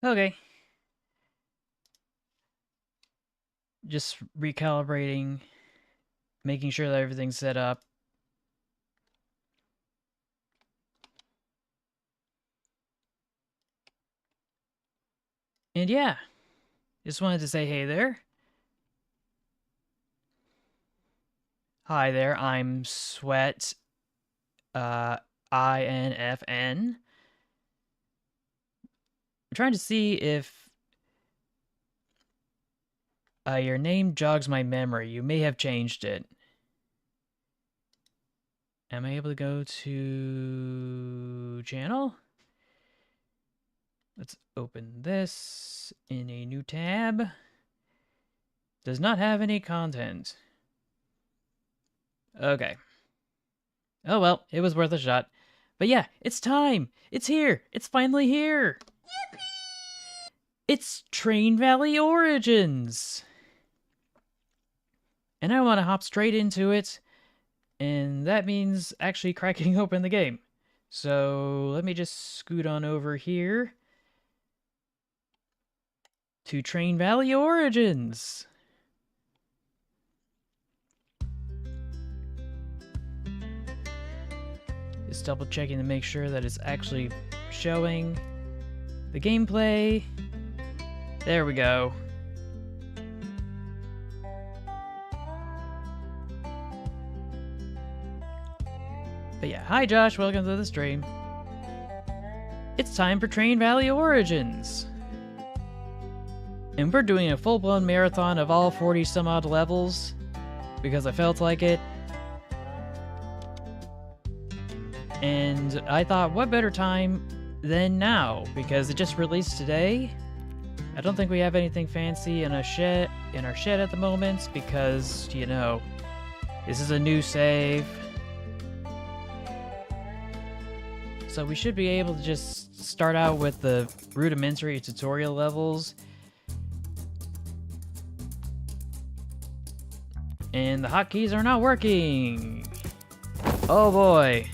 Okay. Just recalibrating, making sure that everything's set up. And yeah, just wanted to say hey there. Hi there, I'm Sweat, INFN. I'm trying to see if your name jogs my memory. You may have changed it. Am I able to go to channel? Let's open this in a new tab. Does not have any content. Okay. Oh well, it was worth a shot. But yeah, it's time! It's here! It's finally here! Yippee! It's Train Valley Origins! And I want to hop straight into it, and that means actually cracking open the game. So let me just scoot on over here to Train Valley Origins. Just double checking to make sure that it's actually showing the gameplay. There we go. But yeah, hi Josh, welcome to the stream. It's time for Train Valley Origins. And we're doing a full-blown marathon of all 40 some odd levels because I felt like it. And I thought, what better time than now? Because it just released today. I don't think we have anything fancy in our shed at the moment because, you know, this is a new save. So we should be able to just start out with the rudimentary tutorial levels. And the hotkeys are not working. Oh boy.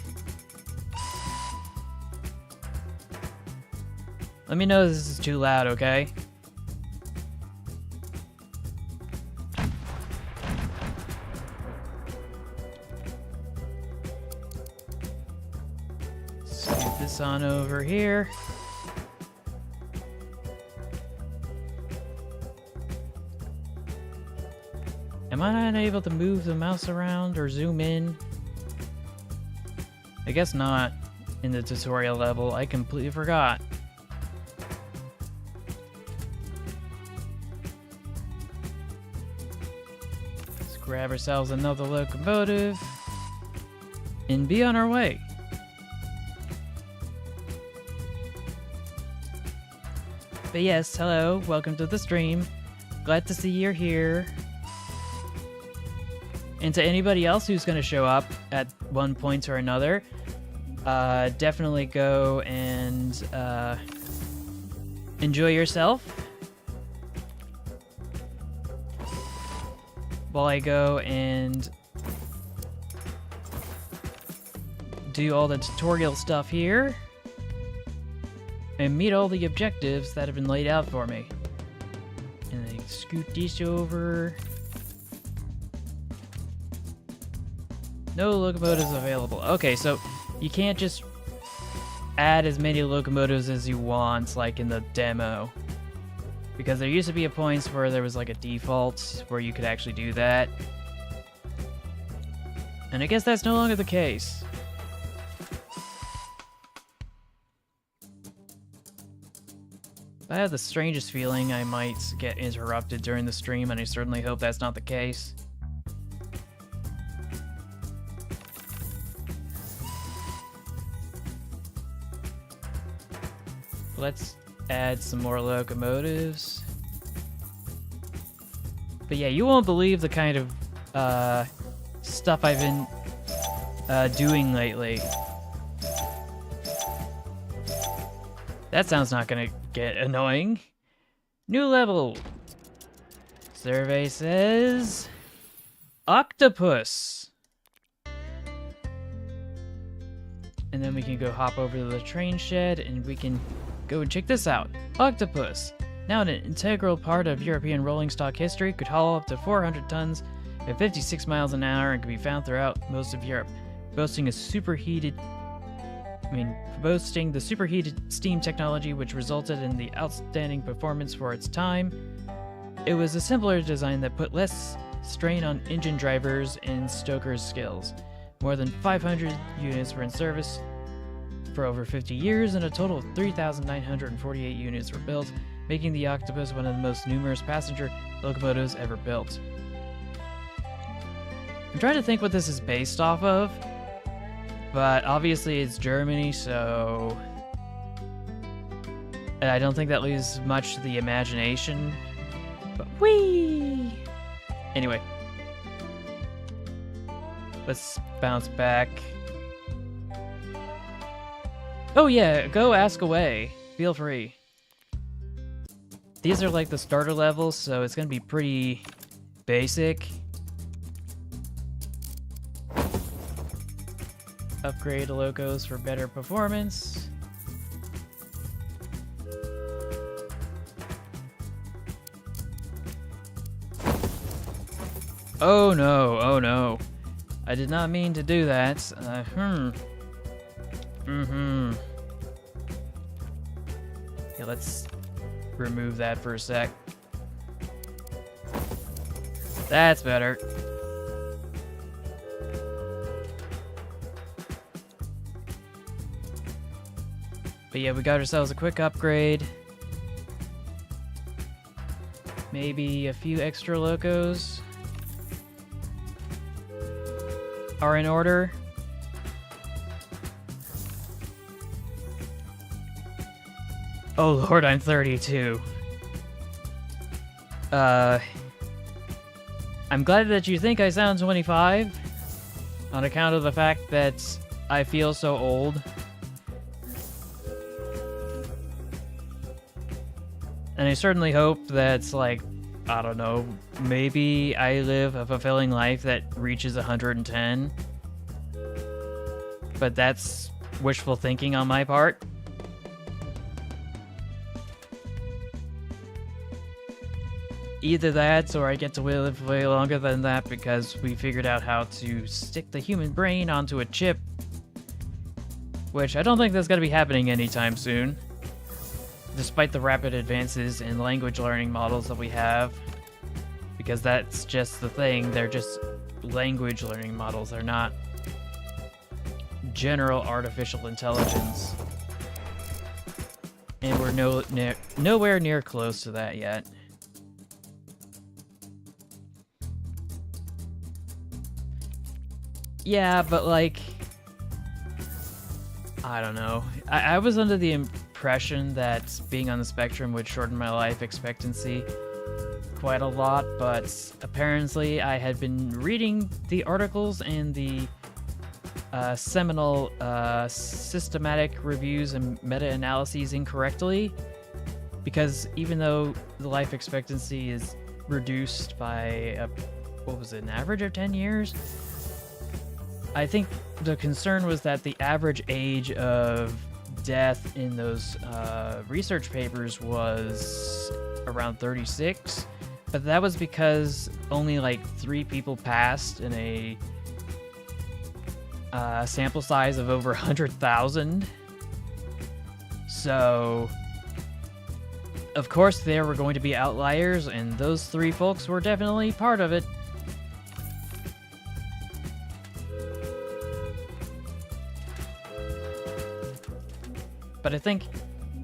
Let me know if this is too loud, okay? Scoot this on over here. Am I not able to move the mouse around or zoom in? I guess not in the tutorial level. I completely forgot. Let's grab ourselves another locomotive and be on our way. But yes, hello, welcome to the stream. Glad to see you're here. And to anybody else who's going to show up at one point or another, definitely go and enjoy yourself while I go and do all the tutorial stuff here and meet all the objectives that have been laid out for me. And then scoot this over. No locomotives available. Okay, so you can't just add as many locomotives as you want, like in the demo. Because there used to be a point where there was like a default where you could actually do that. And I guess that's no longer the case. I have the strangest feeling I might get interrupted during the stream, and I certainly hope that's not the case. Let's add some more locomotives. But yeah, you won't believe the kind of stuff I've been doing lately. That sounds not gonna get annoying. New level. Survey says octopus. And then we can go hop over to the train shed and we can go and check this out. Octopus. Now an integral part of European rolling stock history, could haul up to 400 tons at 56 miles an hour and can be found throughout most of Europe, boasting the superheated steam technology which resulted in the outstanding performance for its time. It was a simpler design that put less strain on engine drivers and stokers' skills. More than 500 units were in service for over 50 years, and a total of 3,948 units were built, making the Octopus one of the most numerous passenger locomotives ever built. I'm trying to think what this is based off of, but obviously it's Germany, so I don't think that leaves much to the imagination. But whee! Anyway, let's bounce back. Oh yeah, go ask away. Feel free. These are like the starter levels, so it's gonna be pretty basic. Upgrade locos for better performance. Oh no, oh no. I did not mean to do that. Yeah, let's remove that for a sec. That's better. But yeah, we got ourselves a quick upgrade. Maybe a few extra locos are in order. Oh lord, I'm 32. I'm glad that you think I sound 25, on account of the fact that I feel so old. And I certainly hope that's like, I don't know, maybe I live a fulfilling life that reaches 110. But that's wishful thinking on my part. Either that, or I get to live way longer than that because we figured out how to stick the human brain onto a chip. Which I don't think that's going to be happening anytime soon. Despite the rapid advances in language learning models that we have. Because that's just the thing, they're just language learning models, they're not general artificial intelligence. And we're nowhere near close to that yet. Yeah, but like, I don't know. I was under the impression that being on the spectrum would shorten my life expectancy quite a lot, but apparently I had been reading the articles and the seminal systematic reviews and meta-analyses incorrectly, because even though the life expectancy is reduced by, what was it, an average of 10 years? I think the concern was that the average age of death in those research papers was around 36, but that was because only like 3 people passed in a sample size of over 100,000. So, of course, there were going to be outliers, and those 3 folks were definitely part of it. But I think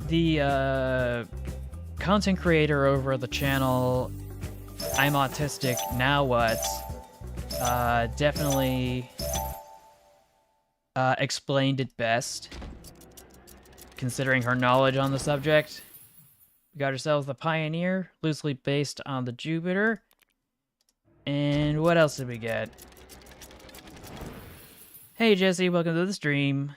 the content creator over the channel, I'm Autistic, Now What, definitely explained it best, considering her knowledge on the subject. We got ourselves the Pioneer, loosely based on the Jupiter. And what else did we get? Hey Jesse, welcome to the stream.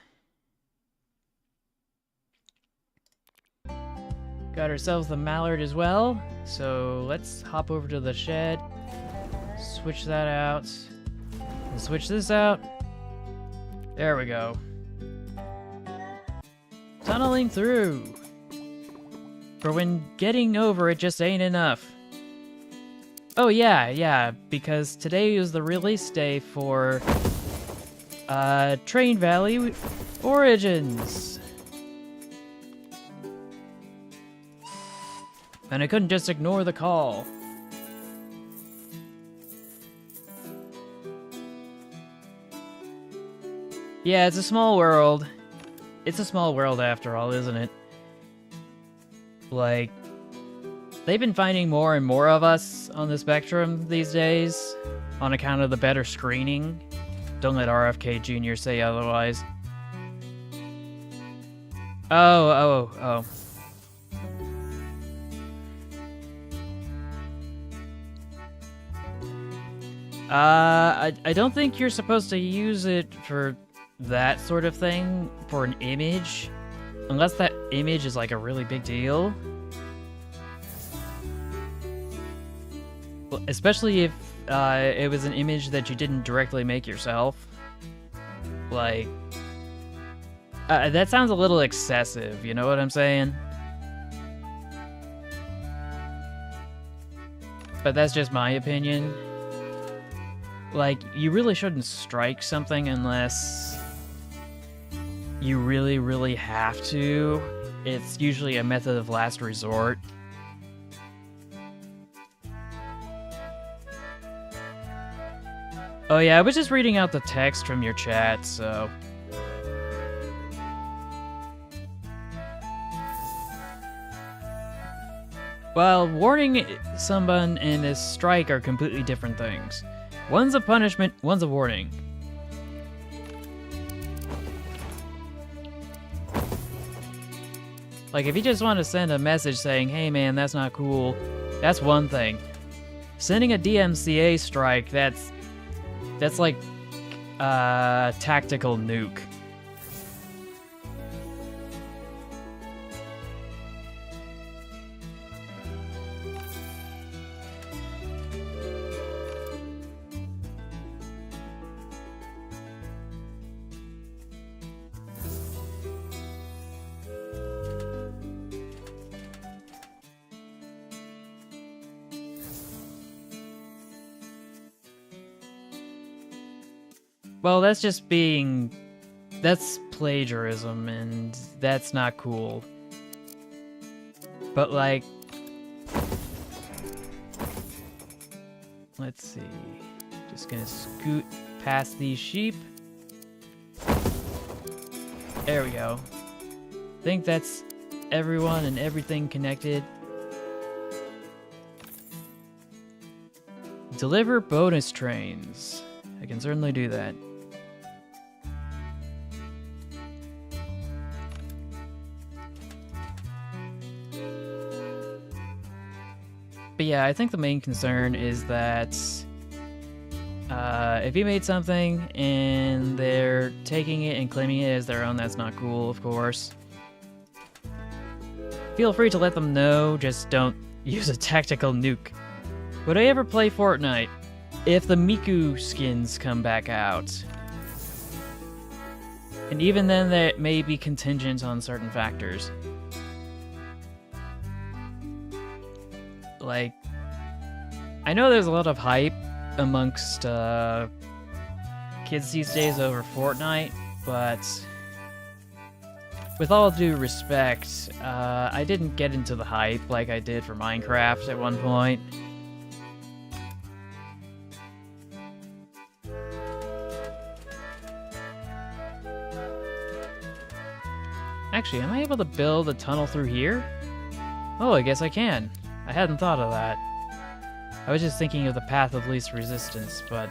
Got ourselves the Mallard as well, so let's hop over to the shed, switch that out, and switch this out. There we go. Tunneling through. for when getting over it just ain't enough. Oh yeah, because today was the release day for Train Valley Origins. And I couldn't just ignore the call. Yeah, it's a small world. It's a small world after all, isn't it? Like, they've been finding more and more of us on the spectrum these days on account of the better screening. Don't let RFK Jr. say otherwise. Oh. I don't think you're supposed to use it for that sort of thing, for an image. Unless that image is like a really big deal. Well, especially if it was an image that you didn't directly make yourself. Like, that sounds a little excessive, you know what I'm saying? But that's just my opinion. Like, you really shouldn't strike something unless you really, really have to. It's usually a method of last resort. Oh yeah, I was just reading out the text from your chat, so... Well, warning someone and a strike are completely different things. One's a punishment, one's a warning. Like, if you just want to send a message saying, hey man, that's not cool, that's one thing. Sending a DMCA strike, that's like a tactical nuke. Well, that's just being... that's plagiarism, and that's not cool. But, like... let's see... just gonna scoot past these sheep. There we go. Think that's everyone and everything connected. Deliver bonus trains. I can certainly do that. But yeah, I think the main concern is that if you made something and they're taking it and claiming it as their own, that's not cool, of course. Feel free to let them know, just don't use a tactical nuke. Would I ever play Fortnite if the Miku skins come back out? And even then, that may be contingent on certain factors. Like, I know there's a lot of hype amongst kids these days over Fortnite, but with all due respect, I didn't get into the hype like I did for Minecraft at one point. Actually, am I able to build a tunnel through here? Oh, I guess I can. I hadn't thought of that. I was just thinking of the path of least resistance, but...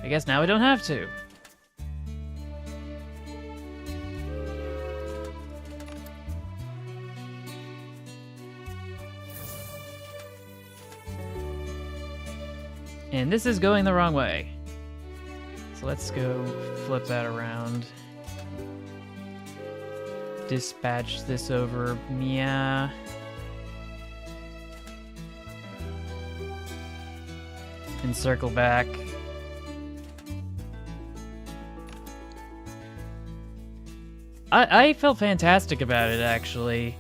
I guess now I don't have to. And this is going the wrong way. So let's go flip that around. Dispatch this over Mia. And circle back. I felt fantastic about it, actually.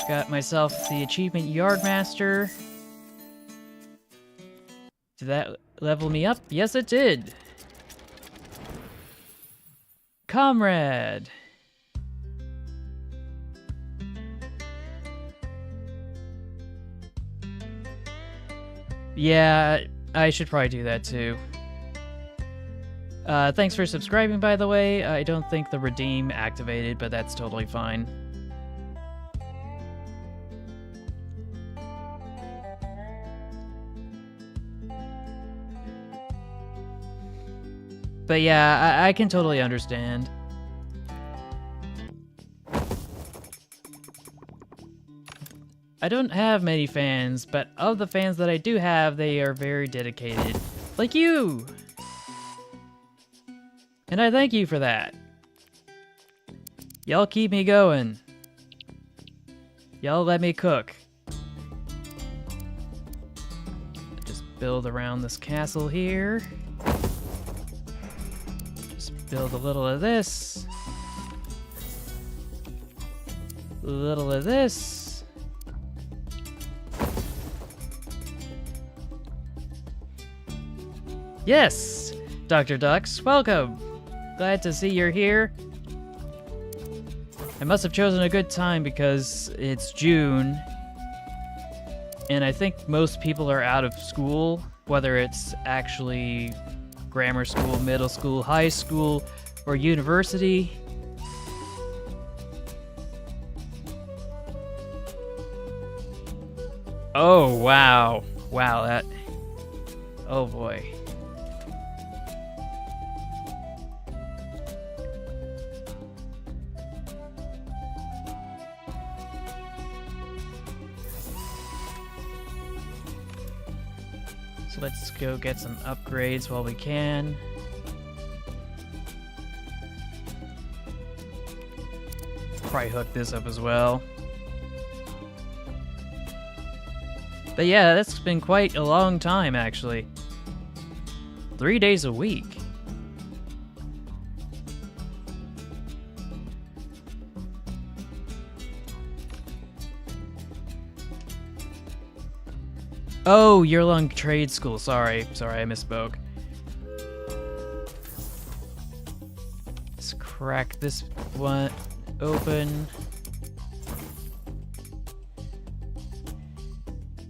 Got myself the achievement Yardmaster. Did that level me up? Yes, it did. Comrade. Yeah, I should probably do that too. Thanks for subscribing, by the way. I don't think the redeem activated, but that's totally fine. But yeah, I can totally understand. I don't have many fans, but of the fans that I do have, they are very dedicated. Like you! And I thank you for that. Y'all keep me going. Y'all let me cook. Just build around this castle here. Build a little of this. A little of this. Yes! Dr. Ducks, welcome! Glad to see you're here. I must have chosen a good time because it's June. And I think most people are out of school, whether it's actually grammar school, middle school, high school, or university. Oh, wow. Wow, that... Oh, boy. So let's go get some upgrades while we can. Probably hook this up as well. But yeah, that's been quite a long time, actually. 3 days a week. Oh, year-long trade school. Sorry, I misspoke. Let's crack this one open.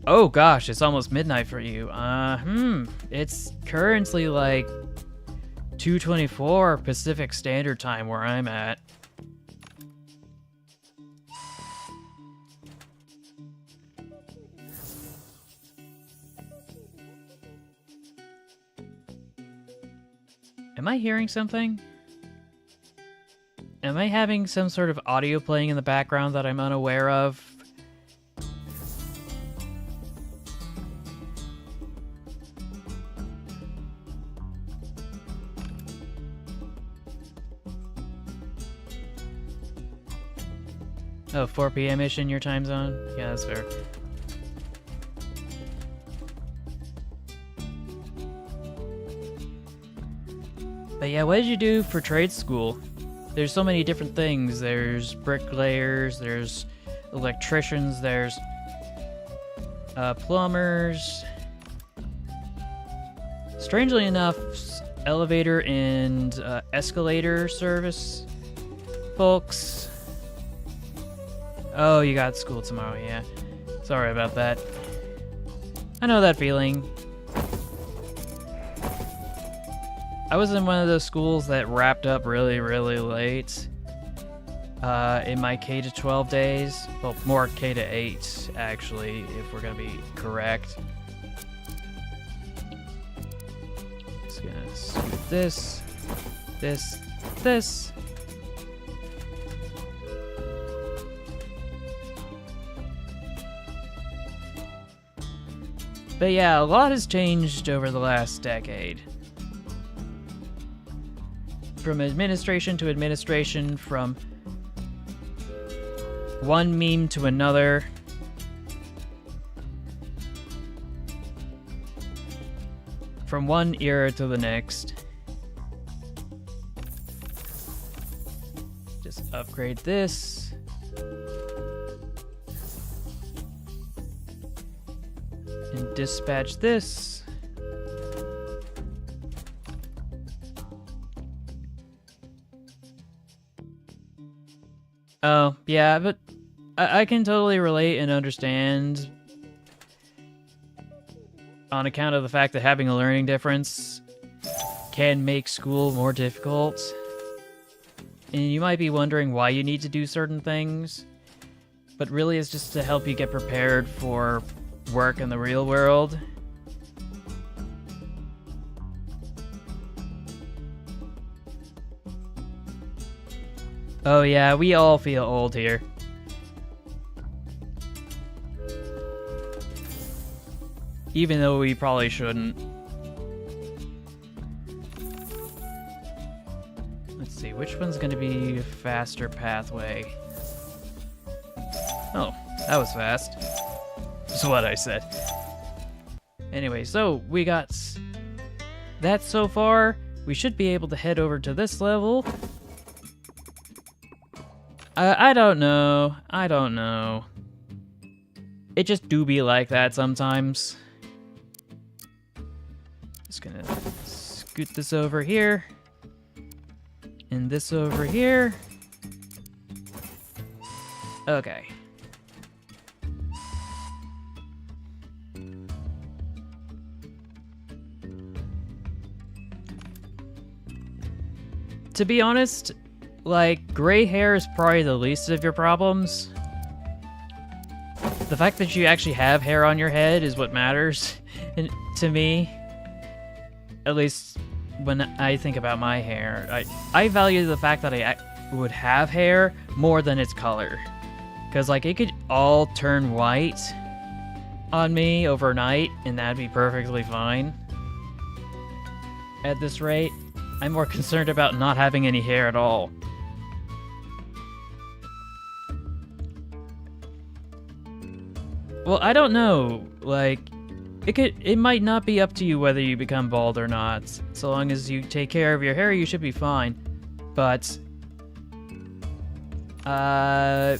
Oh gosh, it's almost midnight for you. It's currently like 2:24 Pacific Standard Time where I'm at. Am I hearing something? Am I having some sort of audio playing in the background that I'm unaware of? Oh, 4 p.m.-ish in your time zone? Yeah, that's fair. But yeah, what did you do for trade school? There's so many different things. There's bricklayers, there's electricians, there's plumbers. Strangely enough, elevator and escalator service folks. Oh, you got school tomorrow, yeah. Sorry about that. I know that feeling. I was in one of those schools that wrapped up really, really late in my K-12 days. Well, more K-8, actually, if we're gonna be correct. Just gonna scoot this, this. But yeah, a lot has changed over the last decade. From administration to administration, from one meme to another. From one era to the next. upgrade this. And dispatch this. Oh, yeah, but I can totally relate and understand on account of the fact that having a learning difference can make school more difficult. And you might be wondering why you need to do certain things, but really it's just to help you get prepared for work in the real world. Oh yeah, we all feel old here. Even though we probably shouldn't. Let's see, which one's gonna be a faster pathway? Oh, that was fast. That's what I said. Anyway, so we got that so far. We should be able to head over to this level. I don't know. I don't know. It just do be like that sometimes. Just gonna scoot this over here. And this over here. Okay. To be honest, like, gray hair is probably the least of your problems. The fact that you actually have hair on your head is what matters, and to me. At least when I think about my hair. I value the fact that I would have hair more than its color. Because, like, it could all turn white on me overnight, and that'd be perfectly fine. At this rate, I'm more concerned about not having any hair at all. Well, I don't know. Like, it might not be up to you whether you become bald or not. So long as you take care of your hair, you should be fine. But go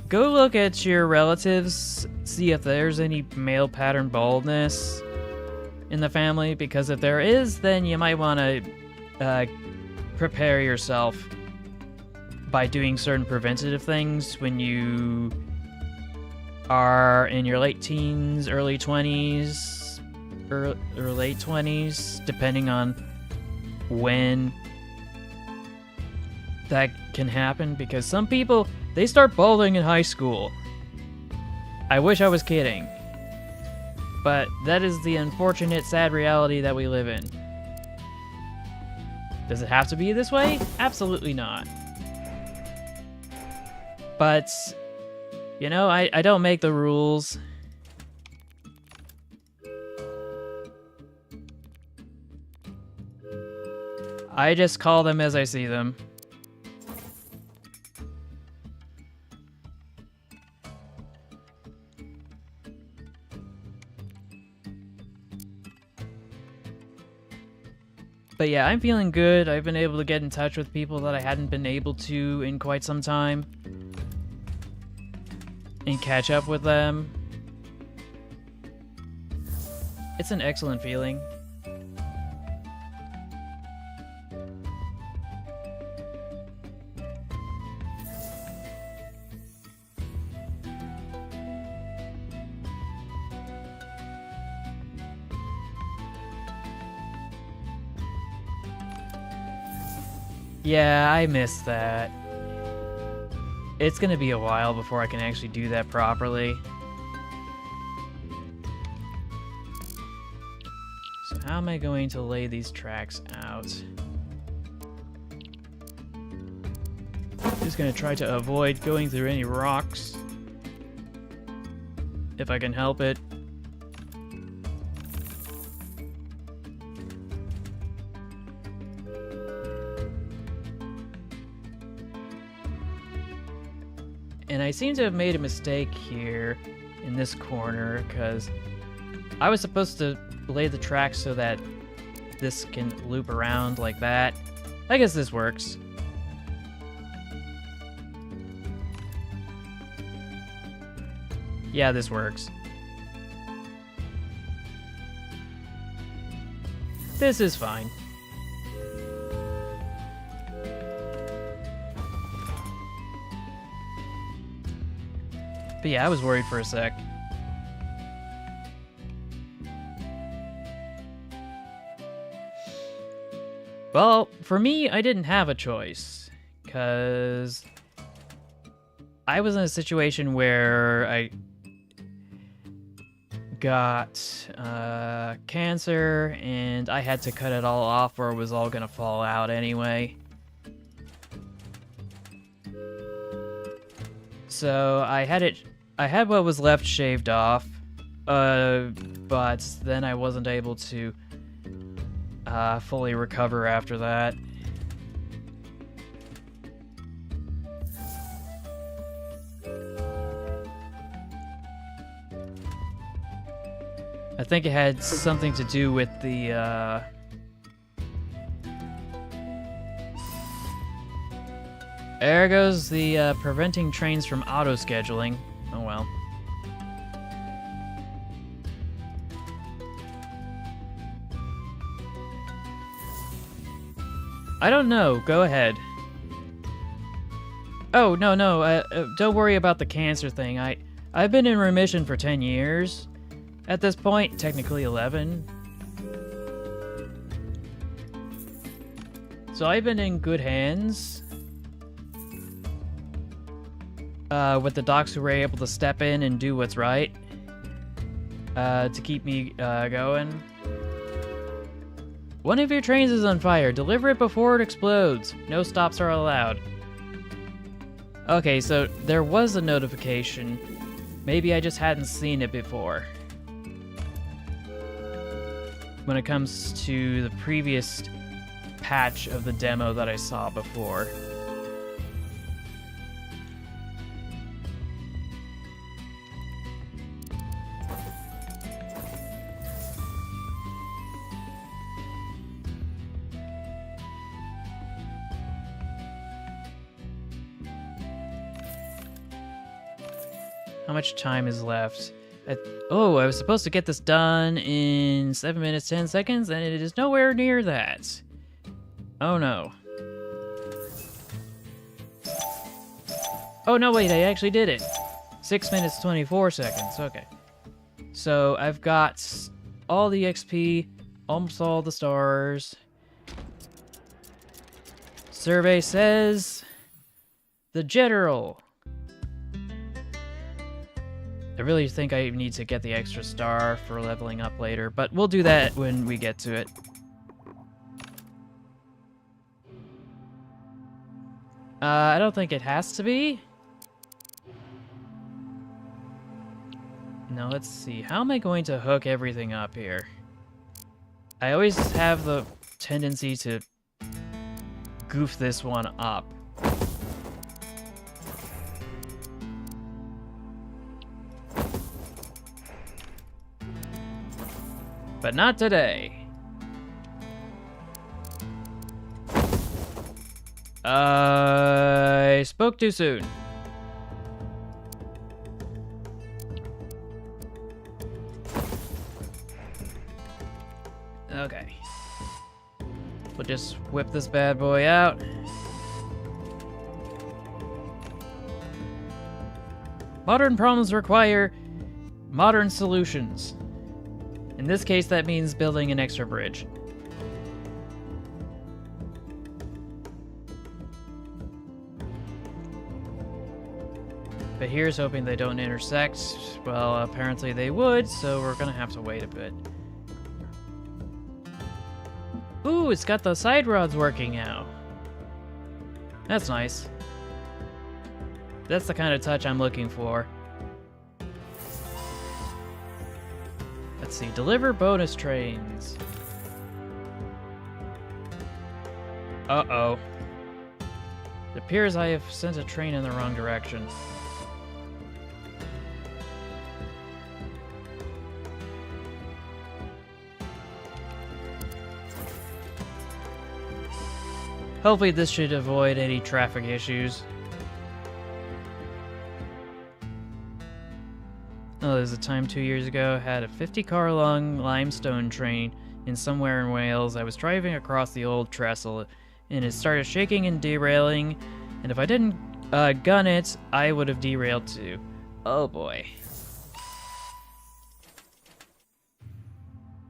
look at your relatives, see if there's any male pattern baldness in the family, because if there is, then you might want to prepare yourself by doing certain preventative things when you are in your late teens, early 20s, or late 20s, depending on when that can happen, because some people, they start balding in high school. I wish I was kidding. But that is the unfortunate, sad reality that we live in. Does it have to be this way? Absolutely not. But, you know, I don't make the rules. I just call them as I see them. But yeah, I'm feeling good. I've been able to get in touch with people that I hadn't been able to in quite some time. And catch up with them. It's an excellent feeling. Yeah, I missed that. It's gonna be a while before I can actually do that properly. So how am I going to lay these tracks out? Just gonna try to avoid going through any rocks, if I can help it. And I seem to have made a mistake here in this corner, because I was supposed to lay the tracks so that this can loop around like that. I guess this works. Yeah, this works. This is fine. But yeah, I was worried for a sec. Well, for me, I didn't have a choice, because I was in a situation where I got cancer, and I had to cut it all off or it was all gonna fall out anyway. So I had what was left shaved off, but then I wasn't able to fully recover after that. I think it had something to do with the there goes the preventing trains from auto-scheduling. Oh well. I don't know. Go ahead. Oh, no. Don't worry about the cancer thing. I've been in remission for 10 years. At this point, technically 11. So I've been in good hands. With the docs who were able to step in and do what's right. To keep me going. One of your trains is on fire. Deliver it before it explodes. No stops are allowed. Okay, so there was a notification. Maybe I just hadn't seen it before. When it comes to the previous patch of the demo that I saw before. How much time is left? Oh, I was supposed to get this done in 7 minutes, 10 seconds, and it is nowhere near that. Oh no. Oh no, wait, I actually did it. 6 minutes, 24 seconds, okay. So I've got all the XP, almost all the stars. Survey says the general. I really think I need to get the extra star for leveling up later, but we'll do that when we get to it. I don't think it has to be. Now let's see, how am I going to hook everything up here? I always have the tendency to goof this one up. But not today. I spoke too soon. Okay. We'll just whip this bad boy out. Modern problems require modern solutions. In this case, that means building an extra bridge. But here's hoping they don't intersect. Well, apparently they would, so we're gonna have to wait a bit. Ooh, it's got the side rods working now. That's nice. That's the kind of touch I'm looking for. Let's see, deliver bonus trains. Uh-oh. It appears I have sent a train in the wrong direction. Hopefully this should avoid any traffic issues. there's a time 2 years ago, had a 50-car long limestone train in somewhere in Wales. I was driving across the old trestle, and it started shaking and derailing, and if I didn't gun it, I would have derailed too. Oh boy.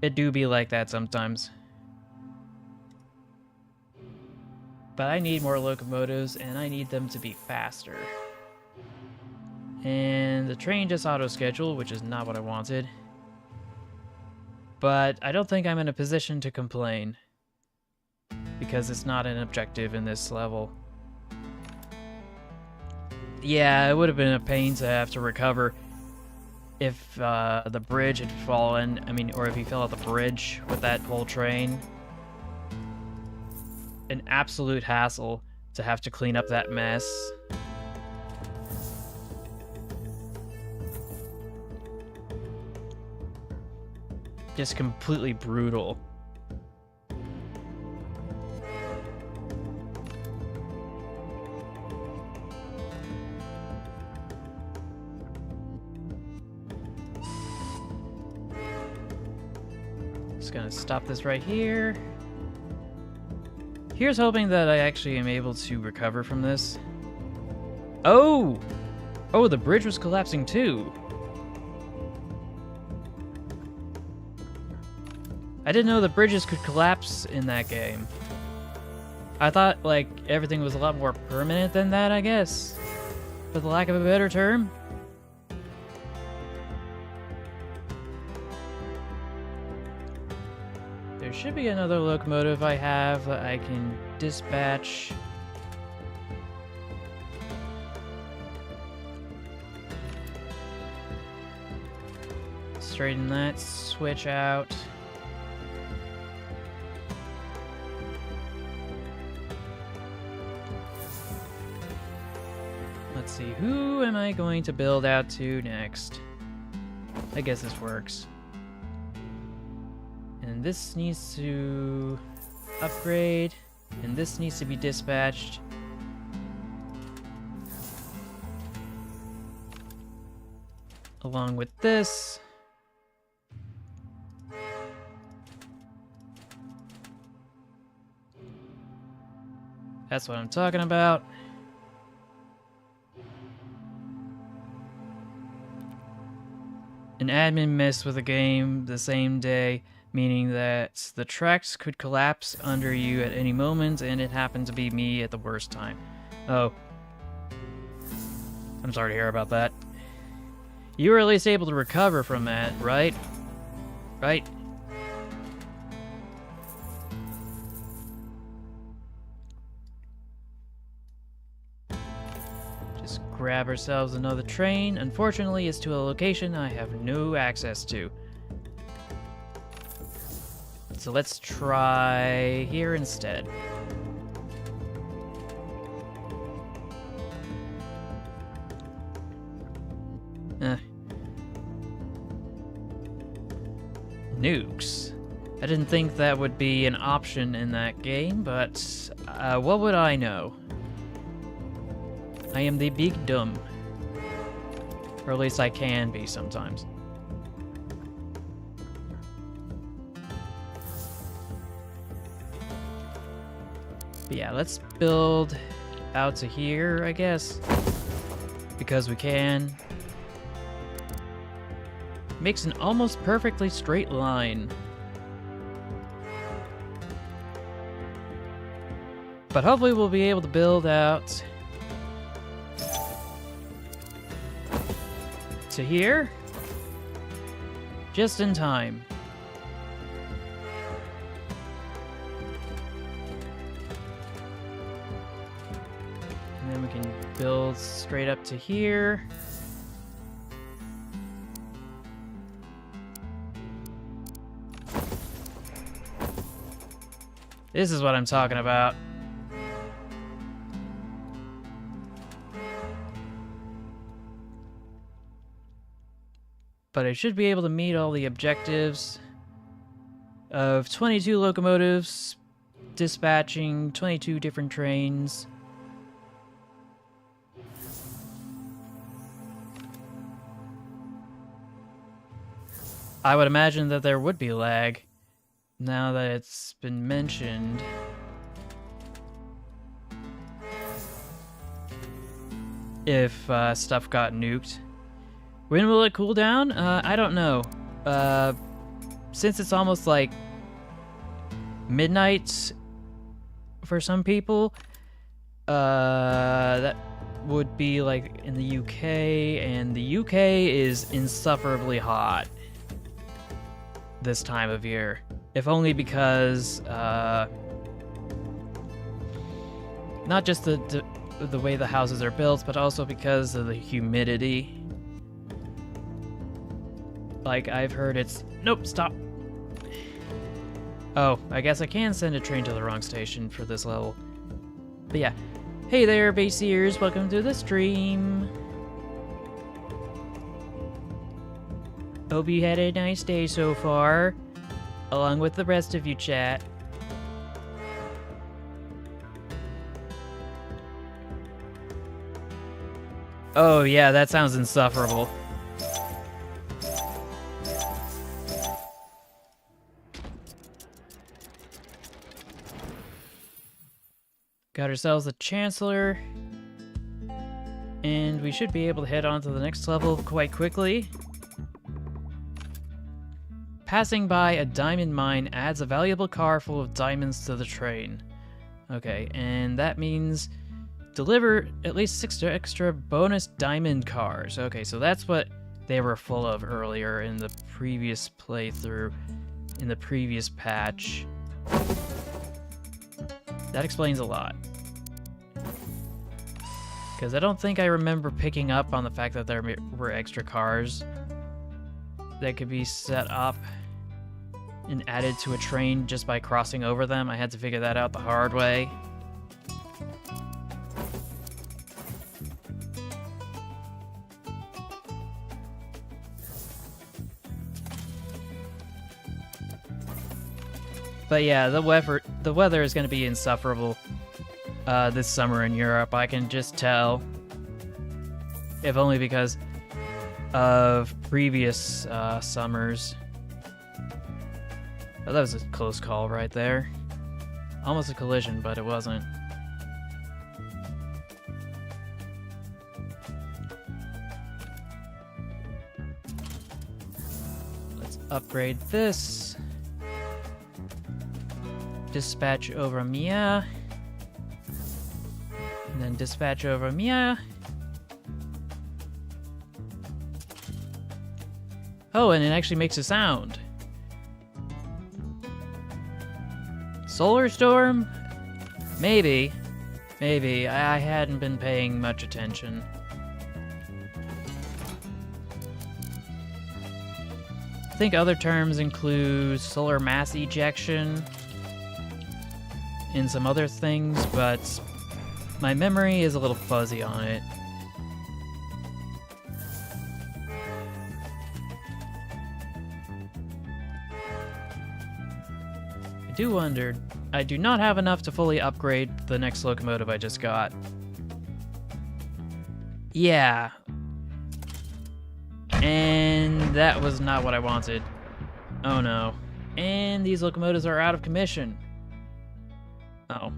It do be like that sometimes. But I need more locomotives, and I need them to be faster. And the train just auto-scheduled, which is not what I wanted. But I don't think I'm in a position to complain, because it's not an objective in this level. Yeah, it would have been a pain to have to recover if the bridge had fallen. I mean, or if he fell off the bridge with that whole train. An absolute hassle to have to clean up that mess. Just completely brutal. Just gonna stop this right here. Here's hoping that I actually am able to recover from this. Oh! Oh, the bridge was collapsing too. I didn't know the bridges could collapse in that game. I thought, like, everything was a lot more permanent than that, I guess. For the lack of a better term. There should be another locomotive I have that I can dispatch. Straighten that switch out. Let's see, who am I going to build out to next? I guess this works. And this needs to upgrade, and this needs to be dispatched. Along with this. That's what I'm talking about. An admin messed with a game the same day, meaning that the tracks could collapse under you at any moment, and it happened to be me at the worst time. Oh. I'm sorry to hear about that. You were at least able to recover from that, right? Right? Just grab ourselves another train. Unfortunately, it's to a location I have no access to. So let's try here instead. Nukes. I didn't think that would be an option in that game, but what would I know? I am the big dumb. Or at least I can be sometimes. But yeah, let's build out to here, I guess. Because we can. Makes an almost perfectly straight line. But hopefully we'll be able to build out to here just in time. And then we can build straight up to here. This is what I'm talking about. But I should be able to meet all the objectives of 22 locomotives, dispatching 22 different trains. I would imagine that there would be lag, now that it's been mentioned. If stuff got nuked. When will it cool down? I don't know. Since it's almost like midnight for some people, that would be like in the UK, and the UK is insufferably hot this time of year. If only because, not just the way the houses are built, but also because of the humidity. Like, I've heard it's... Nope, stop. Oh, I guess I can send a train to the wrong station for this level. But yeah. Hey there, baseers. Welcome to the stream. Hope you had a nice day so far. Along with the rest of you, chat. Oh yeah, that sounds insufferable. Got ourselves a Chancellor, and we should be able to head on to the next level quite quickly. Passing by a diamond mine adds a valuable car full of diamonds to the train. Okay, and that means deliver at least 6 extra bonus diamond cars. Okay, so that's what they were full of earlier in the previous playthrough, in the previous patch. That explains a lot. Because I don't think I remember picking up on the fact that there were extra cars that could be set up and added to a train just by crossing over them. I had to figure that out the hard way. But yeah, the weather is going to be insufferable this summer in Europe. I can just tell. If only because of previous summers. Oh, that was a close call right there. Almost a collision, but it wasn't. Let's upgrade this. Dispatch over Mia. And then dispatch over Mia. Oh, and it actually makes a sound. Solar storm? Maybe. Maybe. I hadn't been paying much attention. I think other terms include solar mass ejection and some other things, but my memory is a little fuzzy on it. I do wonder, I do not have enough to fully upgrade the next locomotive I just got. Yeah. And that was not what I wanted. Oh no. And these locomotives are out of commission. Oh.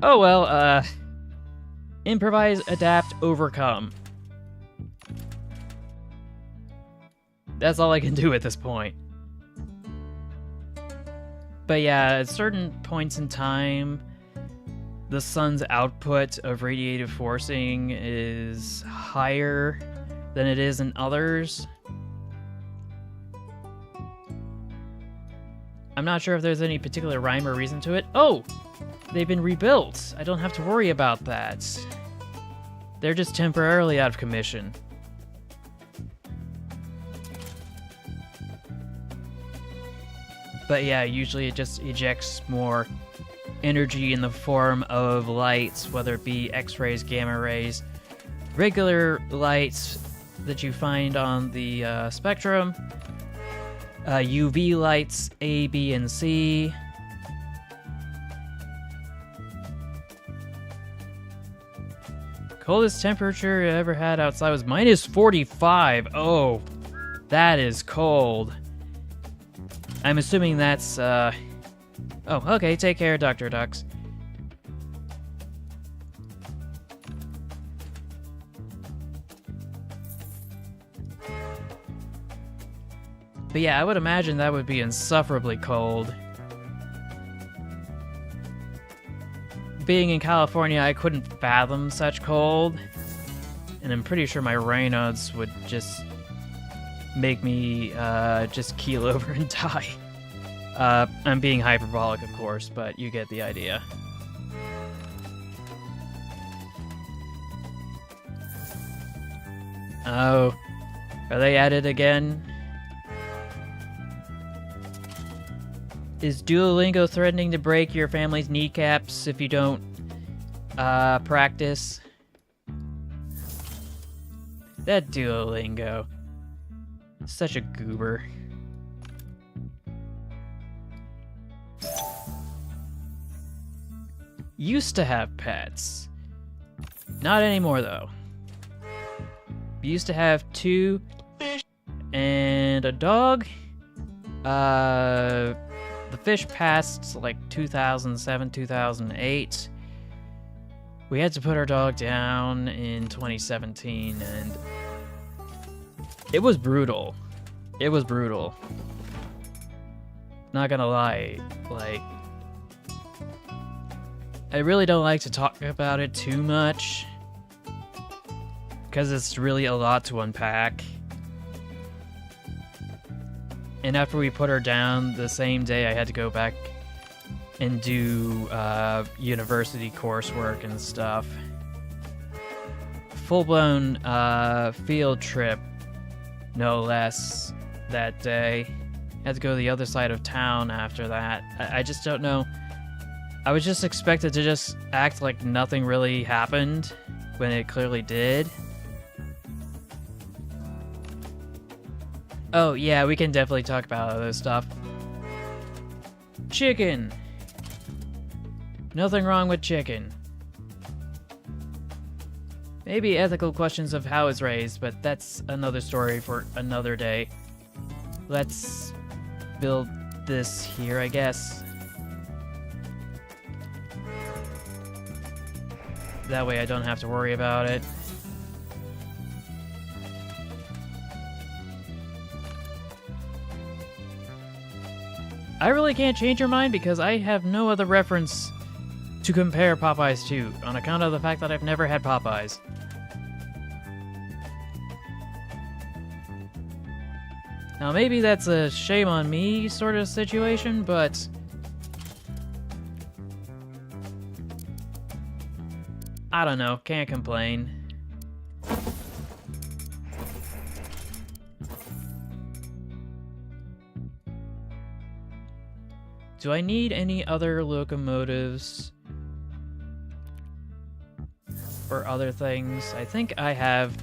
Oh well, improvise, adapt, overcome. That's all I can do at this point. But yeah, at certain points in time, the sun's output of radiative forcing is higher than it is in others. I'm not sure if there's any particular rhyme or reason to it. Oh! They've been rebuilt. I don't have to worry about that. They're just temporarily out of commission. But yeah, usually it just ejects more energy in the form of lights, whether it be X-rays, gamma rays, regular lights that you find on the spectrum, UV lights A, B, and C. Coldest temperature I ever had outside was -45. Oh, That is cold. I'm assuming that's, Oh, okay, take care, Dr. Ducks. But yeah, I would imagine that would be insufferably cold. Being in California, I couldn't fathom such cold. And I'm pretty sure my Raynaud's would just make me just keel over and die. I'm being hyperbolic, of course, but you get the idea. Oh, are they at it again? Is Duolingo threatening to break your family's kneecaps if you don't practice? That Duolingo. Such a goober. Used to have pets. Not anymore, though. Used to have 2 and a dog. The fish passed like 2007, 2008. We had to put our dog down in 2017, and it was brutal. It was brutal. Not gonna lie, like, I really don't like to talk about it too much, because it's really a lot to unpack. And after we put her down, the same day I had to go back and do university coursework and stuff. Full-blown field trip, no less, that day. Had to go to the other side of town after that. I just don't know. I was just expected to just act like nothing really happened when it clearly did. Oh, yeah, we can definitely talk about other stuff. Chicken! Nothing wrong with chicken. Maybe ethical questions of how it's raised, but that's another story for another day. Let's build this here, I guess. That way I don't have to worry about it. I really can't change your mind because I have no other reference to compare Popeyes to, on account of the fact that I've never had Popeyes. Now maybe that's a shame on me sort of situation, but I don't know, can't complain. Do I need any other locomotives or other things? I think I have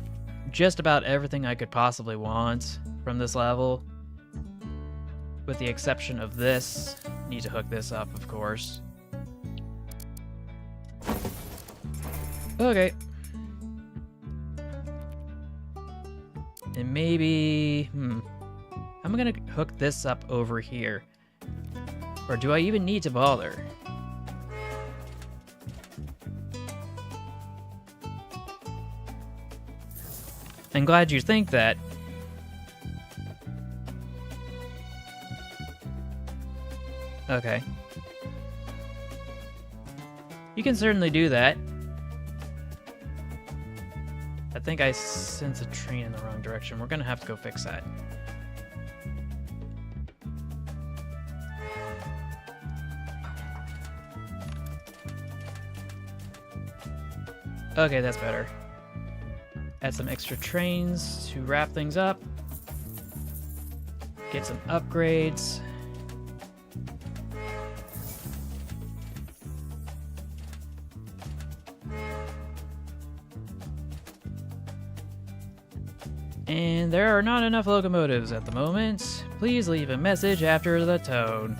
just about everything I could possibly want from this level, with the exception of this. Need to hook this up, of course. Okay. And maybe, I'm gonna hook this up over here. Or do I even need to bother? I'm glad you think that. Okay. You can certainly do that. I think I sent a train in the wrong direction. We're gonna have to go fix that. Okay, that's better. Add some extra trains to wrap things up. Get some upgrades. And there are not enough locomotives at the moment. Please leave a message after the tone.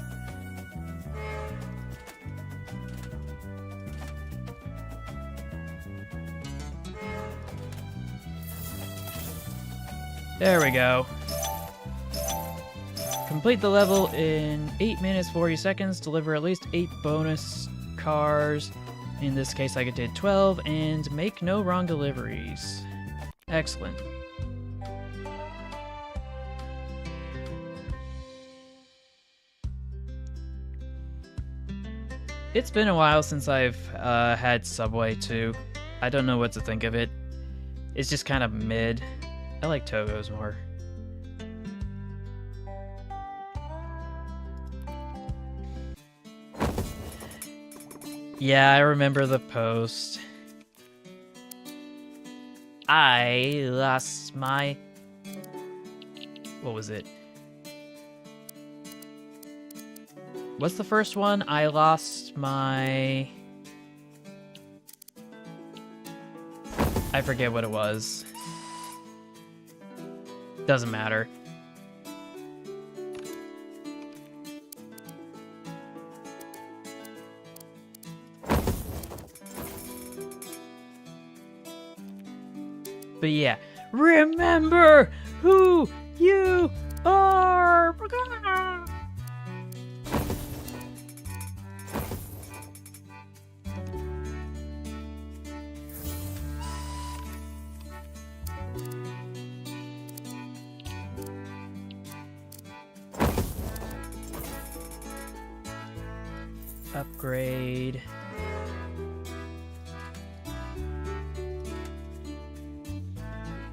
There we go. complete the level in 8 minutes 40 seconds, deliver at least 8 bonus cars. In this case, I did 12, and make no wrong deliveries. Excellent. It's been a while since I've had Subway too. I don't know what to think of it. It's just kind of mid. I like Togo's more. Yeah, I remember the post. I lost my... What was it? What's the first one? I lost my... I forget what it was. Doesn't matter. But yeah, remember who you are! Upgrade.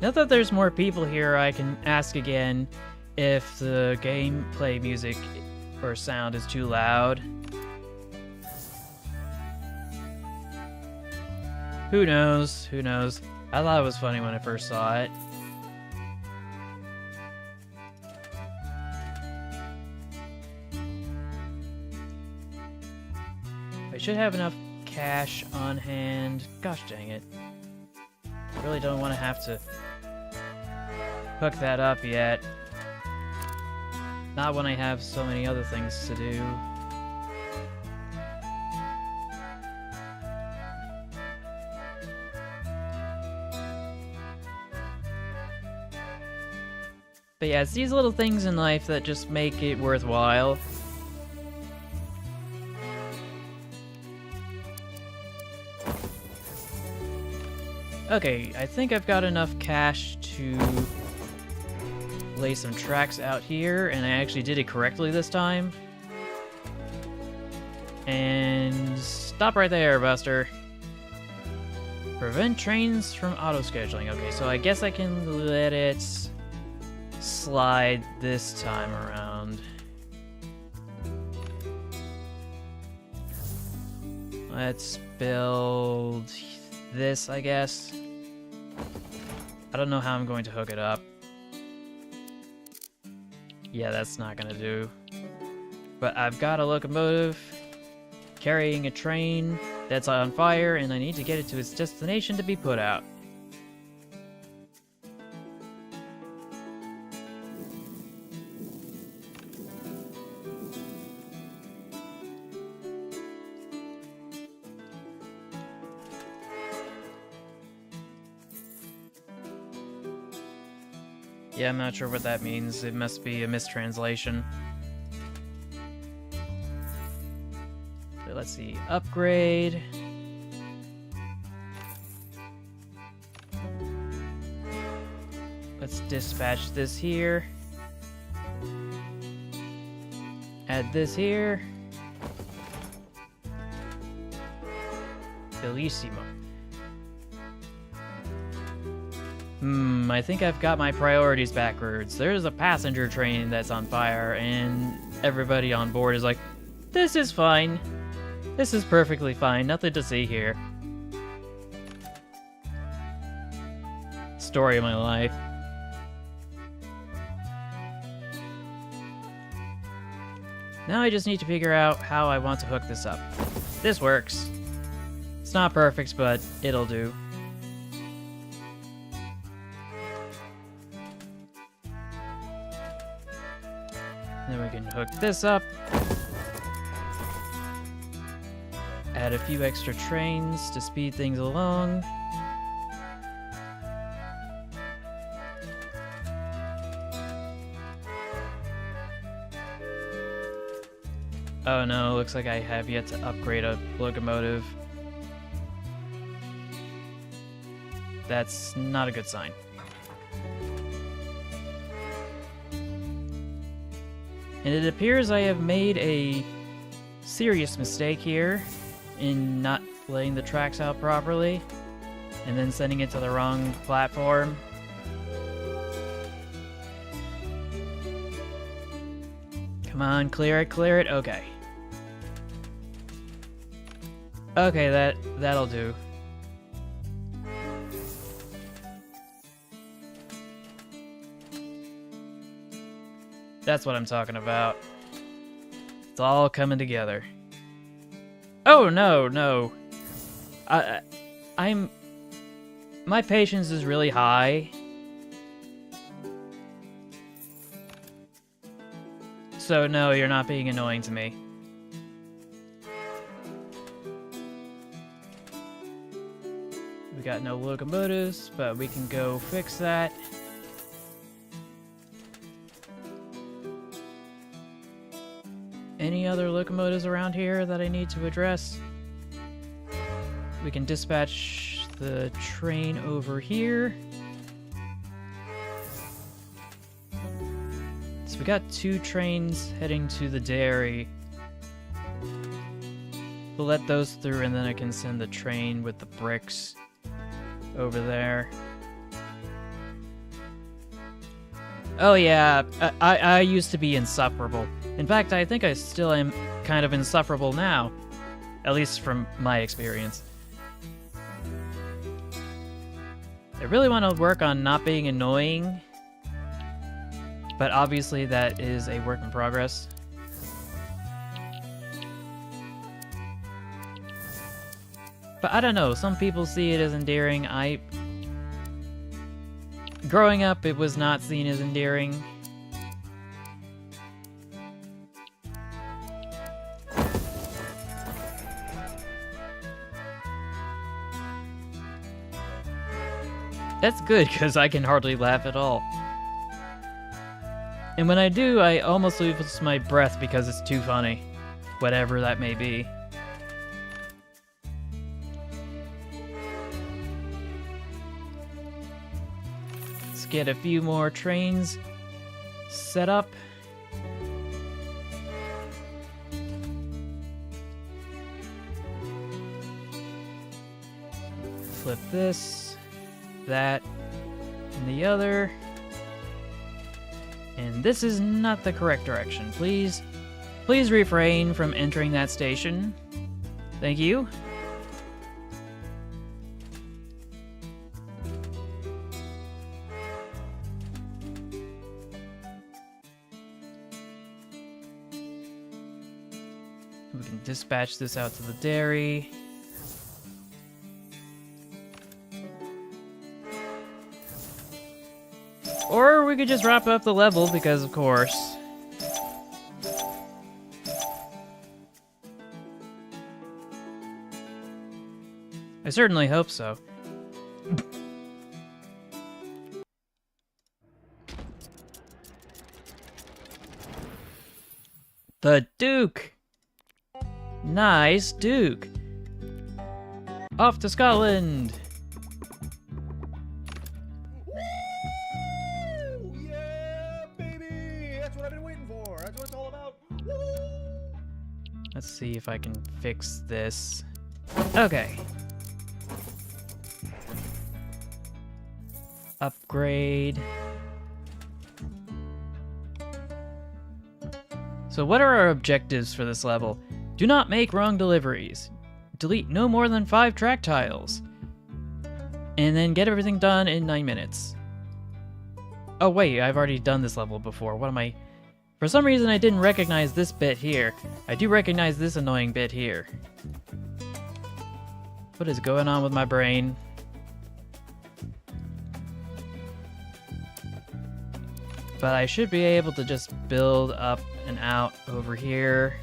Now that there's more people here, I can ask again if the gameplay music or sound is too loud. Who knows? Who knows? I thought it was funny when I first saw it. I should have enough cash on hand. Gosh dang it. I really don't want to have to hook that up yet. Not when I have so many other things to do. But yeah, it's these little things in life that just make it worthwhile. Okay, I think I've got enough cash to lay some tracks out here, and I actually did it correctly this time. And stop right there, Buster. Prevent trains from auto-scheduling. Okay, so I guess I can let it slide this time around. Let's build this, I guess. I don't know how I'm going to hook it up. Yeah, that's not gonna do. But I've got a locomotive carrying a train that's on fire, and I need to get it to its destination to be put out. Yeah, I'm not sure what that means. It must be a mistranslation. So let's see. Upgrade. Let's dispatch this here. Add this here. Bellissimo. I think I've got my priorities backwards. There's a passenger train that's on fire, and everybody on board is like, this is fine. This is perfectly fine. Nothing to see here. Story of my life. Now I just need to figure out how I want to hook this up. This works. It's not perfect, but it'll do. Then we can hook this up. Add a few extra trains to speed things along. Oh no, looks like I have yet to upgrade a locomotive. That's not a good sign. And it appears I have made a serious mistake here in not laying the tracks out properly and then sending it to the wrong platform. Come on, clear it, okay. Okay, that'll do. That's what I'm talking about. It's all coming together. Oh, no. My patience is really high. So no, you're not being annoying to me. We got no locomotives, but we can go fix that. Any other locomotives around here that I need to address? We can dispatch the train over here. So we got 2 trains heading to the dairy. We'll let those through and then I can send the train with the bricks over there. Oh yeah, I used to be insufferable. In fact, I think I still am kind of insufferable now. At least from my experience. I really want to work on not being annoying. But obviously that is a work in progress. But I don't know, some people see it as endearing. Growing up, it was not seen as endearing. That's good, because I can hardly laugh at all. And when I do, I almost lose my breath because it's too funny. Whatever that may be. Let's get a few more trains set up. Flip this, that, and the other. And this is not the correct direction. Please refrain from entering that station. Thank you. We can dispatch this out to the dairy. Or we could just wrap up the level, because of course. I certainly hope so. The Duke! Nice Duke! Off to Scotland! Let's see if I can fix this. Okay. Upgrade. So what are our objectives for this level? Do not make wrong deliveries. Delete no more than 5 track tiles. And then get everything done in 9 minutes. Oh wait, I've already done this level before. What am I... For some reason I didn't recognize this bit here. I do recognize this annoying bit here. What is going on with my brain? But I should be able to just build up and out over here.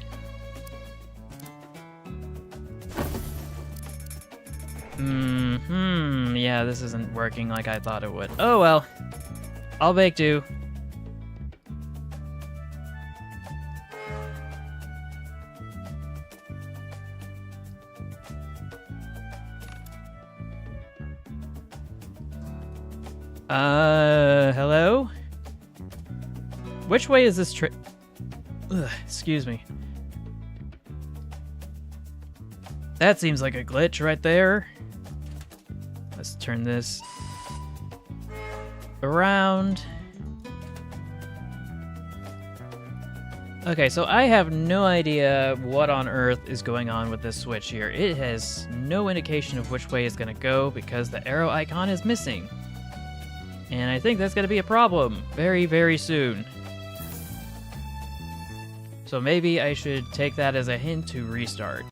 Yeah, this isn't working like I thought it would. Oh well. I'll make do. Hello? Which way is this excuse me. That seems like a glitch right there. Let's turn this around. Okay, so I have no idea what on earth is going on with this switch here. It has no indication of which way it's gonna go because the arrow icon is missing. And I think that's gonna be a problem very, very soon. So maybe I should take that as a hint to restart.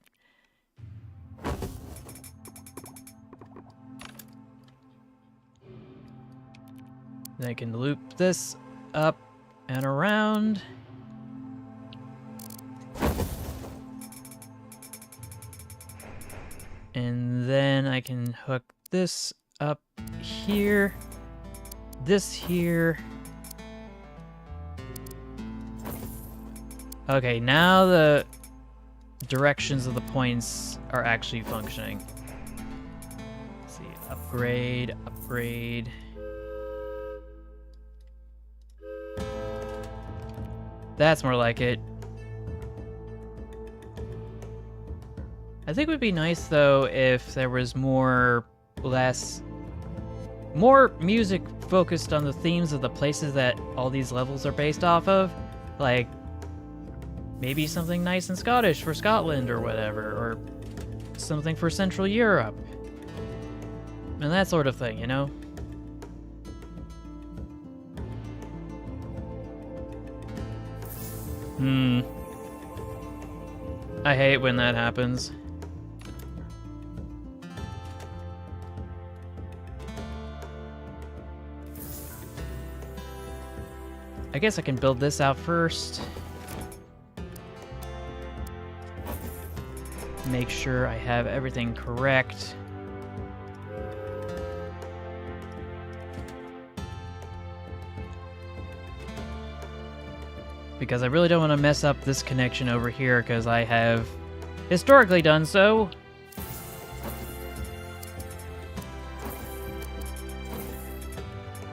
Then I can loop this up and around. And then I can hook this up here, this here. Okay, now the directions of the points are actually functioning. Let's see, upgrade, upgrade. That's more like it. I think it would be nice though if there was more music focused on the themes of the places that all these levels are based off of. Like maybe something nice and Scottish for Scotland or whatever, or something for Central Europe. And that sort of thing, you know? I hate when that happens. I guess I can build this out first. Make sure I have everything correct. Because I really don't want to mess up this connection over here, because I have historically done so.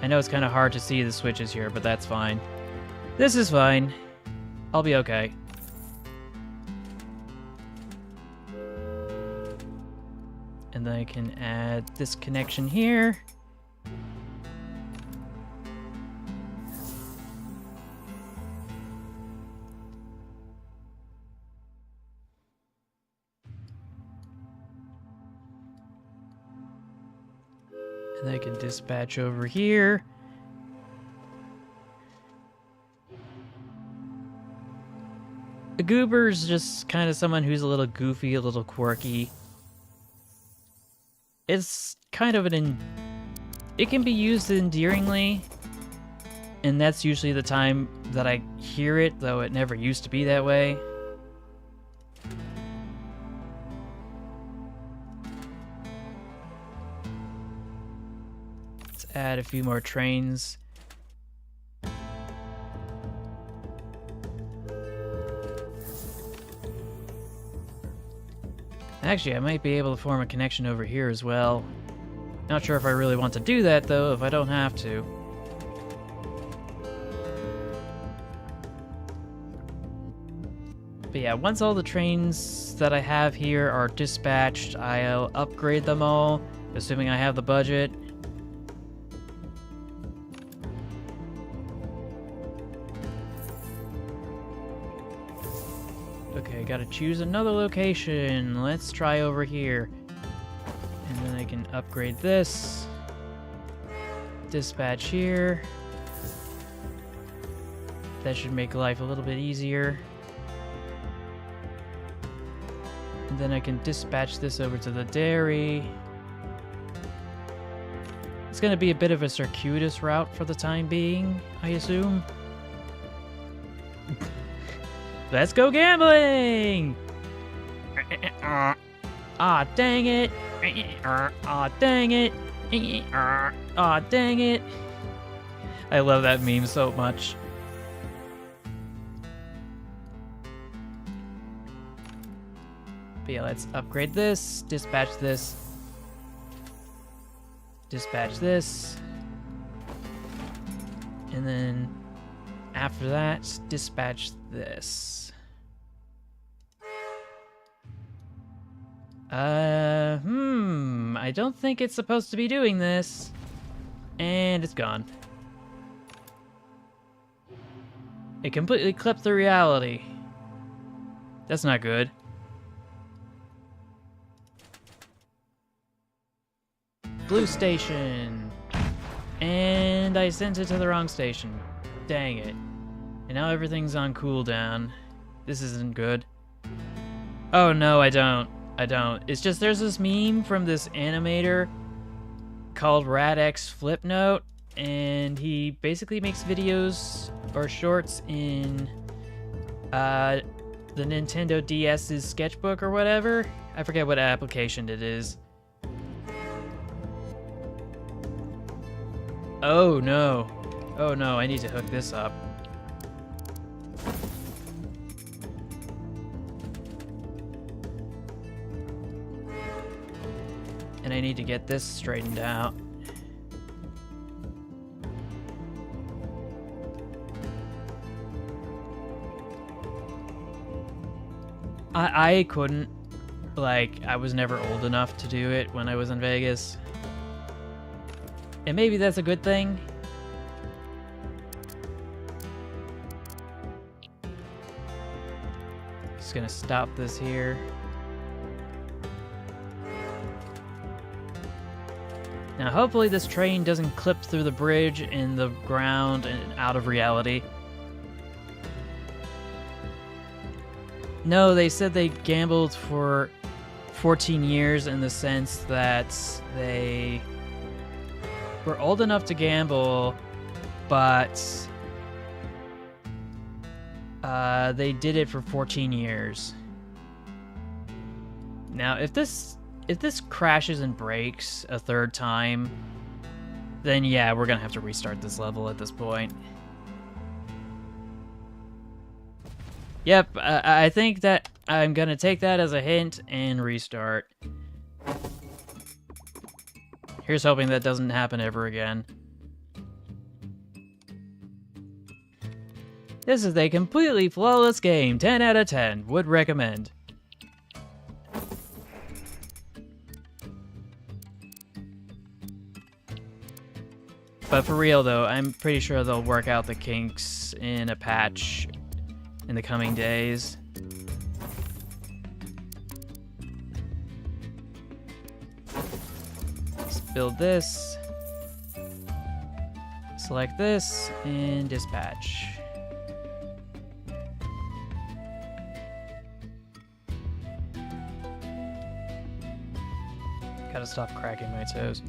I know it's kind of hard to see the switches here, but that's fine. This is fine. I'll be okay. And then I can add this connection here. And I can dispatch over here. A goober's just kind of someone who's a little goofy, a little quirky. It's kind of it can be used endearingly, and that's usually the time that I hear it, though it never used to be that way. Let's add a few more trains. Actually, I might be able to form a connection over here as well. Not sure if I really want to do that, though, if I don't have to. But yeah, once all the trains that I have here are dispatched, I'll upgrade them all, assuming I have the budget. Okay, gotta choose another location. Let's try over here. And then I can upgrade this. Dispatch here. That should make life a little bit easier. And then I can dispatch this over to the dairy. It's gonna be a bit of a circuitous route for the time being, I assume. Let's go gambling! Ah, dang it! Ah, dang it! Ah, dang it! I love that meme so much. But yeah, let's upgrade this, dispatch this, dispatch this. And then after that, dispatch this. I don't think it's supposed to be doing this. And it's gone. It completely clipped the reality. That's not good. Blue station. And I sent it to the wrong station. Dang it. And now everything's on cooldown. This isn't good. Oh no, I don't. It's just there's this meme from this animator called RadX Flipnote, and he basically makes videos or shorts in the Nintendo DS's sketchbook or whatever. I forget what application it is. Oh no. Oh no, I need to hook this up. And I need to get this straightened out. I couldn't. Like, I was never old enough to do it when I was in Vegas. And maybe that's a good thing. Just gonna stop this here. Now, hopefully this train doesn't clip through the bridge in the ground and out of reality. No, they said they gambled for 14 years in the sense that they were old enough to gamble, but they did it for 14 years. Now, if this crashes and breaks a third time, then yeah, we're gonna have to restart this level at this point. Yep, I think that I'm gonna take that as a hint and restart. Here's hoping that doesn't happen ever again. This is a completely flawless game, 10 out of 10, would recommend. But for real though, I'm pretty sure they'll work out the kinks in a patch in the coming days. Let's build this. Select this and dispatch. Gotta stop cracking my toes.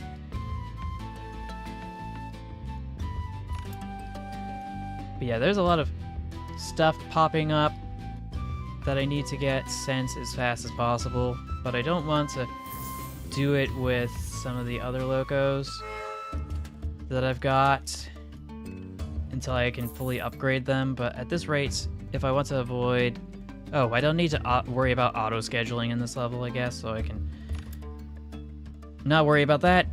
But yeah, there's a lot of stuff popping up that I need to get sent as fast as possible, but I don't want to do it with some of the other locos that I've got until I can fully upgrade them. But at this rate, if I want to avoid... Oh, I don't need to worry about auto-scheduling in this level, I guess, so I can not worry about that.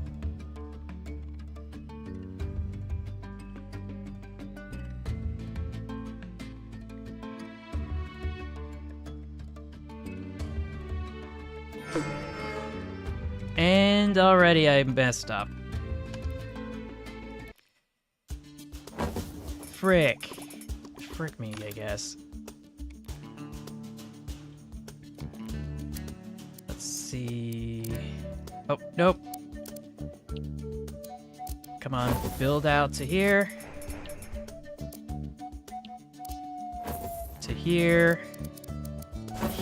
And already I messed up. Frick me, I guess. Let's see. Oh, nope. Come on, build out to here. To here.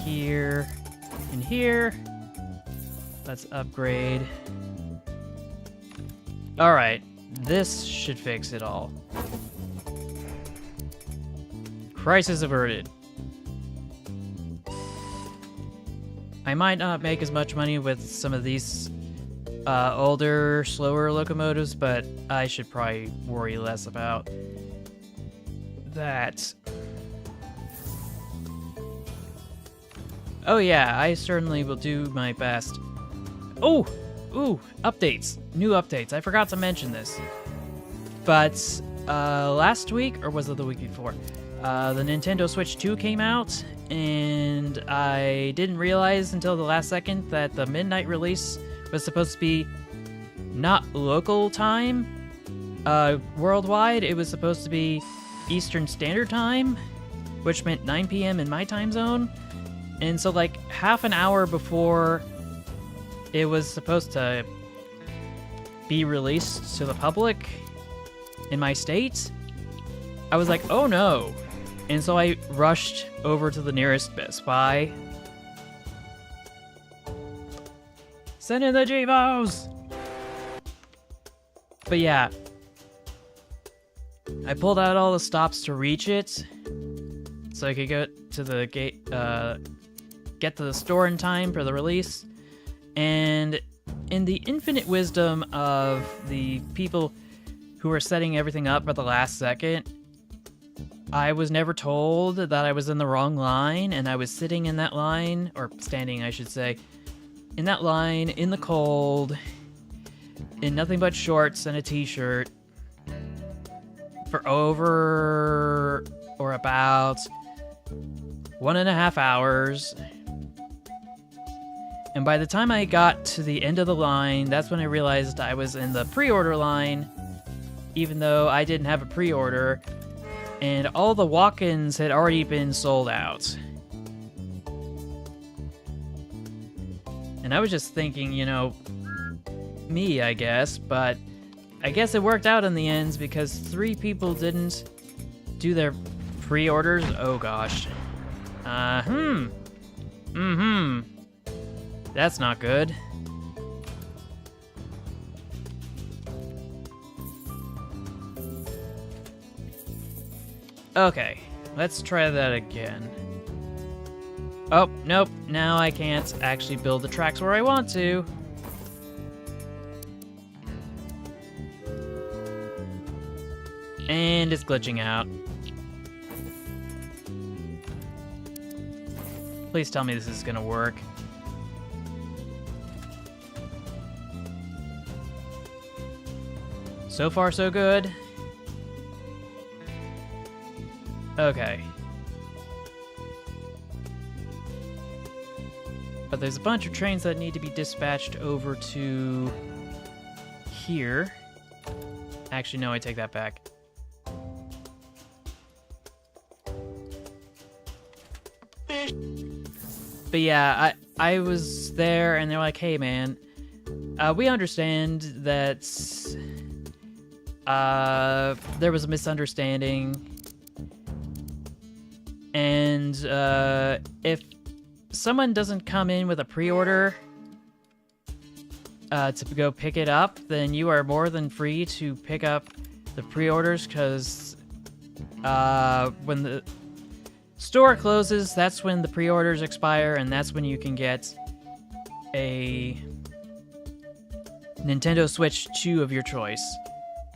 Here. And here. Let's upgrade. Alright, this should fix it all. Crisis averted. I might not make as much money with some of these older, slower locomotives, but I should probably worry less about that. Oh yeah, I certainly will do my best. Oh! Ooh, updates. New updates. I forgot to mention this. But last week, or was it the week before? The Nintendo Switch 2 came out, and I didn't realize until the last second that the midnight release was supposed to be not local time. Worldwide, it was supposed to be Eastern Standard Time, which meant 9 p.m. in my time zone. And so, like, half an hour before it was supposed to be released to the public in my state, I was like, oh no. And so I rushed over to the nearest Best Buy. Send in the GVOs! But yeah, I pulled out all the stops to reach it, so I could go to the gate, get to the store in time for the release. And in the infinite wisdom of the people who were setting everything up at the last second, I was never told that I was in the wrong line, and I was sitting in that line, or standing, I should say, in that line, in the cold, in nothing but shorts and a t-shirt, for over or about 1.5 hours. And by the time I got to the end of the line, that's when I realized I was in the pre-order line, even though I didn't have a pre-order, and all the walk-ins had already been sold out. And I was just thinking, you know, me, I guess, but I guess it worked out in the end because 3 people didn't do their pre-orders. Oh gosh. That's not good. Okay, let's try that again. Oh, nope, now I can't actually build the tracks where I want to. And it's glitching out. Please tell me this is gonna work. So far, so good. Okay. But there's a bunch of trains that need to be dispatched over to here. Actually, no, I take that back. But yeah, I was there, and they're like, hey, man, we understand that there was a misunderstanding, and if someone doesn't come in with a pre-order to go pick it up, then you are more than free to pick up the pre-orders, because when the store closes, that's when the pre-orders expire, and that's when you can get a Nintendo Switch 2 of your choice.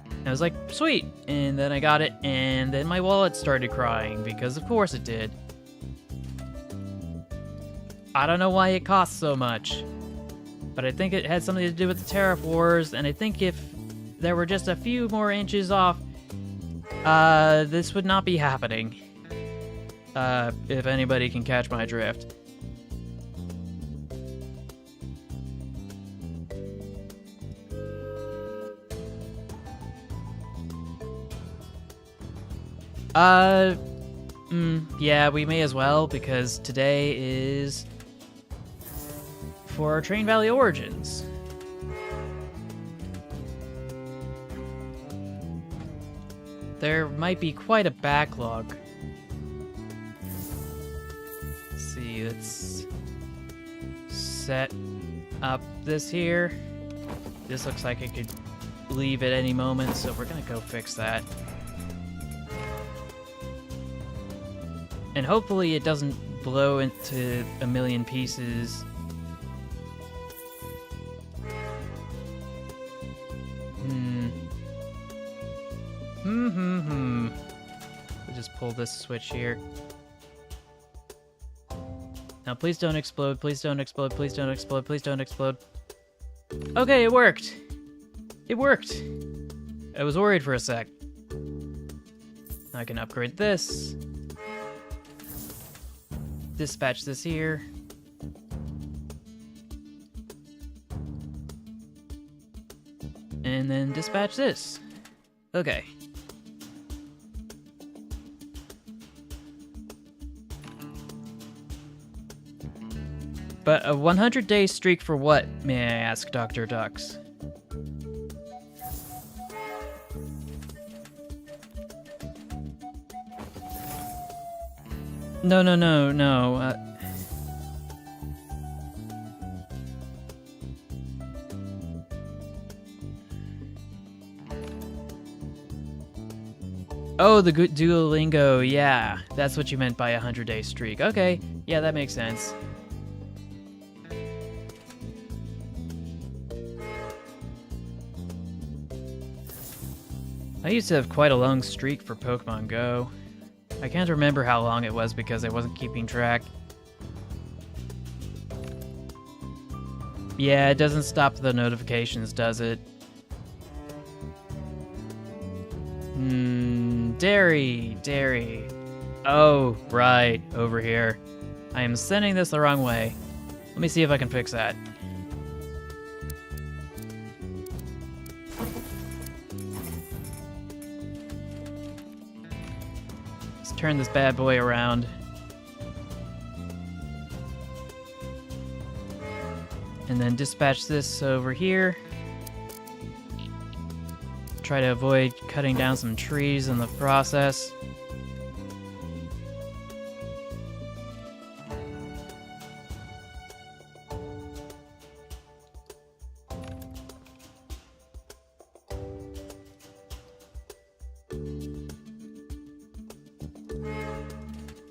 And I was like, sweet, and then I got it, and then my wallet started crying, because of course it did. I don't know why it costs so much, but I think it had something to do with the tariff wars, and I think if there were just a few more inches off, this would not be happening. If anybody can catch my drift. Yeah, we may as well, because today is for Train Valley Origins. There might be quite a backlog. Let's see, let's set up this here. This looks like it could leave at any moment, so we're gonna go fix that. And hopefully it doesn't blow into a million pieces. We'll just pull this switch here. Now please don't explode, please don't explode, please don't explode, please don't explode. Okay, it worked! It worked! I was worried for a sec. I can upgrade this. Dispatch this here. And then dispatch this. Okay. But a 100-day streak for what, may I ask, Dr. Dux? No. Oh, the Duolingo, yeah. That's what you meant by a 100-day streak. Okay, yeah, that makes sense. I used to have quite a long streak for Pokemon Go. I can't remember how long it was because I wasn't keeping track. Yeah, it doesn't stop the notifications, does it? Dairy. Oh, right, over here. I am sending this the wrong way. Let me see if I can fix that. Let's turn this bad boy around. And then dispatch this over here. Try to avoid cutting down some trees in the process.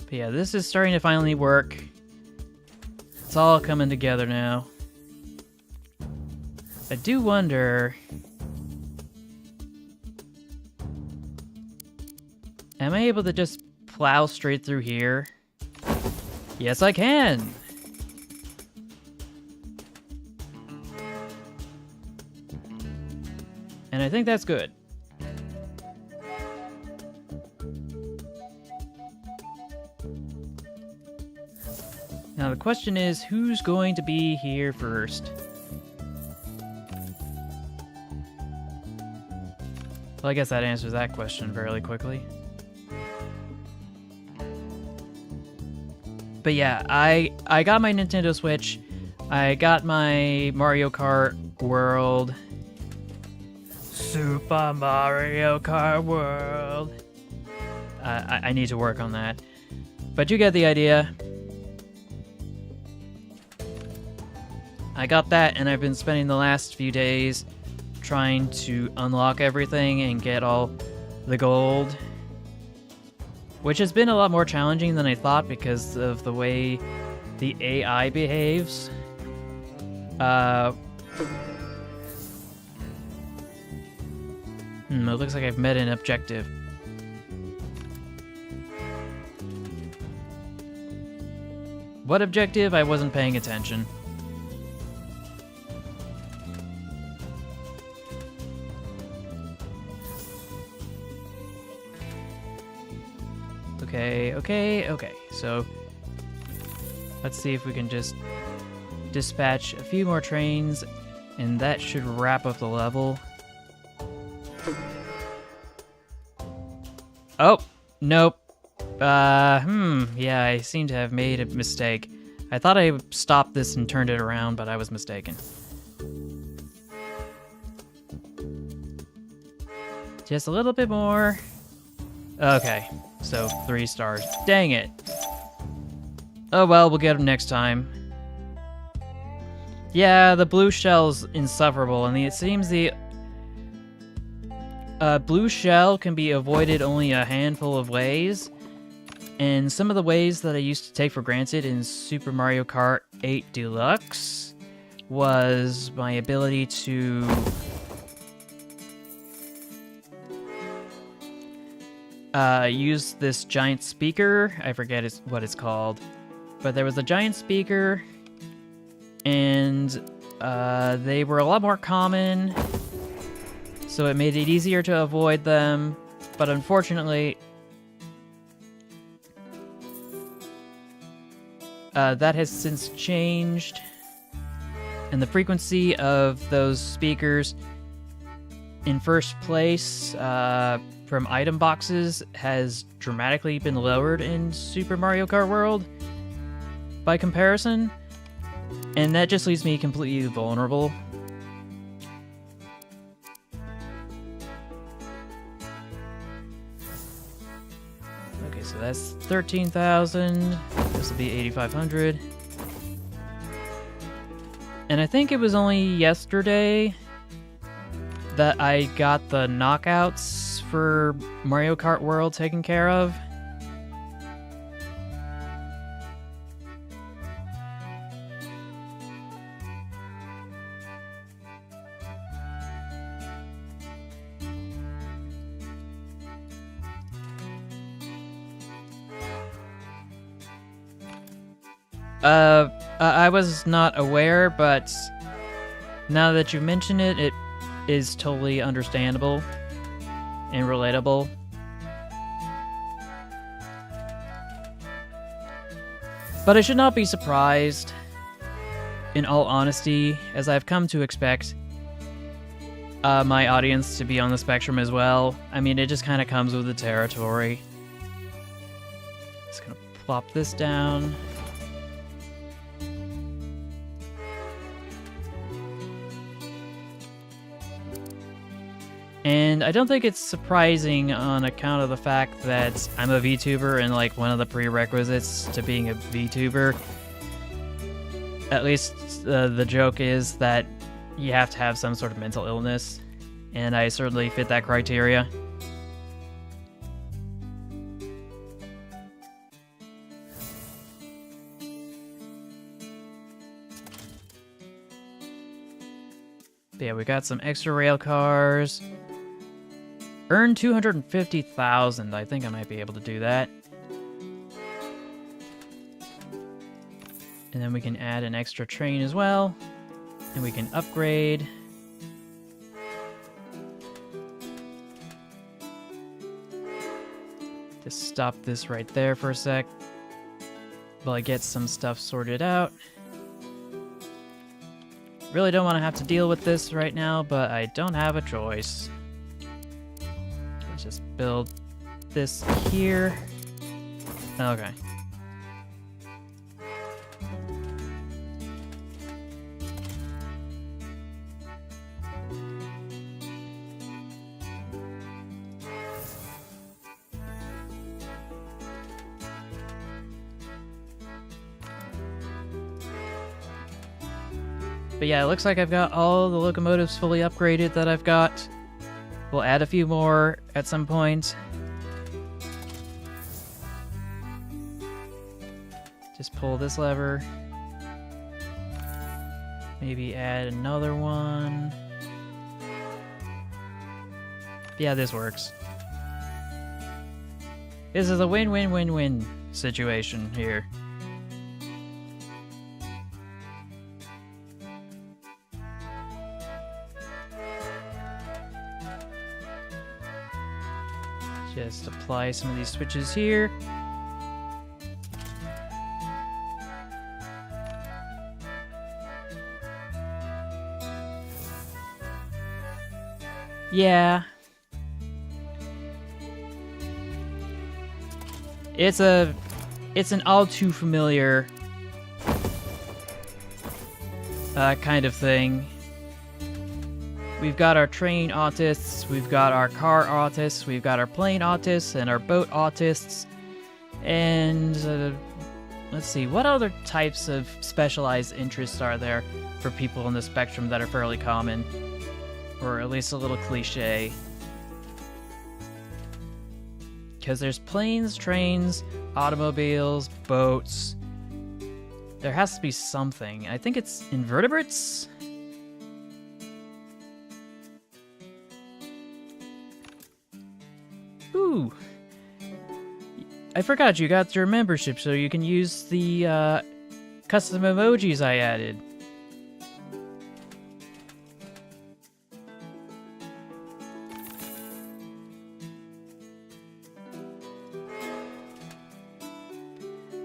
But yeah, this is starting to finally work. It's all coming together now. I do wonder... Am I able to just plow straight through here? Yes, I can! And I think that's good. Now the question is, who's going to be here first? Well, I guess that answers that question fairly quickly. But yeah, I got my Nintendo Switch. I got my Mario Kart World. Super Mario Kart World. I need to work on that. But you get the idea. I got that, and I've been spending the last few days trying to unlock everything and get all the gold. Which has been a lot more challenging than I thought because of the way the AI behaves. It looks like I've met an objective. What objective? I wasn't paying attention. Okay. So, let's see if we can just dispatch a few more trains, and that should wrap up the level. Oh, nope. Yeah, I seem to have made a mistake. I thought I stopped this and turned it around, but I was mistaken. Just a little bit more. Okay, so 3 stars. Dang it. Oh well, we'll get them next time. Yeah, the blue shell's insufferable, and it seems the blue shell can be avoided only a handful of ways. And some of the ways that I used to take for granted in Super Mario Kart 8 Deluxe was my ability to use this giant speaker. I forget what it's called. But there was a giant speaker, and they were a lot more common, so it made it easier to avoid them. But unfortunately, That has since changed. And the frequency of those speakers in first place from item boxes has dramatically been lowered in Super Mario Kart World by comparison. And that just leaves me completely vulnerable. Okay, so that's 13,000. This will be 8,500. And I think it was only yesterday that I got the knockouts for Mario Kart World taken care of. I was not aware, but now that you mention it, it is totally understandable and relatable. But I should not be surprised, in all honesty, as I've come to expect my audience to be on the spectrum as well. I mean, it just kind of comes with the territory. Just gonna plop this down. And I don't think it's surprising on account of the fact that I'm a VTuber and like one of the prerequisites to being a VTuber, at least the joke is that you have to have some sort of mental illness, and I certainly fit that criteria. But yeah, we got some extra rail cars. Earn 250,000. I think I might be able to do that. And then we can add an extra train as well. And we can upgrade. Just stop this right there for a sec while I get some stuff sorted out. Really don't want to have to deal with this right now, but I don't have a choice. Let's just build this here. Okay. But yeah, it looks like I've got all the locomotives fully upgraded that I've got. We'll add a few more at some point. Just pull this lever. Maybe add another one. Yeah, this works. This is a win-win-win-win situation here. Just apply some of these switches here. Yeah. It's an all too familiar kind of thing. We've got our train autists, we've got our car autists, we've got our plane autists, and our boat autists. And let's see, what other types of specialized interests are there for people on the spectrum that are fairly common? Or at least a little cliche. Because there's planes, trains, automobiles, boats. There has to be something. I think it's invertebrates? Ooh. I forgot you got your membership, so you can use the custom emojis I added.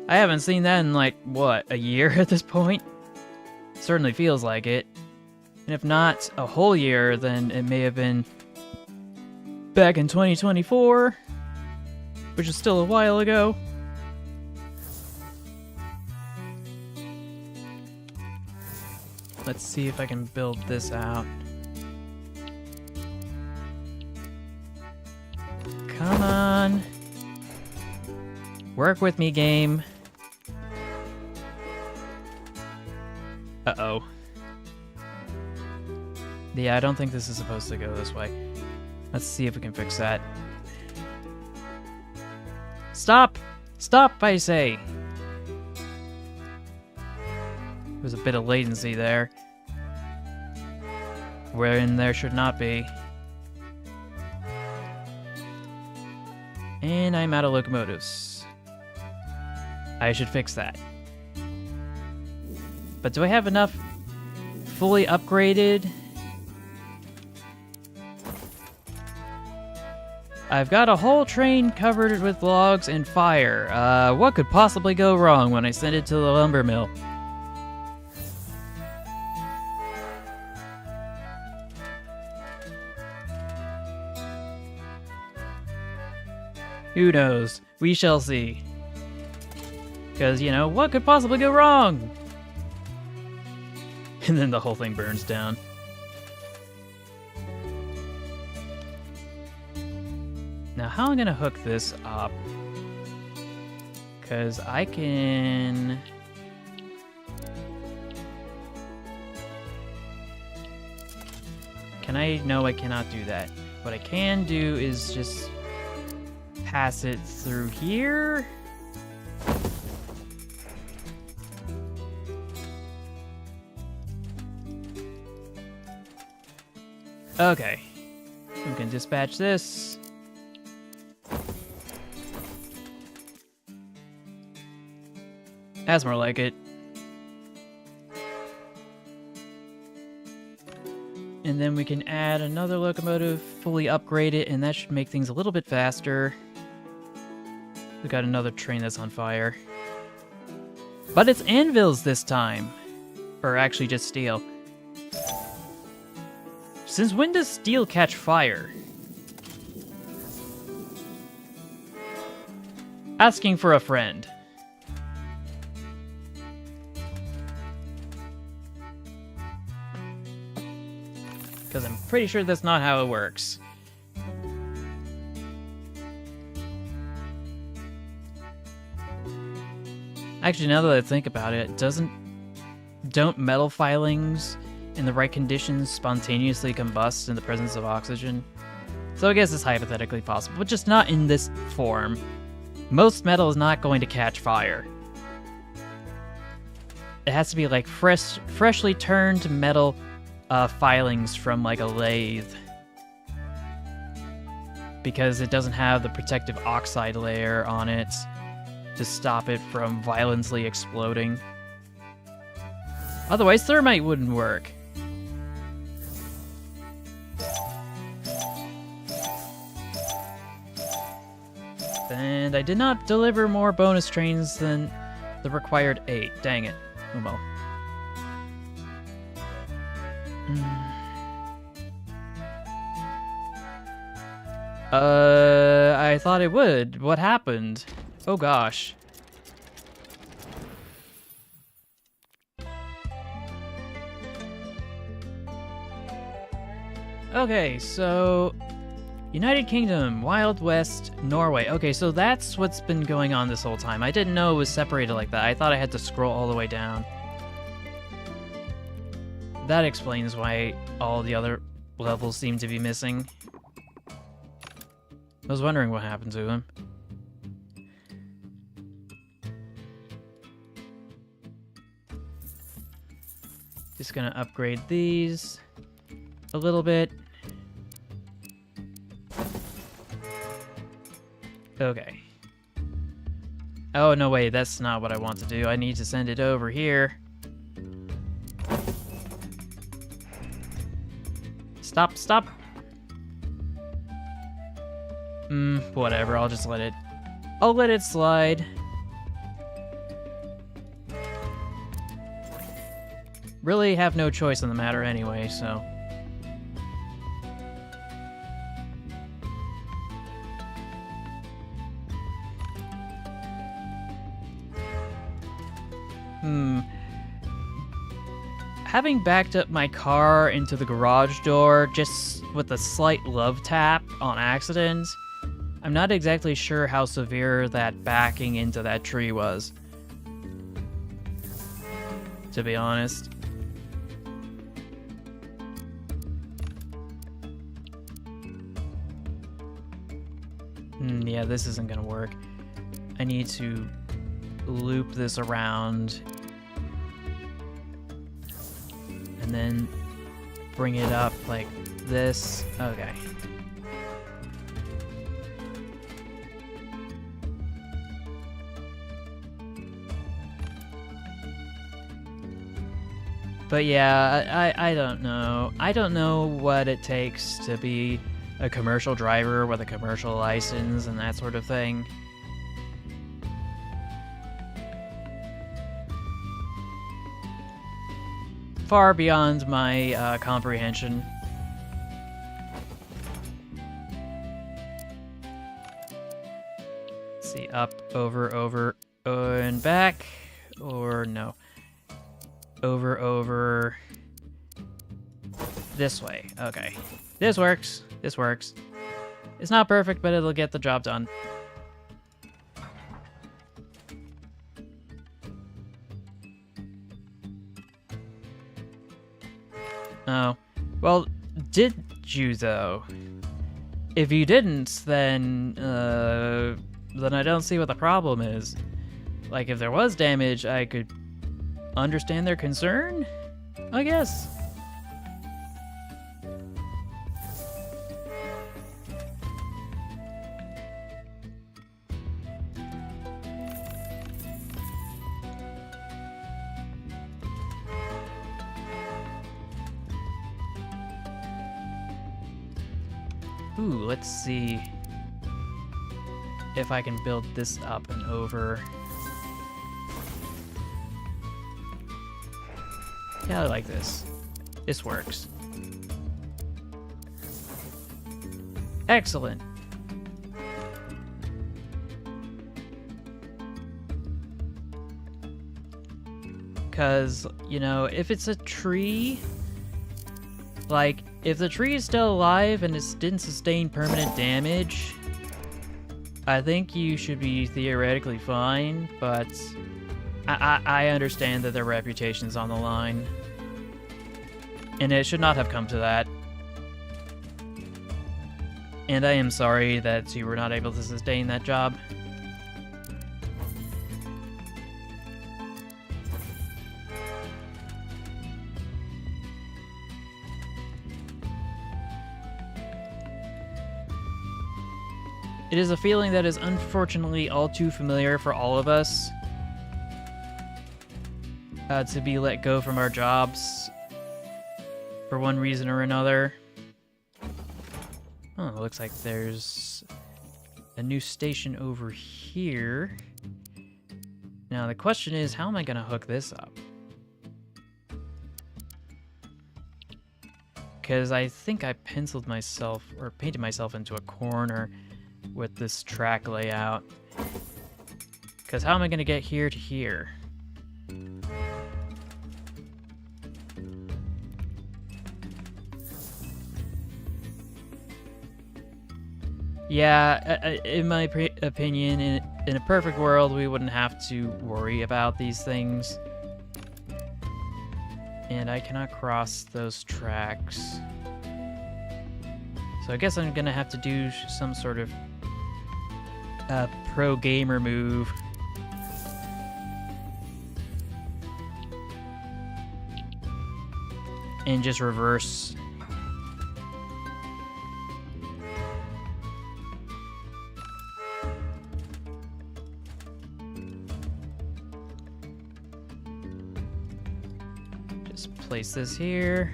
I haven't seen that in like, what, a year at this point? Certainly feels like it. And if not a whole year, then it may have been back in 2024, which is still a while ago. Let's see if I can build this out. Come on. Work with me, game. Uh-oh. Yeah, I don't think this is supposed to go this way. Let's see if we can fix that. Stop! Stop, I say! There's a bit of latency there. Wherein there should not be. And I'm out of locomotives. I should fix that. But do I have enough fully upgraded? I've got a whole train covered with logs and fire. What could possibly go wrong when I send it to the lumber mill? Who knows? We shall see. Because, you know, what could possibly go wrong? And then the whole thing burns down. Now, how am I going to hook this up? Because I can... Can I? No, I cannot do that. What I can do is just pass it through here. Okay. We can dispatch this. That's more like it. And then we can add another locomotive, fully upgrade it, and that should make things a little bit faster. We got another train that's on fire. But it's anvils this time. Or actually just steel. Since when does steel catch fire? Asking for a friend. Because I'm pretty sure that's not how it works. Actually, now that I think about it, don't metal filings in the right conditions spontaneously combust in the presence of oxygen? So I guess it's hypothetically possible, but just not in this form. Most metal is not going to catch fire. It has to be like freshly turned metal filings from like a lathe. Because it doesn't have the protective oxide layer on it to stop it from violently exploding. Otherwise, thermite wouldn't work. And I did not deliver more bonus trains than the required 8. Dang it. Oh well. I thought it would. What happened? Oh gosh. Okay, so United Kingdom, Wild West, Norway. Okay, so that's what's been going on this whole time. I didn't know it was separated like that. I thought I had to scroll all the way down. That explains why all the other levels seem to be missing. I was wondering what happened to them. Just gonna upgrade these a little bit. Okay. Oh, no, wait, that's not what I want to do. I need to send it over here. Stop, stop. Whatever, I'll let it slide. really have no choice in the matter anyway, so... Having backed up my car into the garage door just with a slight love tap on accident, I'm not exactly sure how severe that backing into that tree was, to be honest. Yeah, this isn't gonna work. I need to loop this around and then bring it up like this. Okay. But yeah, I don't know. I don't know what it takes to be a commercial driver with a commercial license and that sort of thing. Far beyond my comprehension. Let's see, up, over, and back, or no. Over, this way. Okay. This works. This works. It's not perfect, but it'll get the job done. Oh. Well, did you, though? If you didn't, then I don't see what the problem is. Like, if there was damage, I could understand their concern, I guess. Ooh, let's see if I can build this up and over. Yeah, I like this. This works. Excellent. Because, you know, if it's a tree, like, if the tree is still alive and it didn't sustain permanent damage, I think you should be theoretically fine, but I understand that their reputation's on the line. And it should not have come to that. And I am sorry that you were not able to sustain that job. It is a feeling that is unfortunately all too familiar for all of us. To be let go from our jobs for one reason or another. Oh, it looks like there's a new station over here. Now the question is, how am I gonna hook this up? Because I think I penciled myself, or painted myself into a corner with this track layout. Because how am I gonna get here to here? Yeah, in my opinion, in a perfect world, we wouldn't have to worry about these things. And I cannot cross those tracks. So I guess I'm gonna have to do some sort of pro gamer move. And just reverse. Place this here.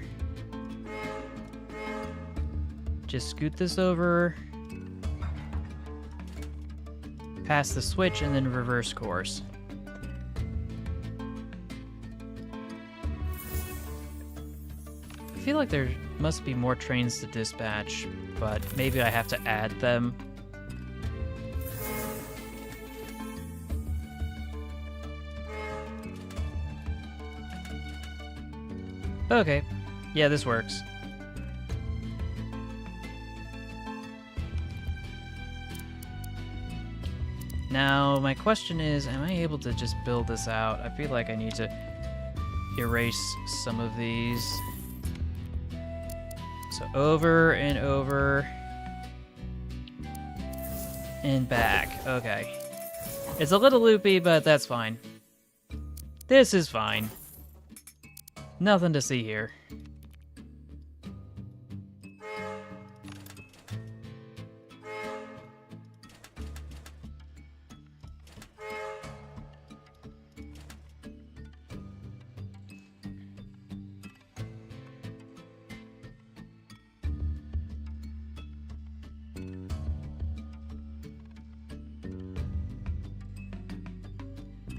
Just scoot this over. Pass the switch and then reverse course. feel like there must be more trains to dispatch, but maybe I have to add them. Okay. Yeah, this works. Now, my question is, am I able to just build this out? I feel like I need to erase some of these. So over and over and back. Okay. It's a little loopy, but that's fine. This is fine. Nothing to see here.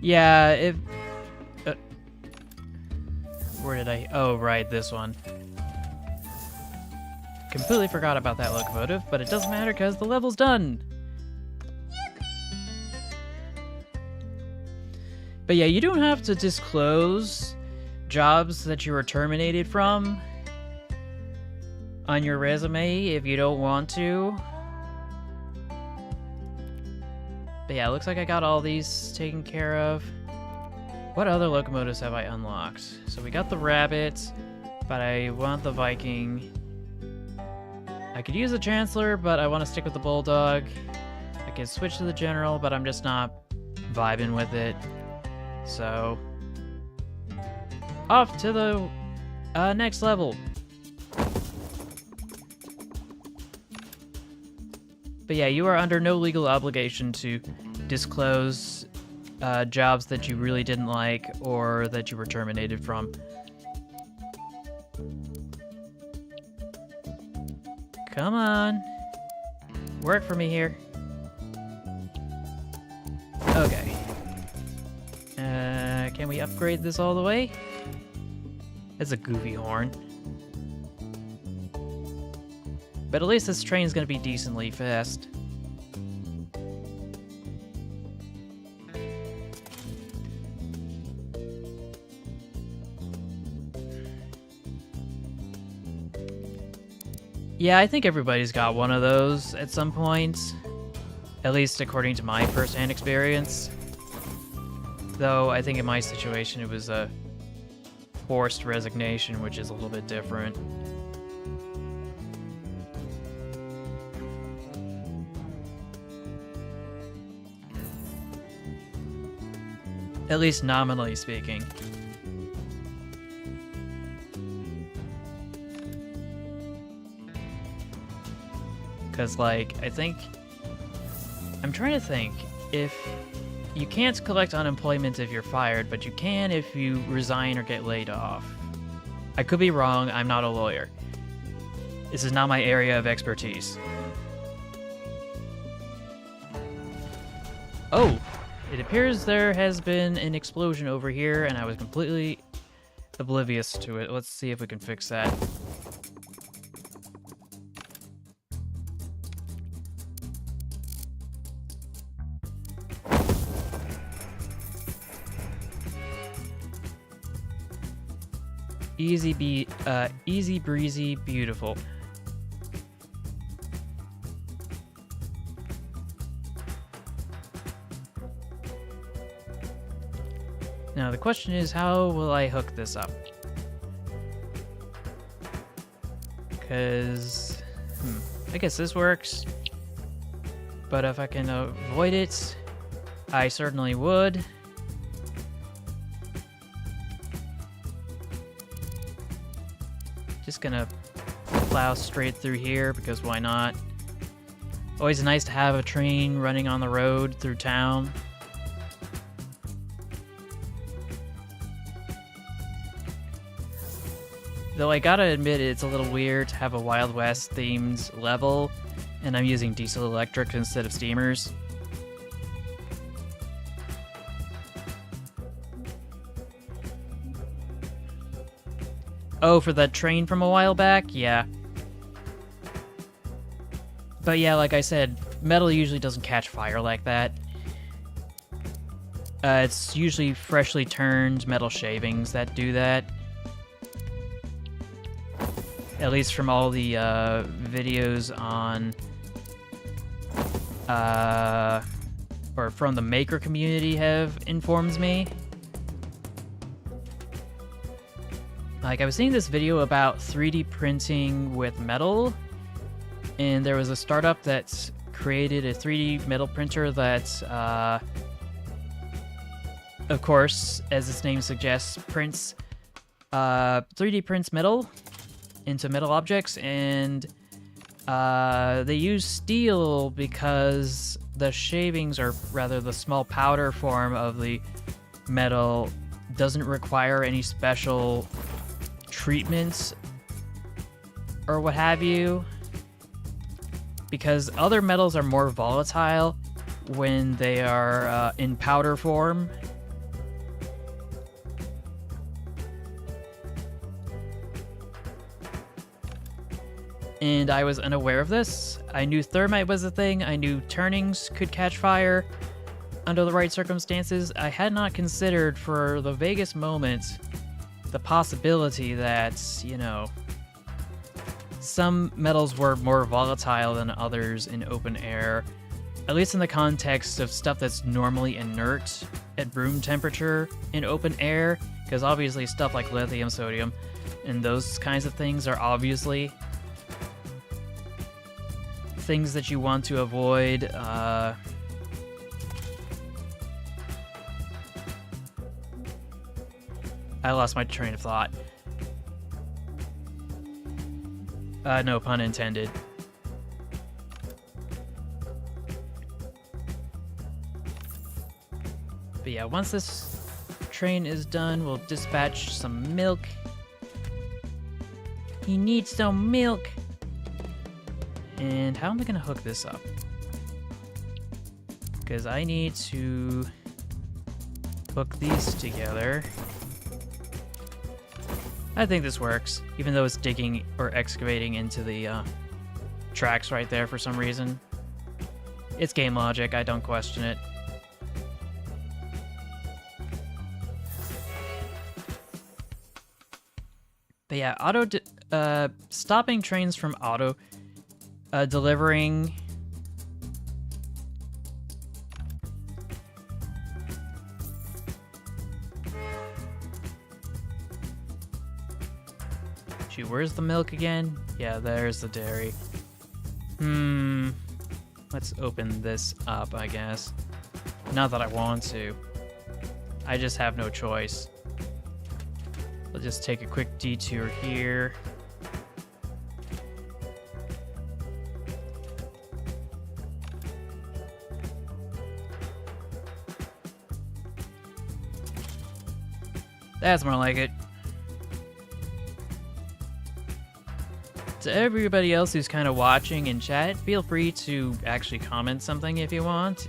Yeah, if... where did I... Oh, right, this one. Completely forgot about that locomotive, but it doesn't matter because the level's done! But yeah, you don't have to disclose jobs that you were terminated from on your resume if you don't want to. But yeah, it looks like I got all these taken care of. What other locomotives have I unlocked? So we got the Rabbit, but I want the Viking. I could use the Chancellor, but I want to stick with the Bulldog. I can switch to the General, but I'm just not vibing with it. So, off to the next level. But yeah, you are under no legal obligation to disclose jobs that you really didn't like or that you were terminated from. Come on. Work for me here. Okay. Can we upgrade this all the way? It's a goofy horn. But at least this train's gonna be decently fast. Yeah, I think everybody's got one of those at some point. At least according to my first-hand experience. Though, I think in my situation it was a forced resignation, which is a little bit different. At least nominally speaking. Because, like, I'm trying to think, if you can't collect unemployment if you're fired, but you can if you resign or get laid off. I could be wrong, I'm not a lawyer. This is not my area of expertise. Oh! It appears there has been an explosion over here, and I was completely oblivious to it. Let's see if we can fix that. Easy breezy, beautiful. Now the question is, how will I hook this up? Because, I guess this works. But if I can avoid it, I certainly would. Just gonna plow straight through here, because why not? Always nice to have a train running on the road through town. Though I gotta admit, it's a little weird to have a Wild West themed level, and I'm using diesel electric instead of steamers. Oh, for that train from a while back? Yeah. But yeah, like I said, metal usually doesn't catch fire like that. It's usually freshly turned metal shavings that do that. At least from all the videos on... or from the maker community have informed me. Like, I was seeing this video about 3D printing with metal, and there was a startup that's created a 3D metal printer that, of course, as its name suggests, 3D prints metal into metal objects, and they use steel because the shavings, or rather the small powder form of the metal, doesn't require any special treatments or what have you, because other metals are more volatile when they are in powder form. And I was unaware of this. I knew thermite was a thing. I knew turnings could catch fire under the right circumstances. I had not considered for the vaguest moment the possibility that, you know, some metals were more volatile than others in open air, at least in the context of stuff that's normally inert at room temperature in open air, because obviously stuff like lithium, sodium, and those kinds of things are obviously things that you want to avoid. I lost my train of thought. No pun intended. But yeah, once this train is done, we'll dispatch some milk. He needs some milk. And how am I gonna hook this up? Because I need to hook these together. I think this works, even though it's digging or excavating into the tracks right there for some reason. It's game logic, I don't question it. But yeah, stopping trains from delivering Shoot, where's the milk again? Yeah, there's the dairy. Let's open this up, I guess. Not that I want to. I just have no choice. I'll just take a quick detour here. That's more like it. To everybody else who's kind of watching in chat, feel free to actually comment something if you want.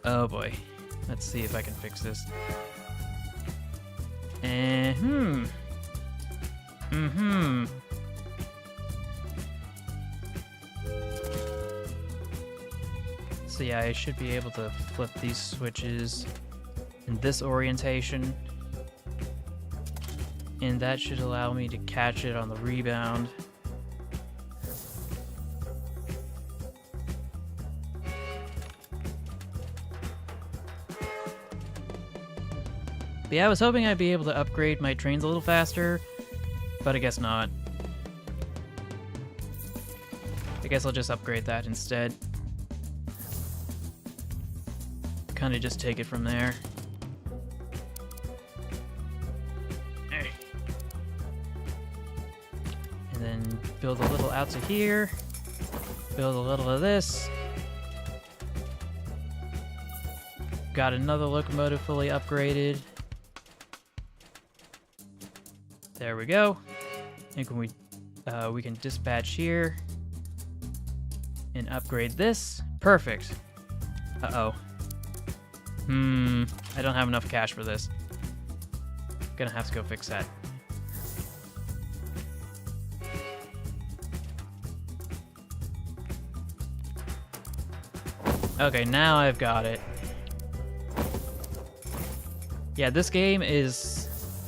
Oh boy. Let's see if I can fix this. So yeah, I should be able to flip these switches in this orientation. And that should allow me to catch it on the rebound. But yeah, I was hoping I'd be able to upgrade my trains a little faster, but I guess not. I guess I'll just upgrade that instead. Kind of just take it from there. And then build a little out to here. Build a little of this. Got another locomotive fully upgraded. There we go. And we can dispatch here and upgrade this. Perfect. Uh-oh. I don't have enough cash for this. Gonna have to go fix that. Okay, now I've got it. Yeah, this game is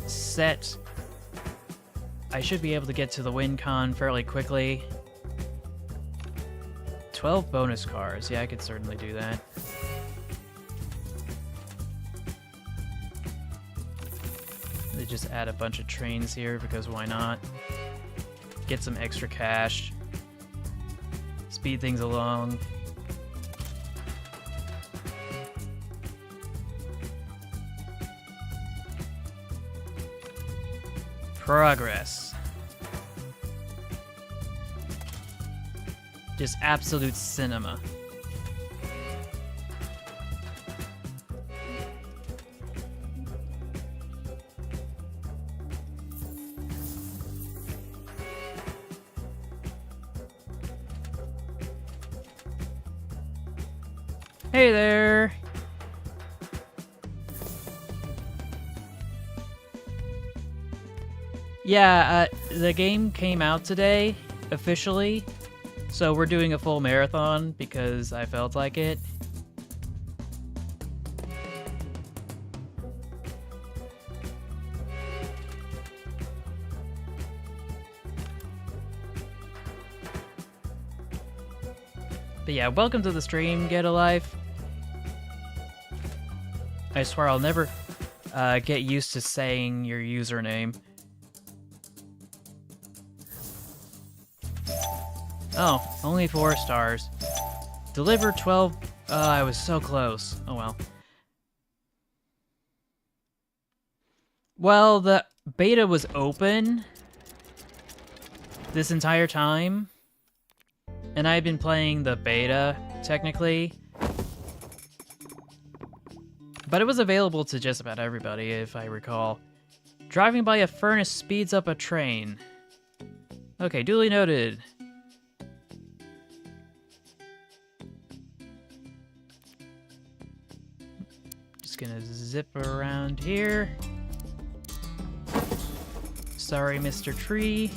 set. I should be able to get to the win con fairly quickly. 12 bonus cars. Yeah, I could certainly do that. They just add a bunch of trains here because why not? Get some extra cash. Speed things along. Progress. Just absolute cinema. Hey there! Yeah, the game came out today, officially, so we're doing a full marathon because I felt like it. But yeah, welcome to the stream, Get a Life. I swear I'll never get used to saying your username. Oh, only 4 stars. Deliver 12... I was so close. Oh well. Well, the beta was open this entire time. And I've been playing the beta, technically. But it was available to just about everybody, if I recall. Driving by a furnace speeds up a train. Okay, duly noted. Just gonna zip around here. Sorry, Mr. Tree.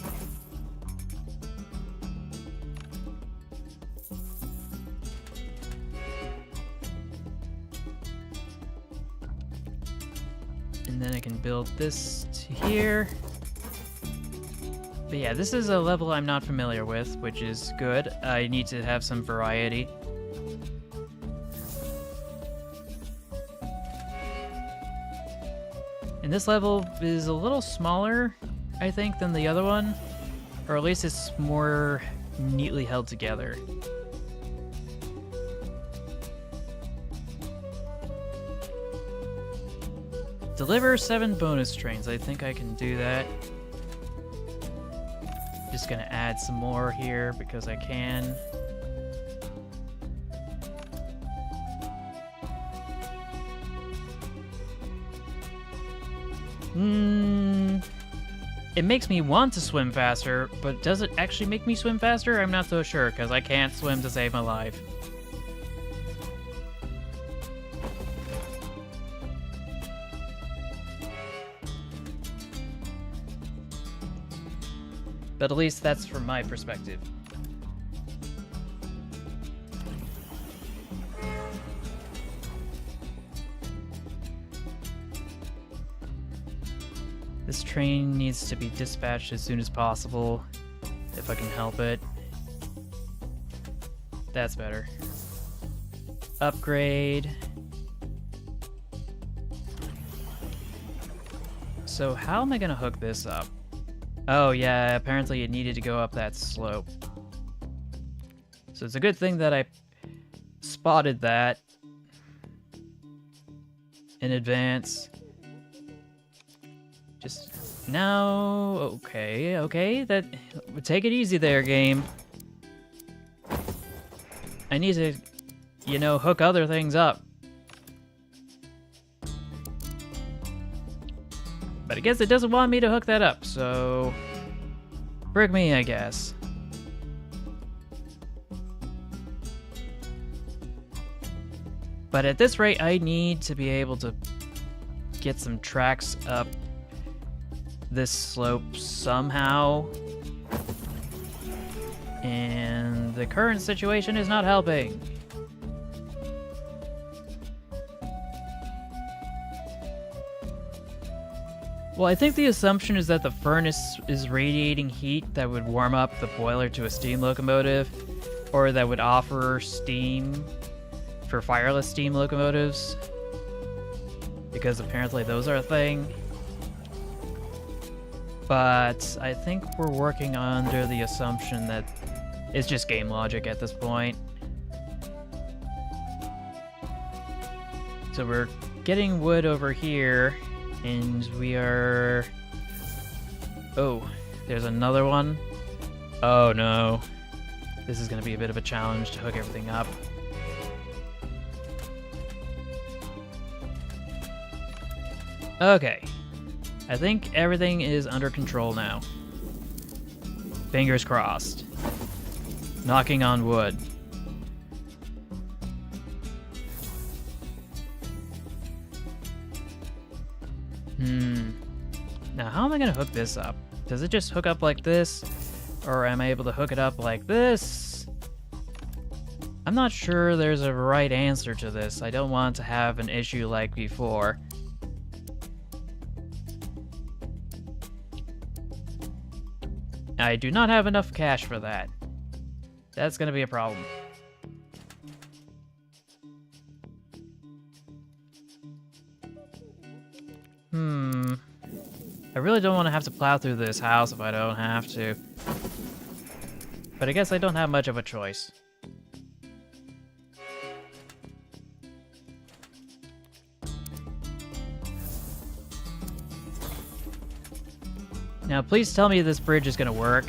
And then I can build this to here. But yeah, this is a level I'm not familiar with, which is good. I need to have some variety. And this level is a little smaller, I think, than the other one. Or at least it's more neatly held together. Deliver 7 bonus trains. I think I can do that. Just gonna add some more here because I can. It makes me want to swim faster, but does it actually make me swim faster? I'm not so sure, because I can't swim to save my life. But at least that's from my perspective. This train needs to be dispatched as soon as possible, if I can help it. That's better. Upgrade. So how am I gonna hook this up? Oh yeah, apparently it needed to go up that slope. So it's a good thing that I spotted that in advance. Just now, okay, that take it easy there, game. I need to, you know, hook other things up. But I guess it doesn't want me to hook that up, so frick me, I guess. But at this rate, I need to be able to get some tracks up this slope somehow. And the current situation is not helping. Well, I think the assumption is that the furnace is radiating heat that would warm up the boiler to a steam locomotive, or that would offer steam for fireless steam locomotives, because apparently those are a thing. But I think we're working under the assumption that it's just game logic at this point. So we're getting wood over here, and we are... Oh, there's another one. Oh no. This is going to be a bit of a challenge to hook everything up. Okay. I think everything is under control now. Fingers crossed. Knocking on wood. Now how am I gonna hook this up? Does it just hook up like this? Or am I able to hook it up like this? I'm not sure there's a right answer to this. I don't want to have an issue like before. I do not have enough cash for that. That's gonna be a problem. I really don't want to have to plow through this house if I don't have to. But I guess I don't have much of a choice. Now, please tell me this bridge is gonna work.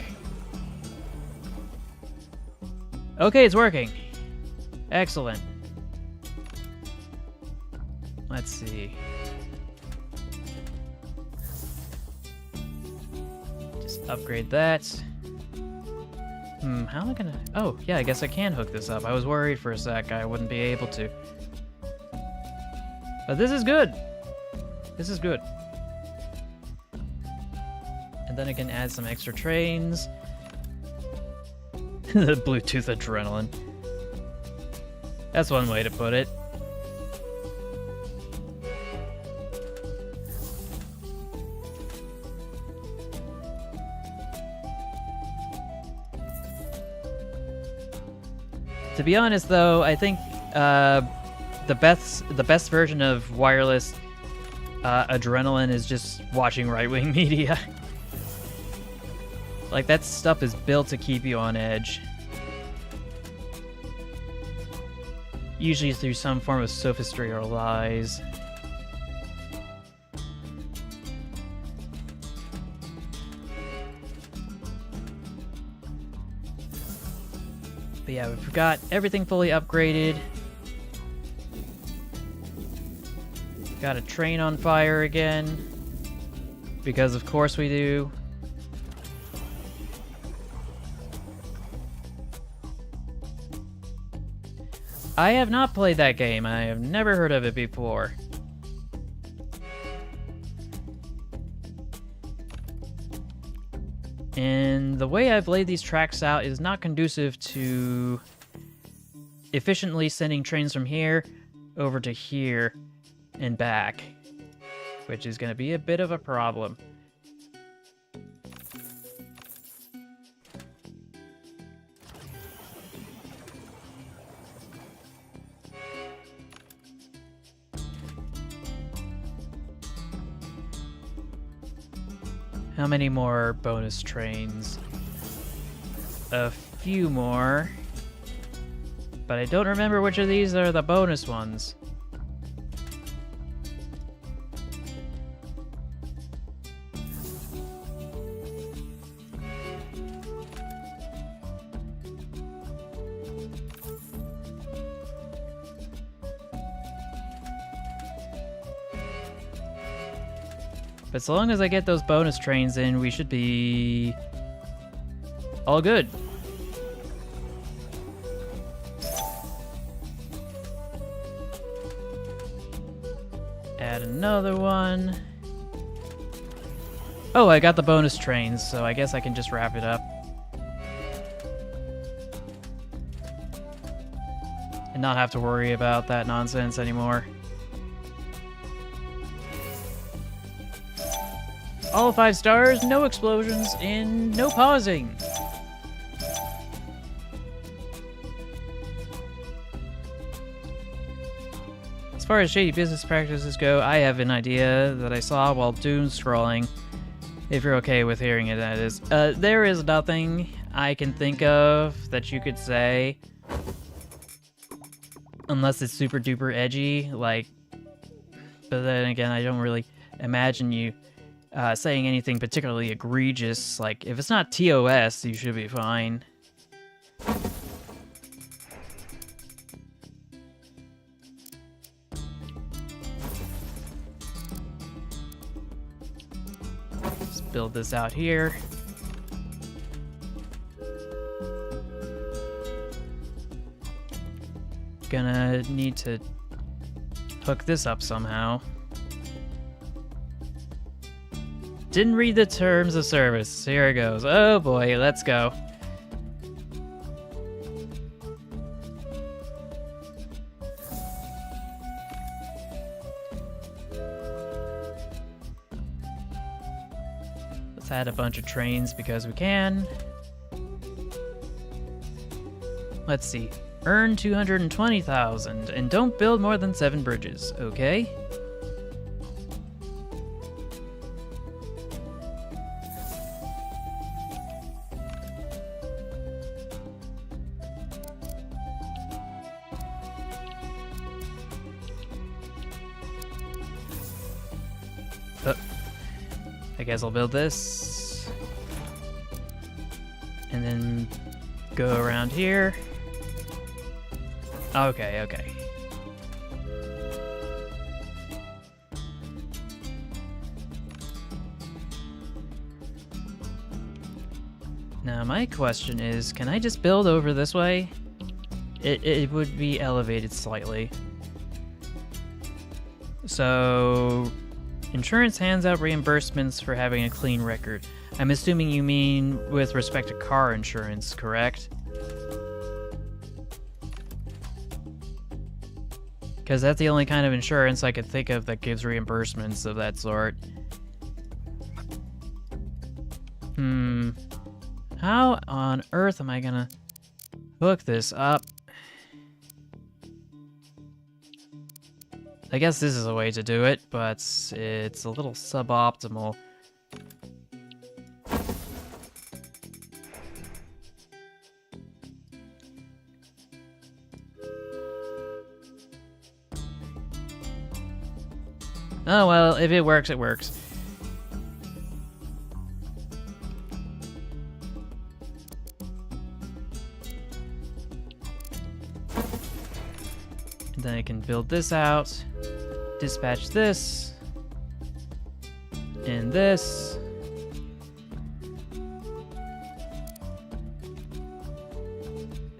Okay, it's working. Excellent. Let's see. Just upgrade that. How am I gonna... Oh, yeah, I guess I can hook this up. I was worried for a sec I wouldn't be able to. But this is good. This is good. And then I can add some extra trains. The Bluetooth adrenaline. That's one way to put it. To be honest, though, I think the best version of wireless adrenaline is just watching right-wing media. Like, that stuff is built to keep you on edge. Usually through some form of sophistry or lies. But yeah, we've got everything fully upgraded. Got a train on fire again. Because of course we do. I have not played that game. I have never heard of it before. And the way I've laid these tracks out is not conducive to efficiently sending trains from here over to here and back, which is going to be a bit of a problem. How many more bonus trains? A few more. But I don't remember which of these are the bonus ones. But so long as I get those bonus trains in, we should be all good. Add another one. Oh, I got the bonus trains, so I guess I can just wrap it up. And not have to worry about that nonsense anymore. All 5 stars, no explosions, and no pausing. As far as shady business practices go, I have an idea that I saw while doom scrolling. If you're okay with hearing it, that is. There is nothing I can think of that you could say. Unless it's super duper edgy, like... But then again, I don't really imagine you saying anything particularly egregious. Like, if it's not TOS, you should be fine. Let's build this out here. Gonna need to hook this up somehow. Didn't read the terms of service. Here it goes. Oh boy, let's go. Let's add a bunch of trains because we can. Let's see. Earn 220,000 and don't build more than 7 bridges, okay? I guess I'll build this. And then go around here. Okay, okay. Now my question is, can I just build over this way? It would be elevated slightly. So, insurance hands out reimbursements for having a clean record. I'm assuming you mean with respect to car insurance, correct? Because that's the only kind of insurance I could think of that gives reimbursements of that sort. How on earth am I gonna hook this up? I guess this is a way to do it, but it's a little suboptimal. Oh well, if it works, it works. And then I can build this out, dispatch this, and this.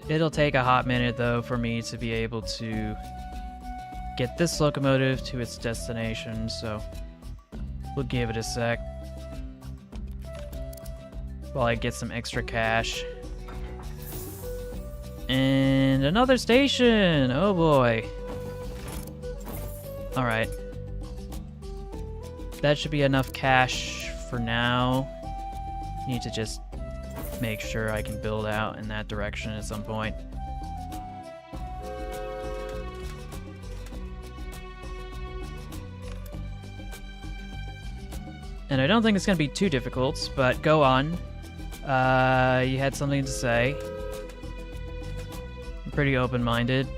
It'll take a hot minute though for me to be able to get this locomotive to its destination, so we'll give it a sec while I get some extra cash. And another station! Oh boy. Alright. That should be enough cash for now. Need to just make sure I can build out in that direction at some point. And I don't think it's going to be too difficult, but go on. You had something to say. I'm pretty open-minded.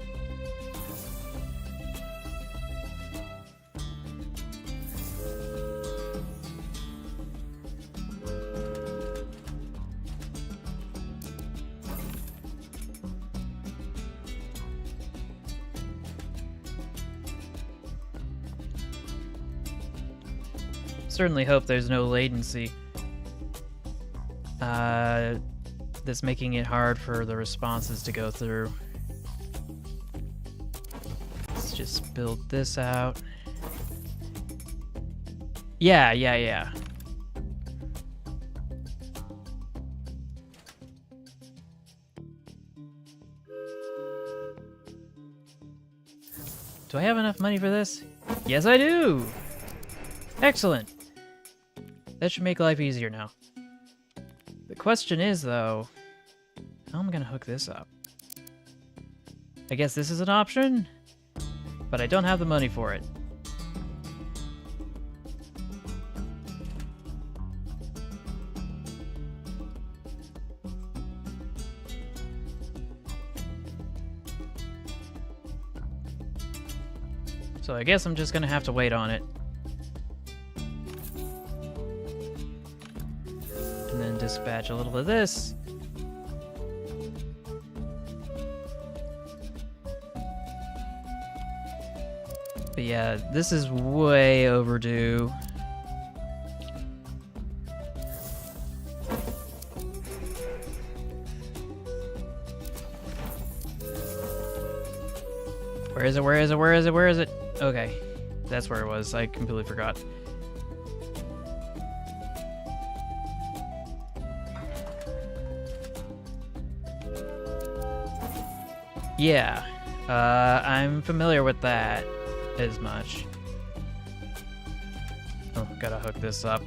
Certainly hope there's no latency. That's making it hard for the responses to go through. Let's just build this out. Yeah. Do I have enough money for this? Yes, I do! Excellent! That should make life easier now. The question is, though, how am I gonna hook this up? I guess this is an option, but I don't have the money for it. So I guess I'm just gonna have to wait on it. And then dispatch a little of this. But yeah, this is way overdue. Where is it? Where is it? Where is it? Where is it? Okay, that's where it was. I completely forgot. Yeah, I'm familiar with that as much. Oh, gotta hook this up.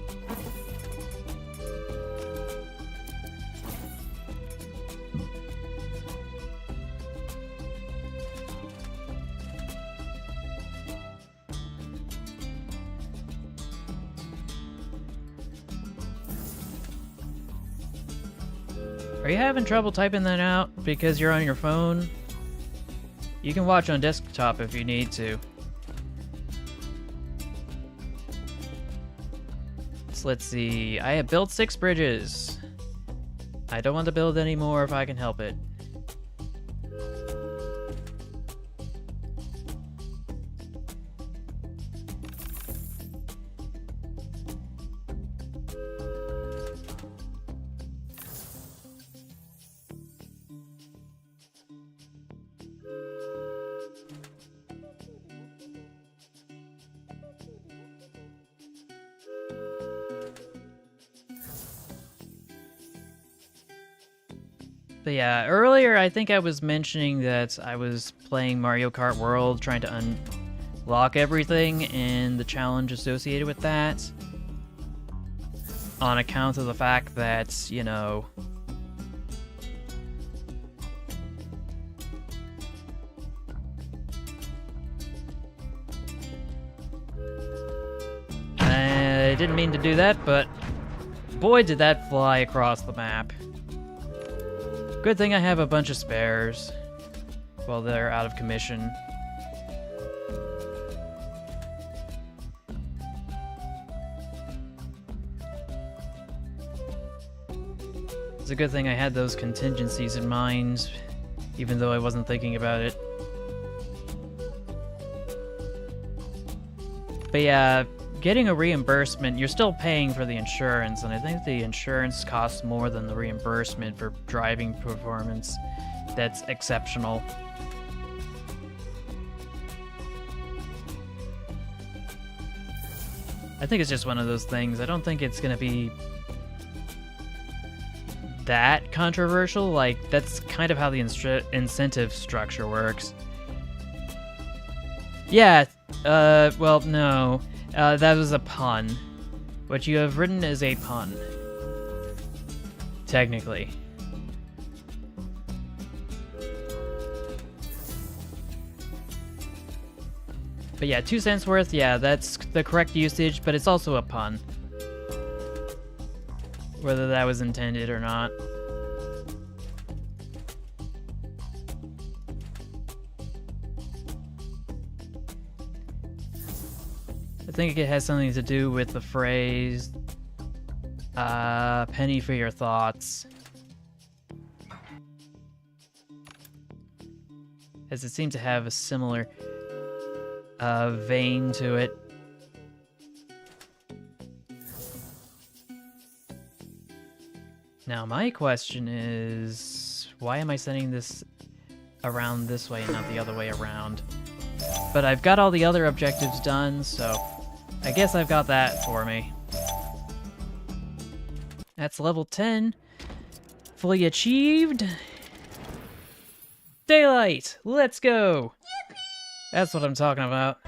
Are you having trouble typing that out because you're on your phone? You can watch on desktop if you need to. So let's see. I have built 6 bridges. I don't want to build any more if I can help it. But yeah, earlier I think I was mentioning that I was playing Mario Kart World, trying to unlock everything, and the challenge associated with that. On account of the fact that, you know, I didn't mean to do that, but boy did that fly across the map. Good thing I have a bunch of spares while they're out of commission. It's a good thing I had those contingencies in mind, even though I wasn't thinking about it. But yeah, getting a reimbursement, you're still paying for the insurance, and I think the insurance costs more than the reimbursement for driving performance. That's exceptional. I think it's just one of those things. I don't think it's gonna be that controversial. Like, that's kind of how the incentive structure works. Yeah, well, no. That was a pun. What you have written is a pun. Technically. But yeah, 2 cents worth, yeah, that's the correct usage, but it's also a pun. Whether that was intended or not. I think it has something to do with the phrase, penny for your thoughts. As it seemed to have a similar vein to it. Now my question is, why am I sending this around this way and not the other way around? But I've got all the other objectives done, so I guess I've got that for me. That's level 10. Fully achieved. Daylight! Let's go! That's what I'm talking about.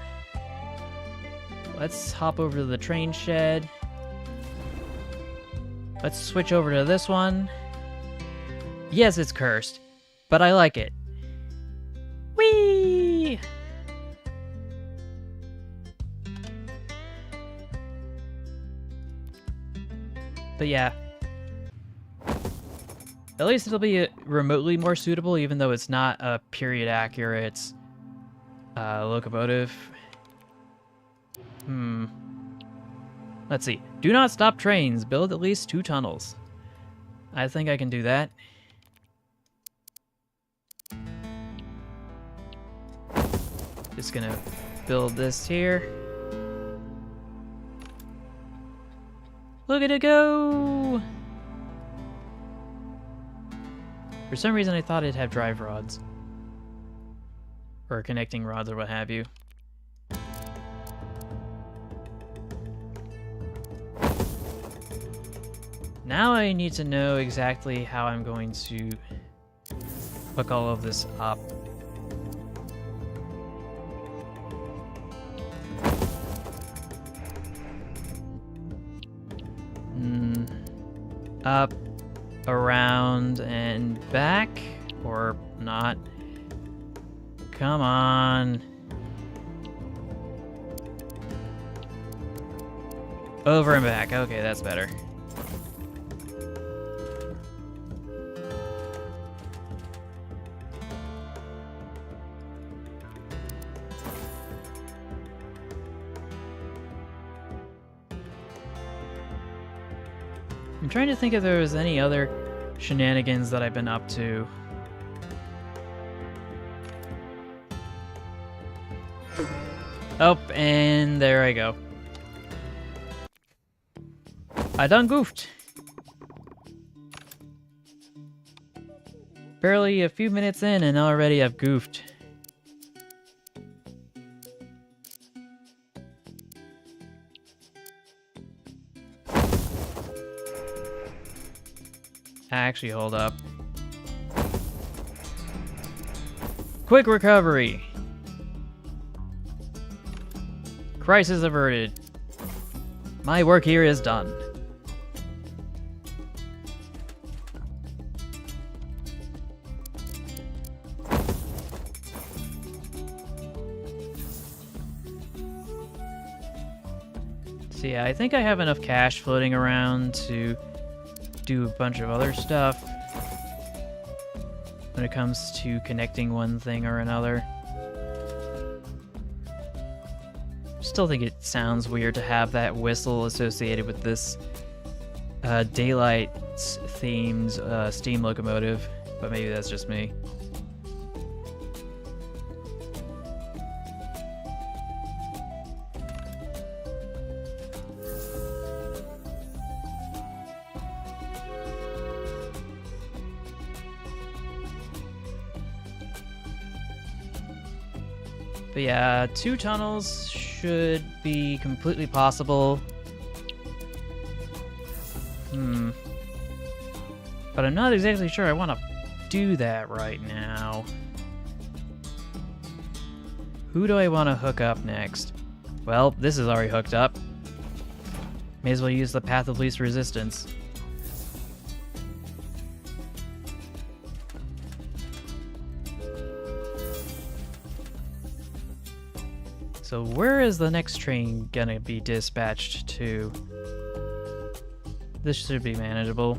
Let's hop over to the train shed. Let's switch over to this one. Yes, it's cursed, but I like it. Whee! But yeah. At least it'll be remotely more suitable, even though it's not a period accurate locomotive. Let's see. Do not stop trains. Build at least 2 tunnels. I think I can do that. Just gonna build this here. Look at it go! For some reason I thought it'd have drive rods. Or connecting rods or what have you. Now I need to know exactly how I'm going to hook all of this up. Up, around, and back? Or not? Come on. Over and back. Okay, that's better. I'm trying to think if there was any other shenanigans that I've been up to. Oh, and there I go. I done goofed. Barely a few minutes in and already I've goofed. Actually, hold up. Quick recovery. Crisis averted. My work here is done. So yeah, I think I have enough cash floating around to do a bunch of other stuff when it comes to connecting one thing or another. Still think it sounds weird to have that whistle associated with this daylight-themed steam locomotive, but maybe that's just me. But yeah, 2 tunnels should be completely possible. But I'm not exactly sure I want to do that right now. Who do I want to hook up next? Well, this is already hooked up. May as well use the path of least resistance. So where is the next train gonna be dispatched to? This should be manageable.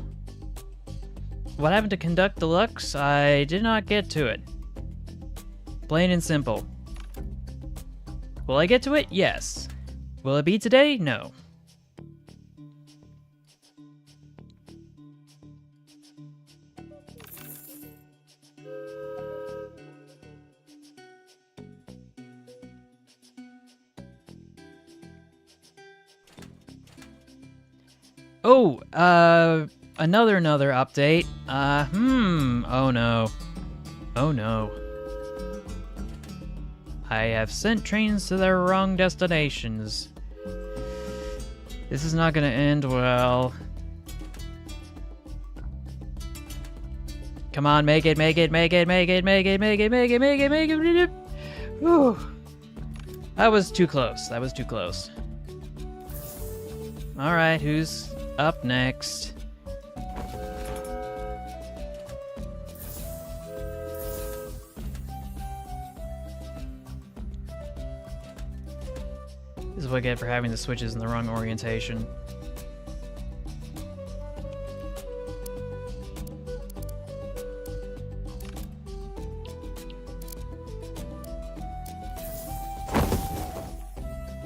What happened to Conduct Deluxe? I did not get to it. Plain and simple. Will I get to it? Yes. Will it be today? No. Oh, another update. Oh no. Oh no. I have sent trains to their wrong destinations. This is not gonna end well. Come on, make it. Whew. That was too close. That was too close. Alright, who's up next? This is what I get for having the switches in the wrong orientation.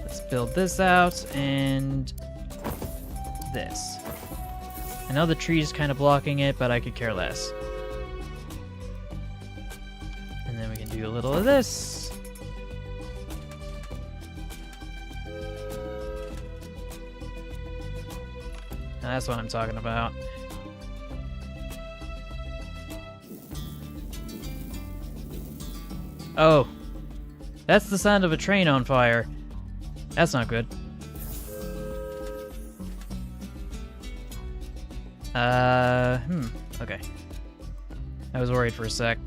Let's build this out and this. I know the tree's kind of blocking it, but I could care less. And then we can do a little of this. Now that's what I'm talking about. Oh, that's the sound of a train on fire. That's not good. Okay. I was worried for a sec.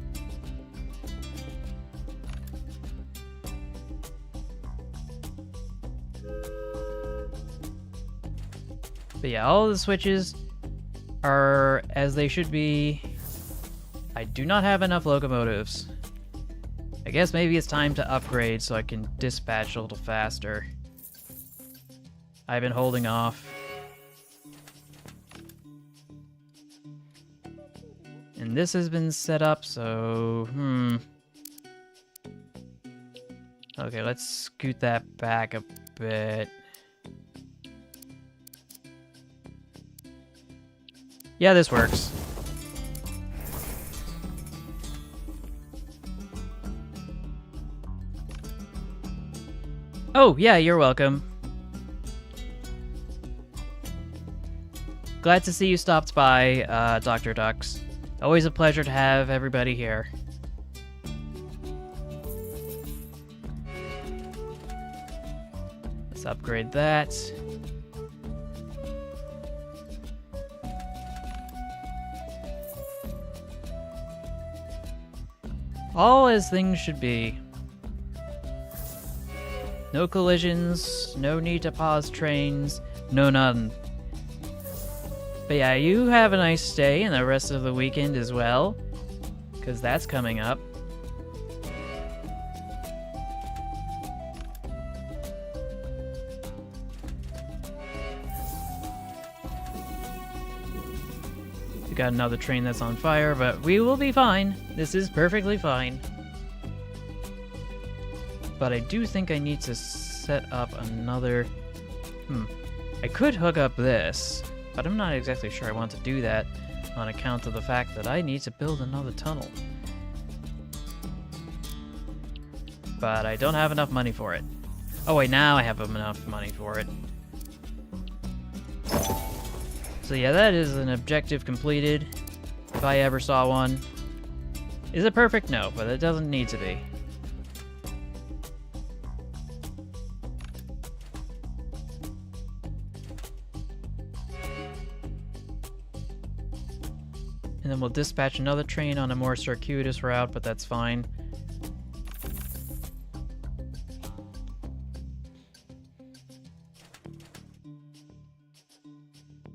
But yeah, all of the switches are as they should be. I do not have enough locomotives. I guess maybe it's time to upgrade so I can dispatch a little faster. I've been holding off. And this has been set up, so, Okay, let's scoot that back a bit. Yeah, this works. Oh, yeah, you're welcome. Glad to see you stopped by, Dr. Dux. Always a pleasure to have everybody here. Let's upgrade that. All as things should be. No collisions, no need to pause trains, no none. But yeah, you have a nice day and the rest of the weekend as well, because that's coming up. We got another train that's on fire, but we will be fine. This is perfectly fine. But I do think I need to set up another... I could hook up this, but I'm not exactly sure I want to do that on account of the fact that I need to build another tunnel. But I don't have enough money for it. Oh wait, now I have enough money for it. So yeah, that is an objective completed, if I ever saw one. Is it perfect? No, but it doesn't need to be. And then we'll dispatch another train on a more circuitous route, but that's fine.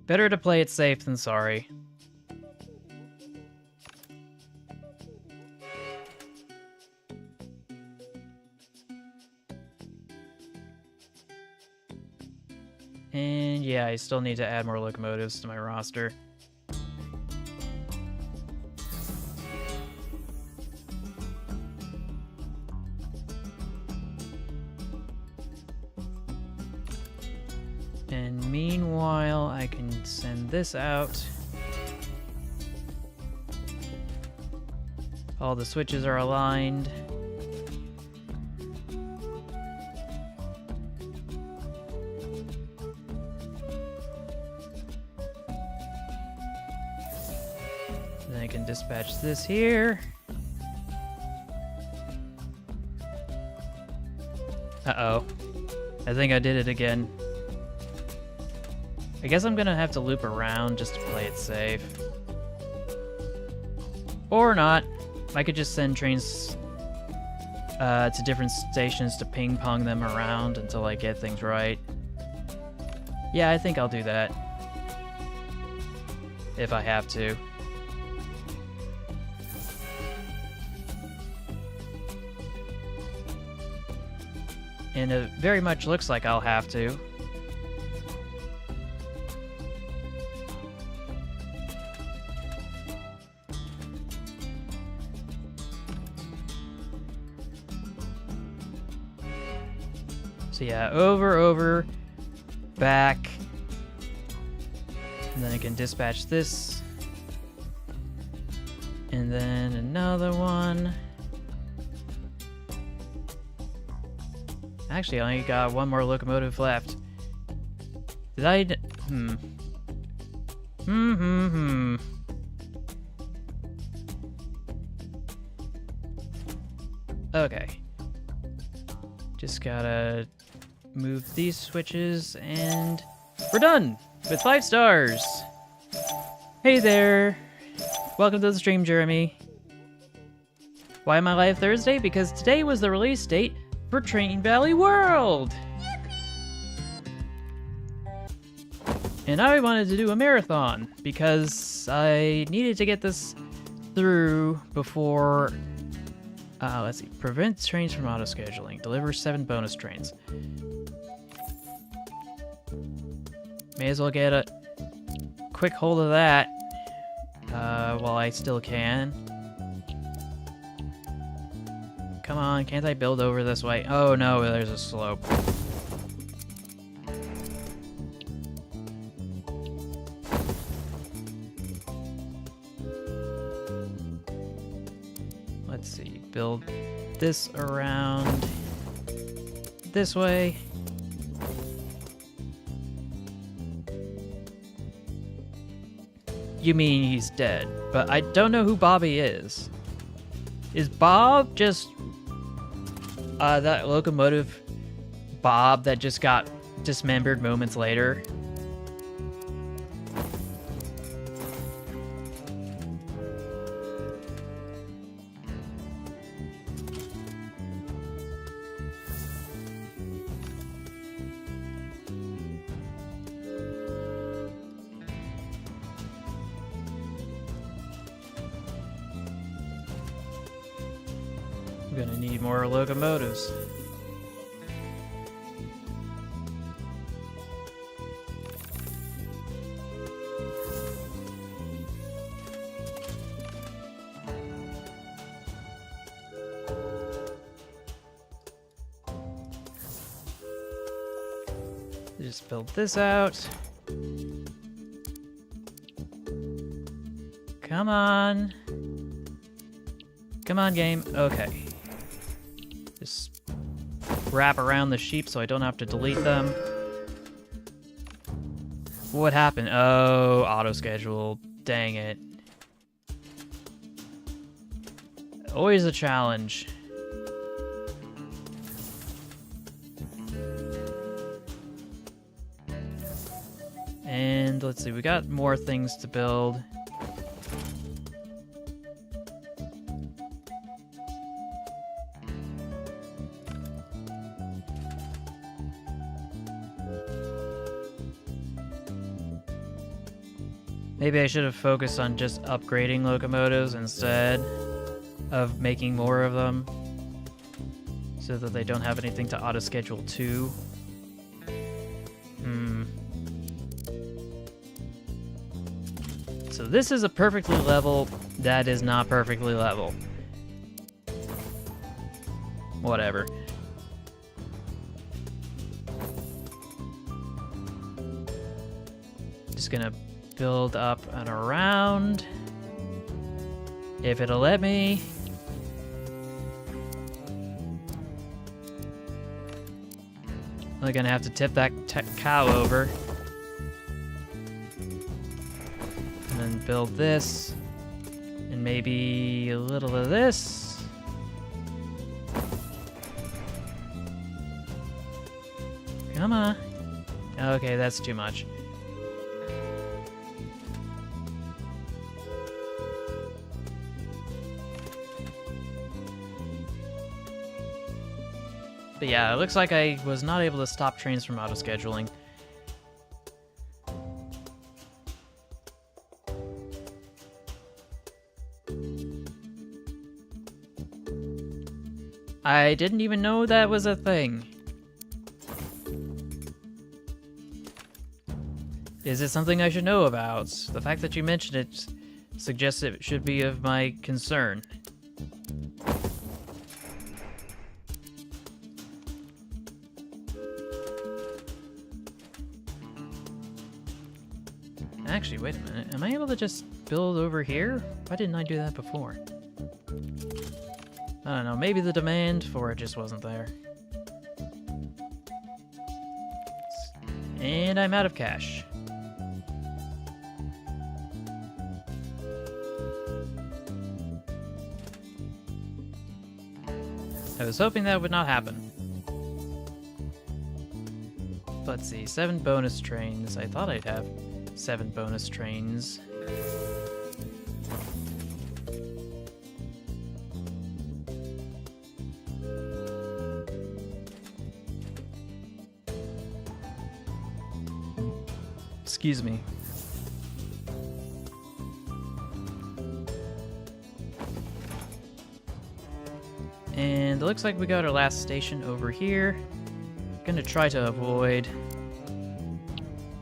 Better to play it safe than sorry. And yeah, I still need to add more locomotives to my roster. And meanwhile, I can send this out. All the switches are aligned. Then I can dispatch this here. Uh-oh. I think I did it again. I guess I'm gonna have to loop around just to play it safe. Or not. I could just send trains to different stations to ping pong them around until I get things right. Yeah, I think I'll do that. If I have to. And it very much looks like I'll have to. So yeah, over, back. And then I can dispatch this. And then another one. Actually, I only got one more locomotive left. Did I... Okay. Just gotta move these switches and we're done with 5 stars. Hey there. Welcome to the stream, Jeremy. Why am I live Thursday? Because today was the release date for Train Valley World. And I wanted to do a marathon because I needed to get this through before... let's see. Prevents trains from auto-scheduling. Delivers 7 bonus trains. May as well get a quick hold of that while I still can. Come on, can't I build over this way? Oh no, there's a slope. Let's see, build this around this way. You mean he's dead, but I don't know who Bobby is. Is Bob just that locomotive Bob that just got dismembered moments later? I'm gonna need more locomotives. Just build this out. Come on. Come on, game. Okay. Just wrap around the sheep so I don't have to delete them. What happened? Oh, auto-schedule. Dang it. Always a challenge. And let's see, we got more things to build. Maybe I should have focused on just upgrading locomotives instead of making more of them, so that they don't have anything to auto-schedule to. So this is a perfectly level that is not perfectly level. Whatever. Just gonna build up and around. If it'll let me. I'm gonna have to tip that cow over. And then build this. And maybe a little of this. Come on. Okay, that's too much. But yeah, it looks like I was not able to stop trains from auto-scheduling. I didn't even know that was a thing. Is it something I should know about? The fact that you mentioned it suggests it should be of my concern. Actually, wait a minute. Am I able to just build over here? Why didn't I do that before? I don't know. Maybe the demand for it just wasn't there. And I'm out of cash. I was hoping that would not happen. Let's see, 7 bonus trains. I thought I'd have 7 bonus trains. Excuse me. And it looks like we got our last station over here. Gonna try to avoid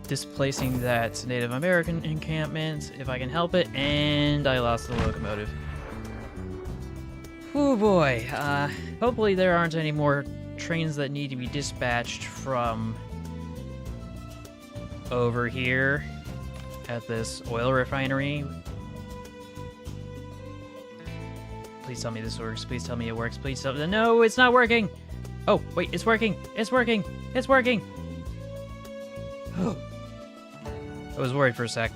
displacing that Native American encampment if I can help it, and I lost the locomotive. Oh boy, hopefully there aren't any more trains that need to be dispatched from over here at this oil refinery. Please tell me this works. Please tell me it works. Please tell me. No, it's not working. Oh, wait, it's working. It's working. It's working. I was worried for a sec.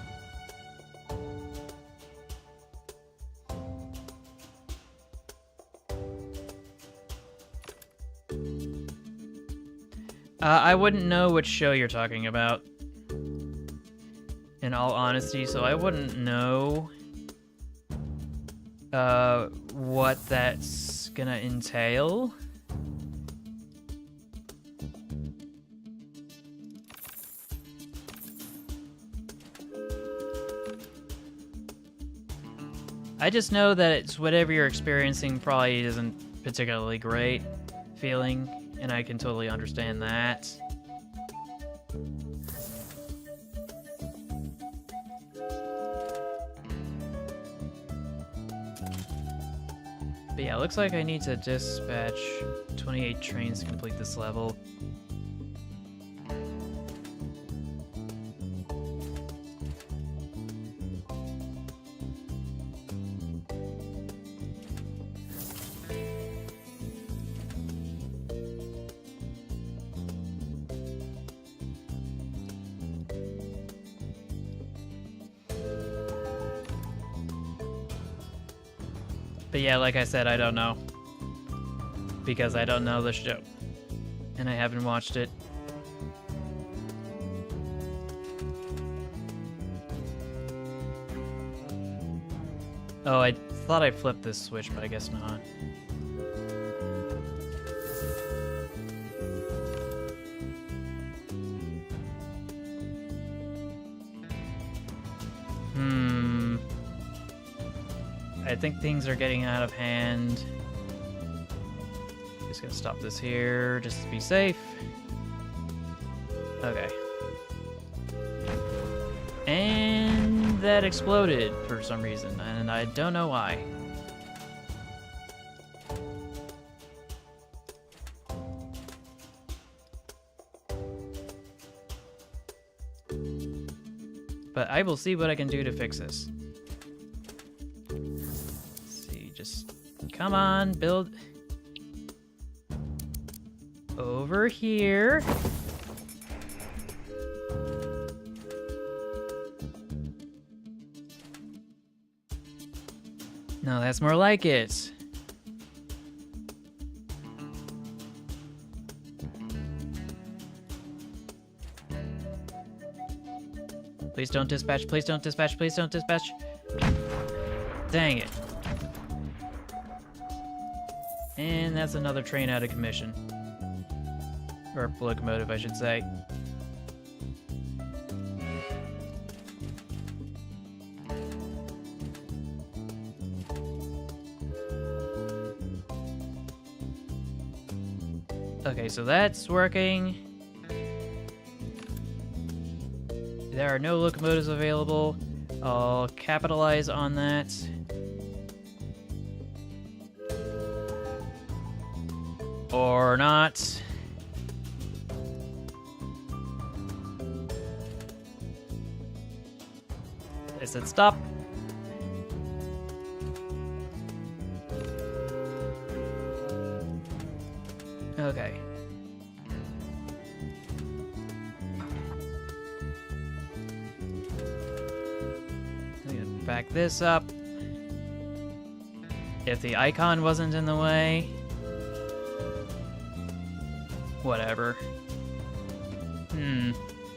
I wouldn't know which show you're talking about, in all honesty, so I wouldn't know what that's gonna entail. I just know that it's whatever you're experiencing probably isn't particularly great feeling, and I can totally understand that. But yeah, it looks like I need to dispatch 28 trains to complete this level. But yeah, like I said, I don't know. Because I don't know the show. And I haven't watched it. Oh, I thought I flipped this switch, but I guess not. I think things are getting out of hand. Just gonna stop this here, just to be safe. Okay. And that exploded for some reason, and I don't know why. But I will see what I can do to fix this. Just come on, build over here. No, that's more like it. Please don't dispatch, please don't dispatch, please don't dispatch. Dang it. And that's another train out of commission. Or locomotive, I should say. Okay, so that's working. There are no locomotives available. I'll capitalize on that. Or not. I said stop. Okay. I'm gonna back this up. If the icon wasn't in the way. Whatever.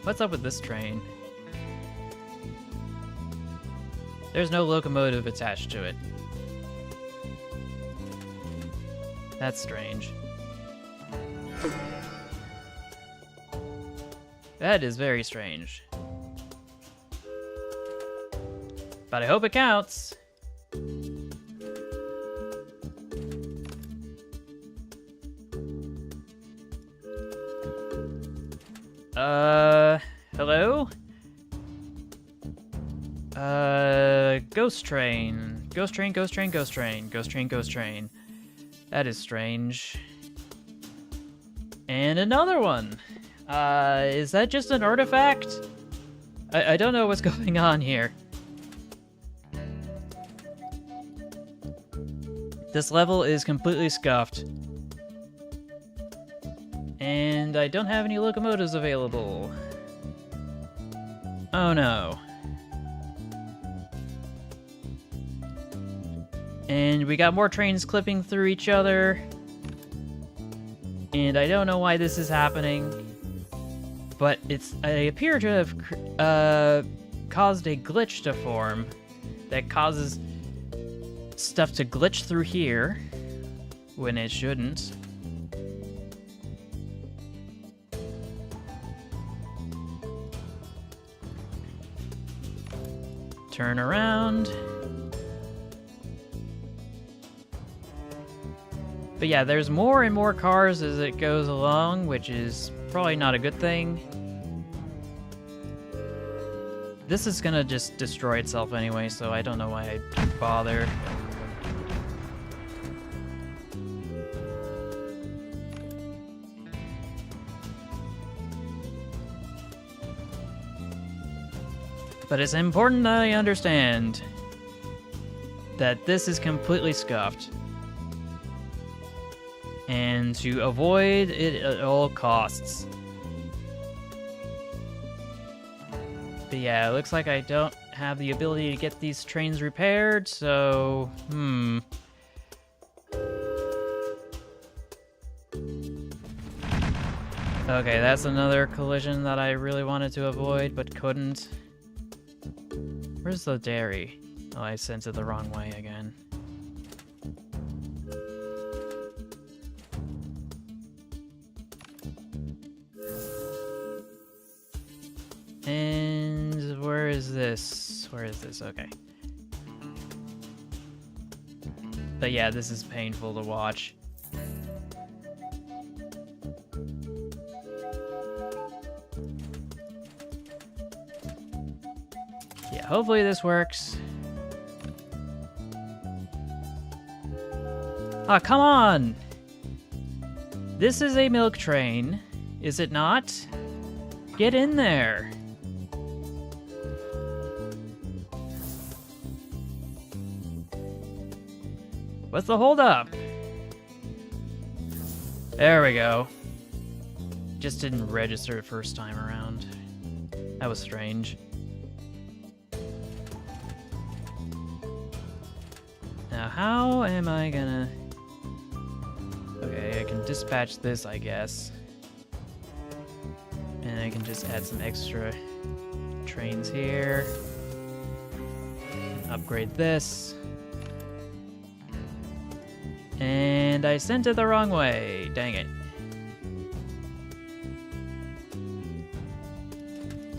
What's up with this train? There's no locomotive attached to it. That's strange. That is very strange. But I hope it counts. Hello? Ghost train. Ghost train, ghost train, ghost train. Ghost train, ghost train. That is strange. And another one. Is that just an artifact? I don't know what's going on here. This level is completely scuffed. And I don't have any locomotives available. Oh no. And we got more trains clipping through each other. And I don't know why this is happening. But I appear to have caused a glitch to form that causes stuff to glitch through here when it shouldn't. Turn around. But yeah, there's more and more cars as it goes along, which is probably not a good thing. This is gonna just destroy itself anyway, so I don't know why I bother. But it's important that I understand that this is completely scuffed. And to avoid it at all costs. But yeah, it looks like I don't have the ability to get these trains repaired, so... Okay, that's another collision that I really wanted to avoid, but couldn't. Where's the dairy? Oh, I sent it the wrong way again. And where is this? Where is this? Okay. But yeah, this is painful to watch. Yeah, hopefully this works. Ah, come on! This is a milk train, is it not? Get in there! What's the holdup? There we go. Just didn't register the first time around. That was strange. Now, how am I gonna... Okay, I can dispatch this, I guess. And I can just add some extra trains here. Upgrade this. And I sent it the wrong way. Dang it.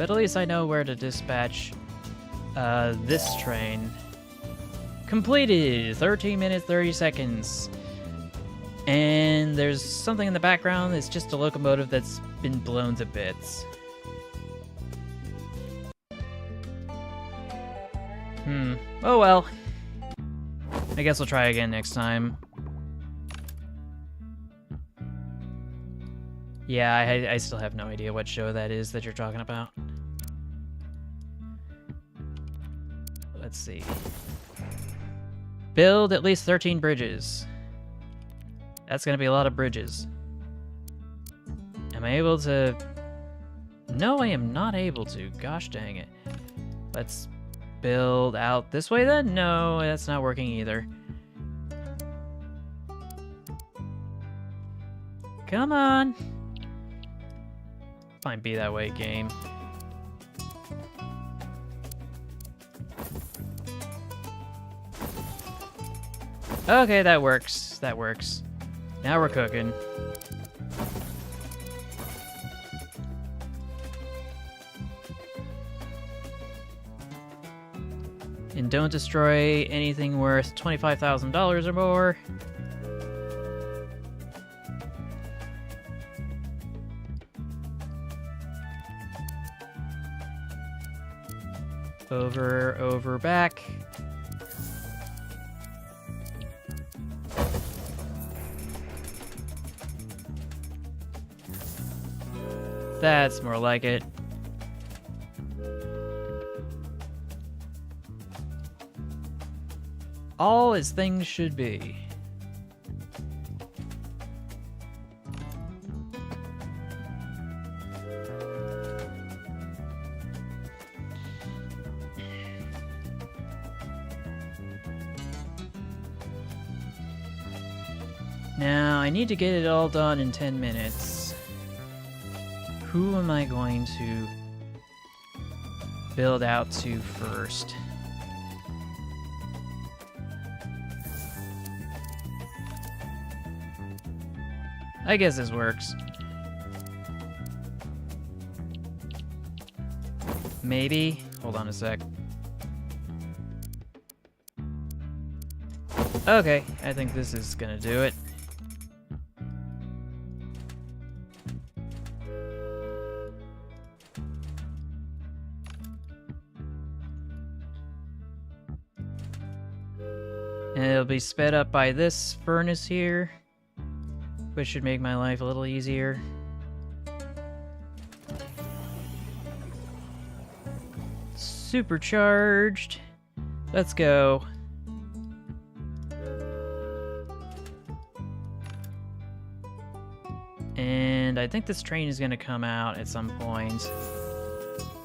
But at least I know where to dispatch this train. Completed! 13 minutes, 30 seconds. And there's something in the background. It's just a locomotive that's been blown to bits. Oh well. I guess we'll try again next time. Yeah, I still have no idea what show that is that you're talking about. Let's see. Build at least 13 bridges. That's gonna be a lot of bridges. Am I able to... No, I am not able to. Gosh dang it. Let's build out this way then? No, that's not working either. Come on. Fine, be that way, game. Okay, that works. That works. Now we're cooking. And don't destroy anything worth $25,000 or more. Over, back. That's more like it. All as things should be. Now, I need to get it all done in 10 minutes. Who am I going to build out to first? I guess this works. Maybe? Hold on a sec. Okay, I think this is gonna do it. And it'll be sped up by this furnace here, which should make my life a little easier. Supercharged. Let's go. And I think this train is going to come out at some point.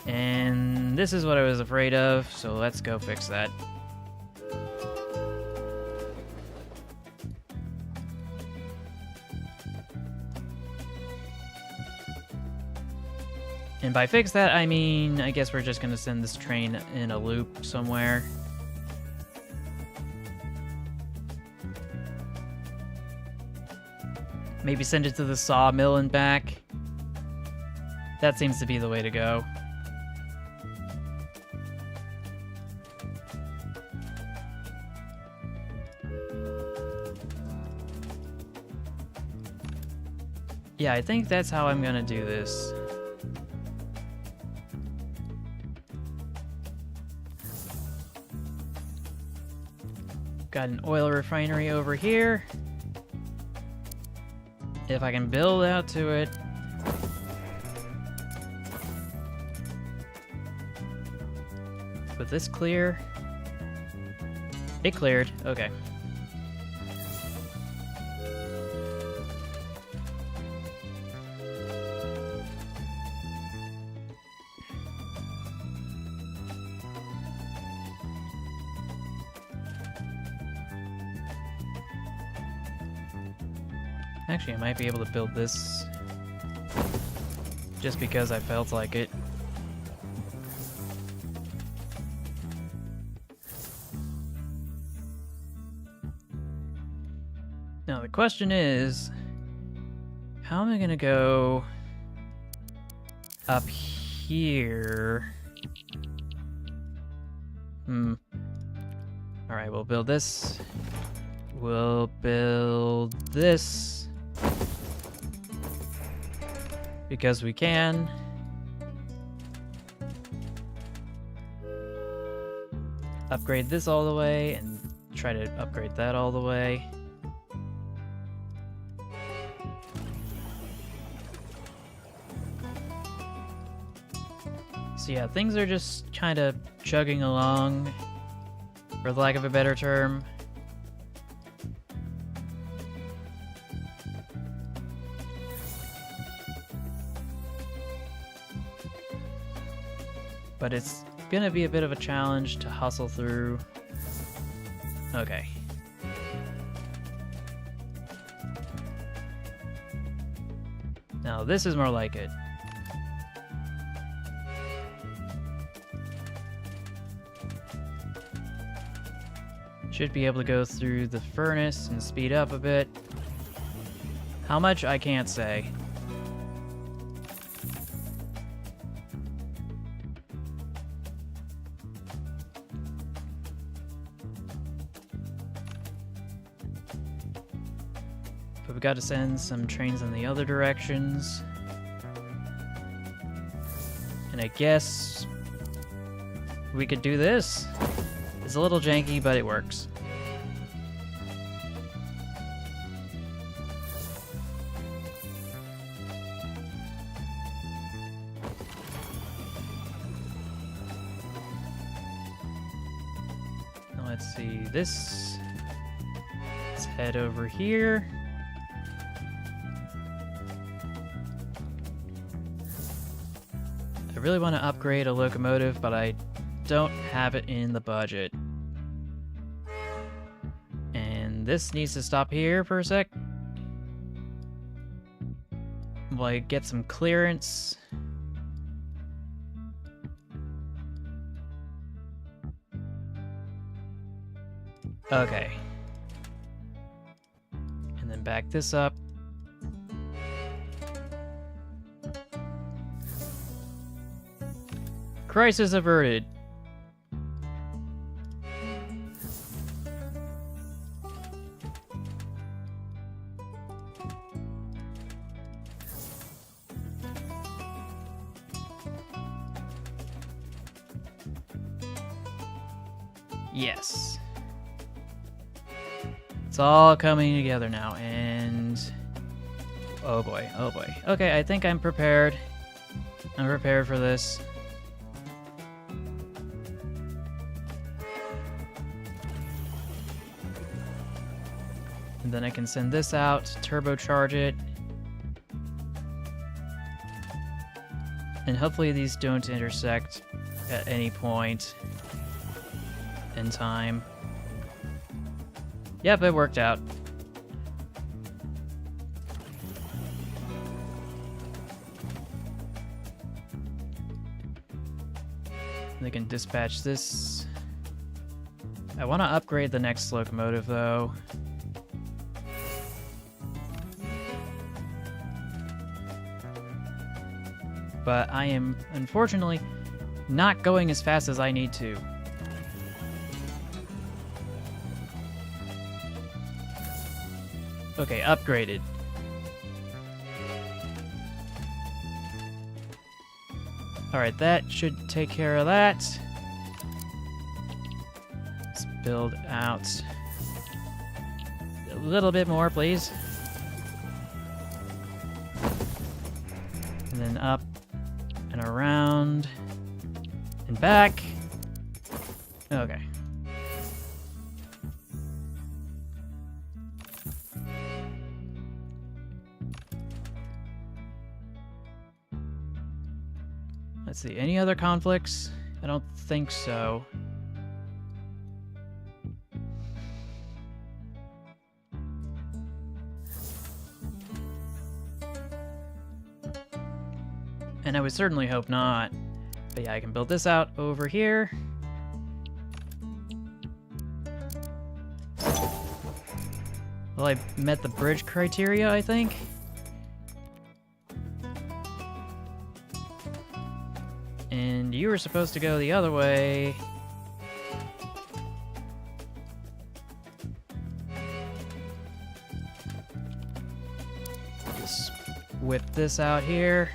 And this is what I was afraid of, so let's go fix that. And by fix that, I mean, I guess we're just gonna send this train in a loop somewhere. Maybe send it to the sawmill and back. That seems to be the way to go. Yeah, I think that's how I'm gonna do this. Got an oil refinery over here. If I can build out to it. Would this clear? It cleared, okay. Actually, I might be able to build this just because I felt like it. Now the question is, how am I gonna go up here. Alright, we'll build this. We'll build this. Because we can. Upgrade this all the way, and try to upgrade that all the way. So yeah, things are just kind of chugging along, for the lack of a better term. But it's gonna be a bit of a challenge to hustle through. Okay. Now this is more like it. Should be able to go through the furnace and speed up a bit. How much, I can't say. But we got to send some trains in the other directions. And I guess we could do this. It's a little janky, but it works. Now let's see this. Let's head over here. I really want to upgrade a locomotive, but I don't have it in the budget. And this needs to stop here for a sec. Like, get some clearance. Okay. And then back this up. Crisis averted. Yes. It's all coming together now, and... oh boy, oh boy. Okay, I think I'm prepared. I'm prepared for this. And then I can send this out, turbocharge it. And hopefully these don't intersect at any point in time. Yep, it worked out. They can dispatch this. I want to upgrade the next locomotive though. But I am, unfortunately, not going as fast as I need to. Okay, upgraded. Alright, that should take care of that. Let's build out a little bit more, please. And then up and around and back. Okay. Let's see, any other conflicts? I don't think so. And I would certainly hope not. But yeah, I can build this out over here. Well, I met the bridge criteria, I think. And you were supposed to go the other way. Just whip this out here.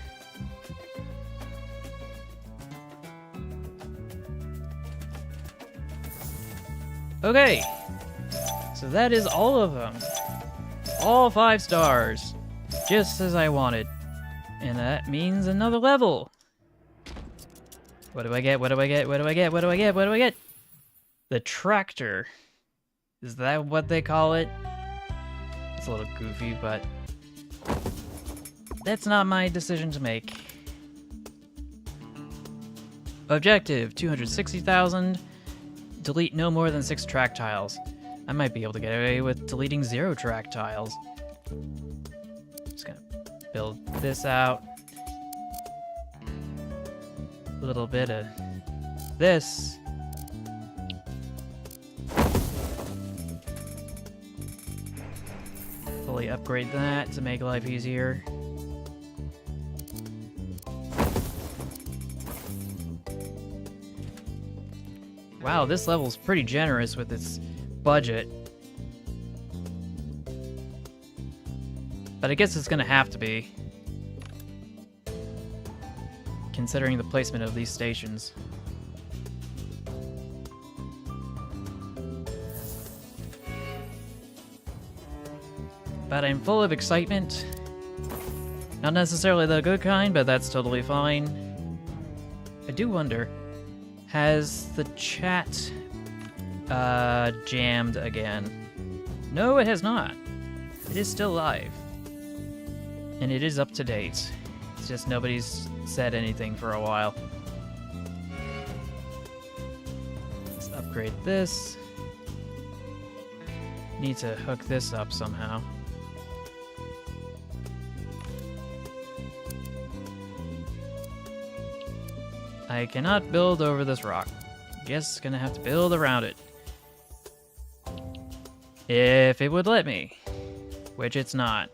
Okay, so that is all of them. All 5 stars, just as I wanted. And that means another level. What do I get? What do I get? What do I get? What do I get? What do I get? The tractor. Is that what they call it? It's a little goofy, but that's not my decision to make. Objective, 260,000. Delete no more than 6 track tiles. I might be able to get away with deleting 0 track tiles. Just gonna build this out. A little bit of this. Fully upgrade that to make life easier. Wow, this level's pretty generous with its budget. But I guess it's gonna have to be, considering the placement of these stations. But I'm full of excitement. Not necessarily the good kind, but that's totally fine. I do wonder, has the chat jammed again? No, it has not. It is still live. And it is up to date. It's just nobody's said anything for a while. Let's upgrade this. Need to hook this up somehow. I cannot build over this rock. Guess gonna have to build around it. If it would let me. Which it's not.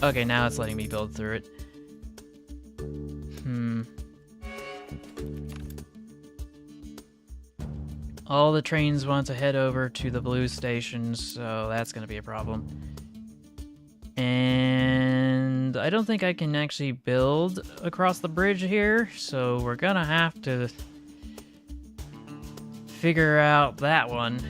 Okay, now it's letting me build through it. All the trains want to head over to the blue stations, so that's gonna be a problem. And I don't think I can actually build across the bridge here, so we're gonna have to figure out that one.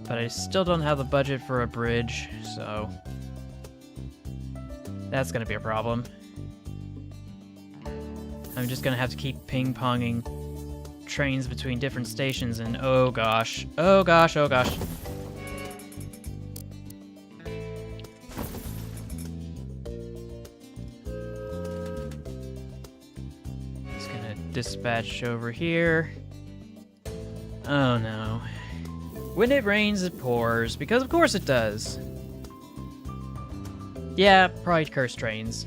But I still don't have the budget for a bridge, so that's gonna be a problem. I'm just gonna have to keep ping-ponging trains between different stations, and oh gosh, oh gosh, oh gosh. Just gonna dispatch over here. Oh no. When it rains, it pours, because of course it does. Yeah, probably cursed trains.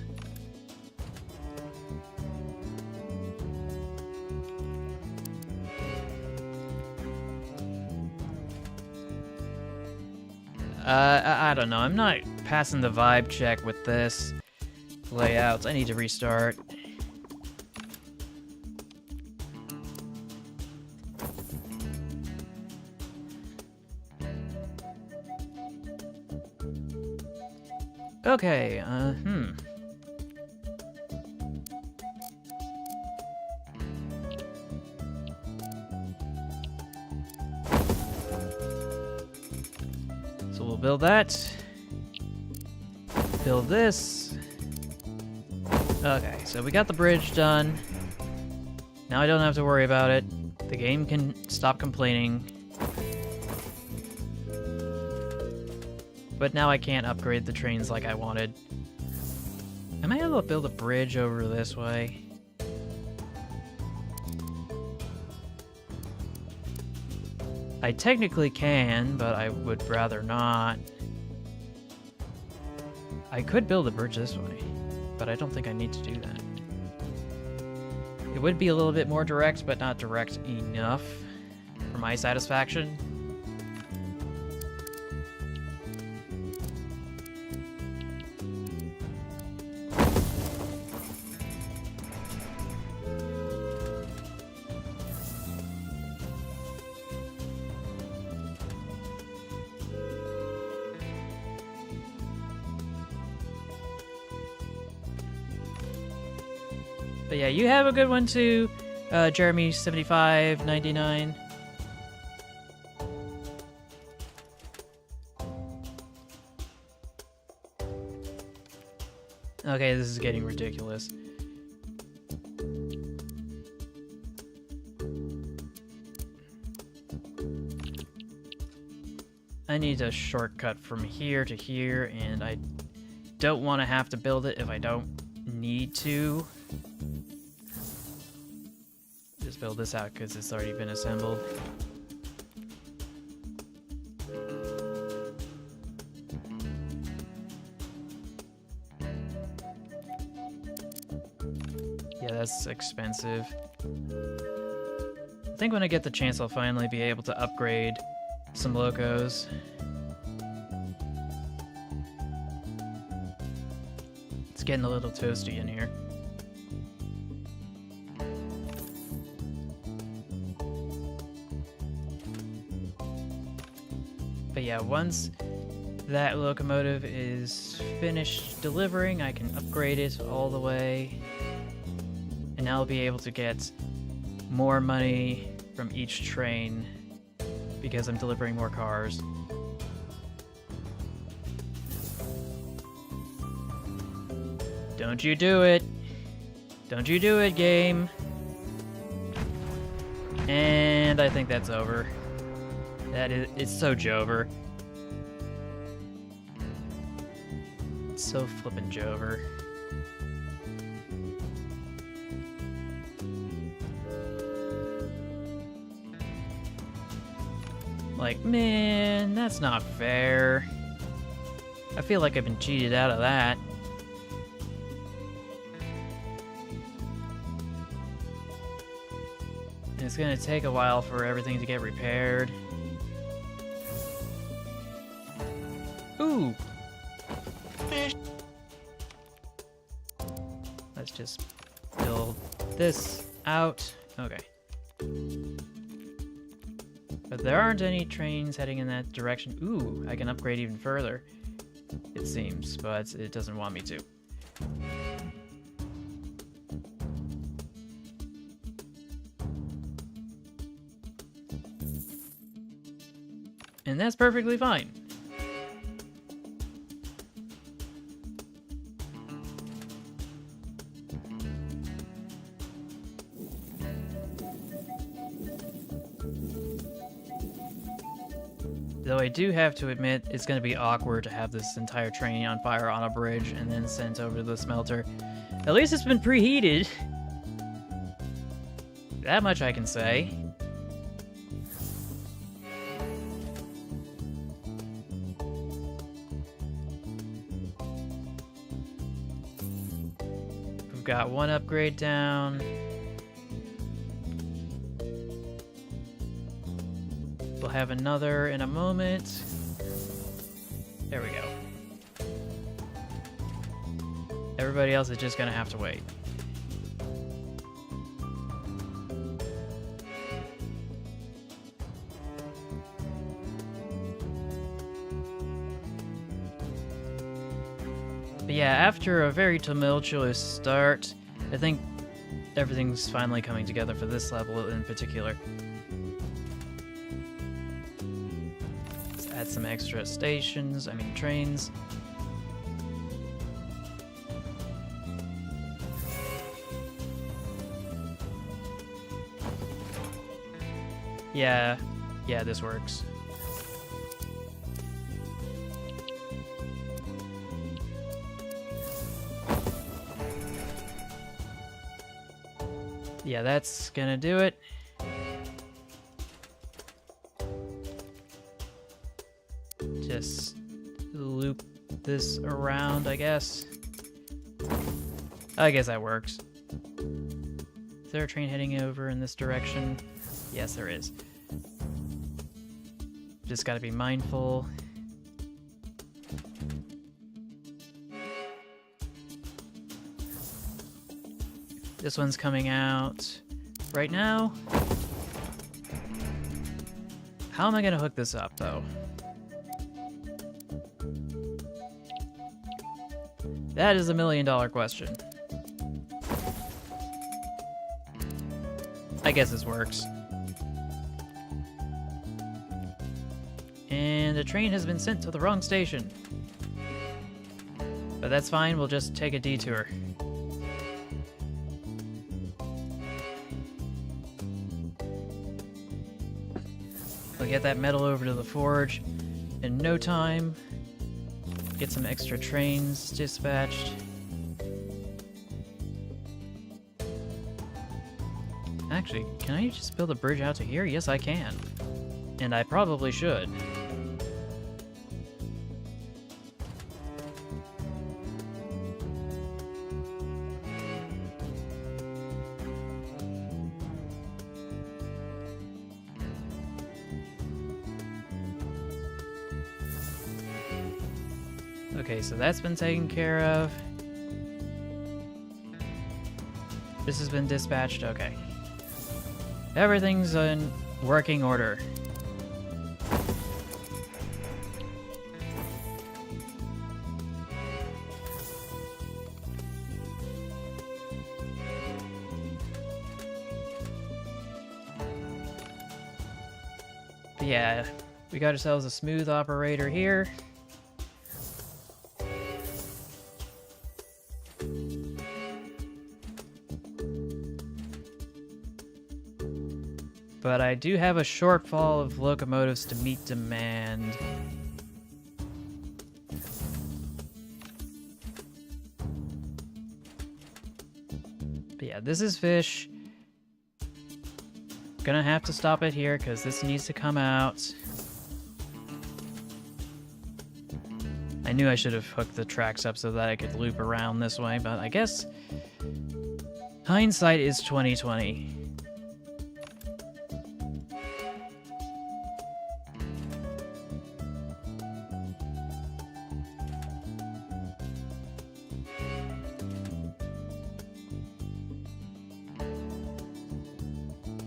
I don't know. I'm not passing the vibe check with this layout. I need to restart. Okay, So we'll build that. Build this. Okay, so we got the bridge done. Now I don't have to worry about it. The game can stop complaining. But now I can't upgrade the trains like I wanted. Am I able to build a bridge over this way? I technically can, but I would rather not. I could build a bridge this way, but I don't think I need to do that. It would be a little bit more direct, but not direct enough for my satisfaction. But yeah, you have a good one too, Jeremy7599. Okay, this is getting ridiculous. I need a shortcut from here to here, and I don't want to have to build it if I don't need to. Just build this out because it's already been assembled. Yeah, that's expensive. I think when I get the chance, I'll finally be able to upgrade some locos. It's getting a little toasty in here. But yeah, once that locomotive is finished delivering, I can upgrade it all the way. And I'll be able to get more money from each train because I'm delivering more cars. Don't you do it. Don't you do it, game. And I think that's over. It's so Jover. It's so flippin' Jover. Like, man, that's not fair. I feel like I've been cheated out of that. And it's gonna take a while for everything to get repaired. Ooh! Let's just build this out. Okay. But there aren't any trains heading in that direction. Ooh, I can upgrade even further, it seems, but it doesn't want me to. And that's perfectly fine. Though I do have to admit, it's going to be awkward to have this entire train on fire on a bridge and then sent over to the smelter. At least it's been preheated. That much I can say. We've got one upgrade down. We'll have another in a moment. There we go. Everybody else is just gonna have to wait. But yeah, after a very tumultuous start, I think everything's finally coming together for this level in particular. Add some extra stations, trains. Yeah, this works. Yeah, that's gonna do it. Just loop this around, I guess. I guess that works. there a train heading over in this direction? Yes, there is. Just gotta be mindful. This one's coming out right now. How am I gonna hook this up, though? That is $1 million question. I guess this works. And the train has been sent to the wrong station. But that's fine, we'll just take a detour. We'll get that metal over to the forge in no time. Get some extra trains dispatched. Actually, can I just build a bridge out to here? Yes, I can. And I probably should. Okay, so that's been taken care of. This has been dispatched, okay. Everything's in working order. Yeah, we got ourselves a smooth operator here. But I do have a shortfall of locomotives to meet demand. But yeah, this is fish. Gonna have to stop it here because this needs to come out. I knew I should have hooked the tracks up so that I could loop around this way, but I guess hindsight is 20/20.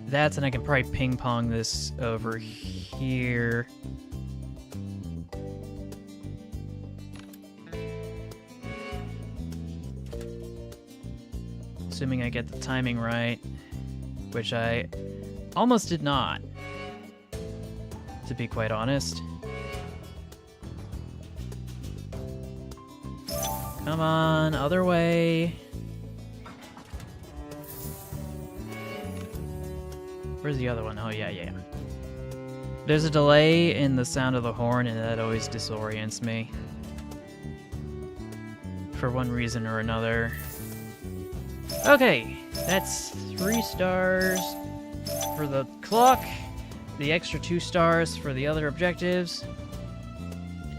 That's, and I can probably ping pong this over here. Assuming I get the timing right, which I almost did not, to be quite honest. Come on, other way. Where's the other one? Oh, yeah. There's a delay in the sound of the horn, and that always disorients me. For one reason or another. Okay, that's 3 stars for the clock, the extra 2 stars for the other objectives,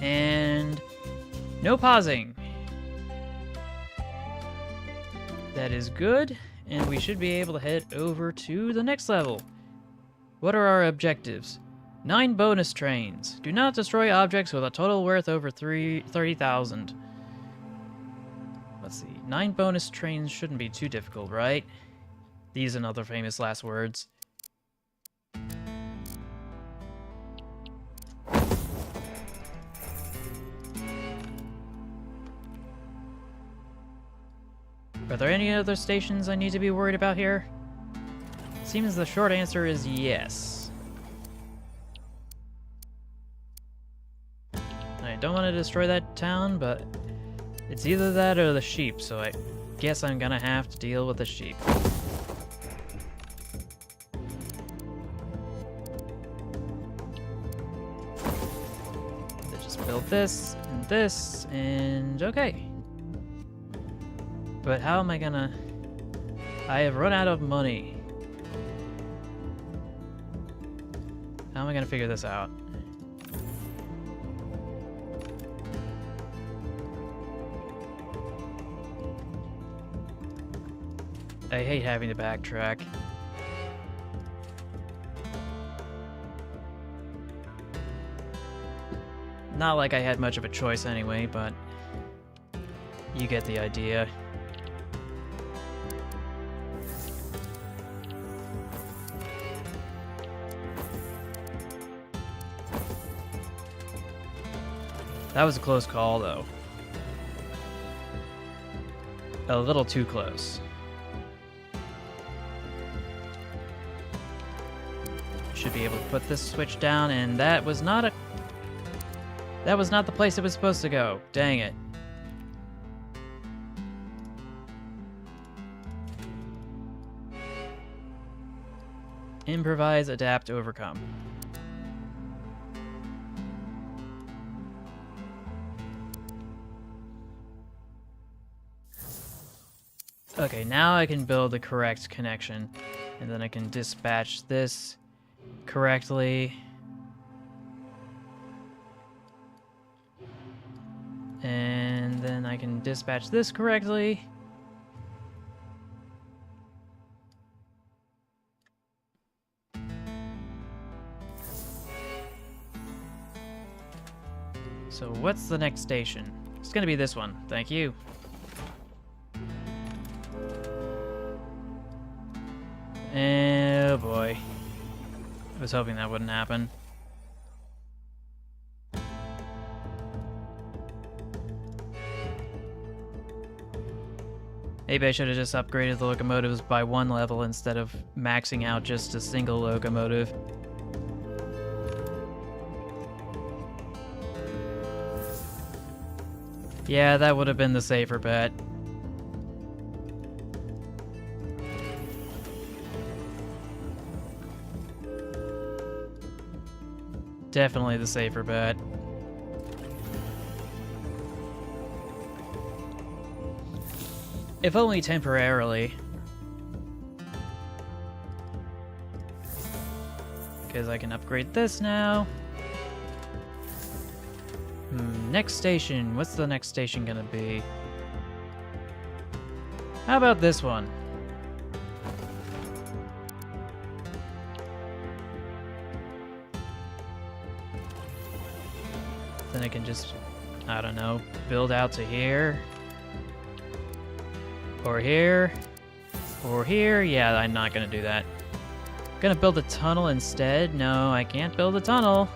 and no pausing. That is good, and we should be able to head over to the next level. What are our objectives? 9 bonus trains. Do not destroy objects with a total worth over 30,000. Let's see. 9 bonus trains shouldn't be too difficult, right? These and other famous last words. Are there any other stations I need to be worried about here? Seems the short answer is yes. I don't want to destroy that town, but it's either that or the sheep, so I guess I'm gonna have to deal with the sheep. I just built this, and okay. But how am I gonna... I have run out of money. How am I gonna figure this out? I hate having to backtrack. Not like I had much of a choice anyway, but you get the idea. That was a close call, though. A little too close. Should be able to put this switch down, and that was not the place it was supposed to go. Dang it. Improvise, adapt, overcome. Okay, now I can build the correct connection, and then I can dispatch this correctly. And then I can dispatch this correctly. So what's the next station? It's gonna be this one. Thank you. Oh boy. I was hoping that wouldn't happen. Maybe I should have just upgraded the locomotives by one level instead of maxing out just a single locomotive. Yeah, that would have been the safer bet. Definitely the safer bet. If only temporarily. Because I can upgrade this now. Next station. What's the next station gonna be? How about this one? Then I can just, I don't know, build out to here. Or here. Or here. Yeah, I'm not gonna do that. Gonna build a tunnel instead. No, I can't build a tunnel.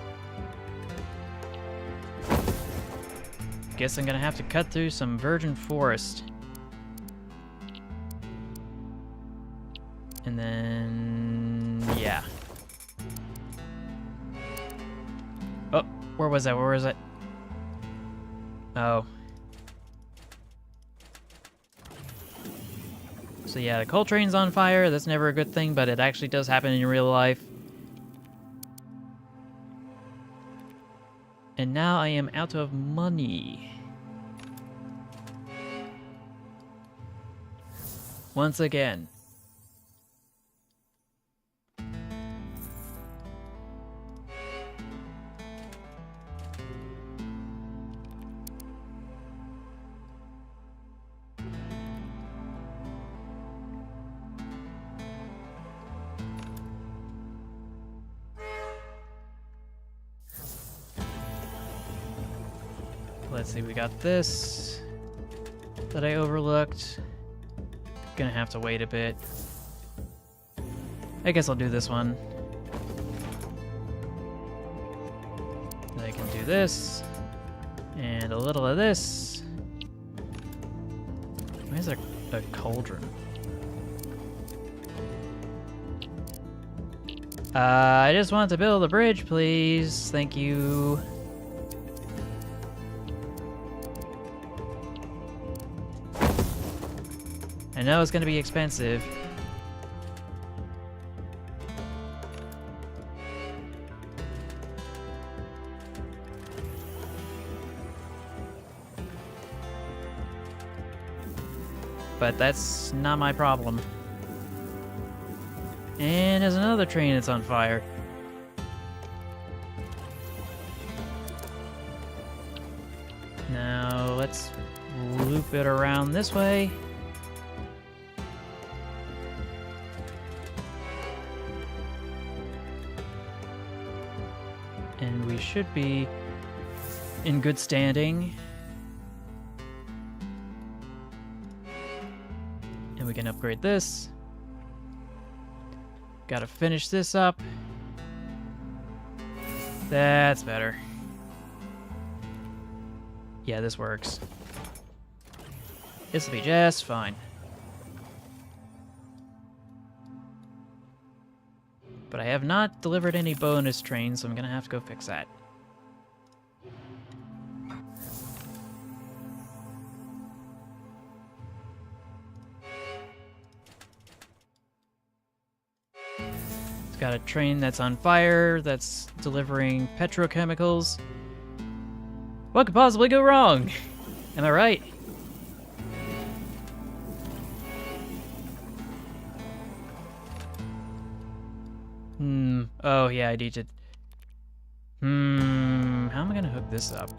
Guess I'm gonna have to cut through some virgin forest. And then, yeah. Oh, where was that? Where was it? Oh. So yeah, the coal train's on fire. That's never a good thing, but it actually does happen in real life. And now I am out of money. Once again. Let's see, we got this that I overlooked. Gonna have to wait a bit. I guess I'll do this one. Then I can do this. And a little of this. Why is there a cauldron? I just want to build a bridge, please. Thank you. I know it's gonna be expensive. But that's not my problem. And there's another train that's on fire. Now let's loop it around this way. And we should be in good standing. And we can upgrade this. Gotta finish this up. That's better. Yeah, this works. This'll be just fine. But I have not delivered any bonus trains, so I'm gonna have to go fix that. It's got a train that's on fire, that's delivering petrochemicals. What could possibly go wrong? Am I right? Oh, yeah, I need to... how am I gonna hook this up?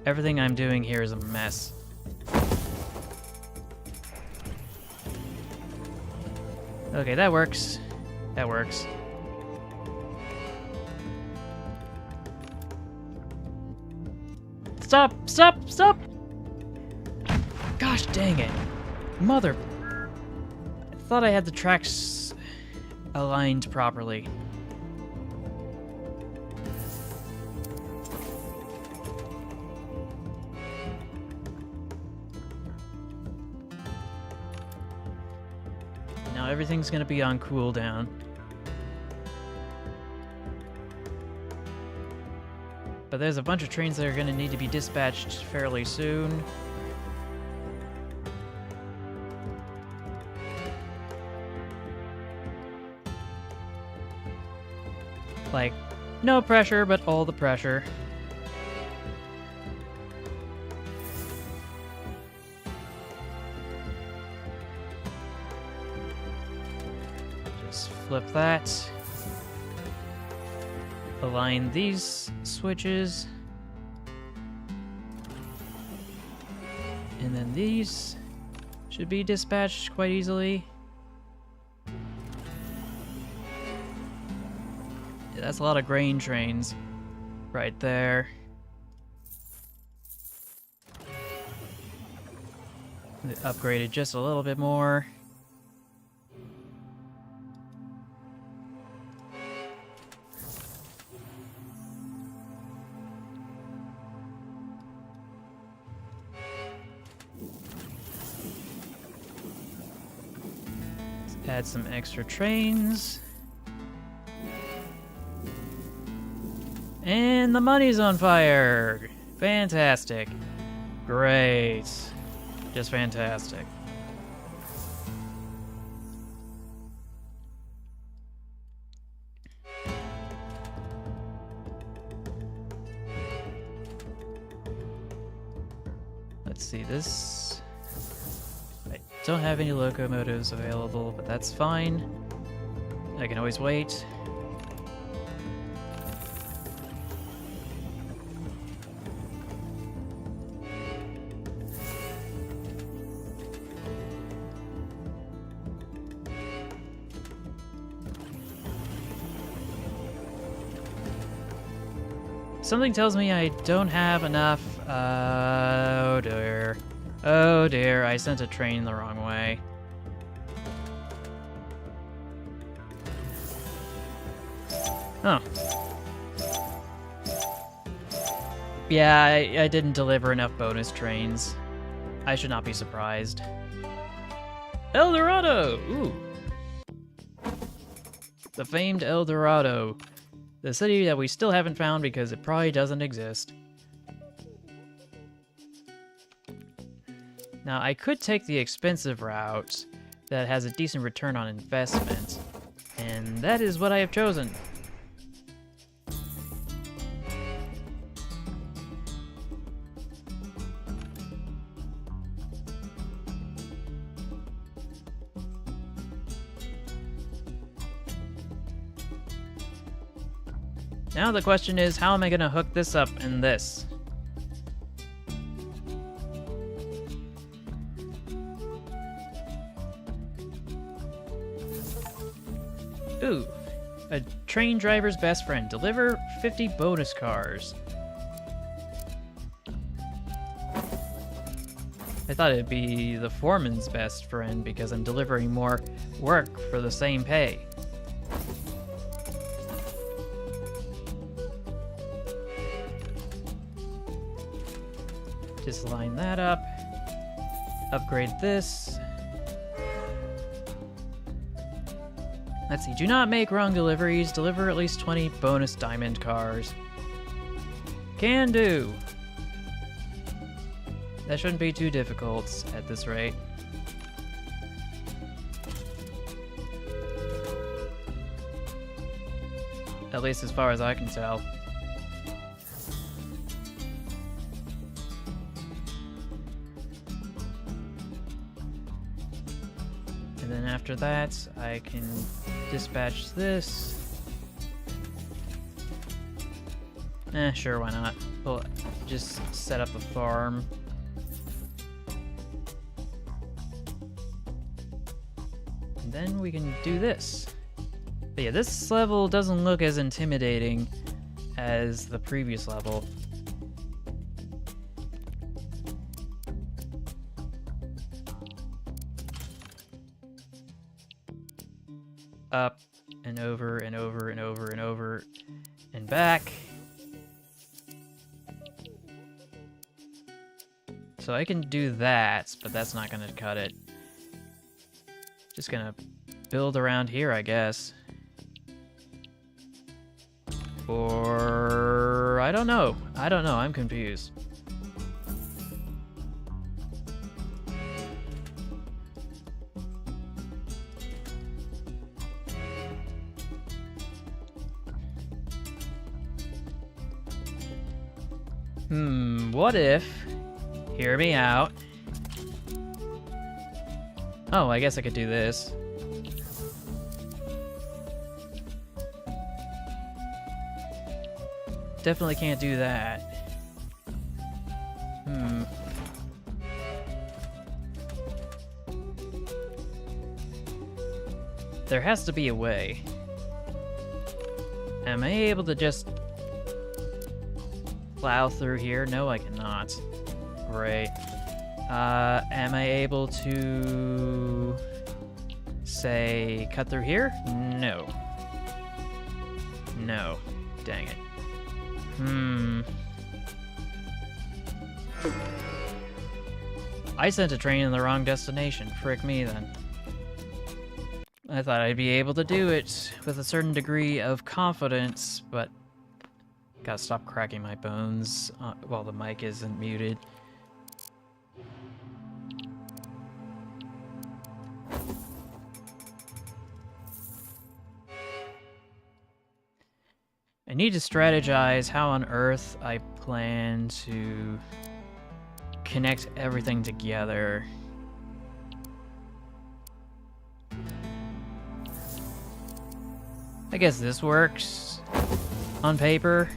Everything I'm doing here is a mess. Okay, that works. That works. Stop! Stop! Stop! Gosh dang it. Mother... I thought I had the tracks aligned properly. Now everything's gonna be on cooldown. But there's a bunch of trains that are gonna need to be dispatched fairly soon. Like, no pressure, but all the pressure. Just flip that. Align these switches. And then these should be dispatched quite easily. Yeah, that's a lot of grain trains right there. Upgraded just a little bit more. Let's add some extra trains. And the money's on fire! Fantastic. Great. Just fantastic. Let's see, this... I don't have any locomotives available, but that's fine. I can always wait. Something tells me I don't have enough. Oh dear. Oh dear, I sent a train the wrong way. Oh. Yeah, I didn't deliver enough bonus trains. I should not be surprised. El Dorado! Ooh. The famed El Dorado. The city that we still haven't found because it probably doesn't exist. Now, I could take the expensive route that has a decent return on investment, and that is what I have chosen. Now the question is, how am I going to hook this up in this? Ooh, A train driver's best friend. Deliver 50 bonus cars. I thought it'd be the foreman's best friend because I'm delivering more work for the same pay. Just line that up. Upgrade this. Let's see. Do not make wrong deliveries. Deliver at least 20 bonus diamond cars. Can do. That shouldn't be too difficult at this rate. At least as far as I can tell. And then after that, I can dispatch this. Sure, why not? We'll just set up a farm. And then we can do this. But yeah, this level doesn't look as intimidating as the previous level. Up and over and over and over and over and back. So I can do that, but that's not gonna cut it. Just gonna build around here, I guess. Or I don't know. I'm confused. What if... Hear me out. Oh, I guess I could do this. Definitely can't do that. There has to be a way. Am I able to just plow through here? No, I cannot. Great. Am I able to, say, cut through here? No. No. Dang it. I sent a train in the wrong destination. Frick me, then. I thought I'd be able to do it with a certain degree of confidence, but gotta stop cracking my bones while the mic isn't muted. I need to strategize how on earth I plan to connect everything together. I guess this works on paper.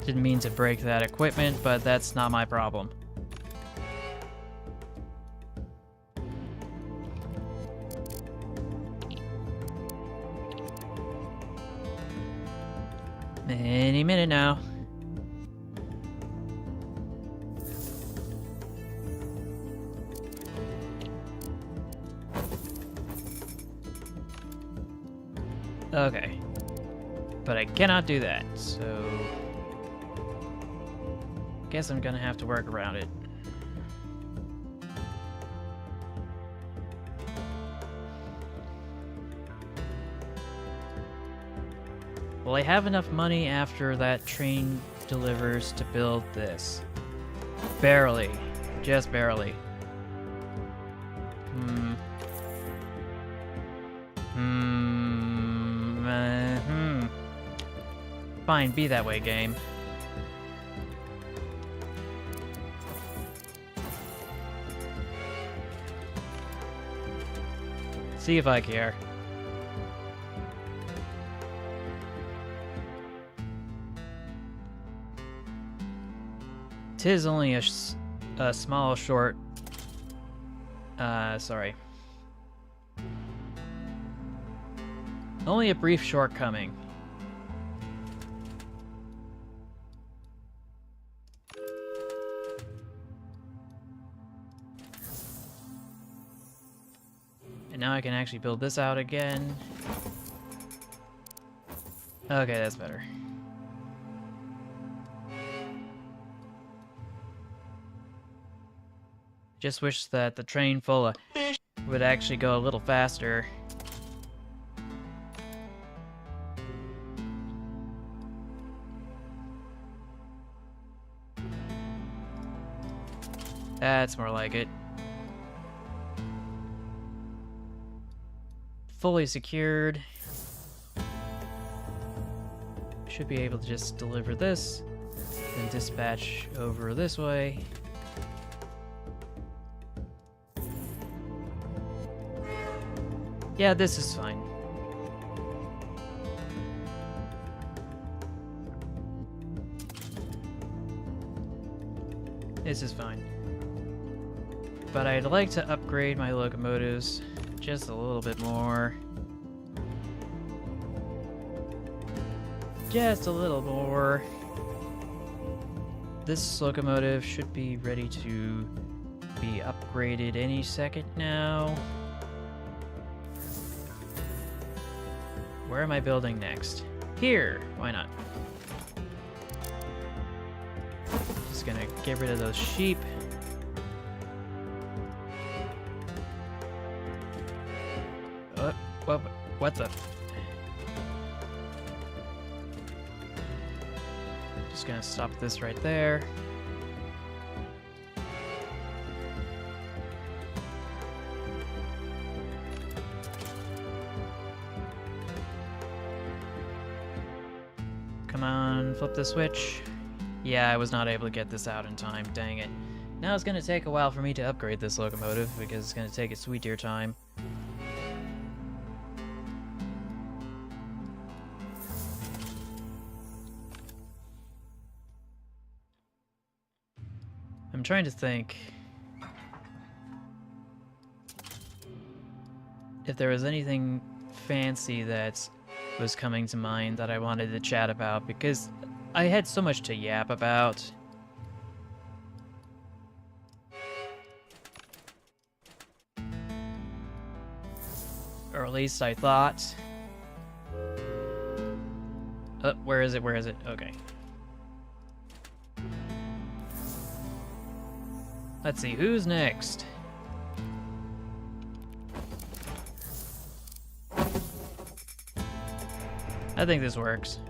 Didn't mean to break that equipment, but that's not my problem. Any minute now. Okay. But I cannot do that, so... guess I'm gonna have to work around it. Will I have enough money after that train delivers to build this? Barely. Just barely. Fine, be that way, game. See if I care. Tis only a small, short Sorry. Only a brief shortcoming. And now I can actually build this out again. Okay, that's better. Just wish that the train full of would actually go a little faster. That's more like it. Fully secured. Should be able to just deliver this and dispatch over this way. Yeah, this is fine. This is fine. But I'd like to upgrade my locomotives just a little bit more. Just a little more. This locomotive should be ready to be upgraded any second now. Where am I building next? Here! Why not? Just gonna get rid of those sheep. What the? Just gonna stop this right there. Come on, flip the switch. Yeah, I was not able to get this out in time, dang it. Now it's gonna take a while for me to upgrade this locomotive because it's gonna take its sweet dear time. I'm trying to think if there was anything fancy that was coming to mind that I wanted to chat about, because I had so much to yap about. Or at least I thought. Where is it? Where is it? Okay. Let's see, who's next? I think this works.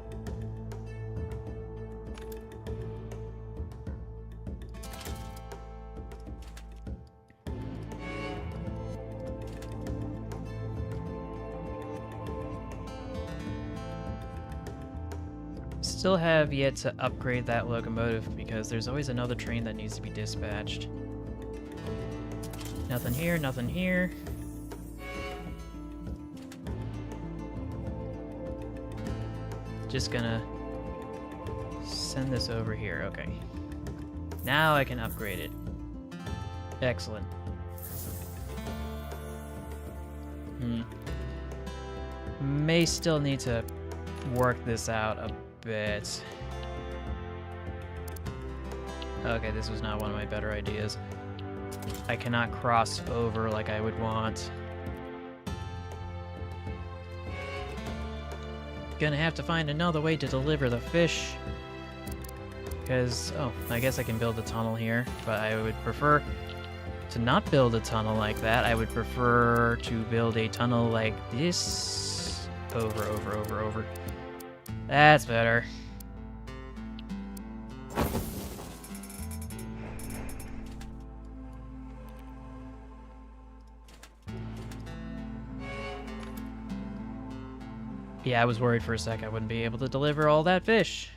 Still have yet to upgrade that locomotive because there's always another train that needs to be dispatched. Nothing here, nothing here. Just gonna send this over here, okay. Now I can upgrade it. Excellent. May still need to work this out a bit. Okay, this was not one of my better ideas. I cannot cross over like I would want. Gonna have to find another way to deliver the fish. Because, oh, I guess I can build a tunnel here, but I would prefer to not build a tunnel like that. I would prefer to build a tunnel like this. Over. That's better. Yeah, I was worried for a sec I wouldn't be able to deliver all that fish.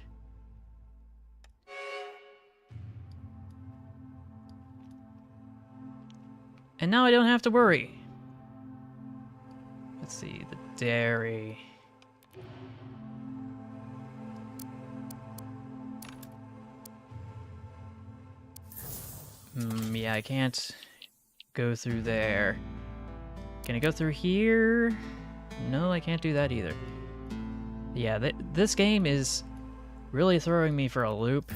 And now I don't have to worry. Let's see, the dairy. Yeah, I can't go through there. Can I go through here? No, I can't do that either. Yeah, this game is really throwing me for a loop.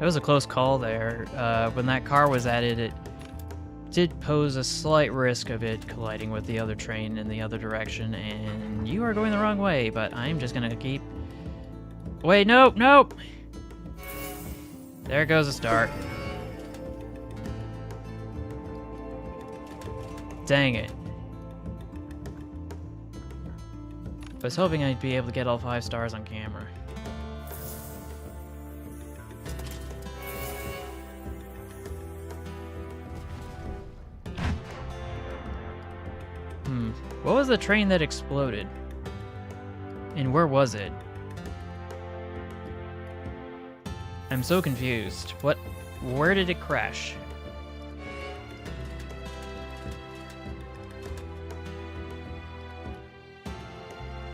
It was a close call there. When that car was added, it did pose a slight risk of it colliding with the other train in the other direction, and you are going the wrong way, but I'm just gonna keep... Wait, nope, nope! There goes the start. Dang it. I was hoping I'd be able to get all 5 stars on camera. What was the train that exploded? And where was it? I'm so confused. Where did it crash?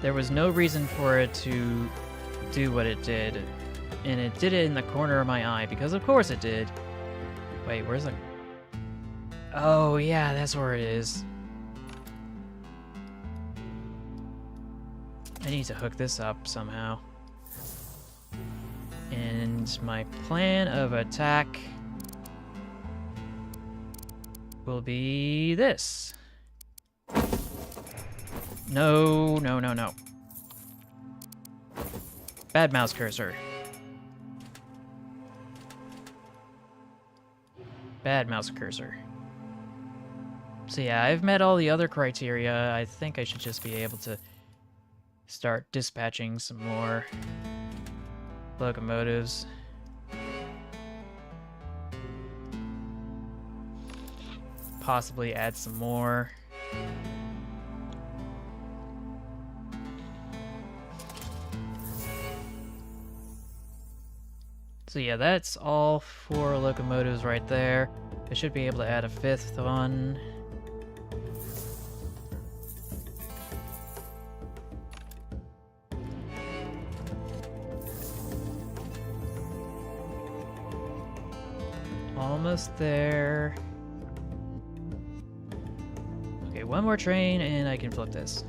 There was no reason for it to do what it did. And it did it in the corner of my eye, because of course it did. Wait, where's the... Oh, yeah, that's where it is. I need to hook this up somehow. And my plan of attack will be this. No, no, no, no. Bad mouse cursor. Bad mouse cursor. So yeah, I've met all the other criteria. I think I should just be able to start dispatching some more locomotives. Possibly add some more. So yeah, that's all 4 locomotives right there. I should be able to add a 5th one. Almost there. Okay, one more train and I can flip this.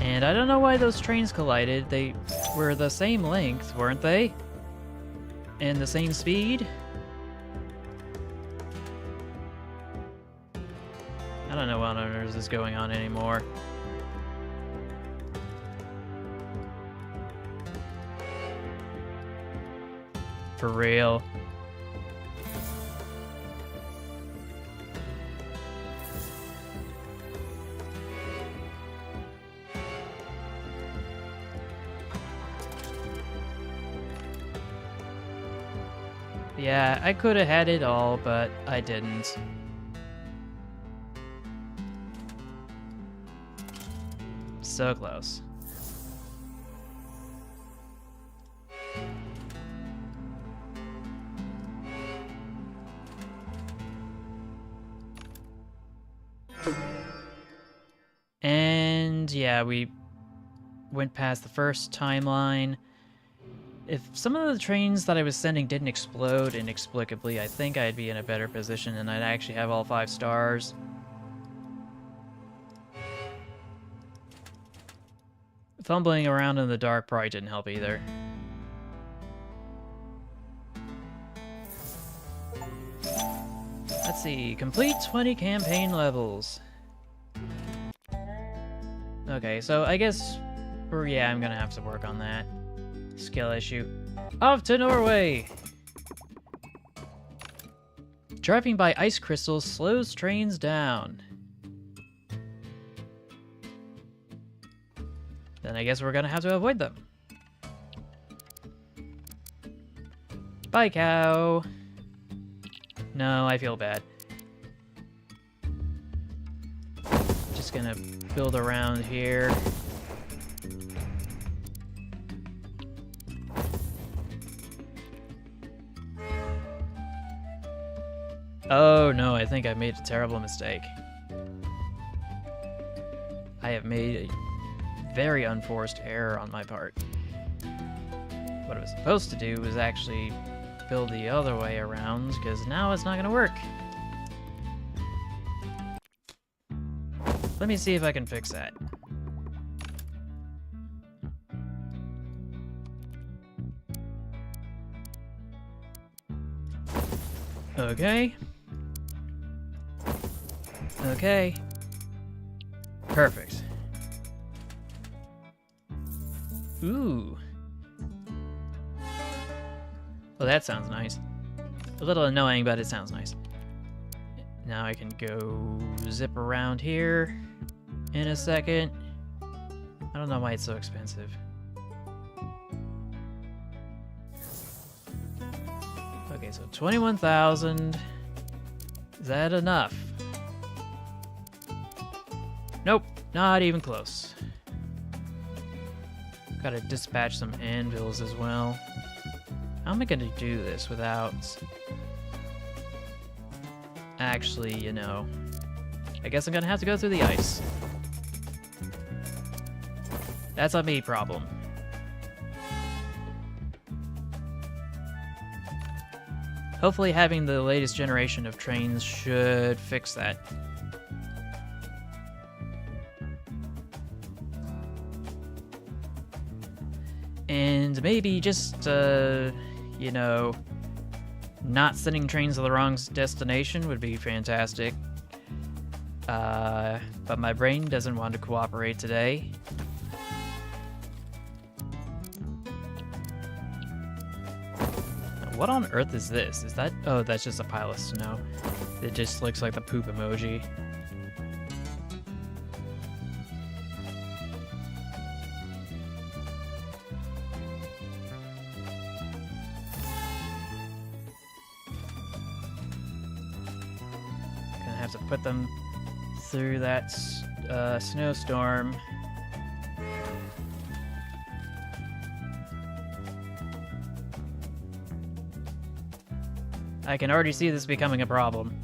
And I don't know why those trains collided. They were the same length, weren't they? And the same speed? I don't know what on earth is going on anymore. For real. Yeah, I could have had it all, but I didn't. So close. And yeah, we went past the first timeline. If some of the trains that I was sending didn't explode inexplicably, I think I'd be in a better position and I'd actually have all 5 stars. Fumbling around in the dark probably didn't help either. Let's see, complete 20 campaign levels. Okay, so I guess, yeah, I'm gonna have to work on that. Skill issue. Off to Norway! Driving by ice crystals slows trains down. Then I guess we're gonna have to avoid them. Bye, cow. No, I feel bad. Just gonna build around here. Oh no, I think I made a terrible mistake. I have made a very unforced error on my part. What I was supposed to do was actually build the other way around, because now it's not gonna work. Let me see if I can fix that. Okay. Okay. Perfect. Ooh. Well, that sounds nice. A little annoying, but it sounds nice. Now I can go zip around here in a second. I don't know why it's so expensive. Okay, so 21,000. Is that enough? Nope, not even close. Gotta dispatch some anvils as well. How am I gonna do this without actually, you know, I guess I'm gonna have to go through the ice. That's a me problem. Hopefully having the latest generation of trains should fix that. And maybe just, you know, not sending trains to the wrong destination would be fantastic. But my brain doesn't want to cooperate today. What on earth is this? Is that... Oh, that's just a pile of snow. It just looks like the poop emoji. Gonna have to put them through that snowstorm. I can already see this becoming a problem.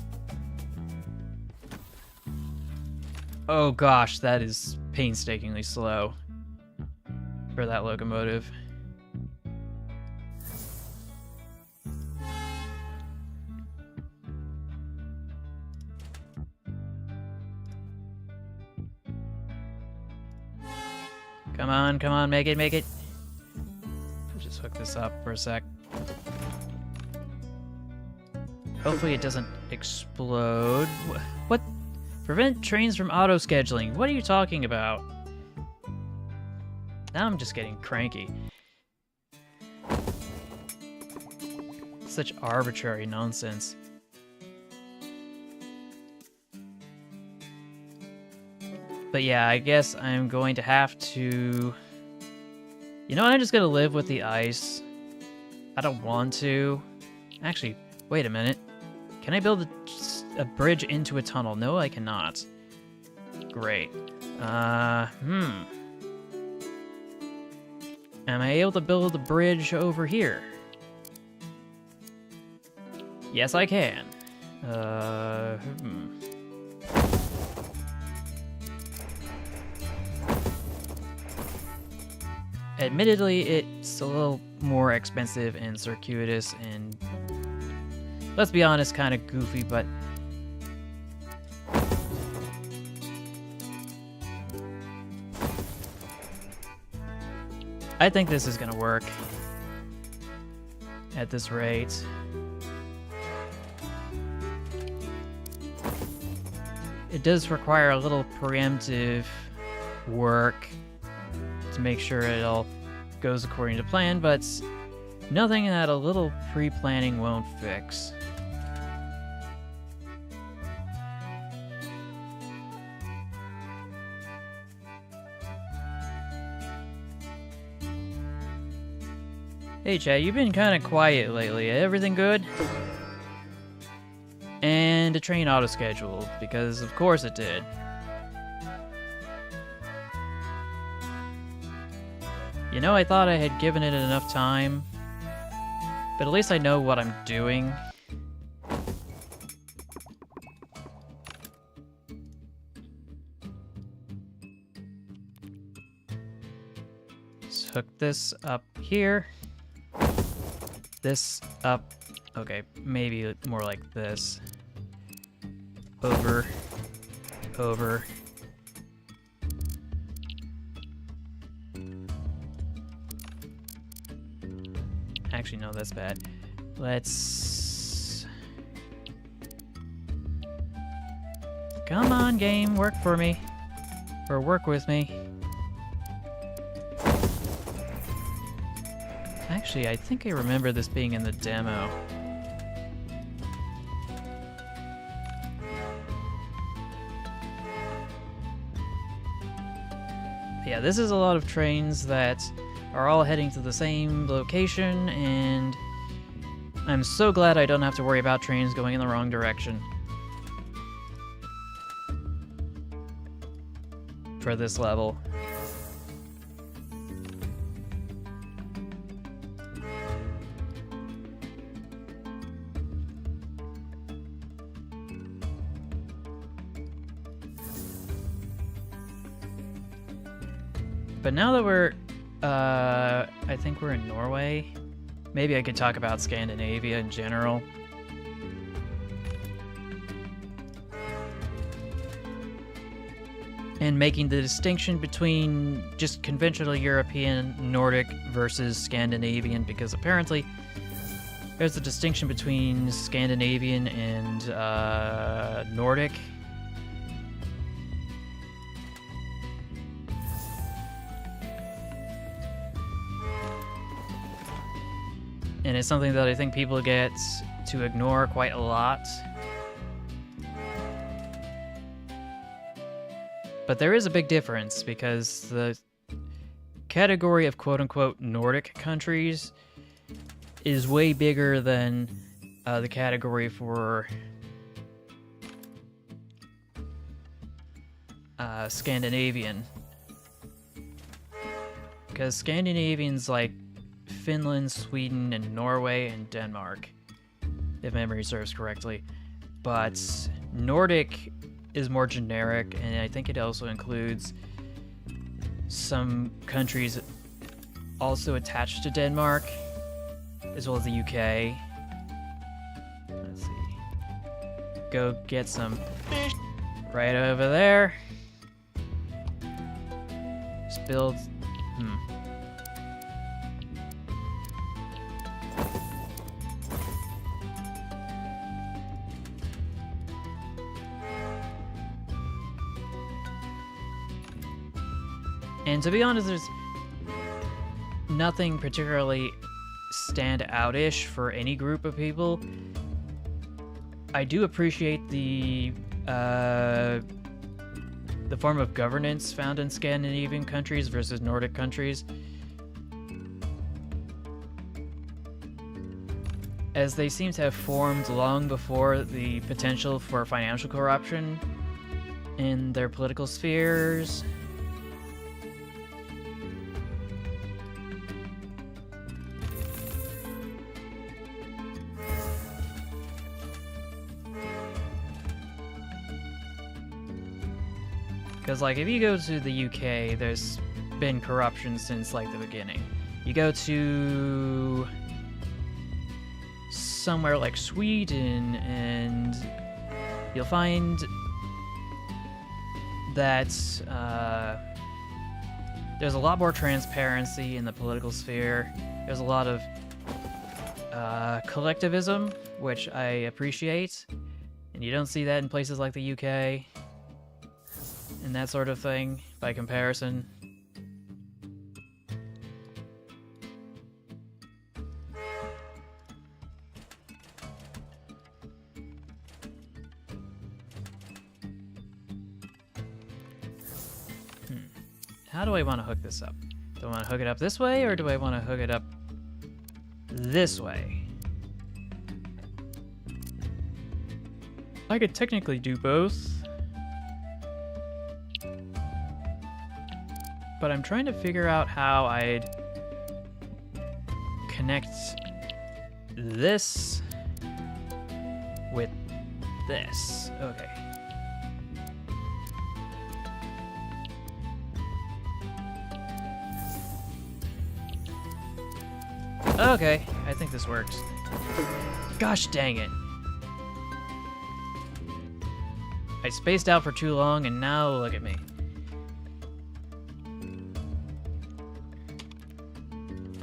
Oh gosh, that is painstakingly slow for that locomotive. Come on, make it, make it. Just hook this up for a sec. Hopefully it doesn't explode. What? Prevent trains from auto-scheduling. What are you talking about? Now I'm just getting cranky. Such arbitrary nonsense. But yeah, I guess I'm going to have to... You know what? I'm just gonna live with the ice. I don't want to. Actually, wait a minute. Can I build a bridge into a tunnel? No, I cannot. Great. Am I able to build a bridge over here? Yes, I can. Admittedly, it's a little more expensive and circuitous and, let's be honest, kind of goofy, but I think this is gonna work at this rate. It does require a little preemptive work to make sure it all goes according to plan, but nothing that a little pre-planning won't fix. Hey Chad, you've been kind of quiet lately. Everything good? And the train auto-scheduled, because of course it did. You know, I thought I had given it enough time, but at least I know what I'm doing. Let's hook this up here. This up. Okay, maybe more like this. Over. Over. Actually, no, that's bad. Let's... Come on, game, work for me. Or work with me. Actually, I think I remember this being in the demo. Yeah, this is a lot of trains that are all heading to the same location, and I'm so glad I don't have to worry about trains going in the wrong direction for this level. But now that we're, I think we're in Norway, maybe I could talk about Scandinavia in general. And making the distinction between just conventional European, Nordic versus Scandinavian, because apparently there's a distinction between Scandinavian and Nordic. And it's something that I think people get to ignore quite a lot. But there is a big difference, because the category of quote-unquote Nordic countries is way bigger than the category for Scandinavian. Because Scandinavian's like Finland, Sweden, and Norway, and Denmark, if memory serves correctly. But Nordic is more generic, and I think it also includes some countries also attached to Denmark, as well as the UK. Let's see. Go get some right over there. Just build... And to be honest, there's nothing particularly stand-out-ish for any group of people. I do appreciate the form of governance found in Scandinavian countries versus Nordic countries, as they seem to have formed long before the potential for financial corruption in their political spheres. Because, like, if you go to the UK, there's been corruption since, like, the beginning. You go to somewhere like Sweden, and you'll find that there's a lot more transparency in the political sphere. There's a lot of collectivism, which I appreciate, and you don't see that in places like the UK. And that sort of thing, by comparison. How do I want to hook this up? Do I want to hook it up this way, or do I want to hook it up this way. I could technically do both, but I'm trying to figure out how I'd connect this with this. Okay. Okay, I think this works. Gosh dang it. I spaced out for too long, and now look at me.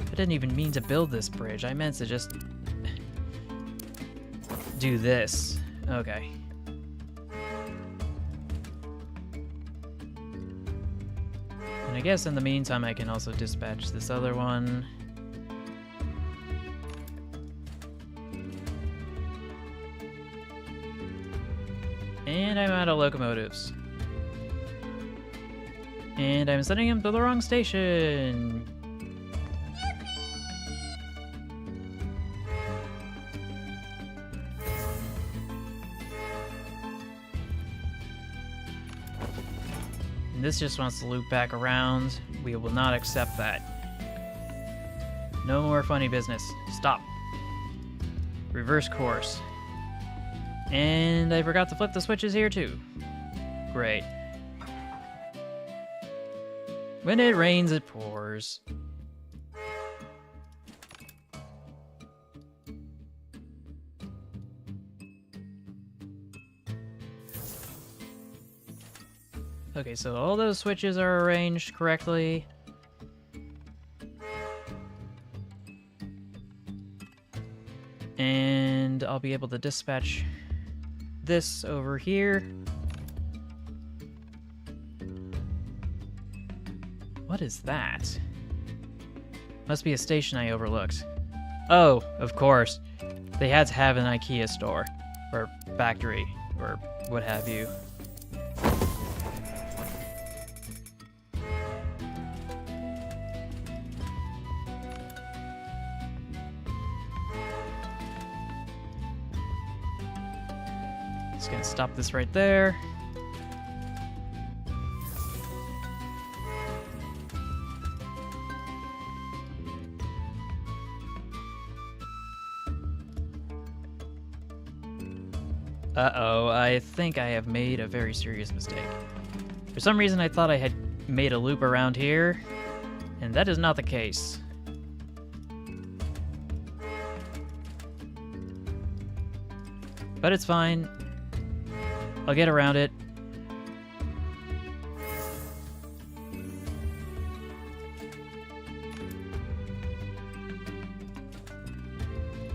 I didn't even mean to build this bridge. I meant to just do this. Okay. And I guess in the meantime, I can also dispatch this other one. And I'm out of locomotives. And I'm sending him to the wrong station. And this just wants to loop back around. We will not accept that. No more funny business. Stop. Reverse course. And I forgot to flip the switches here too. Great. When it rains, it pours. Okay, so all those switches are arranged correctly. And I'll be able to dispatch this over here. What is that? Must be a station I overlooked. Oh, of course. They had to have an IKEA store, or factory, or what have you. Just gonna stop this right there. Uh-oh, I think I have made a very serious mistake. For some reason I thought I had made a loop around here, and that is not the case. But it's fine. I'll get around it.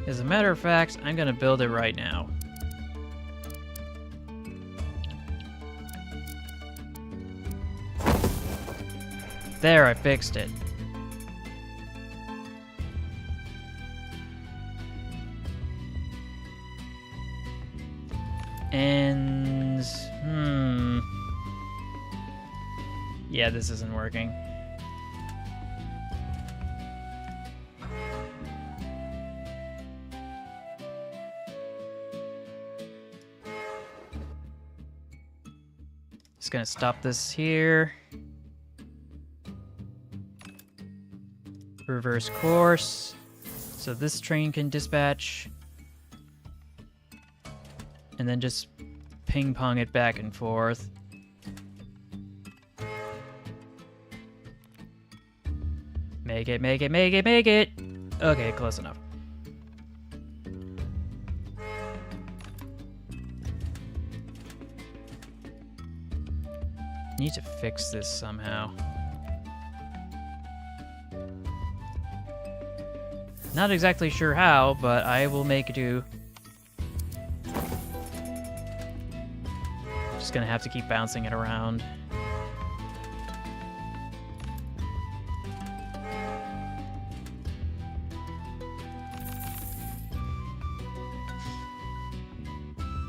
As a matter of fact, I'm gonna build it right now. There, I fixed it. And... yeah, this isn't working. Just gonna stop this here. Reverse course. So this train can dispatch. And then just ping pong it back and forth. Make it, make it, make it, make it! Okay, close enough. Need to fix this somehow. Not exactly sure how, but I will make do. Just gonna have to keep bouncing it around.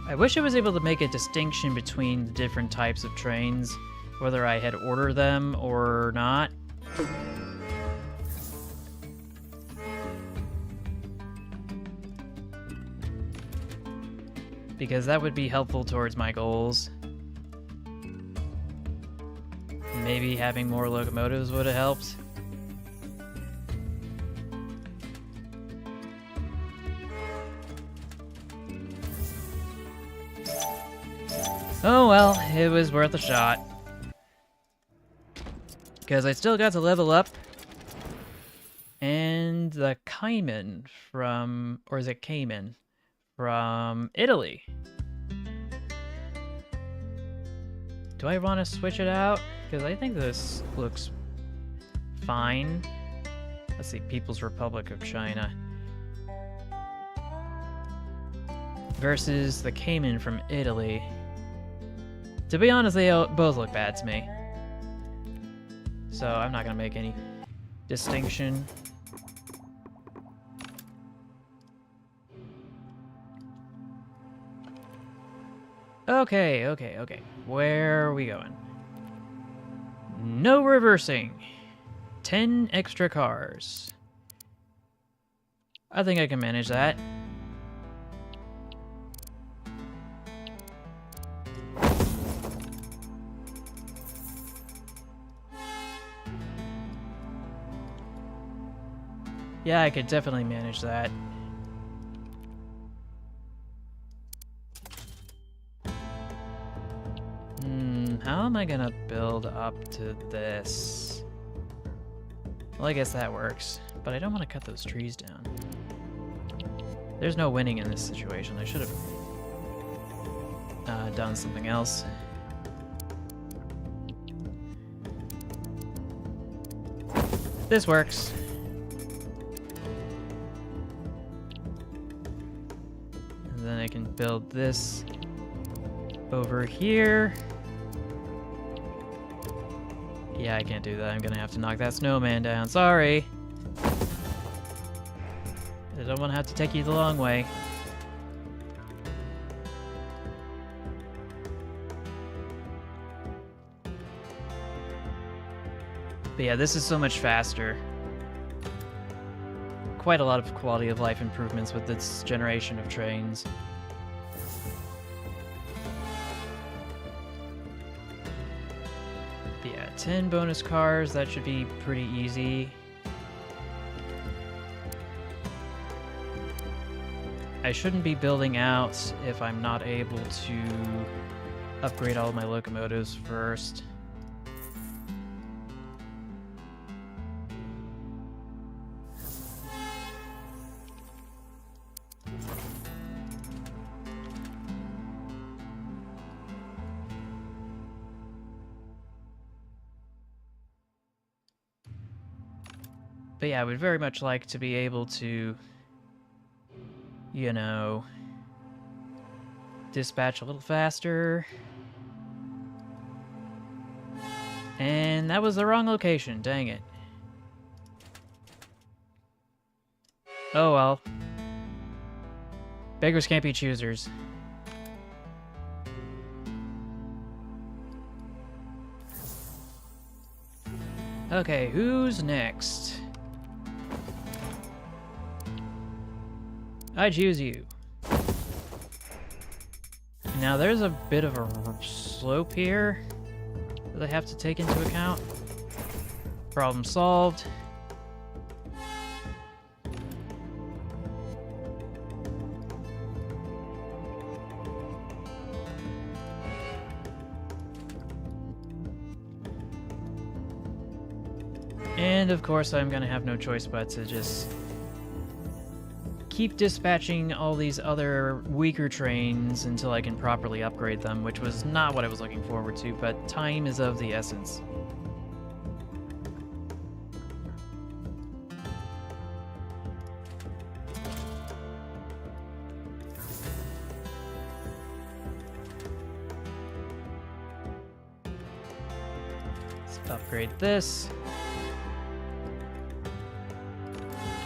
I wish I was able to make a distinction between the different types of trains, whether I had ordered them or not. because that would be helpful towards my goals. Maybe having more locomotives would have helped. Oh well, it was worth a shot. Because I still got to level up. And the Cayman from... or is it Cayman? From Italy. Do I want to switch it out? Because I think this looks fine. Let's see, People's Republic of China. Versus the Cayman from Italy. To be honest, they both look bad to me. So I'm not going to make any distinction. Okay. Where are we going? No reversing. 10 extra cars. I think I can manage that. Yeah, I could definitely manage that. How am I gonna build up to this? Well, I guess that works, but I don't want to cut those trees down. There's no winning in this situation. I should have done something else. This works. And then I can build this over here. Yeah, I can't do that. I'm gonna have to knock that snowman down. Sorry. I don't want to have to take you the long way. But yeah, this is so much faster. Quite a lot of quality of life improvements with this generation of trains. Yeah, 10 bonus cars, that should be pretty easy. I shouldn't be building out if I'm not able to upgrade all of my locomotives first. But yeah, I would very much like to be able to, you know, dispatch a little faster. And that was the wrong location, dang it. Oh well. Beggars can't be choosers. Okay, who's next? I choose you. Now there's a bit of a slope here that I have to take into account. Problem solved. And of course I'm gonna have no choice but to just keep dispatching all these other weaker trains until I can properly upgrade them, which was not what I was looking forward to, but time is of the essence. Let's upgrade this.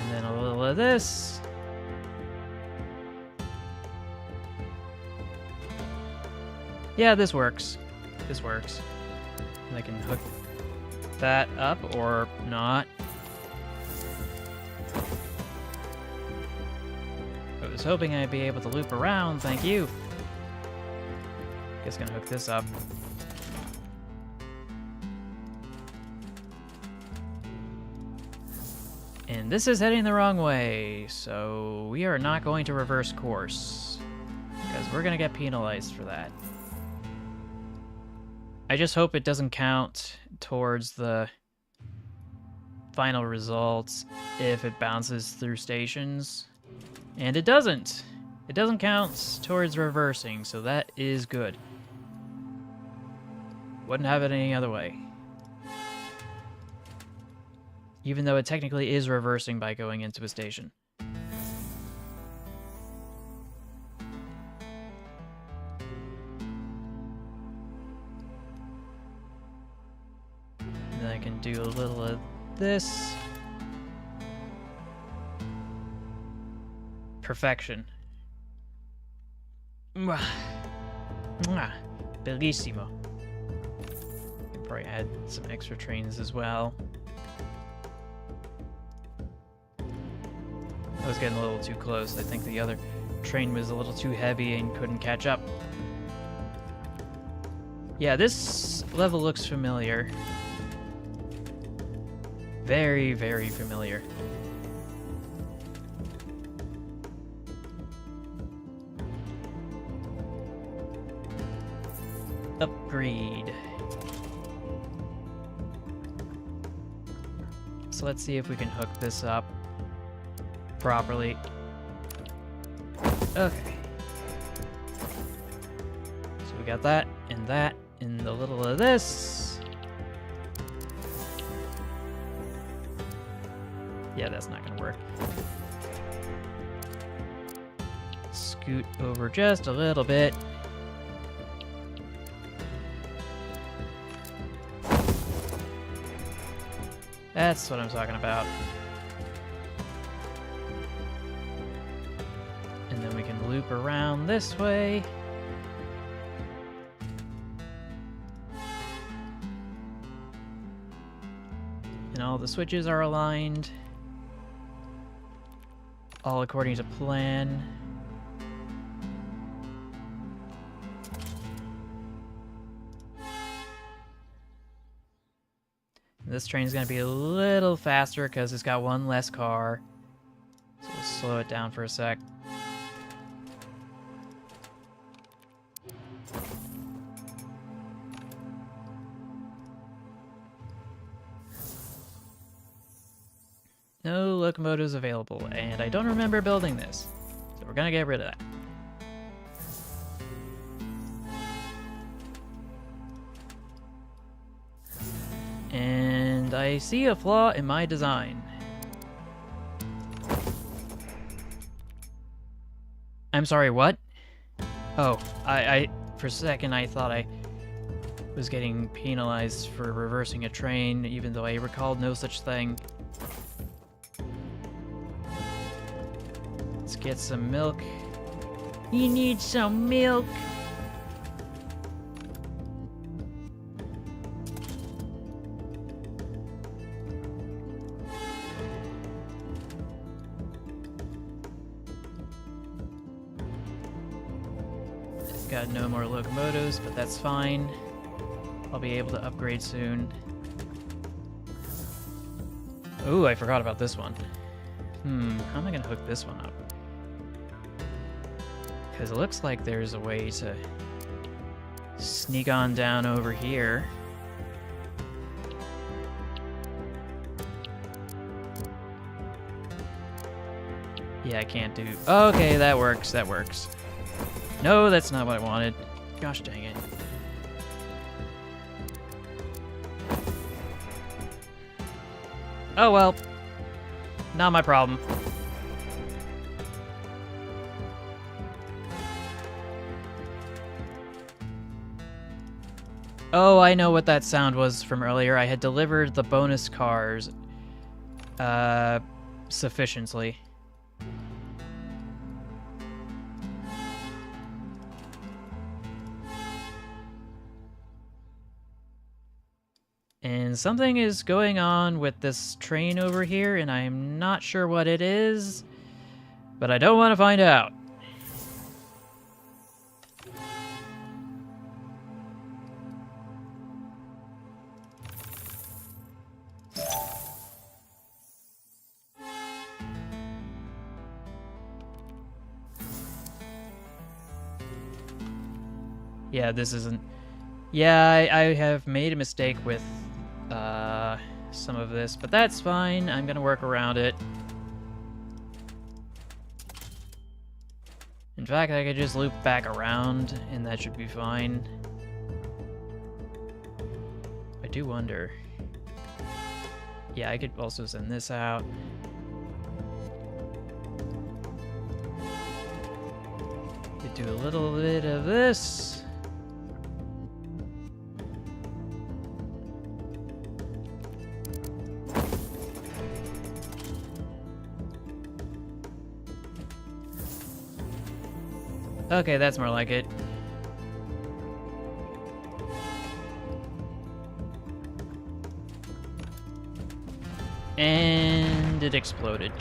And then a little of this. Yeah, this works. This works. And I can hook that up or not. I was hoping I'd be able to loop around, thank you. Just gonna hook this up. And this is heading the wrong way, so we are not going to reverse course, because we're gonna get penalized for that. I just hope it doesn't count towards the final results if it bounces through stations. And it doesn't. It doesn't count towards reversing, so that is good. Wouldn't have it any other way. Even though it technically is reversing by going into a station. And then I can do a little of this. Perfection. Mwah. Mwah. Bellissimo. Can probably add some extra trains as well. I was getting a little too close. I think the other train was a little too heavy and couldn't catch up. Yeah, this level looks familiar. Very, very familiar. Upgrade. So let's see if we can hook this up properly. Okay. So we got that, and a little of this. Yeah, that's not gonna work. Scoot over just a little bit. That's what I'm talking about. And then we can loop around this way. And all the switches are aligned. All according to plan. This train's gonna be a little faster because it's got one less car. So we'll slow it down for a sec. No locomotives available, and I don't remember building this. So we're gonna get rid of that. And I see a flaw in my design. I'm sorry, what? Oh, I for a second I thought I was getting penalized for reversing a train, even though I recalled no such thing. Let's get some milk. You need some milk. Got no more locomotives, but that's fine. I'll be able to upgrade soon. Ooh, I forgot about this one. How am I gonna hook this one up? Because it looks like there's a way to sneak on down over here. Yeah, I can't do... Okay, that works, that works. No, that's not what I wanted. Gosh dang it. Oh well. Not my problem. Oh, I know what that sound was from earlier. I had delivered the bonus cars sufficiently. And something is going on with this train over here, and I'm not sure what it is, but I don't want to find out. Yeah, this isn't... Yeah, I have made a mistake with some of this, but that's fine. I'm gonna work around it. In fact, I could just loop back around, and that should be fine. I do wonder... Yeah, I could also send this out. Could do a little bit of this. Okay, that's more like it. And it exploded.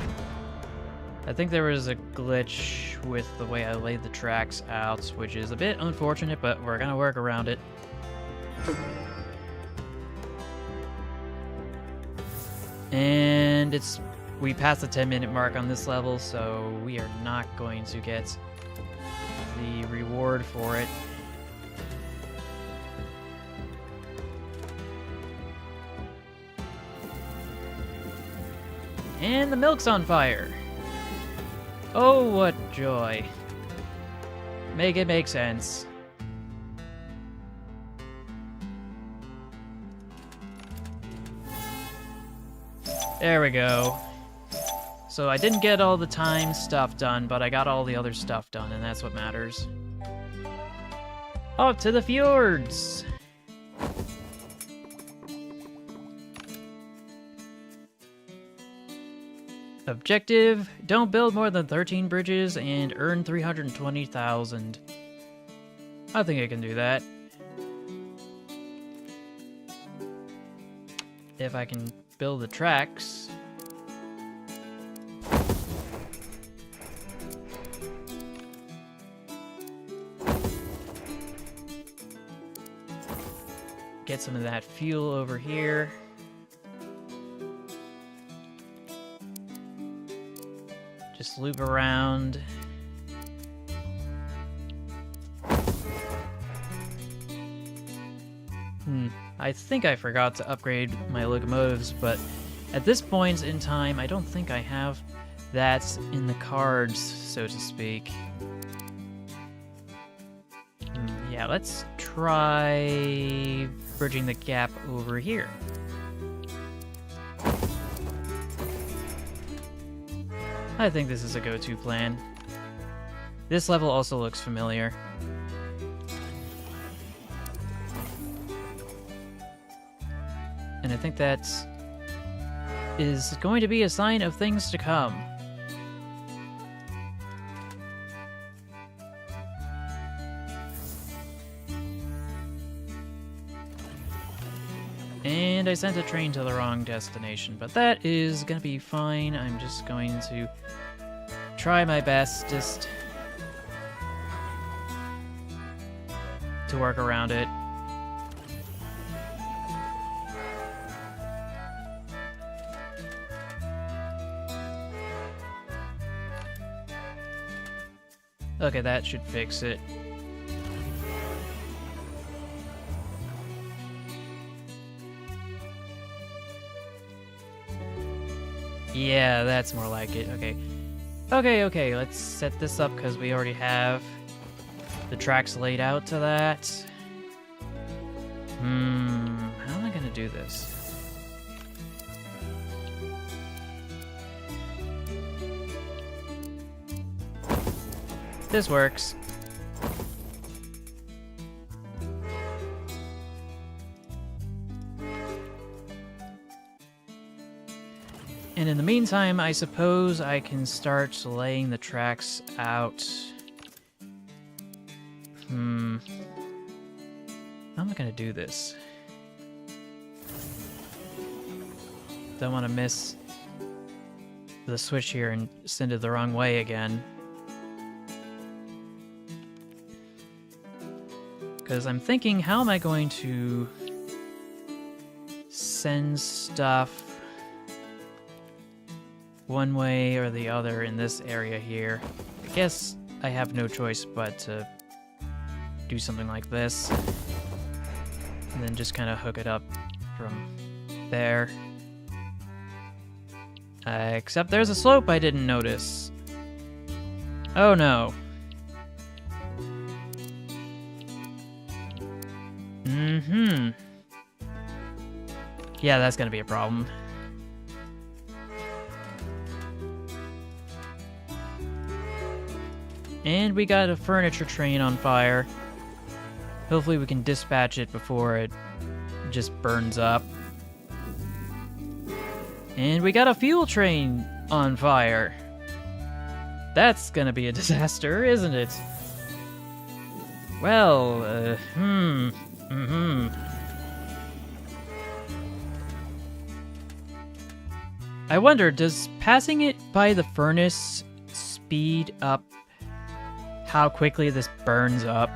I think there was a glitch with the way I laid the tracks out, which is a bit unfortunate, but we're gonna work around it. And we passed the 10-minute mark on this level, so we are not going to get the reward for it. And the milk's on fire. Oh, what joy. Make it make sense. There we go. So I didn't get all the time stuff done, but I got all the other stuff done, and that's what matters. Up to the fjords! Objective, don't build more than 13 bridges and earn 320,000. I think I can do that. If I can build the tracks. Get some of that fuel over here. Just loop around. I think I forgot to upgrade my locomotives, but at this point in time, I don't think I have that in the cards, so to speak. Yeah, let's try bridging the gap over here. I think this is a go-to plan. This level also looks familiar. And I think that is going to be a sign of things to come. And I sent a train to the wrong destination, but that is gonna be fine. I'm just going to try my bestest to work around it. Okay, that should fix it. Yeah, that's more like it. Okay. Okay, let's set this up because we already have the tracks laid out to that. How am I gonna do this? This works. And in the meantime, I suppose I can start laying the tracks out. How am I gonna do this? Don't want to miss the switch here and send it the wrong way again. Because I'm thinking, how am I going to send stuff one way or the other in this area here? I guess I have no choice but to do something like this. And then just kind of hook it up from there. Except there's a slope I didn't notice. Oh no. Mm-hmm. Yeah, that's gonna be a problem. And we got a furniture train on fire. Hopefully we can dispatch it before it just burns up. And we got a fuel train on fire. That's gonna be a disaster, isn't it? Well, I wonder, does passing it by the furnace speed up how quickly this burns up?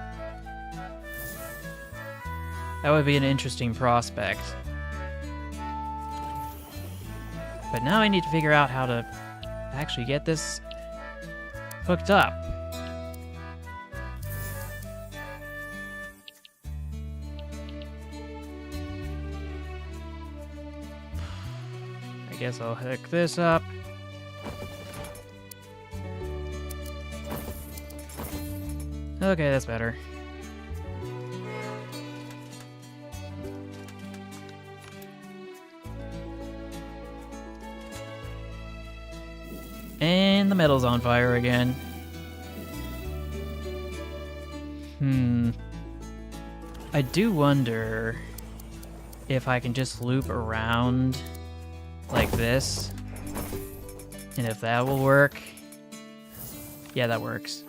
That would be an interesting prospect. But now I need to figure out how to actually get this hooked up. I guess I'll hook this up. Okay, that's better. And the metal's on fire again. I do wonder if I can just loop around like this. And if that will work. Yeah, that works.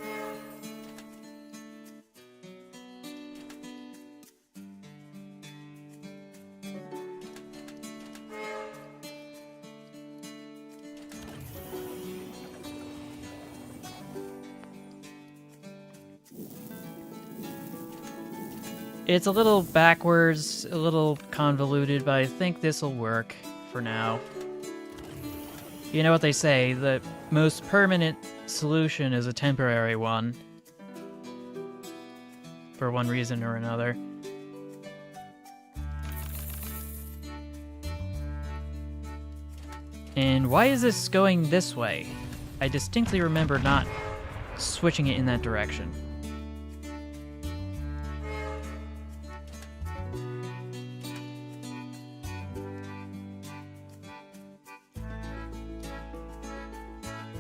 It's a little backwards, a little convoluted, but I think this'll work for now. You know what they say, the most permanent solution is a temporary one. For one reason or another. And why is this going this way? I distinctly remember not switching it in that direction.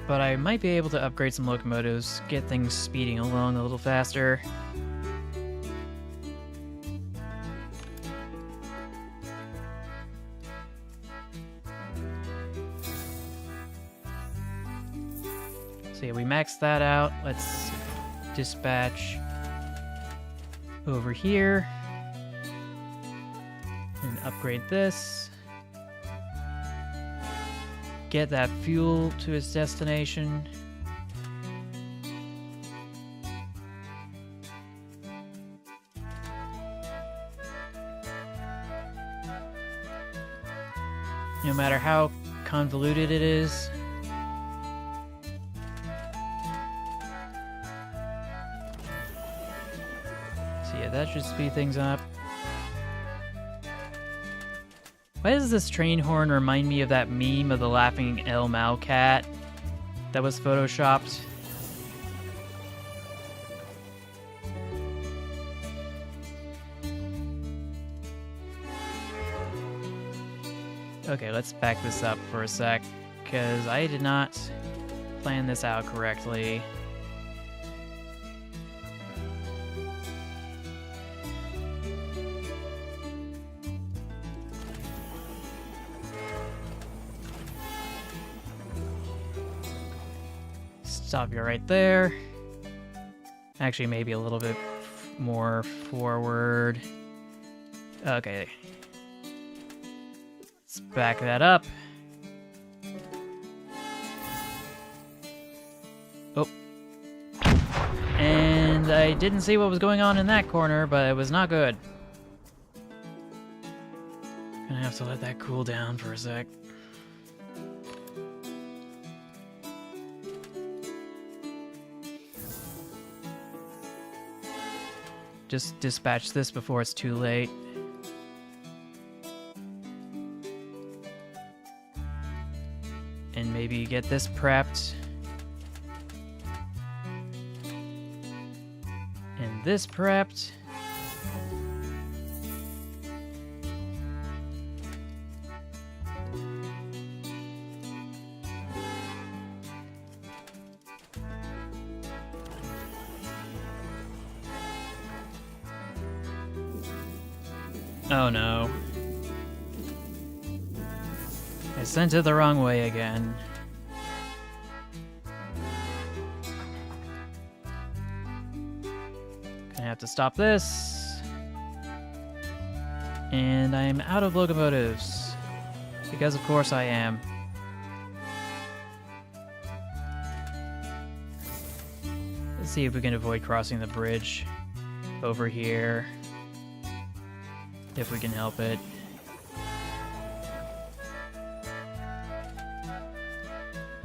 But I might be able to upgrade some locomotives, get things speeding along a little faster. So yeah, we maxed that out. Let's dispatch over here and upgrade this. Get that fuel to its destination. No matter how convoluted it is. So yeah, that should speed things up. Why does this train horn remind me of that meme of the laughing El Mao cat that was photoshopped? Okay, let's back this up for a sec, because I did not plan this out correctly. Stop you right there. Actually, maybe a little bit more forward. Okay. Let's back that up. Oh. And I didn't see what was going on in that corner, but it was not good. Gonna have to let that cool down for a sec. just dispatch this before it's too late. And maybe get this prepped. And this prepped. Oh no. I sent it the wrong way again. Gonna have to stop this. And I am out of locomotives. Because of course I am. Let's see if we can avoid crossing the bridge over here. If we can help it.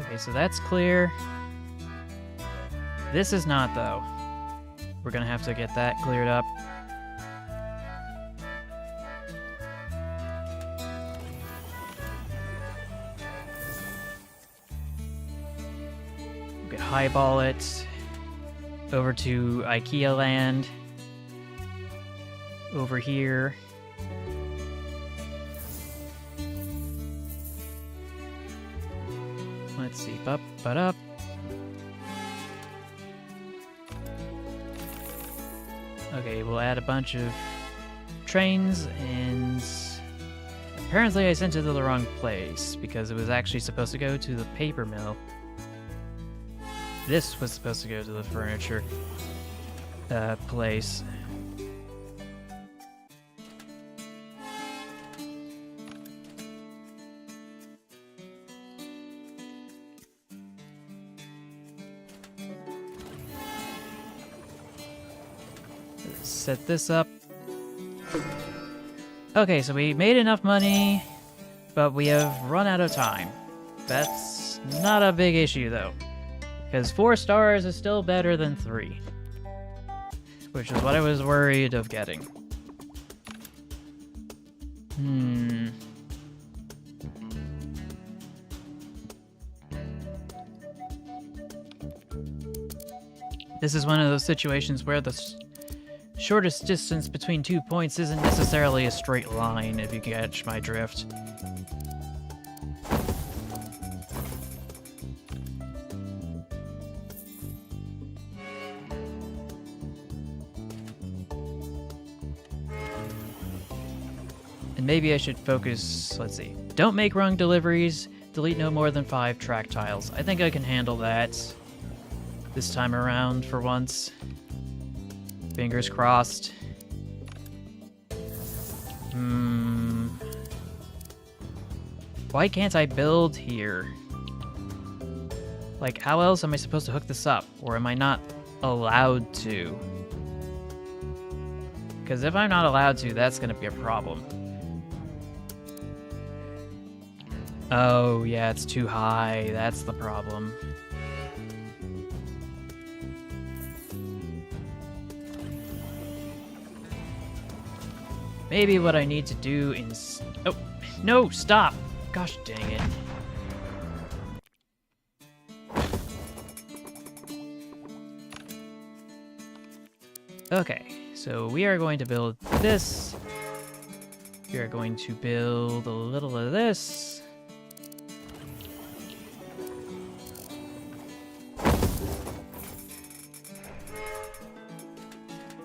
Okay, so that's clear. This is not, though. We're gonna have to get that cleared up. We could highball it over to IKEA land. Over here. Let's see, up, but up. Okay, we'll add a bunch of trains, and apparently I sent it to the wrong place because it was actually supposed to go to the paper mill. This was supposed to go to the furniture place. Set this up. Okay, so we made enough money, but we have run out of time. That's not a big issue, though, because 4 stars is still better than 3, which is what I was worried of getting. This is one of those situations where the shortest distance between 2 points isn't necessarily a straight line, if you catch my drift. And maybe I should focus, let's see. Don't make wrong deliveries, delete no more than 5 track tiles. I think I can handle that this time around for once. Fingers crossed. Why can't I build here? Like, how else am I supposed to hook this up? Or am I not allowed to? Because if I'm not allowed to, that's going to be a problem. Oh, yeah, it's too high. That's the problem. Maybe what I need to do is... Oh, no, stop! Gosh dang it. Okay, so we are going to build this. We are going to build a little of this.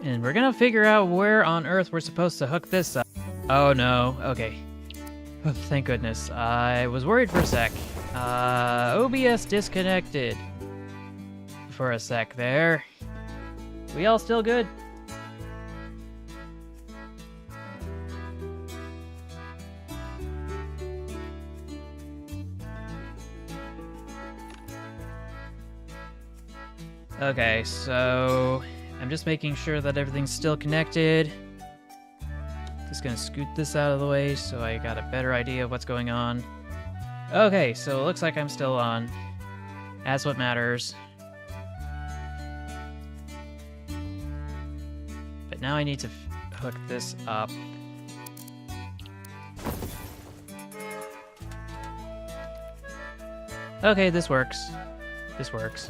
And we're gonna figure out where on Earth we're supposed to hook this up. Oh no, okay. Oh, thank goodness. I was worried for a sec. OBS disconnected for a sec there. We all still good? Okay, so I'm just making sure that everything's still connected. Just gonna scoot this out of the way so I got a better idea of what's going on. Okay, so it looks like I'm still on. That's what matters. But now I need to hook this up. Okay, this works. This works.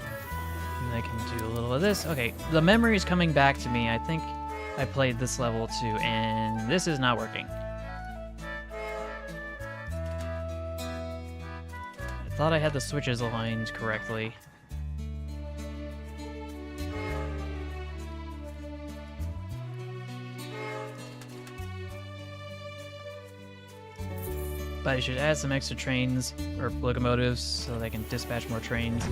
And I can do a little of this. Okay, the memory is coming back to me. I think I played this level too, and this is not working. I thought I had the switches aligned correctly. But I should add some extra trains or locomotives so they can dispatch more trains.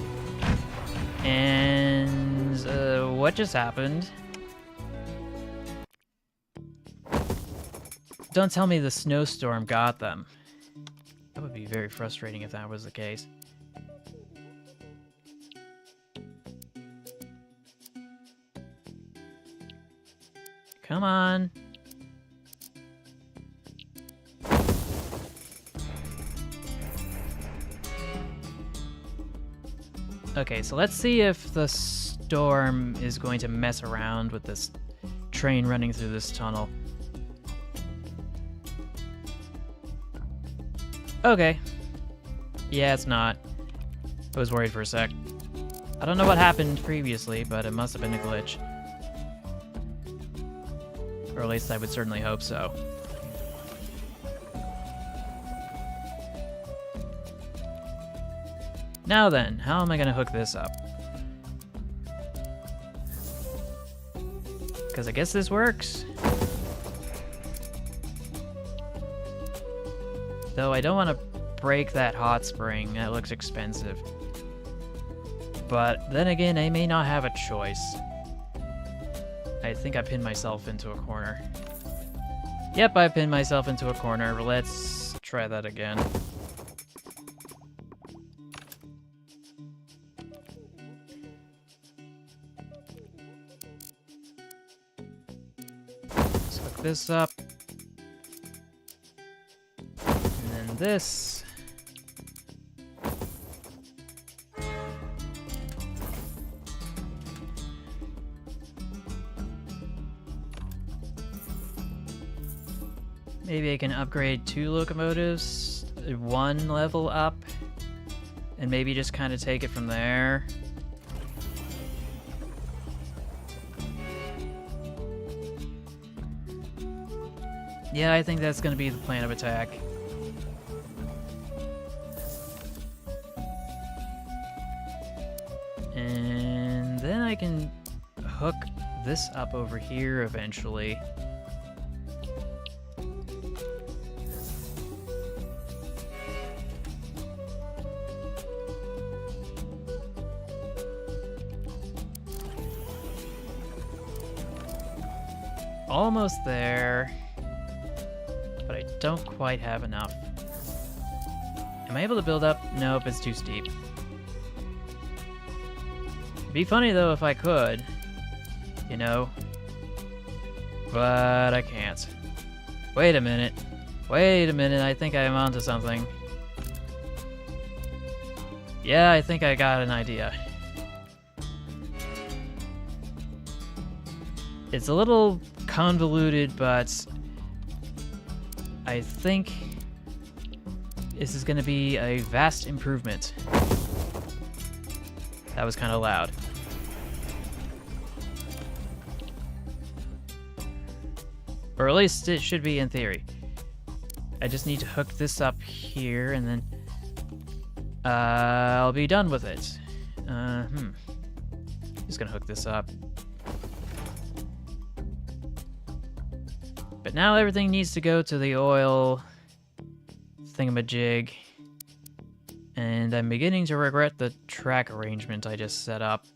And what just happened? Don't tell me the snowstorm got them. That would be very frustrating if that was the case. Come on. Okay, so let's see if the storm is going to mess around with this train running through this tunnel. Okay. Yeah, it's not. I was worried for a sec. I don't know what happened previously, but it must have been a glitch. Or at least I would certainly hope so. Now then, how am I gonna hook this up? Because I guess this works. Though I don't want to break that hot spring, that looks expensive. But then again, I may not have a choice. I think I pinned myself into a corner. Yep, I pinned myself into a corner. Let's try that again. Let's hook this up. And then this. Maybe I can upgrade 2 locomotives, 1 level up, and maybe just kind of take it from there. Yeah, I think that's going to be the plan of attack. And then I can hook this up over here eventually. Almost there, but I don't quite have enough. Am I able to build up? Nope, it's too steep. It'd be funny though if I could, you know, but I can't. Wait a minute, I think I am onto something. Yeah, I think I got an idea. It's a little convoluted, but I think this is going to be a vast improvement. That was kind of loud. Or at least it should be in theory. I just need to hook this up here, and then I'll be done with it. Just gonna hook this up. But now everything needs to go to the oil thingamajig. And I'm beginning to regret the track arrangement I just set up.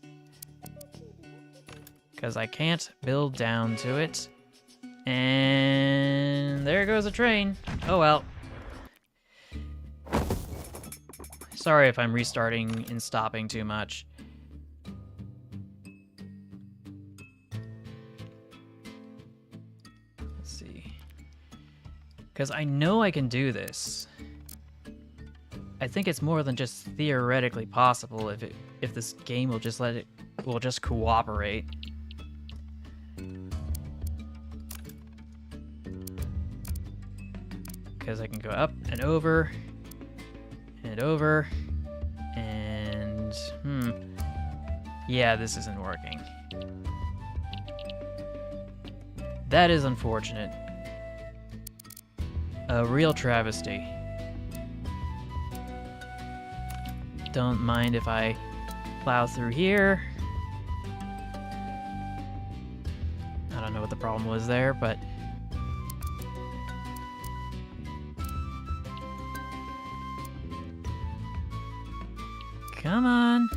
Because I can't build down to it. And there goes a train. Oh well. Sorry if I'm restarting and stopping too much. Because I know I can do this. I think it's more than just theoretically possible if this game will just cooperate. because I can go up and over and over and yeah, this isn't working. That is unfortunate. A real travesty. Don't mind if I plow through here. I don't know what the problem was there, but come on.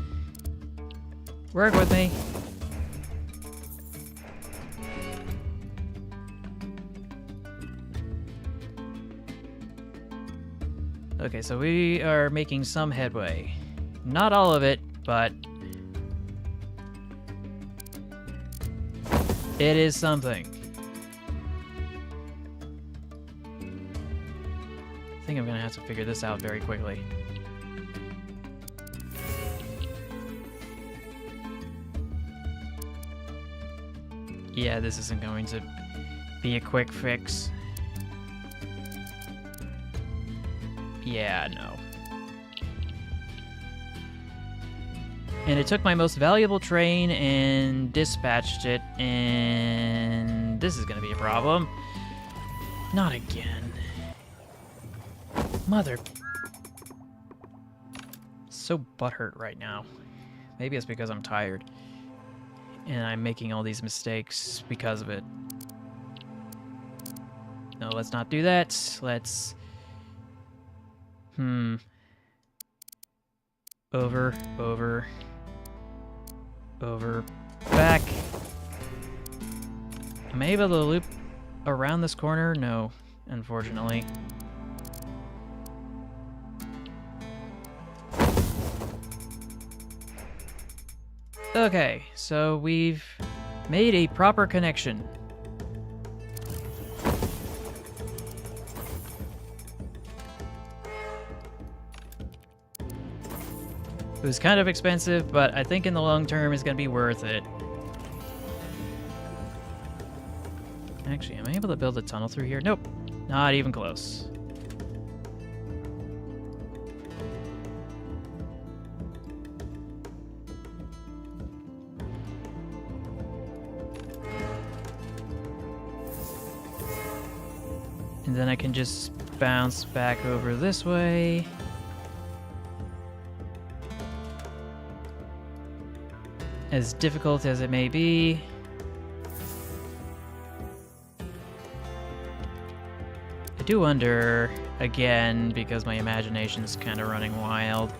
Work with me. Okay, so we are making some headway. Not all of it, but it is something. I think I'm gonna have to figure this out very quickly. Yeah, this isn't going to be a quick fix. Yeah, no. And it took my most valuable train and dispatched it, and this is gonna be a problem. Not again. Mother. So butthurt right now. Maybe it's because I'm tired. And I'm making all these mistakes because of it. No, let's not do that. Let's... Over, over, over, back. Am I able to loop around this corner? No, unfortunately. Okay, so we've made a proper connection. It was kind of expensive, but I think in the long term it's going to be worth it. Actually, am I able to build a tunnel through here? Nope, not even close. And then I can just bounce back over this way. As difficult as it may be. I do wonder, again, because my imagination's kind of running wild.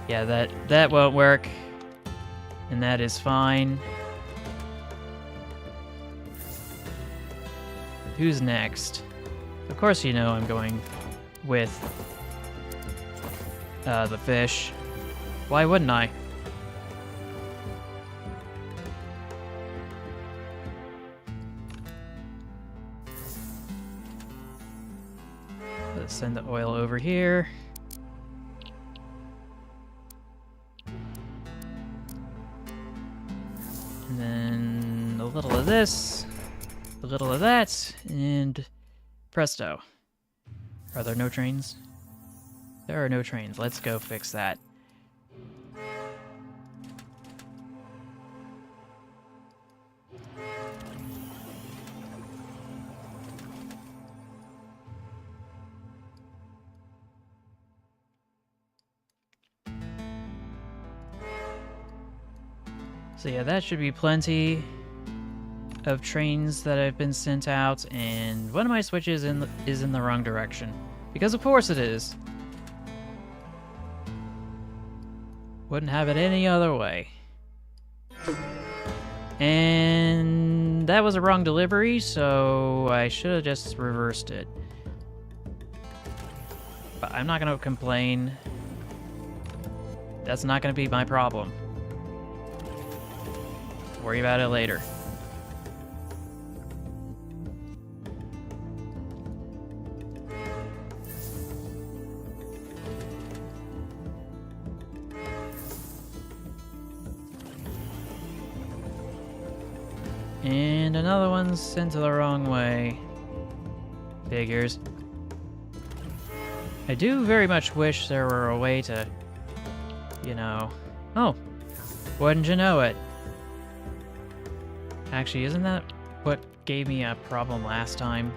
Yeah, that won't work. And that is fine. Who's next? Of course you know I'm going with the fish. Why wouldn't I? Let's send the oil over here. And then a little of this, a little of that, and presto. Are there no trains? There are no trains. Let's go fix that. So yeah, that should be plenty of trains that have been sent out, and one of my switches is in the wrong direction. Because of course it is. Wouldn't have it any other way. And that was a wrong delivery, so I should have just reversed it. But I'm not gonna complain. That's not gonna be my problem. Worry about it later. And another one's sent to the wrong way. Figures. I do very much wish there were a way to, you know... Oh, wouldn't you know it? Actually, isn't that what gave me a problem last time?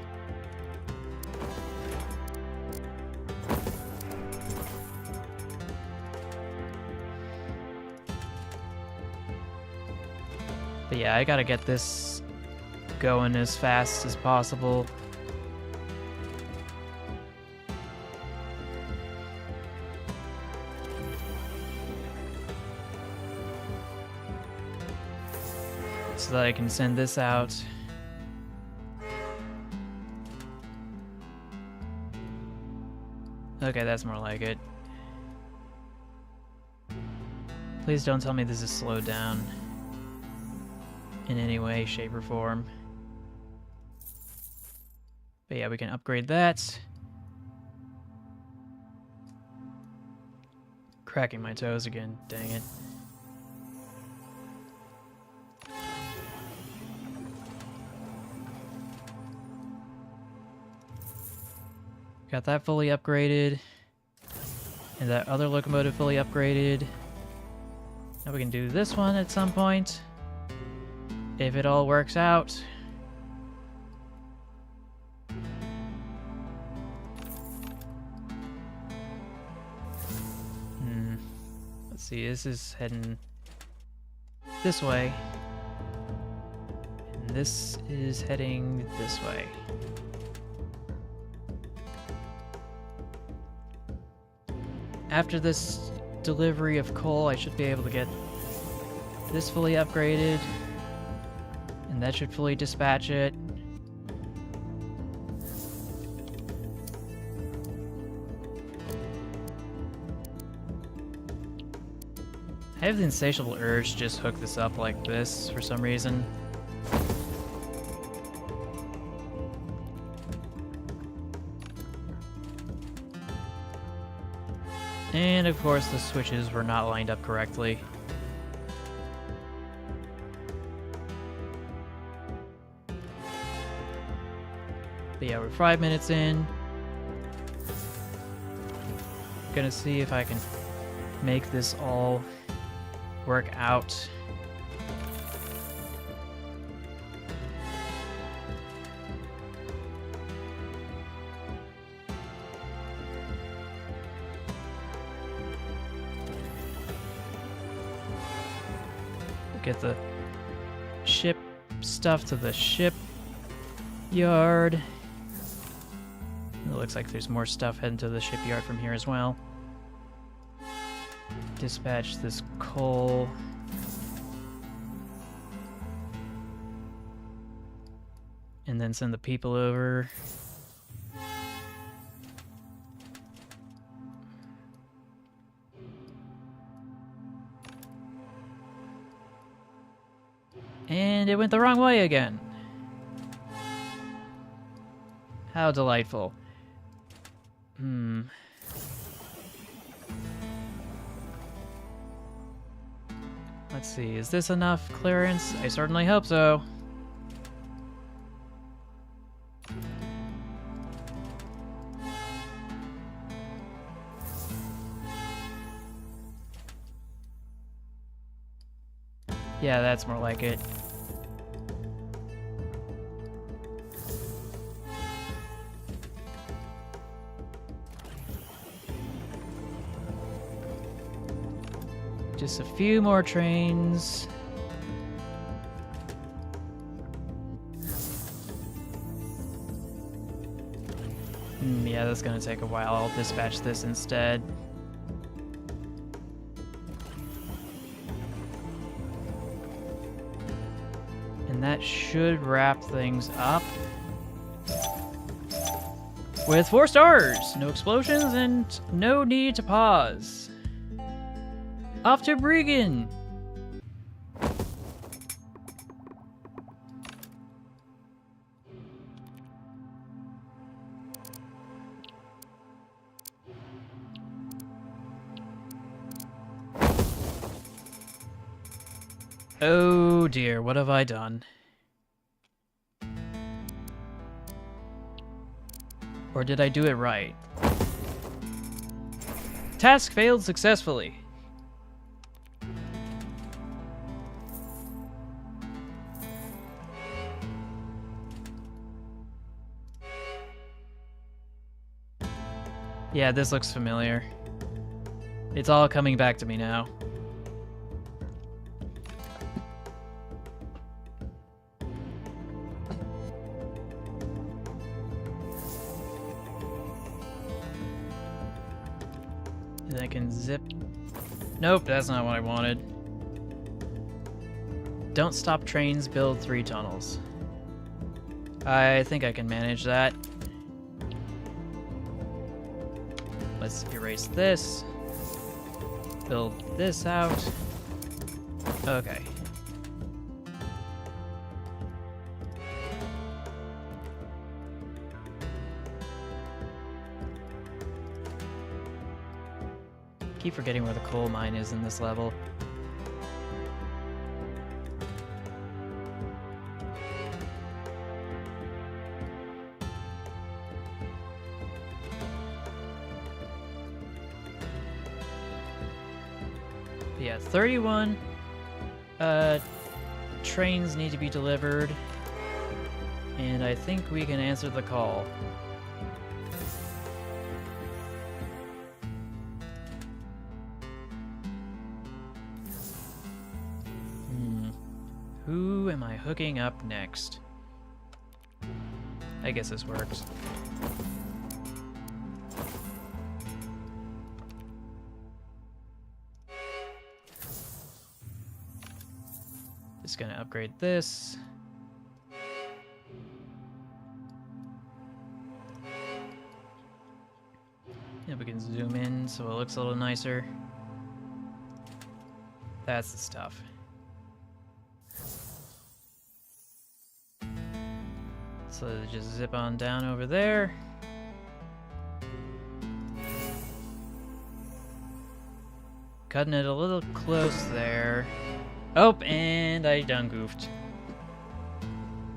But yeah, I gotta get this going as fast as possible. So that I can send this out. Okay, that's more like it. Please don't tell me this is slowed down in any way, shape, or form. But yeah, we can upgrade that. Cracking my toes again, dang it. Got that fully upgraded. And that other locomotive fully upgraded. Now we can do this one at some point. If it all works out. Let's see, this is heading this way. And this is heading this way. After this delivery of coal, I should be able to get this fully upgraded. And that should fully dispatch it. I have the insatiable urge to just hook this up like this for some reason. And of course the switches were not lined up correctly. But yeah, we're 5 minutes in. Gonna see if I can make this all work out. Get the ship stuff to the ship yard. It looks like there's more stuff heading to the shipyard from here as well. Dispatch this coal. And then send the people over. And it went the wrong way again. How delightful. Let's see, is this enough clearance? I certainly hope so. Yeah, that's more like it. Just a few more trains. Yeah, that's gonna take a while. I'll dispatch this instead. And that should wrap things up. With 4 stars! No explosions and no need to pause. Off to Bregan! Oh dear, what have I done? Or did I do it right? Task failed successfully. Yeah, this looks familiar. It's all coming back to me now. And I can zip. Nope, that's not what I wanted. Don't stop trains, build 3 tunnels. I think I can manage that. Let's erase this. Build this out. Okay. Keep forgetting where the coal mine is in this level. Yeah, 31 trains need to be delivered, and I think we can answer the call. Who am I hooking up next? I guess this works. Just gonna upgrade this. And we can zoom in so it looks a little nicer. That's the stuff. So just zip on down over there. Cutting it a little close there. Oh, and I done goofed.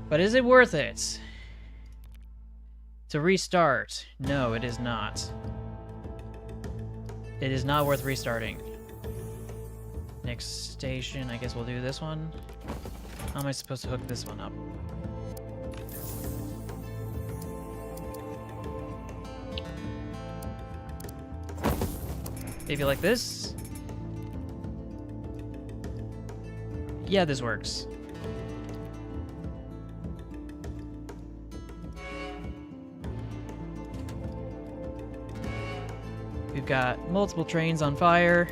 But is it worth it? To restart? No, it is not. It is not worth restarting. Next station, I guess we'll do this one. How am I supposed to hook this one up? Maybe like this? Yeah, this works. We've got multiple trains on fire.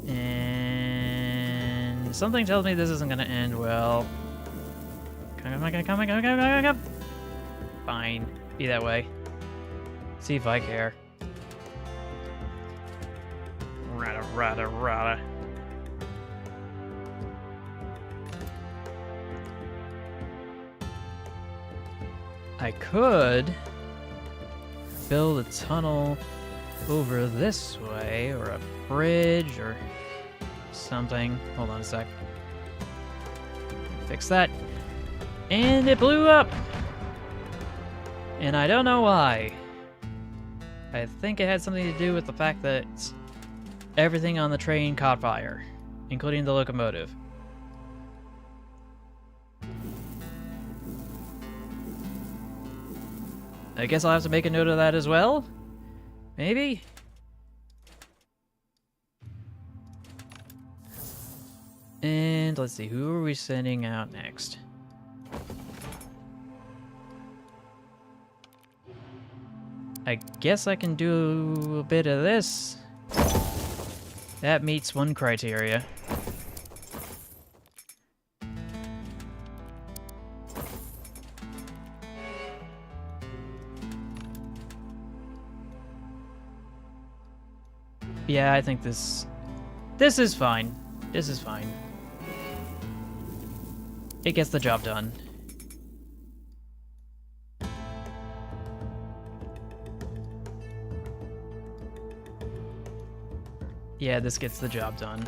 And something tells me this isn't gonna end well. Come. Fine. Be that way. See if I care. Rada. I could build a tunnel over this way, or a bridge, or something. Hold on a sec. Fix that. And it blew up! And I don't know why. I think it had something to do with the fact that everything on the train caught fire, including the locomotive. I guess I'll have to make a note of that as well? Maybe? And let's see, who are we sending out next? I guess I can do a bit of this. That meets one criteria. Yeah, I think this is fine. This is fine. It gets the job done. Yeah, this gets the job done.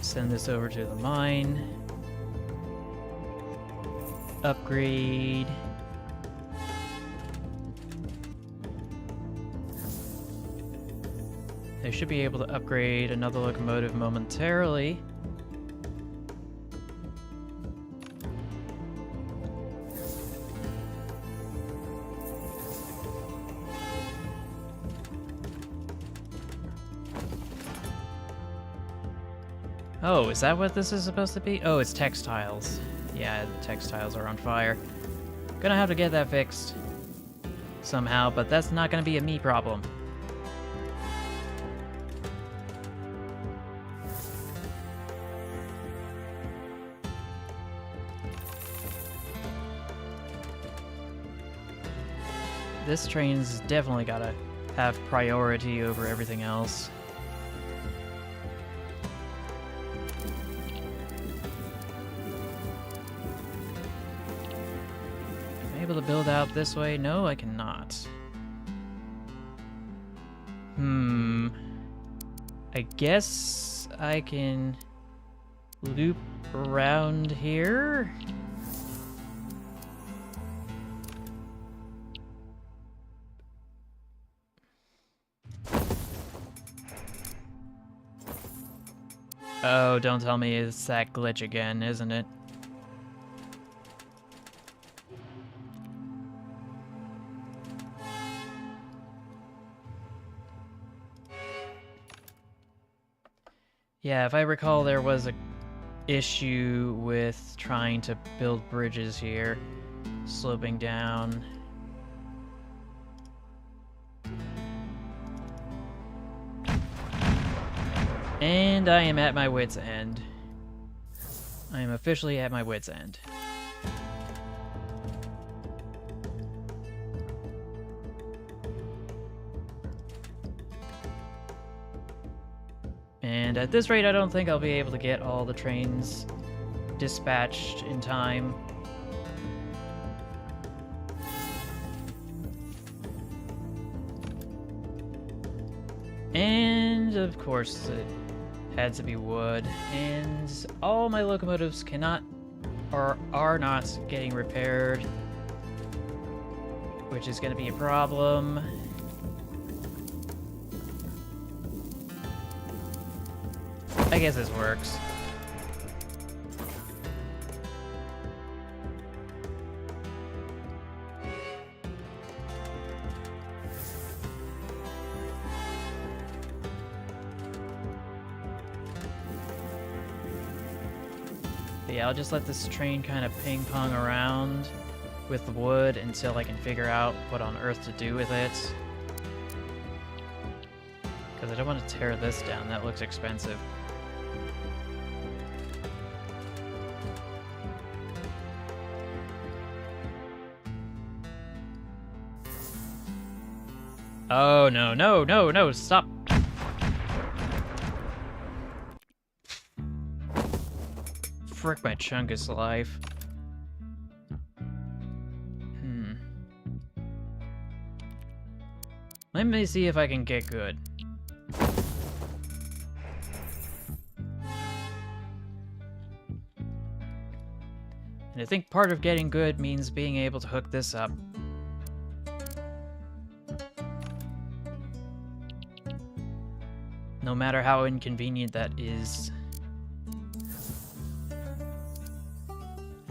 Send this over to the mine. Upgrade. They should be able to upgrade another locomotive momentarily. Oh, is that what this is supposed to be? Oh, it's textiles. Yeah, the textiles are on fire. Gonna have to get that fixed somehow, but that's not gonna be a me problem. This train's definitely gotta have priority over everything else. Able to build out this way? No, I cannot. I guess I can loop around here. Oh, don't tell me it's that glitch again, isn't it? Yeah, if I recall, there was a issue with trying to build bridges here, sloping down. And I am at my wit's end. I am officially at my wit's end. And at this rate, I don't think I'll be able to get all the trains dispatched in time. And of course, it had to be wood. And all my locomotives cannot or are not getting repaired, which is going to be a problem. I guess this works. But yeah, I'll just let this train kind of ping-pong around with the wood until I can figure out what on earth to do with it. Because I don't want to tear this down, that looks expensive. Oh, no, no, no, no, stop. Frick my Chungus life. Let me see if I can get good. And I think part of getting good means being able to hook this up. No matter how inconvenient that is.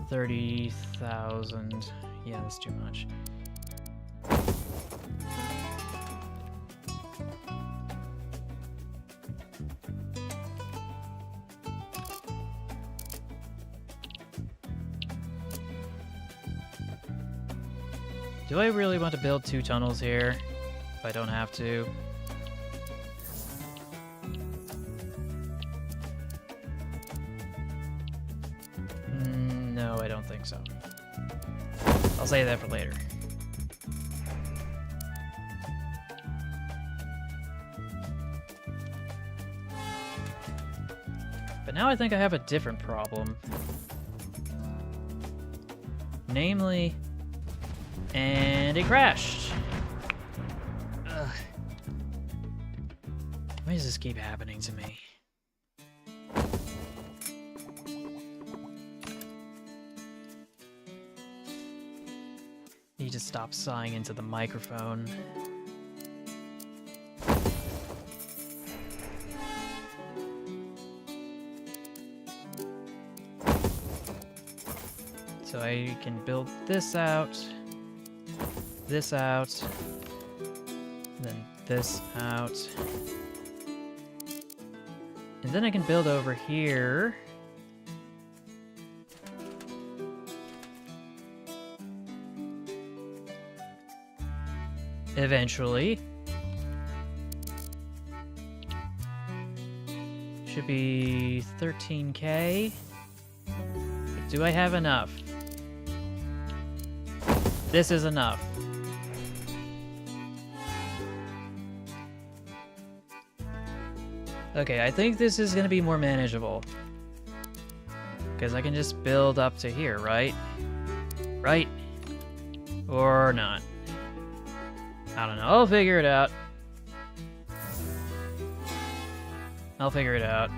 30,000. Yeah, that's too much. Do I really want to build 2 tunnels here if I don't have to? No, I don't think so. I'll save that for later. But now I think I have a different problem. Namely... And it crashed. Ugh. Why does this keep happening to me? Need to stop sighing into the microphone. I can build this out, and then this out. And then I can build over here. Eventually. Should be 13K. Do I have enough? This is enough. Okay, I think this is gonna be more manageable. Because I can just build up to here, right? Right? Or not. I don't know. I'll figure it out. I'll figure it out.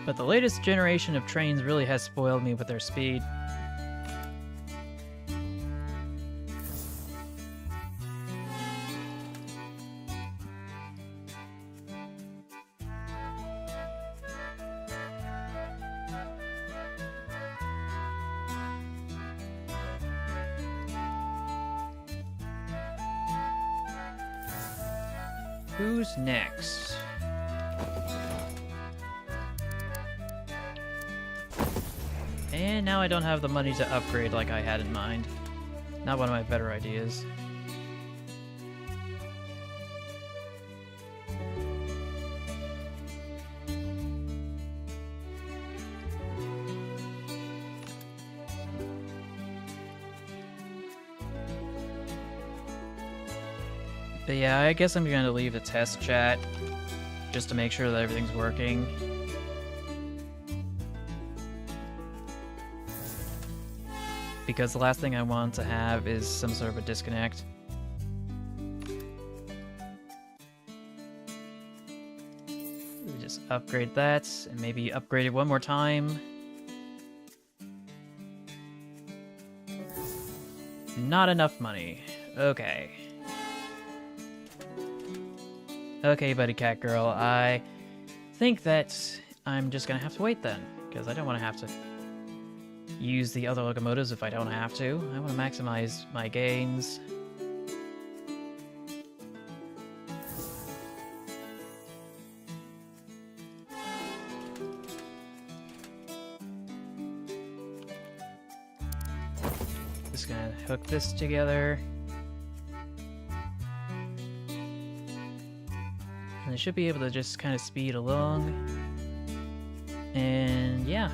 But the latest generation of trains really has spoiled me with their speed. Who's next? And now I don't have the money to upgrade like I had in mind. Not one of my better ideas. But yeah, I guess I'm going to leave the test chat just to make sure that everything's working. Because the last thing I want to have is some sort of a disconnect. We just upgrade that, and maybe upgrade it one more time. Not enough money. Okay. Okay, buddy cat girl, I think that I'm just gonna have to wait then, because I don't want to have to use the other locomotives if I don't have to. I want to maximize my gains. Just gonna hook this together. And I should be able to just kind of speed along. And yeah.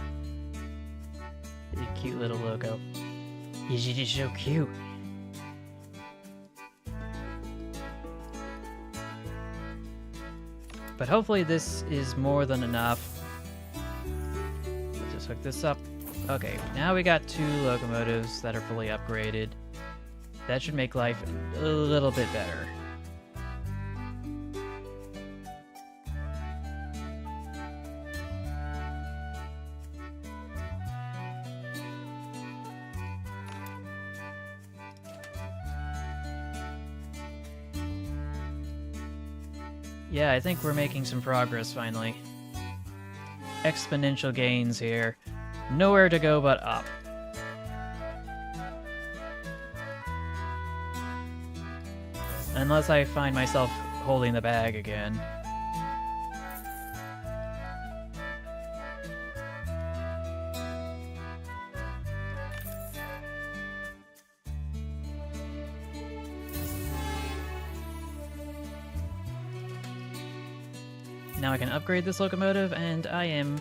A cute little logo. Is it just so cute? But hopefully this is more than enough. Let's just hook this up. Okay, now we got 2 locomotives that are fully upgraded. That should make life a little bit better. Yeah, I think we're making some progress finally. Exponential gains here. Nowhere to go but up. Unless I find myself holding the bag again. Now I can upgrade this locomotive, and I am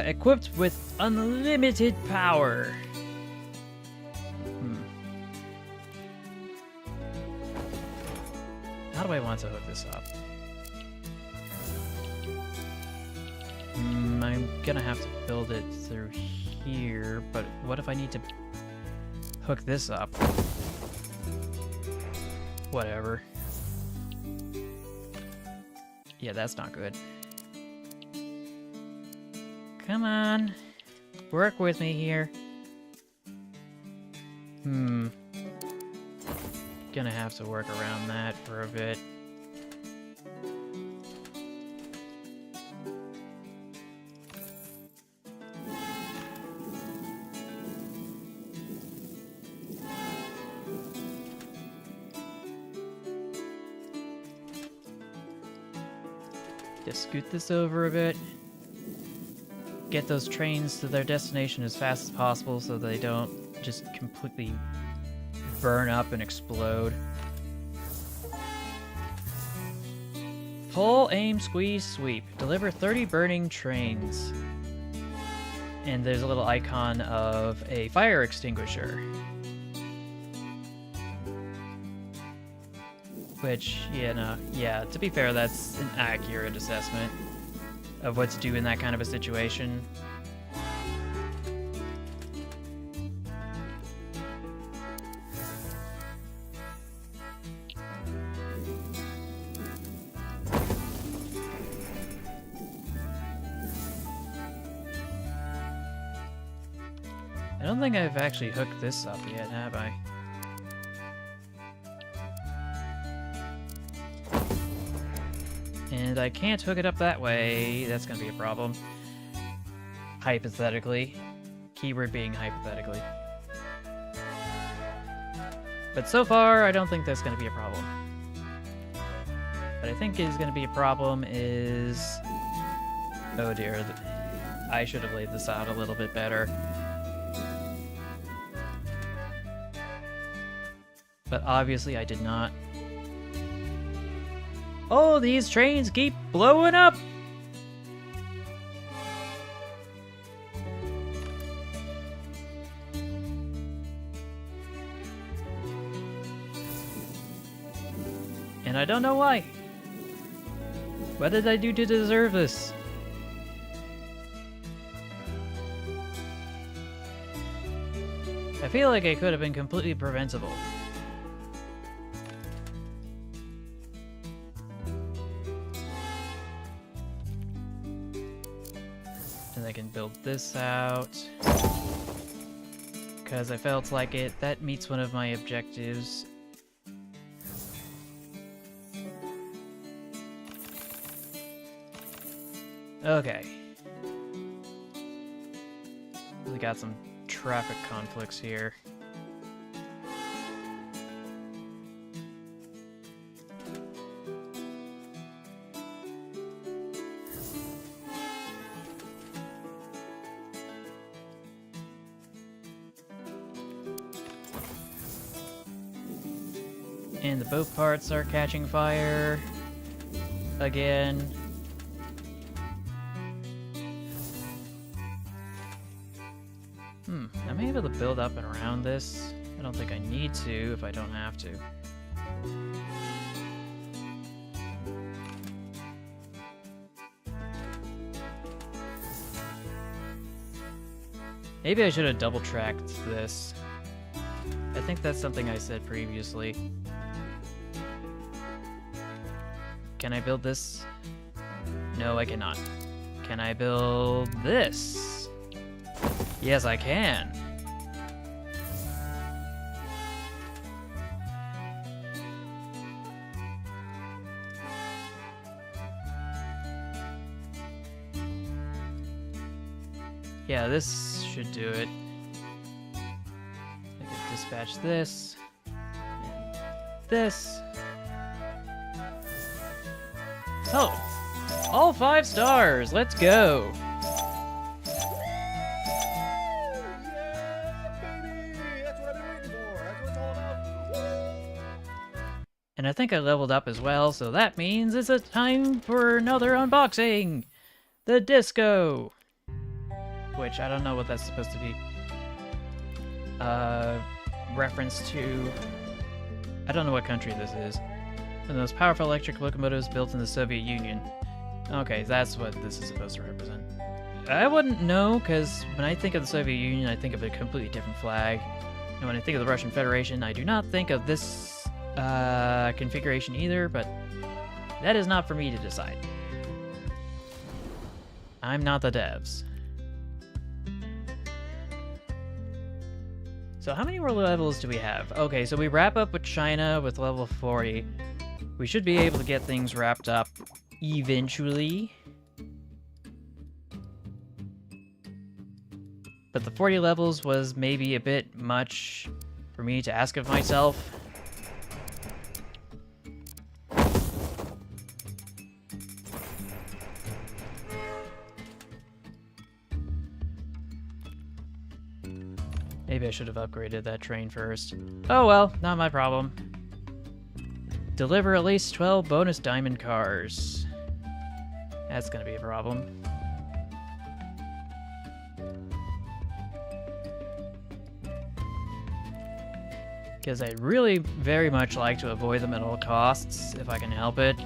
equipped with unlimited power. How do I want to hook this up? I'm gonna have to build it through here, but what if I need to hook this up? Whatever. Yeah, that's not good. Come on. Work with me here. Gonna have to work around that. for a bit. Just scoot this over a bit. Get those trains to their destination as fast as possible so they don't just completely burn up and explode. Pull, aim, squeeze, sweep. Deliver 30 burning trains. And there's a little icon of a fire extinguisher. Which, yeah, to be fair, that's an accurate assessment of what to do in that kind of a situation. I don't think I've actually hooked this up yet, have I? And I can't hook it up that way. That's gonna be a problem. Hypothetically. Keyword being hypothetically. But so far, I don't think that's gonna be a problem. What I think is gonna be a problem is... Oh dear, I should have laid this out a little bit better. But obviously I did not. Oh, these trains keep blowing up! And I don't know why. What did I do to deserve this? I feel like it could have been completely preventable. And I can build this out. Because I felt like that meets one of my objectives. Okay. We got some traffic conflicts here. And the boat parts are catching fire again. Am I able to build up and around this? I don't think I need to if I don't have to. Maybe I should have double-tracked this. I think that's something I said previously. Can I build this? No, I cannot. Can I build this? Yes, I can. Yeah, this should do it. I could dispatch this. And this. So, all 5 stars. Let's go. And I think I leveled up as well, so that means it's a time for another unboxing! The Disco! Which, I don't know what that's supposed to be. Reference to... I don't know what country this is. The most powerful electric locomotives built in the Soviet Union. Okay, that's what this is supposed to represent. I wouldn't know, because when I think of the Soviet Union, I think of a completely different flag. And when I think of the Russian Federation, I do not think of this configuration either, but that is not for me to decide. I'm not the devs. So how many more levels do we have? Okay, so we wrap up with China with level 40. We should be able to get things wrapped up eventually. But the 40 levels was maybe a bit much for me to ask of myself. Maybe I should have upgraded that train first. Oh well, not my problem. Deliver at least 12 bonus diamond cars. That's gonna be a problem. Because I'd really very much like to avoid them at all costs, if I can help it.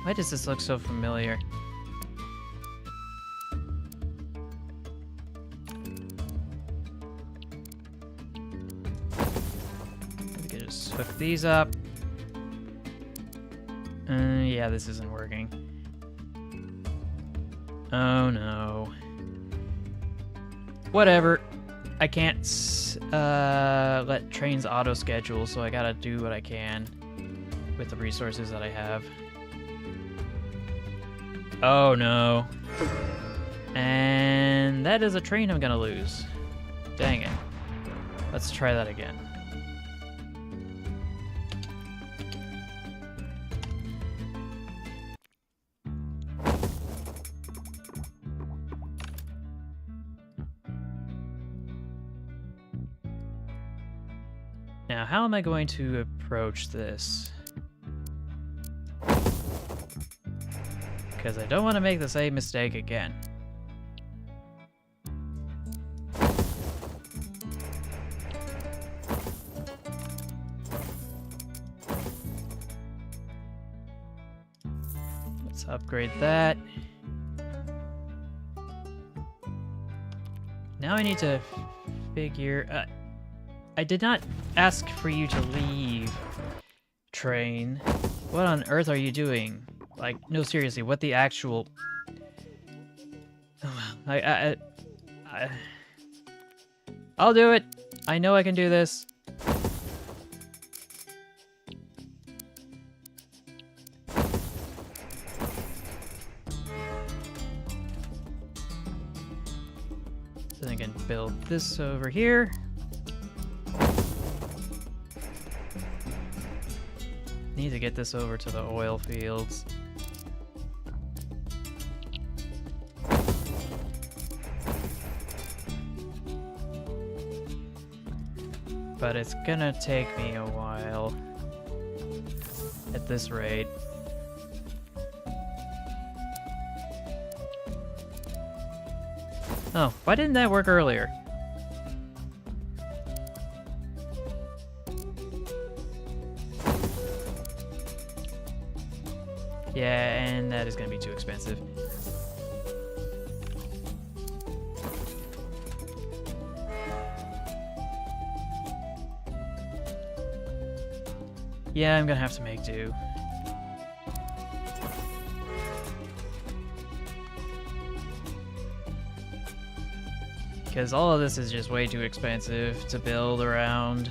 Why does this look so familiar? We can just hook these up. Yeah, this isn't working. Oh no. Whatever. I can't let trains auto-schedule, so I gotta do what I can with the resources that I have. Oh no. And that is a train I'm gonna lose. Dang it. Let's try that again. Now, how am I going to approach this? Because I don't want to make the same mistake again. Let's upgrade that. Now I need to figure... I did not ask for you to leave, train. What on earth are you doing? Like, no, seriously, what the actual... I'll do it! I know I can do this. So I can build this over here. Need to get this over to the oil fields. But it's gonna take me a while at this rate. Oh, why didn't that work earlier? Yeah, and that is gonna be too expensive. Yeah, I'm gonna have to make do. Because all of this is just way too expensive to build around.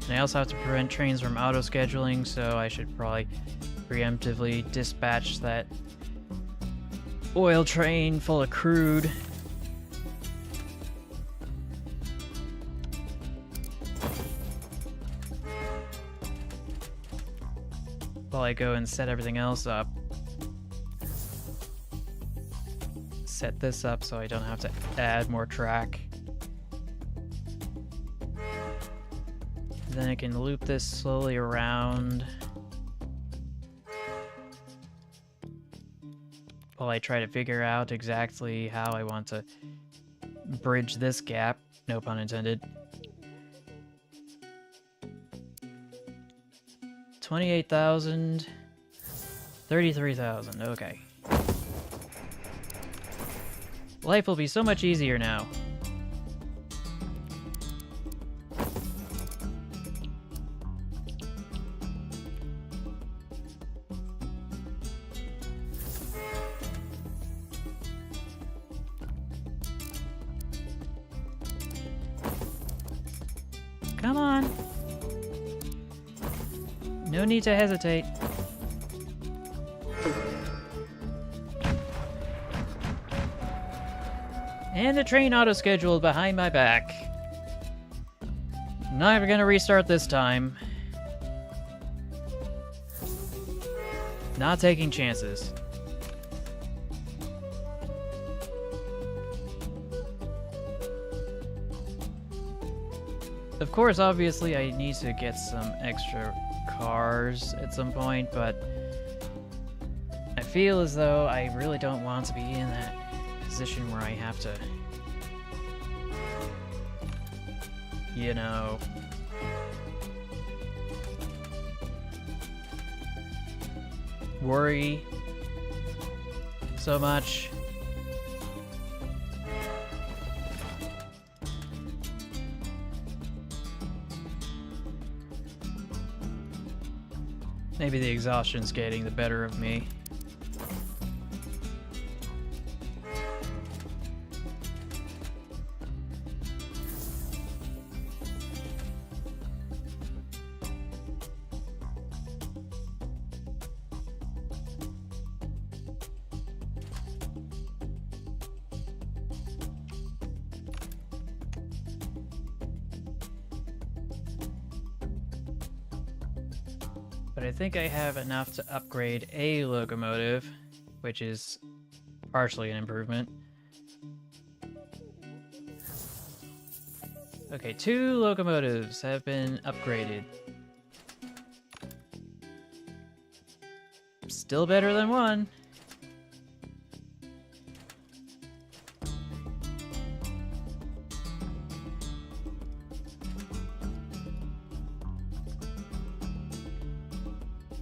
And I also have to prevent trains from auto-scheduling, so I should probably preemptively dispatch that oil train full of crude. While I go and set everything else up. Set this up so I don't have to add more track. Then I can loop this slowly around while I try to figure out exactly how I want to bridge this gap, no pun intended. 28,000, 33,000, okay. Life will be so much easier now. Come on. No need to hesitate. And the train auto-scheduled behind my back. Not ever gonna restart this time. Not taking chances. Of course, obviously, I need to get some extra cars at some point, but I feel as though I really don't want to be in that position where I have to, you know, worry so much. Maybe the exhaustion's getting the better of me. But I think I have enough to upgrade a locomotive, which is partially an improvement. Okay, 2 locomotives have been upgraded. Still better than 1.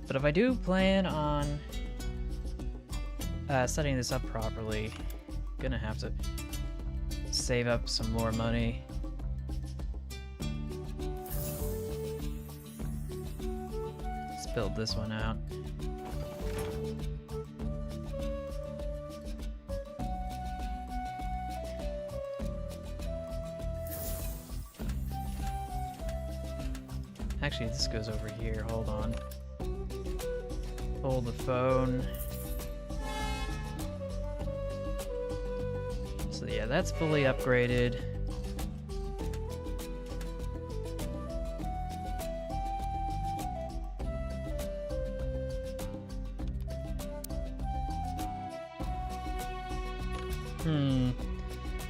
But if I do plan on setting this up properly, I'm gonna have to save up some more money. Let's build this one out. Actually, this goes over here. Hold on. Hold the phone. So yeah, that's fully upgraded.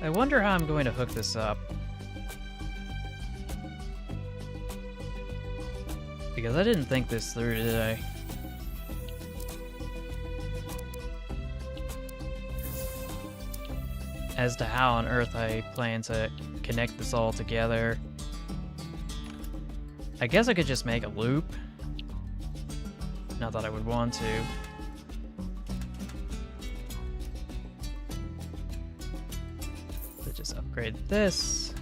I wonder how I'm going to hook this up. Because I didn't think this through, did I? As to how on earth I plan to connect this all together. I guess I could just make a loop. Not that I would want to. But just upgrade this.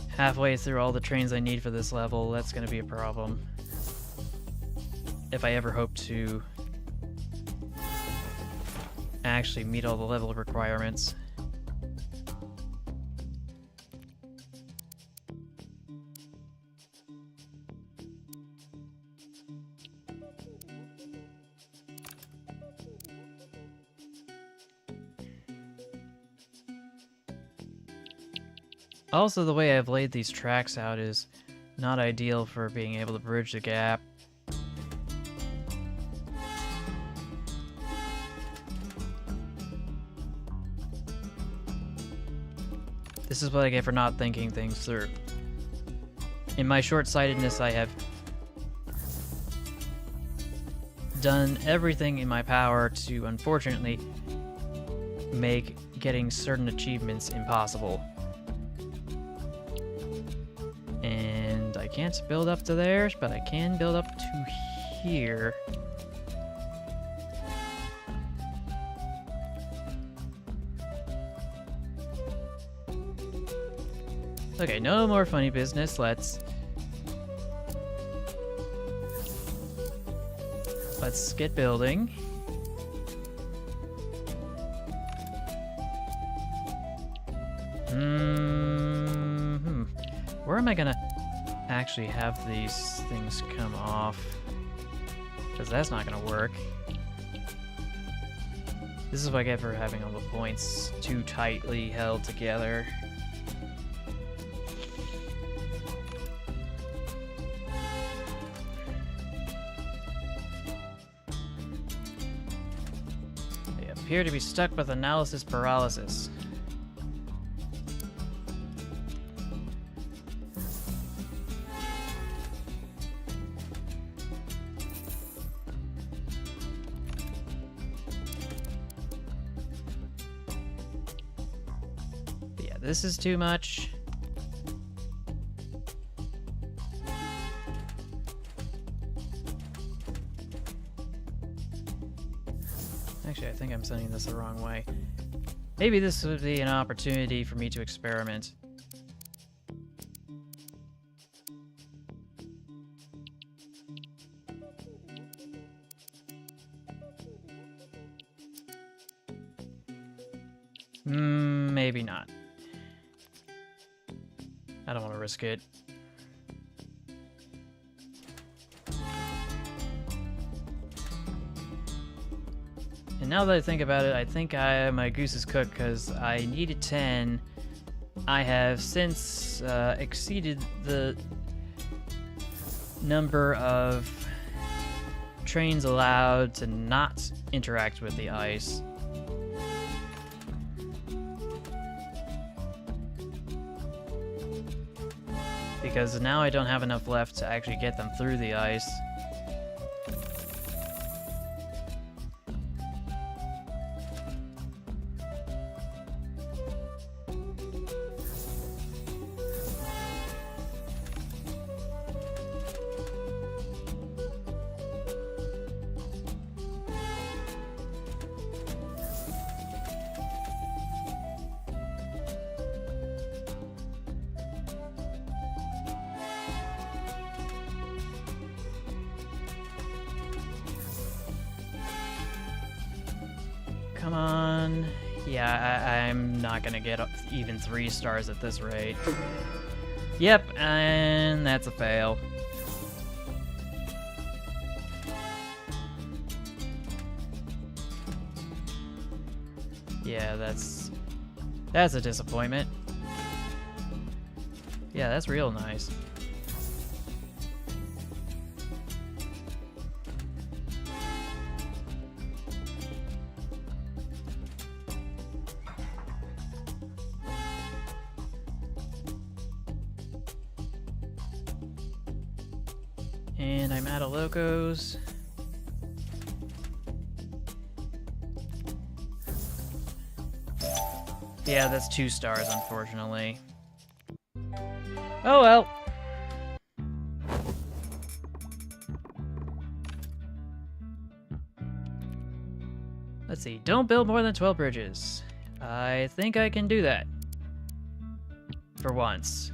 Halfway through all the trains I need for this level, that's gonna be a problem. If I ever hope to actually meet all the level requirements. Also, the way I've laid these tracks out is not ideal for being able to bridge the gap. This is what I get for not thinking things through. In my short-sightedness, I have done everything in my power to, unfortunately, make getting certain achievements impossible. And I can't build up to theirs, but I can build up to here. Okay, no more funny business. Let's get building. Where am I gonna actually have these things come off? Because that's not gonna work. This is what I get for having all the points too tightly held together. They appear to be stuck with analysis paralysis. This is too much. Actually, I think I'm sending this the wrong way. Maybe this would be an opportunity for me to experiment. Maybe not. I don't want to risk it. And now that I think about it, I think my goose is cooked because I needed 10. I have since exceeded the number of trains allowed to not interact with the ice. Because now I don't have enough left to actually get them through the ice. Come on. Yeah, I'm not gonna get even 3 stars at this rate. Yep, and that's a fail. Yeah, that's a disappointment. Yeah, that's real nice. And I'm out of locos. Yeah, that's 2 stars, unfortunately. Oh well. Let's see. Don't build more than 12 bridges. I think I can do that. For once.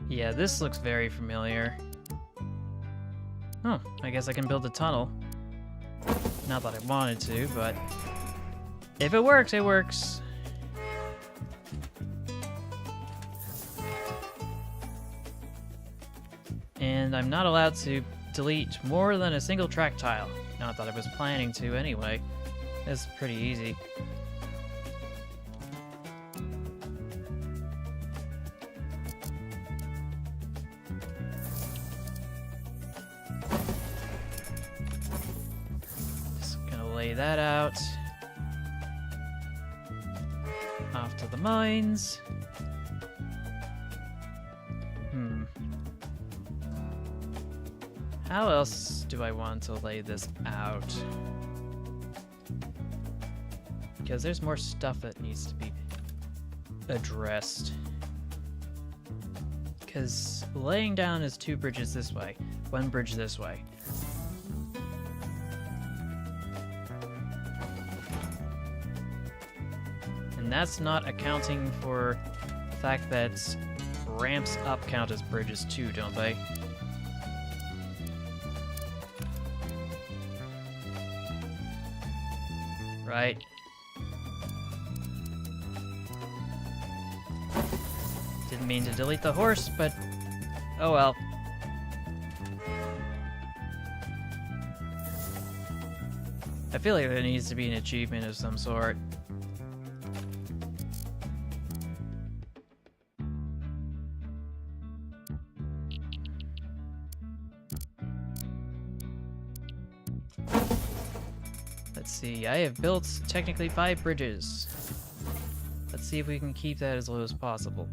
Yeah, this looks very familiar. Oh, I guess I can build a tunnel. Not that I wanted to, but if it works, it works. And I'm not allowed to delete more than a single track tile. Not that I was planning to anyway. That's pretty easy. Lay that out. Off to the mines. How else do I want to lay this out? Because there's more stuff that needs to be addressed. Because laying down is 2 bridges this way, 1 bridge this way. And that's not accounting for the fact that ramps up count as bridges too, don't they? Right. Didn't mean to delete the horse, but oh well. I feel like there needs to be an achievement of some sort. Let's see, I have built technically 5 bridges. Let's see if we can keep that as low as possible.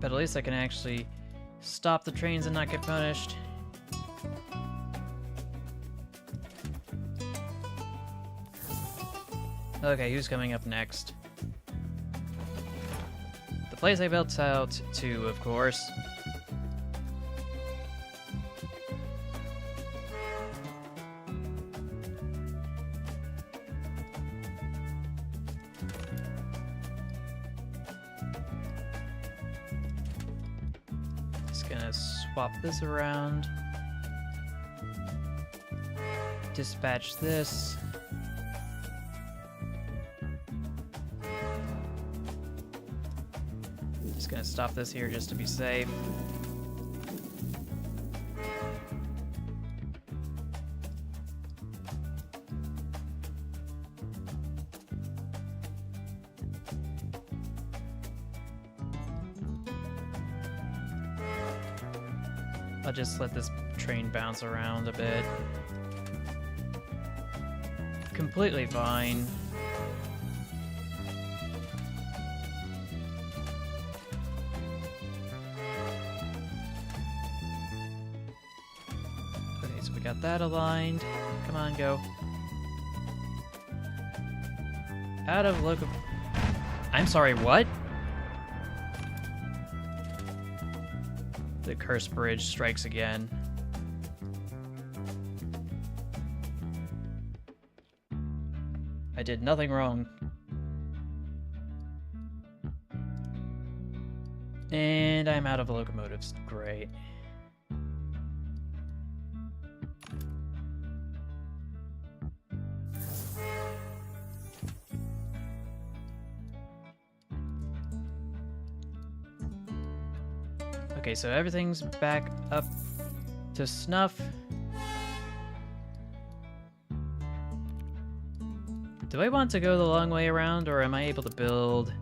But at least I can actually stop the trains and not get punished. Okay, who's coming up next? The place I built out to, of course. Gonna swap this around. Dispatch this. Just gonna stop this here just to be safe. I'll just let this train bounce around a bit. Completely fine. Okay, so we got that aligned. Come on, go. Out of local... I'm sorry, what? The cursed bridge strikes again. I did nothing wrong. And I'm out of locomotives. Great. Okay, so everything's back up to snuff. Do I want to go the long way around, or am I able to build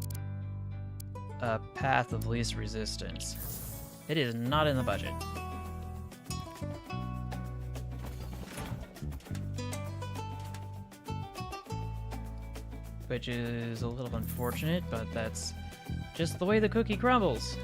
a path of least resistance? It is not in the budget. Which is a little unfortunate, but that's just the way the cookie crumbles.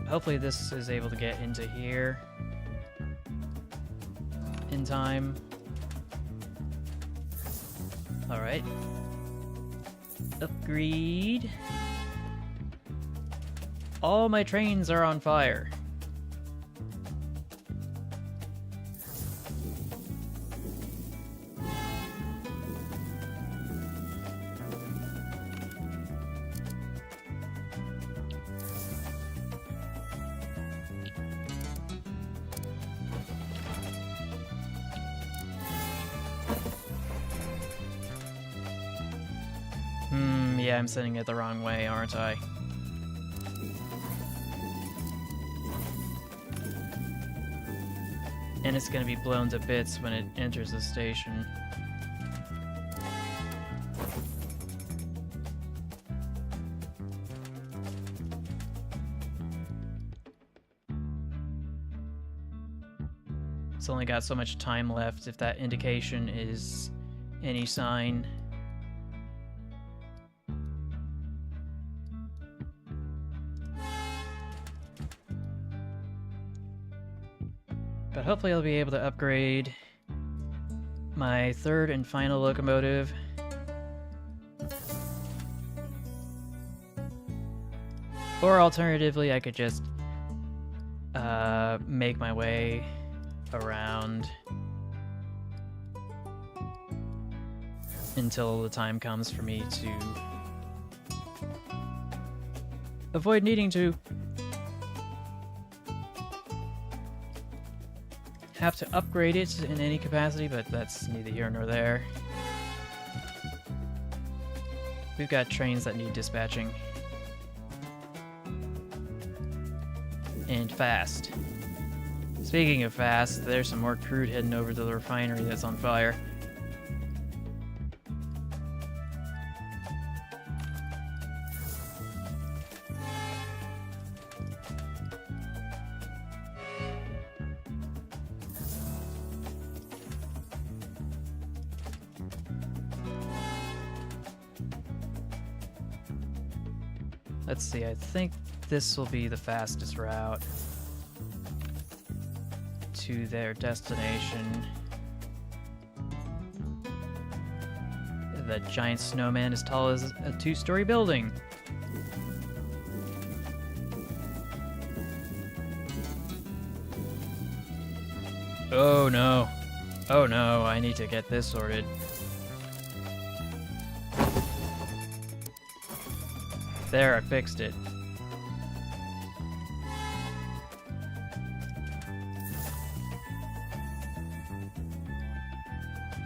Hopefully this is able to get into here in time. Alright. Upgrade. All my trains are on fire. yeah, I'm sending it the wrong way, aren't I? And it's gonna be blown to bits when it enters the station. It's only got so much time left if that indication is any sign. But hopefully I'll be able to upgrade my third and final locomotive. Or alternatively, I could just make my way around until the time comes for me to avoid needing to have to upgrade it in any capacity, but that's neither here nor there. We've got trains that need dispatching. And fast. Speaking of fast, there's some more crude heading over to the refinery that's on fire. Let's see, I think this will be the fastest route to their destination. The giant snowman as tall as a 2-story building. Oh no. Oh no, I need to get this sorted. There, I fixed it.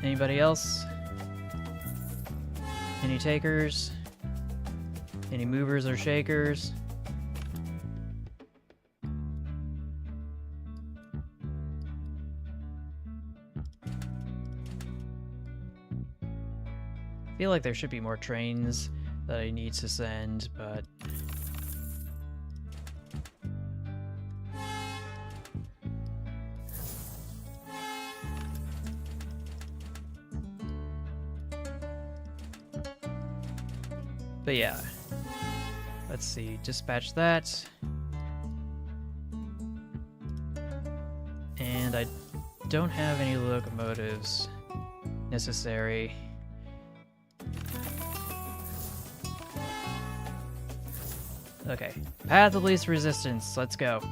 Anybody else? Any takers? Any movers or shakers? I feel like there should be more trains that I need to send, but yeah, let's see, dispatch that, and I don't have any locomotives necessary. Okay, path of least resistance, let's go.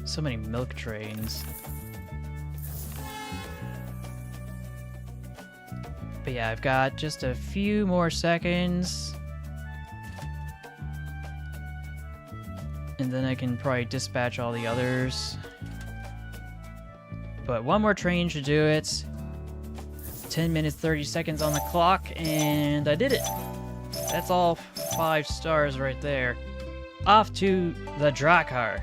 So many milk trains. But yeah, I've got just a few more seconds. And then I can probably dispatch all the others. But one more train should do it. 10 minutes, 30 seconds on the clock, and I did it. That's all 5 stars right there. Off to the Drakkar.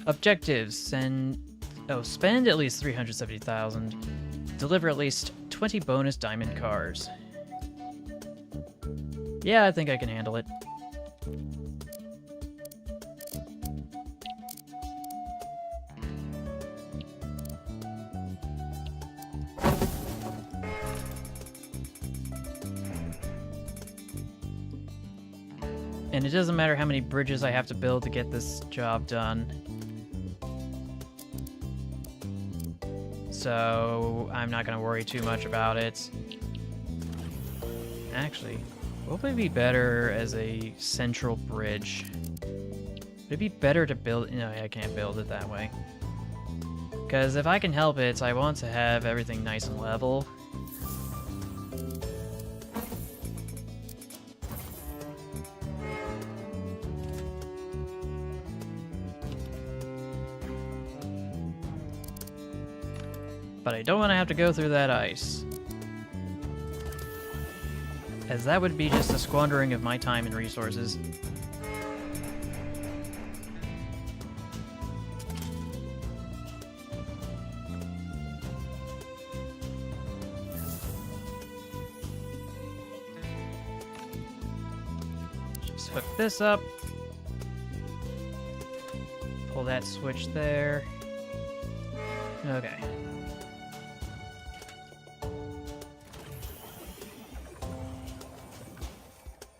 Objectives: spend at least 370,000. Deliver at least 20 bonus diamond cars. Yeah, I think I can handle it. And it doesn't matter how many bridges I have to build to get this job done. So I'm not going to worry too much about it. Actually, what would be better as a central bridge? Would it be better to build... No, I can't build it that way. Because if I can help it, I want to have everything nice and level. But I don't want to have to go through that ice, as that would be just a squandering of my time and resources. Just hook this up. Pull that switch there. Okay.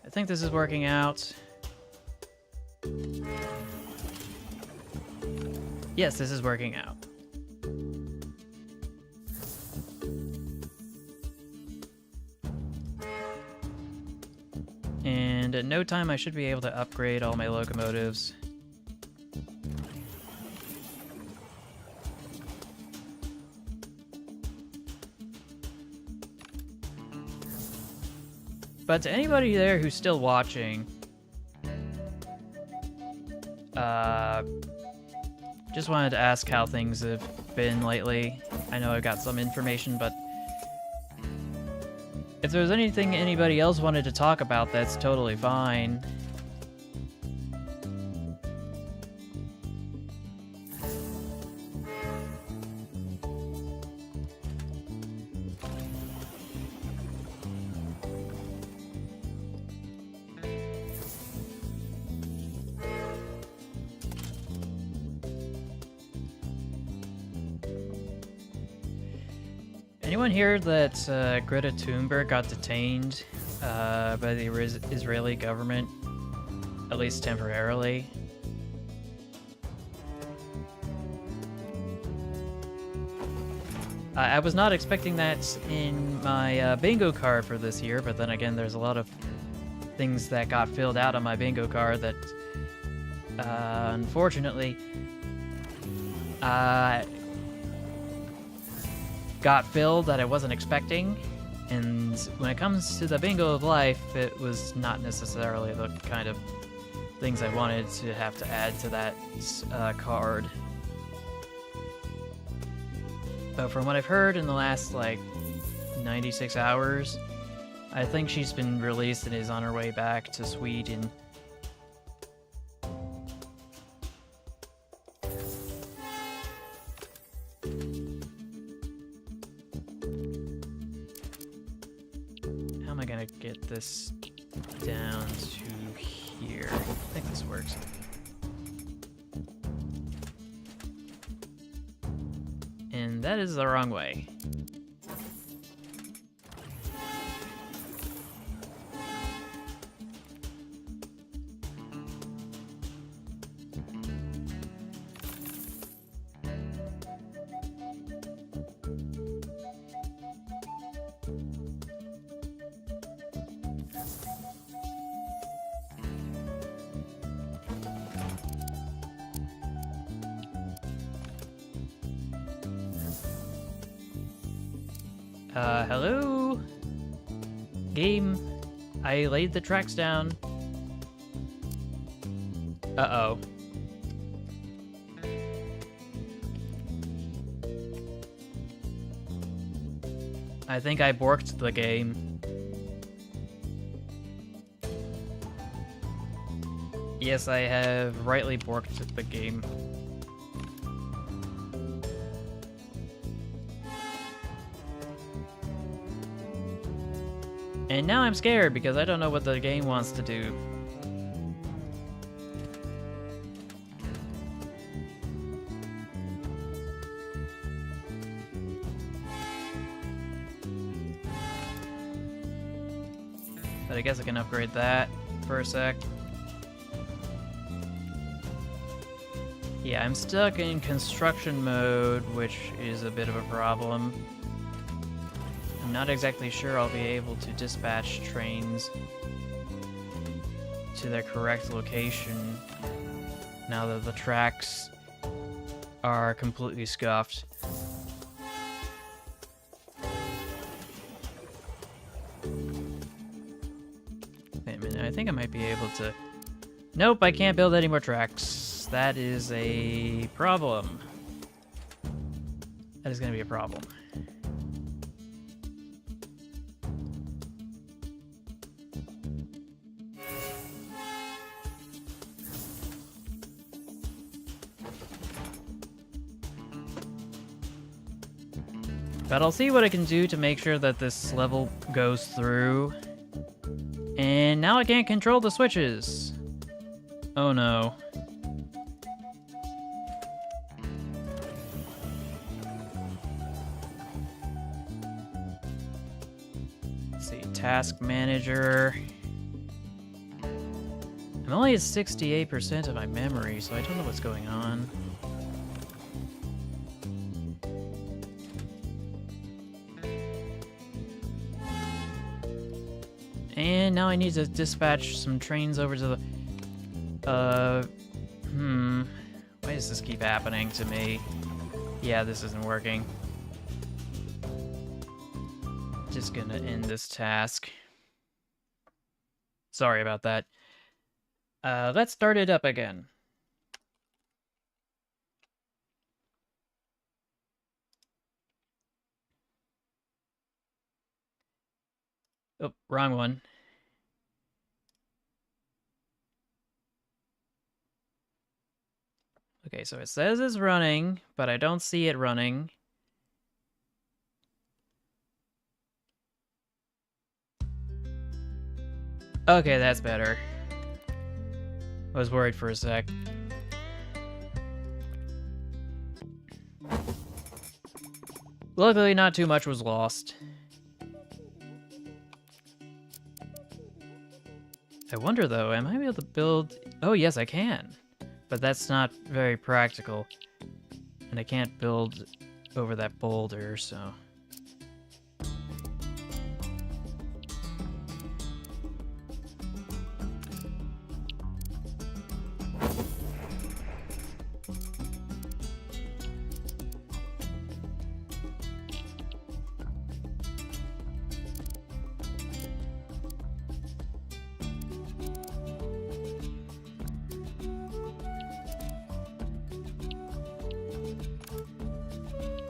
I think this is working out. Yes, this is working out. And in no time I should be able to upgrade all my locomotives. But to anybody there who's still watching, just wanted to ask how things have been lately. I know I got some information, but if there's anything anybody else wanted to talk about, that's totally fine. Anyone hear that Greta Thunberg got detained by the Israeli government, at least temporarily? I was not expecting that in my bingo card for this year, but then again, there's a lot of things that got filled out on my bingo card that, unfortunately, got filled that I wasn't expecting. And when it comes to the bingo of life, it was not necessarily the kind of things I wanted to have to add to that card. But from what I've heard in the last, like, 96 hours, I think she's been released and is on her way back to Sweden. How am I gonna get this down to here? I think this works. And that is the wrong way. Hello? Game, I laid the tracks down. Uh-oh. I think I borked the game. Yes, I have rightly borked the game. And now I'm scared because I don't know what the game wants to do. But I guess I can upgrade that for a sec. Yeah, I'm stuck in construction mode, which is a bit of a problem. I'm not exactly sure I'll be able to dispatch trains to their correct location now that the tracks are completely scuffed. Wait a minute, I think I might be able to... Nope, I can't build any more tracks. That is a problem. That is going to be a problem. But I'll see what I can do to make sure that this level goes through. And now I can't control the switches. Oh no. Let's see, task manager. I'm only at 68% of my memory, so I don't know what's going on. And now I need to dispatch some trains over to the... Why does this keep happening to me? Yeah, this isn't working. Just gonna end this task. Sorry about that. Let's start it up again. Oh, wrong one. Okay, so it says it's running, but I don't see it running. Okay, that's better. I was worried for a sec. Luckily, not too much was lost. I wonder, though, am I able to build... Oh, yes, I can. But that's not very practical. And I can't build over that boulder, so...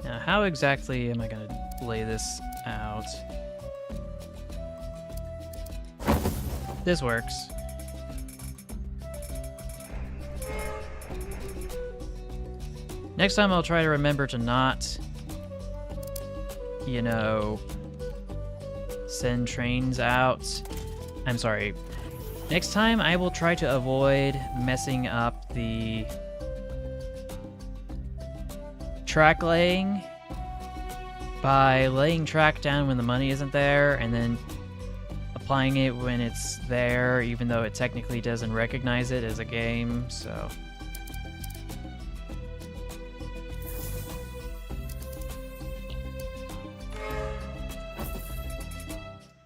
Now, how exactly am I going to lay this out? This works. Next time I'll try to remember to not, you know, send trains out. I'm sorry. Next time I will try to avoid messing up the track laying by laying track down when the money isn't there and then applying it when it's there, even though it technically doesn't recognize it as a game, so...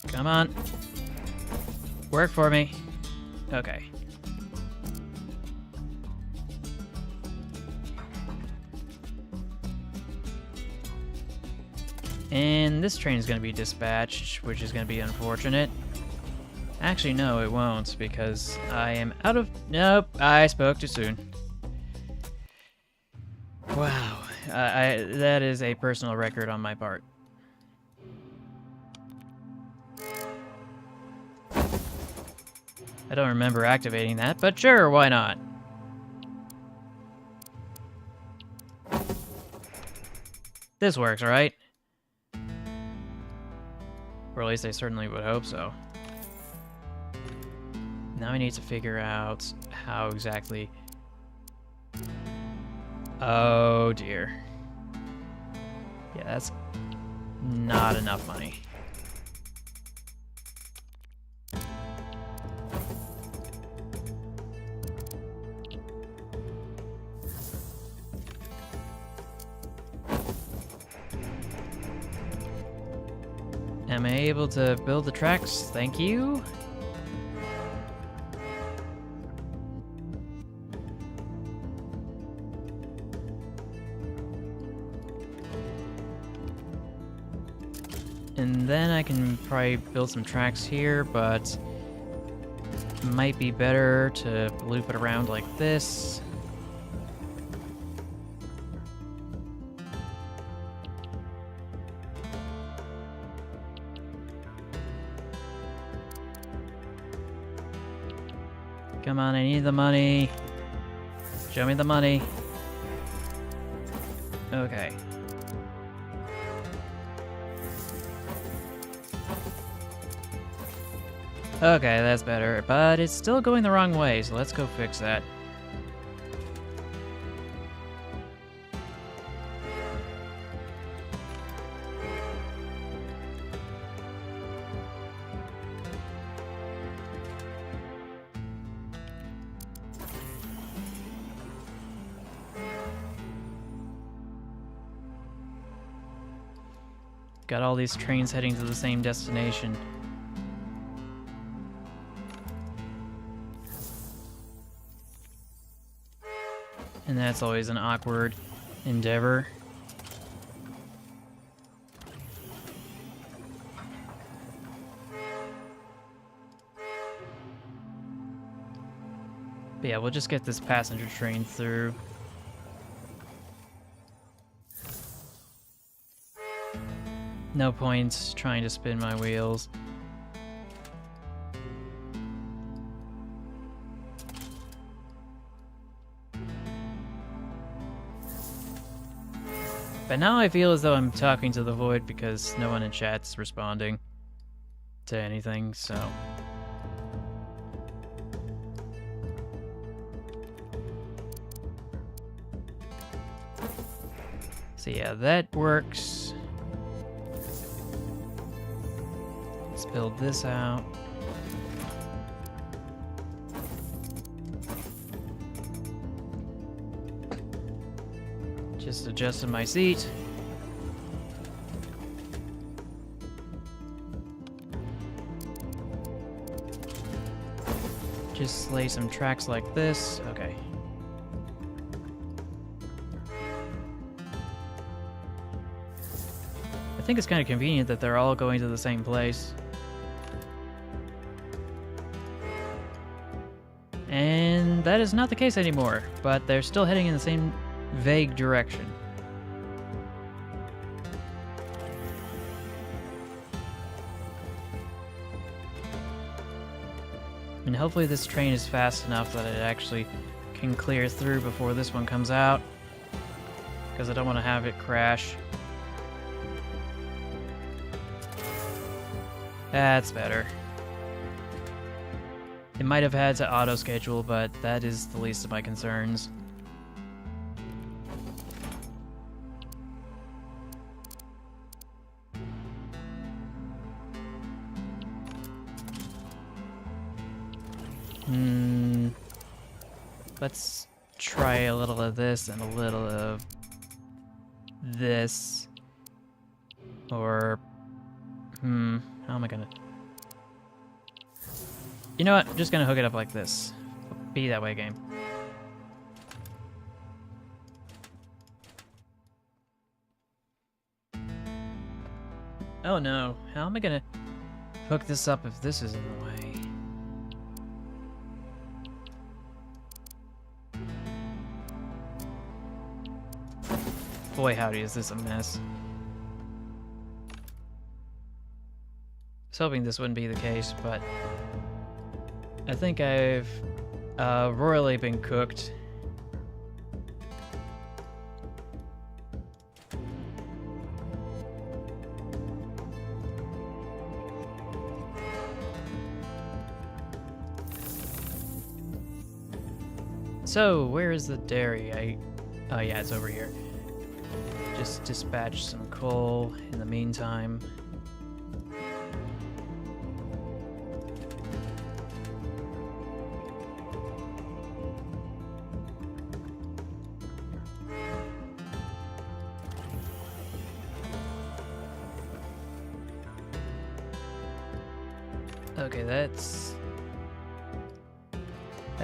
Come on. Work for me. Okay. And this train is going to be dispatched, which is going to be unfortunate. Actually, no, it won't, because I am out of... Nope, I spoke too soon. Wow, that is a personal record on my part. I don't remember activating that, but sure, why not? This works, right? Or at least I certainly would hope so. Now I need to figure out how exactly... Oh dear. Yeah, that's not enough money. Am I able to build the tracks? Thank you. And then I can probably build some tracks here, but it might be better to loop it around like this. Come on, I need the money. Show me the money. Okay. Okay, that's better, but it's still going the wrong way, so let's go fix that. Got all these trains heading to the same destination. And that's always an awkward endeavor. But yeah, we'll just get this passenger train through. No point trying to spin my wheels. But now I feel as though I'm talking to the void because no one in chat's responding to anything, so... So yeah, that works. Let's build this out. Just adjusting my seat. Just lay some tracks like this. Okay. I think it's kind of convenient that they're all going to the same place. And that is not the case anymore, but they're still heading in the same vague direction. And hopefully this train is fast enough that it actually can clear through before this one comes out, because I don't want to have it crash. That's better. It might have had to auto-schedule, but that is the least of my concerns. Let's try a little of this and a little of this. Or, how am I gonna... You know what? I'm just gonna hook it up like this. Be that way, game. Oh no, how am I gonna hook this up if this is in the way? Boy howdy, is this a mess. I was hoping this wouldn't be the case, but I think I've royally been cooked. So, where is the dairy? Oh yeah, it's over here. Just dispatch some coal in the meantime. Okay, that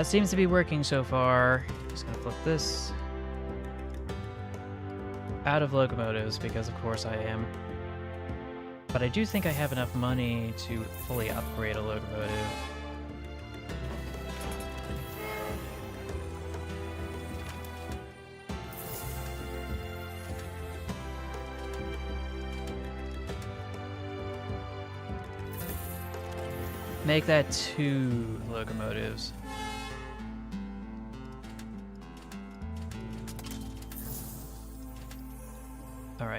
seems to be working so far. Just gonna flip this out of locomotives because of course I am. But I do think I have enough money to fully upgrade a locomotive. Make that 2 locomotives.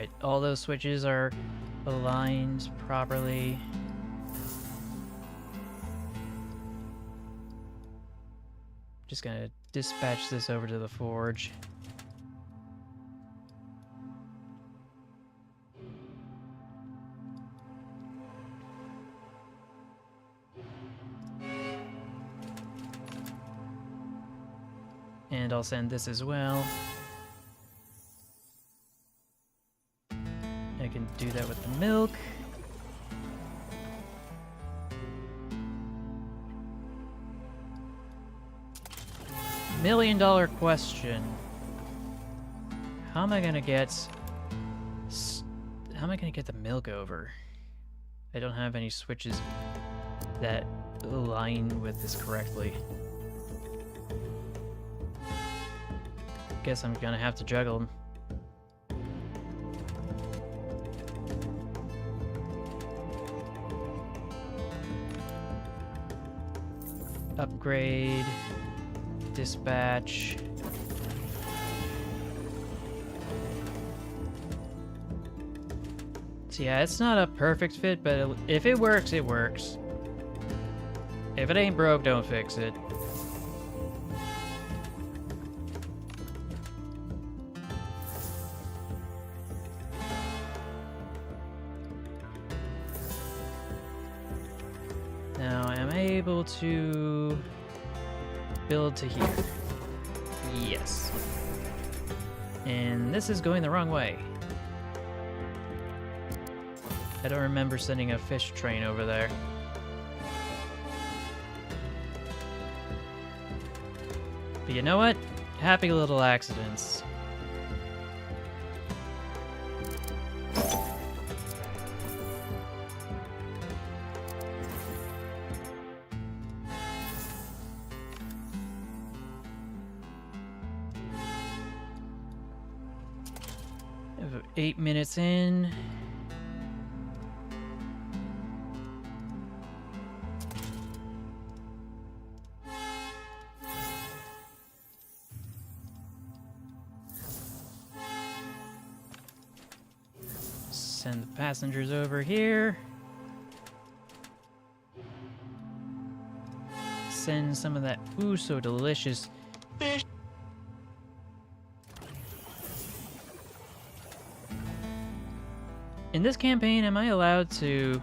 Alright, all those switches are aligned properly. Just gonna dispatch this over to the forge. And I'll send this as well. I can do that with the milk. $1,000,000 question. How am I gonna get the milk over? I don't have any switches that align with this correctly. Guess I'm gonna have to juggle them. Upgrade, dispatch. So yeah, it's not a perfect fit, but if it works, it works. If it ain't broke, don't fix it. Now, am I able to build to here? Yes. And this is going the wrong way. I don't remember sending a fish train over there. But you know what? Happy little accidents. We have 8 minutes in. Send the passengers over here. Send some of that ooh so delicious fish. In this campaign, am I allowed to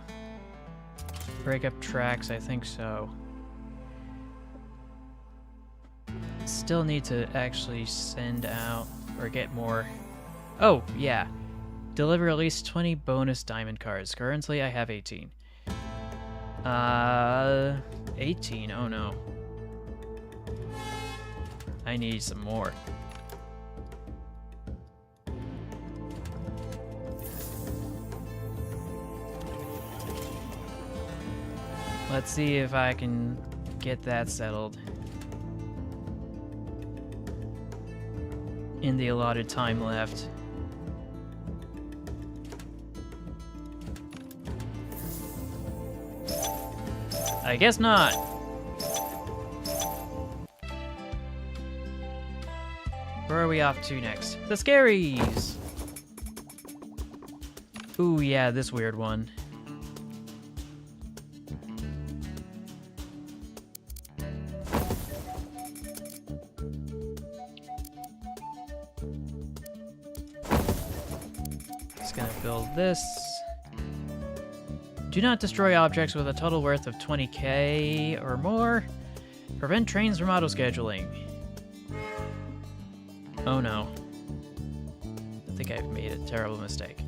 break up tracks? I think so. Still need to actually send out or get more. Oh, yeah. Deliver at least 20 bonus diamond cards. Currently, I have 18. 18? Oh no. I need some more. Let's see if I can get that settled in the allotted time left. I guess not. Where are we off to next? The Scaries! Ooh, yeah, this weird one. Just gonna build this. Do not destroy objects with a total worth of 20k or more. Prevent trains from auto-scheduling. Oh no. I think I've made a terrible mistake.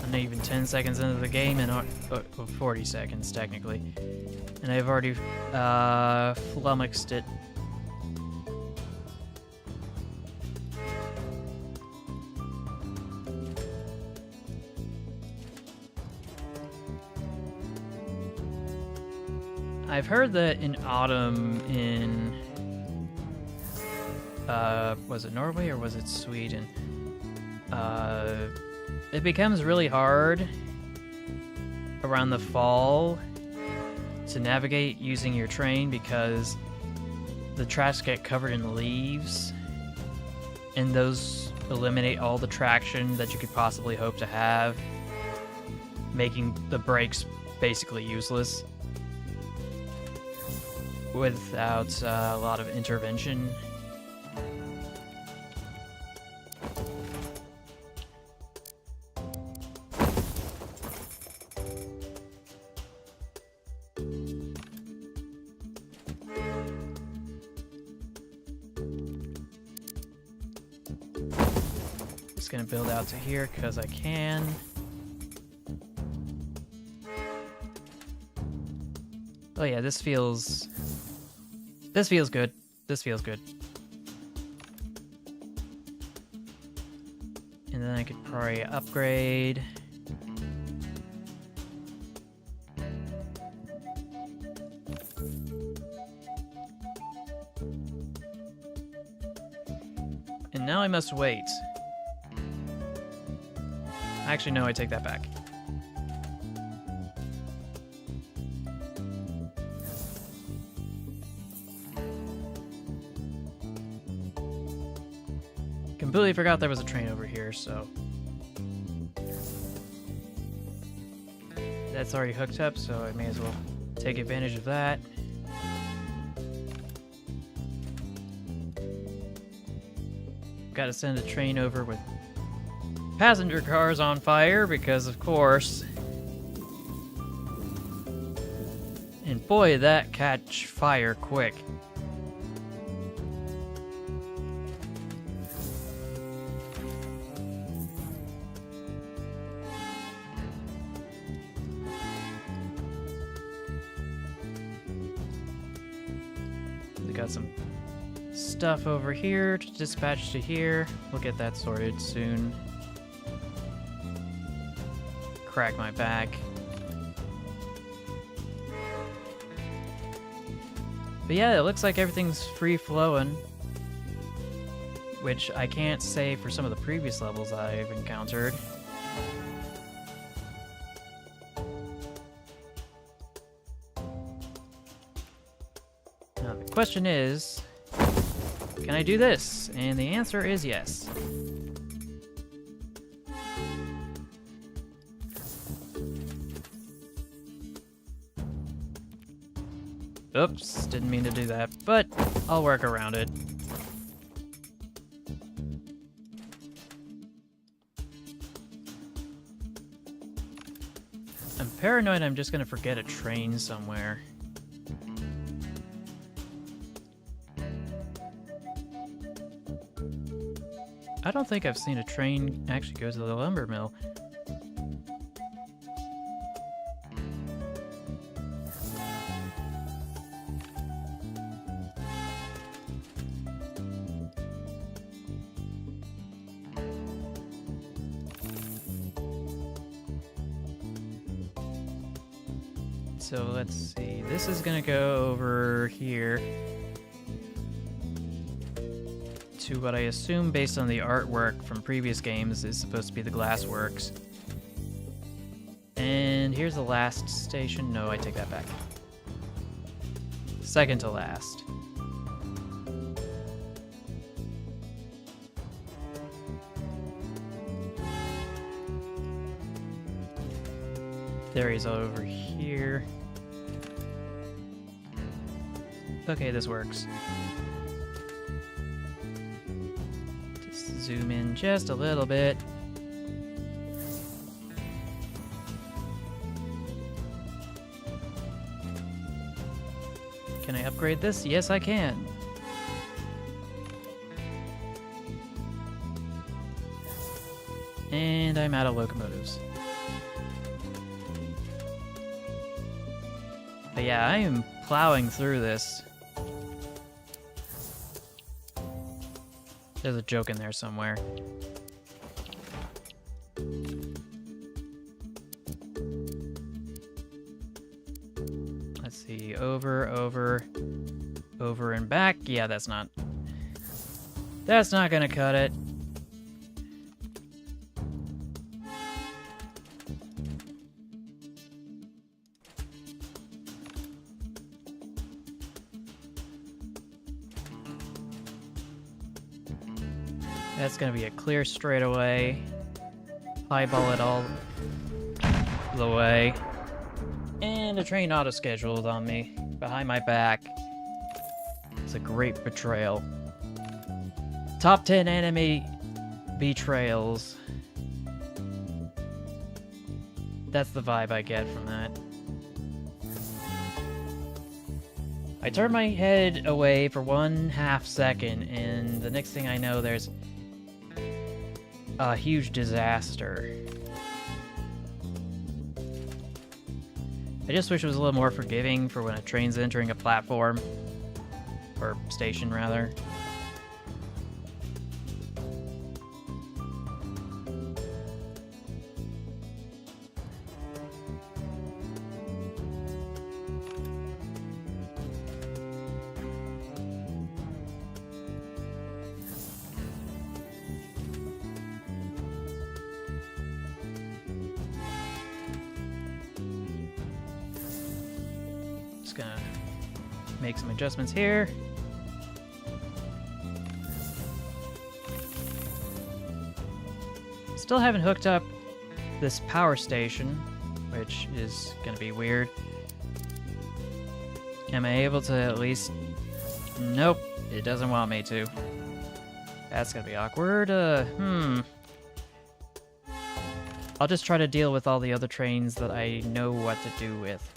I'm not even 10 seconds into the game, and 40 seconds technically. And I've already flummoxed it. I've heard that in autumn in, was it Norway or was it Sweden? It becomes really hard around the fall to navigate using your train because the tracks get covered in leaves, and those eliminate all the traction that you could possibly hope to have, making the brakes basically useless without a lot of intervention. Just gonna build out to here because I can. Oh yeah, this feels good. This feels good. And then I could probably upgrade. And now I must wait. Actually, no, I take that back. Completely forgot there was a train over here, so... That's already hooked up, so I may as well take advantage of that. Gotta send a train over with passenger cars on fire, because of course. And boy, did that catch fire quick. We got some stuff over here to dispatch to here. We'll get that sorted soon. Crack my back. But yeah, it looks like everything's free-flowing, which I can't say for some of the previous levels I've encountered. Now the question is, can I do this? And the answer is yes. Oops, didn't mean to do that, but I'll work around it. I'm paranoid I'm just gonna forget a train somewhere. I don't think I've seen a train actually go to the lumber mill. So let's see, this is gonna go over here to what I assume, based on the artwork from previous games, is supposed to be the glassworks. And here's the last station. No, I take that back. Second to last. There he's over here. Okay, this works. Just zoom in just a little bit. Can I upgrade this? Yes, I can. And I'm out of locomotives. But yeah, I am plowing through this. There's a joke in there somewhere. Let's see, over, and back. Yeah, that's not gonna cut it. That's gonna be a clear straightaway. Highball it all the way. And a train auto-scheduled on me, behind my back. It's a great betrayal. Top 10 anime betrayals. That's the vibe I get from that. I turn my head away for 1/2 second, and the next thing I know, there's a huge disaster. I just wish it was a little more forgiving for when a train's entering a platform. Or station, rather. Just gonna make some adjustments here. Still haven't hooked up this power station, which is gonna be weird. Am I able to at least... Nope, it doesn't want me to. That's gonna be awkward. I'll just try to deal with all the other trains that I know what to do with.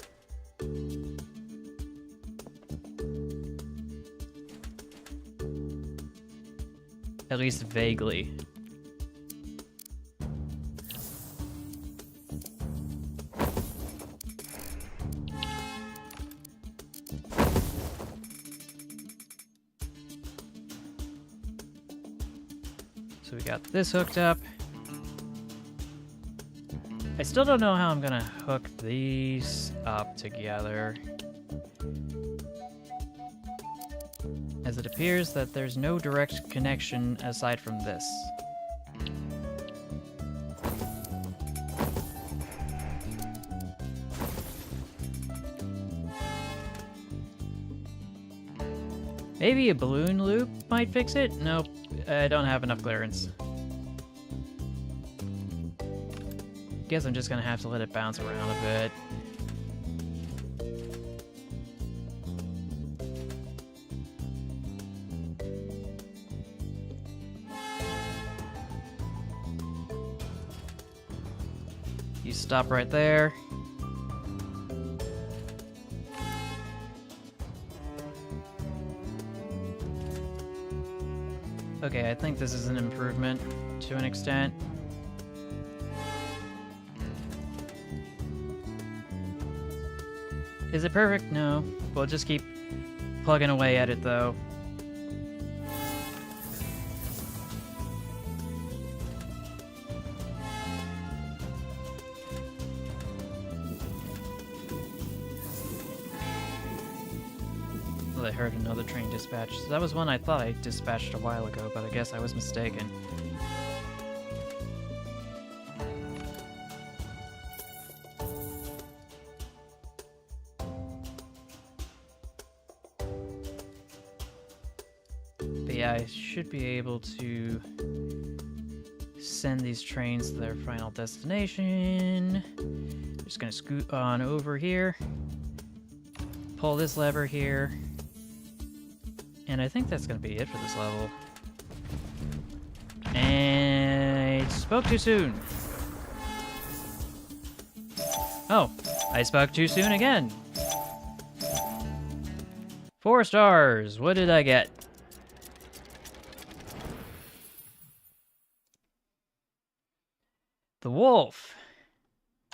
At least vaguely. So we got this hooked up. I still don't know how I'm gonna hook these up together, as it appears that there's no direct connection aside from this. Maybe a balloon loop might fix it? Nope, I don't have enough clearance. Guess I'm just gonna have to let it bounce around a bit. You stop right there. Okay, I think this is an improvement to an extent. Is it perfect? No. We'll just keep plugging away at it, though. Well, I heard another train dispatch. So that was one I thought I dispatched a while ago, but I guess I was mistaken. Yeah, I should be able to send these trains to their final destination. Just gonna scoot on over here, pull this lever here, and I think that's gonna be it for this level. And I spoke too soon. Oh, I spoke too soon again. 4 stars. What did I get? The Wolf,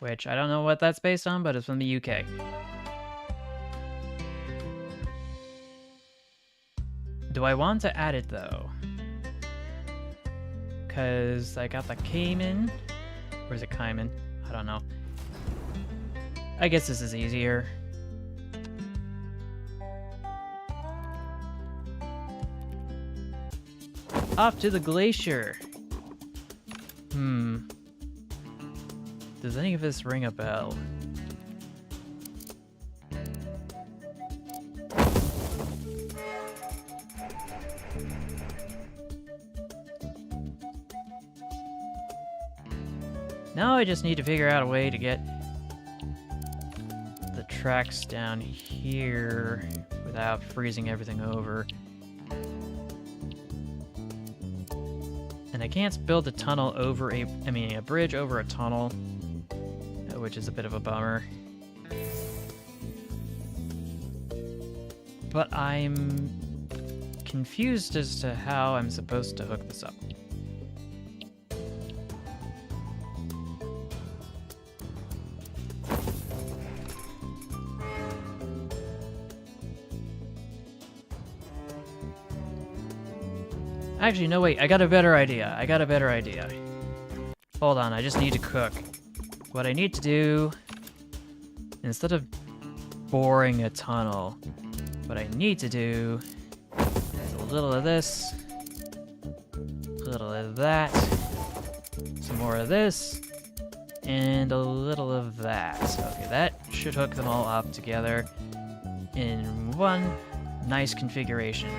which I don't know what that's based on, but it's from the UK. Do I want to add it, though? Because I got the Cayman. Or is it Cayman? I don't know. I guess this is easier. Off to the glacier. Does any of this ring a bell? Now I just need to figure out a way to get the tracks down here without freezing everything over. And I can't build a tunnel over a bridge over a tunnel, which is a bit of a bummer. But I'm confused as to how I'm supposed to hook this up. Actually, no, wait, I got a better idea. Hold on, I just need to cook. What I need to do, instead of boring a tunnel, what I need to do is a little of this, a little of that, some more of this, and a little of that. Okay, that should hook them all up together in one nice configuration,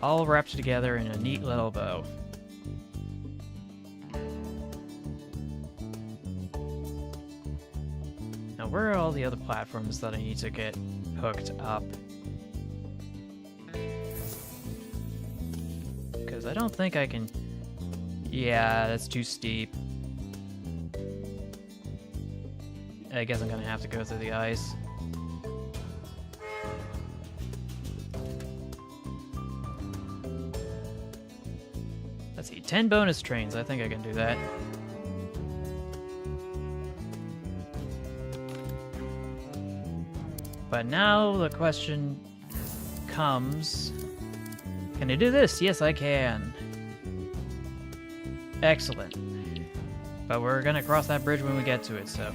all wrapped together in a neat little bow. Now, where are all the other platforms that I need to get hooked up? Because I don't think I can... Yeah, that's too steep. I guess I'm gonna have to go through the ice. Let's see, 10 bonus trains. I think I can do that. But now the question comes, can I do this? Yes, I can. Excellent. But we're gonna cross that bridge when we get to it, so.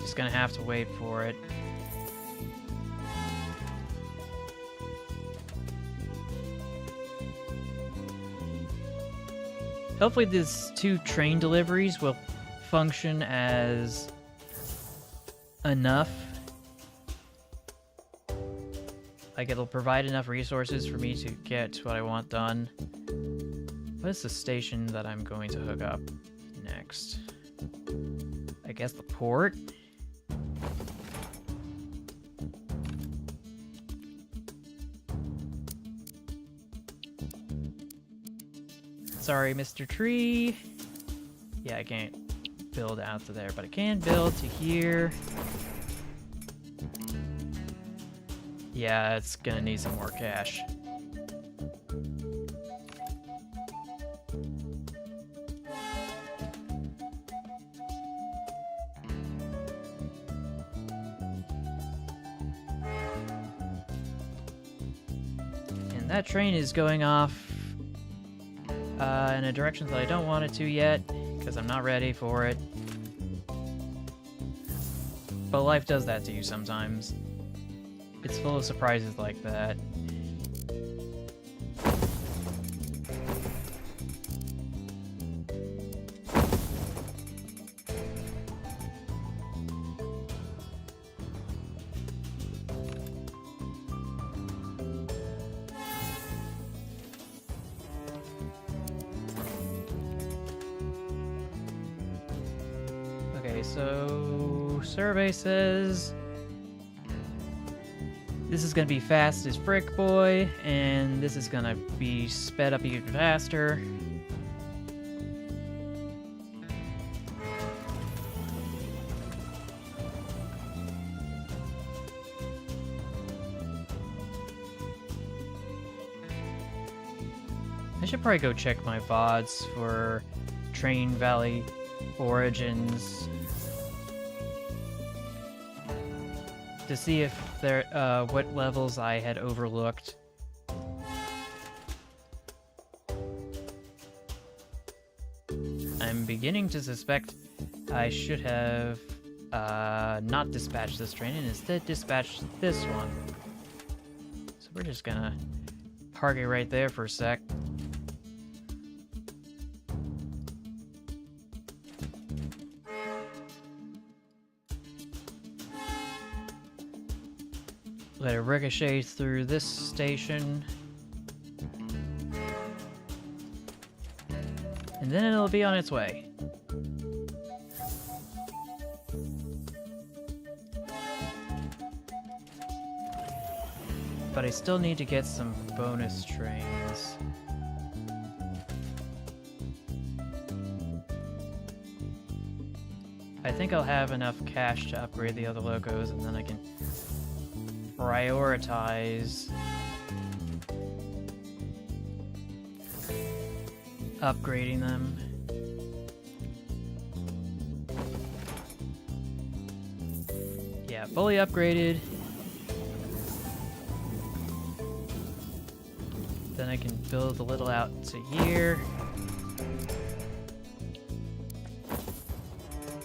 Just gonna have to wait for it. Hopefully these 2 train deliveries will function as enough. Like, it'll provide enough resources for me to get what I want done. What is the station that I'm going to hook up next? I guess the port? Sorry, Mr. Tree. Yeah, I can't build out to there, but I can build to here. Yeah, it's gonna need some more cash. And that train is going off in a direction that I don't want it to yet, because I'm not ready for it. But life does that to you sometimes. It's full of surprises like that. Okay, so survey says this is gonna be fast as frick, boy, and this is gonna be sped up even faster. I should probably go check my VODs for Train Valley Origins to see if there what levels I had overlooked. I'm beginning to suspect I should have not dispatched this train and instead dispatched this one. So we're just gonna park it right there for a sec. Let it ricochet through this station. And then it'll be on its way. But I still need to get some bonus trains. I think I'll have enough cash to upgrade the other locos, and then I can prioritize upgrading them. Yeah, fully upgraded. Then I can build a little out to here.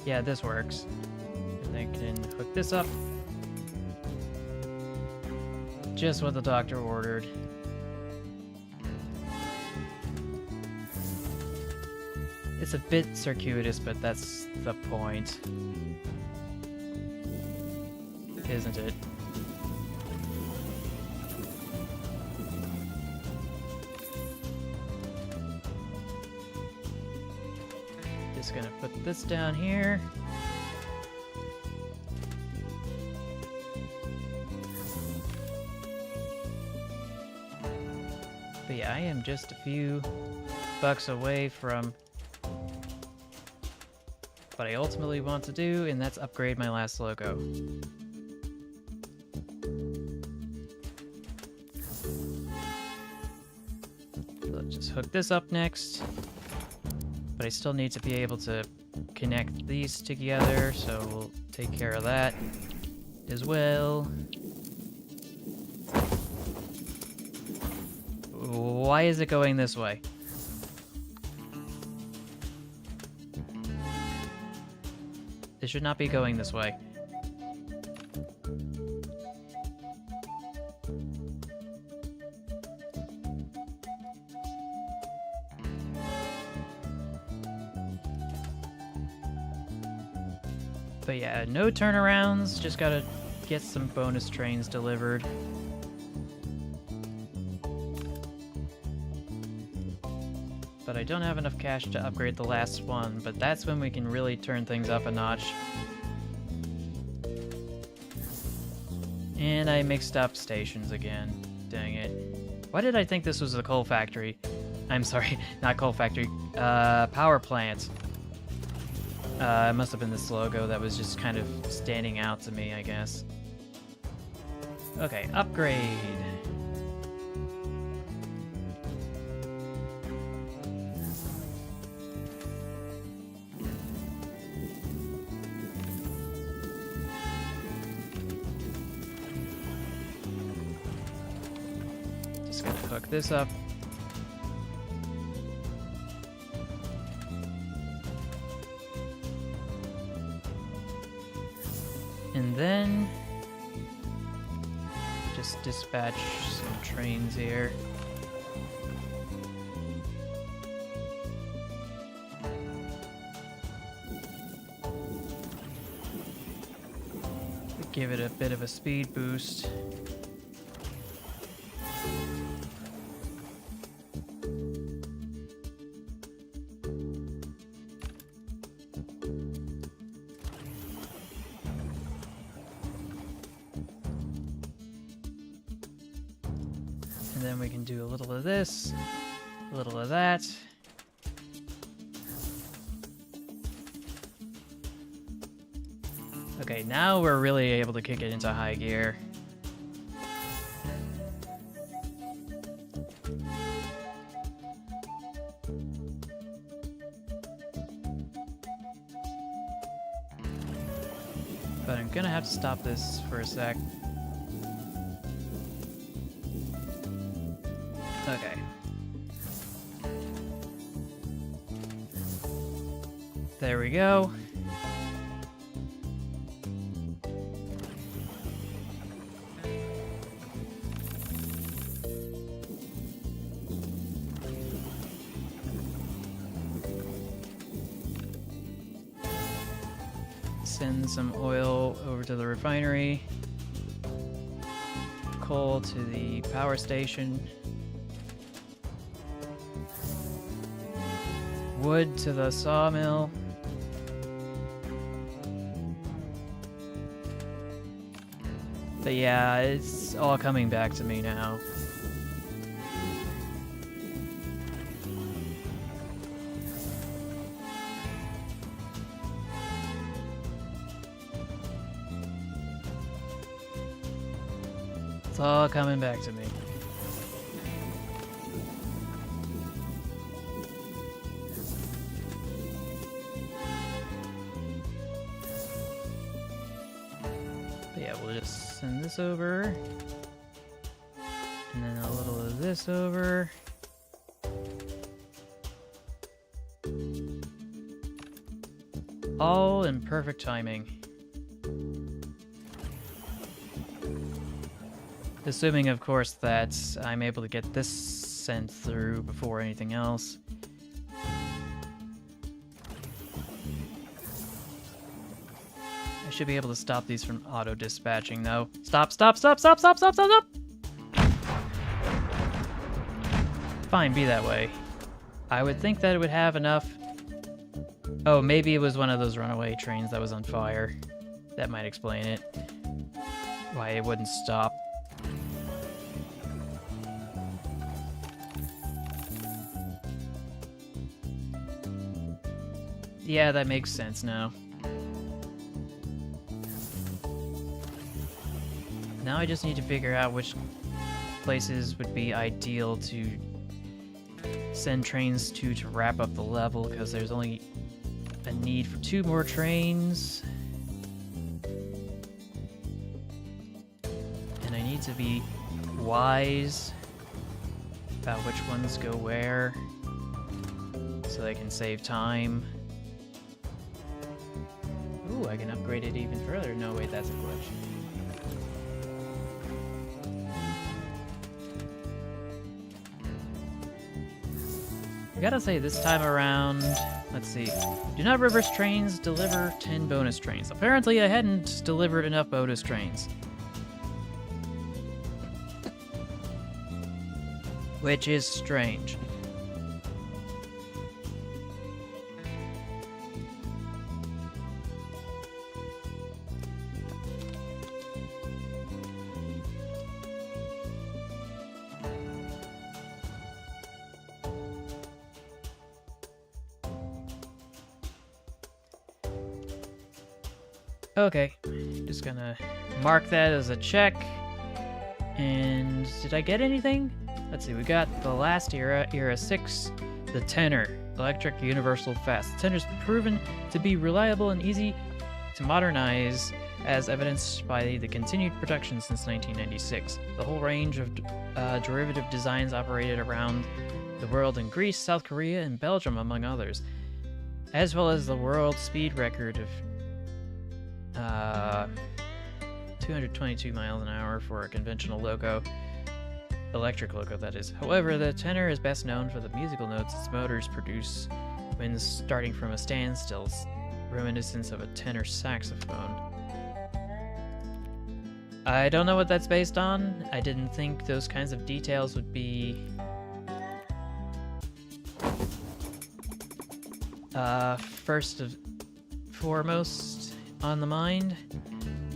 Yeah, this works. And I can hook this up. Just what the doctor ordered. It's a bit circuitous, but that's the point. Isn't it? Just gonna put this down here. But yeah, I am just a few bucks away from what I ultimately want to do, and that's upgrade my last logo. So let's just hook this up next. But I still need to be able to connect these together, so we'll take care of that as well. Why is it going this way? It should not be going this way. But yeah, no turnarounds, just gotta get some bonus trains delivered. But I don't have enough cash to upgrade the last one, but that's when we can really turn things up a notch. And I mixed up stations again. Dang it. Why did I think this was a coal factory? I'm sorry, not coal factory, power plant. It must have been this logo that was just kind of standing out to me, I guess. Okay, upgrade. Just gonna hook this up. And then just dispatch some trains here. Give it a bit of a speed boost. And then we can do a little of this, a little of that. Okay, now we're really able to kick it into high gear. But I'm gonna have to stop this for a sec. Okay. There we go. Send some oil over to the refinery. Coal to the power station. wood to the sawmill. But yeah, it's all coming back to me now. It's all coming back to me. But yeah, we'll just send this over. And then a little of this over. All in perfect timing. Assuming, of course, that I'm able to get this sent through before anything else. I should be able to stop these from auto-dispatching, though. Stop, stop, stop, stop, stop, stop, stop, stop! Fine, be that way. I would think that it would have enough... Oh, maybe it was one of those runaway trains that was on fire. That might explain it. Why it wouldn't stop. Yeah, that makes sense now. Now I just need to figure out which places would be ideal to send trains to wrap up the level, because there's only a need for 2 more trains. And I need to be wise about which ones go where, so they can save time. Ooh, I can upgrade it even further. No, wait, that's a glitch. I gotta say, this time around, let's see. Do not reverse trains, deliver 10 bonus trains. Apparently, I hadn't delivered enough bonus trains. Which is strange. Okay, just gonna mark that as a check. And did I get anything? Let's see, we got the last era, Era 6, the Tenor, Electric Universal Fast. The Tenor's proven to be reliable and easy to modernize, as evidenced by the continued production since 1996. The whole range of derivative designs operated around the world in Greece, South Korea, and Belgium, among others, as well as the world speed record of 222 miles an hour for a conventional loco. Electric loco, that is. However, the Tenor is best known for the musical notes its motors produce when starting from a standstill, reminiscent of a tenor saxophone. I don't know what that's based on. I didn't think those kinds of details would be first and foremost on the mind.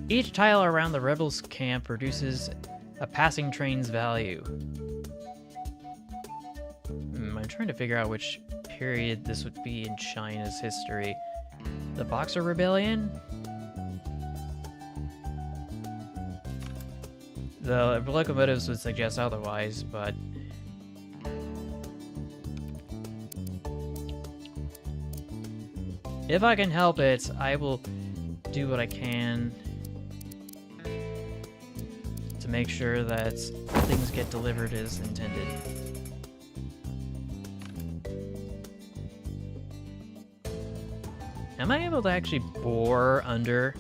Each tile around the rebels' camp reduces a passing train's value. I'm trying to figure out which period this would be in China's history. The Boxer Rebellion? The locomotives would suggest otherwise, but... if I can help it, I will do what I can to make sure that things get delivered as intended. Am I able to actually bore under?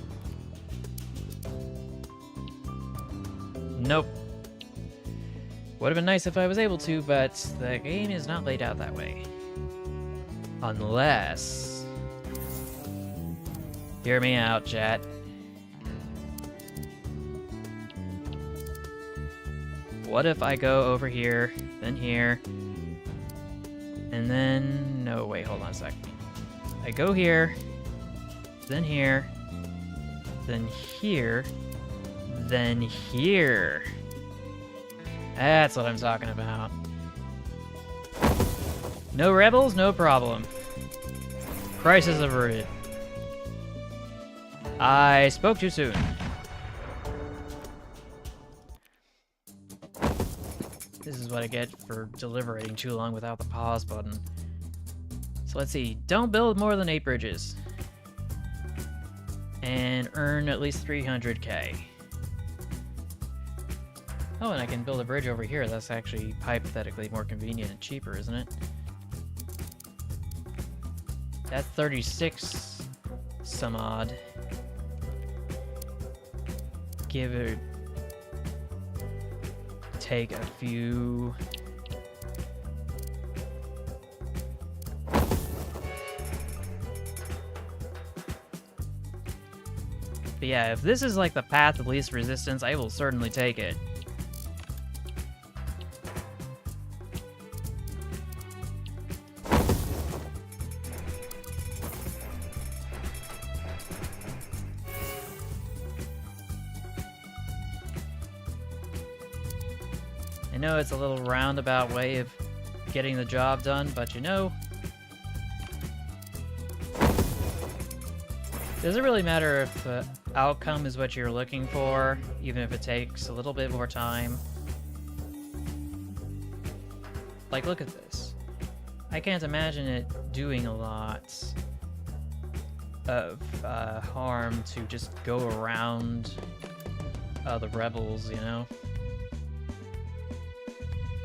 Nope. Would have been nice if I was able to, but the game is not laid out that way. Unless... hear me out, chat. What if I go over here, then here, And then, no, wait, hold on a sec. I go here, then here, then here, then here. That's what I'm talking about. No rebels, no problem. Crisis averted. I spoke too soon. This is what I get for deliberating too long without the pause button. So let's see. Don't build more than 8 bridges. And earn at least 300k. Oh, and I can build a bridge over here. That's actually hypothetically more convenient and cheaper, isn't it? That's 36 some odd. Give it... take a few... But yeah, if this is like the path of least resistance, I will certainly take it. I know it's a little roundabout way of getting the job done, but you know, does it really matter if the outcome is what you're looking for, even if it takes a little bit more time? Like, look at this. I can't imagine it doing a lot of harm to just go around the rebels, you know?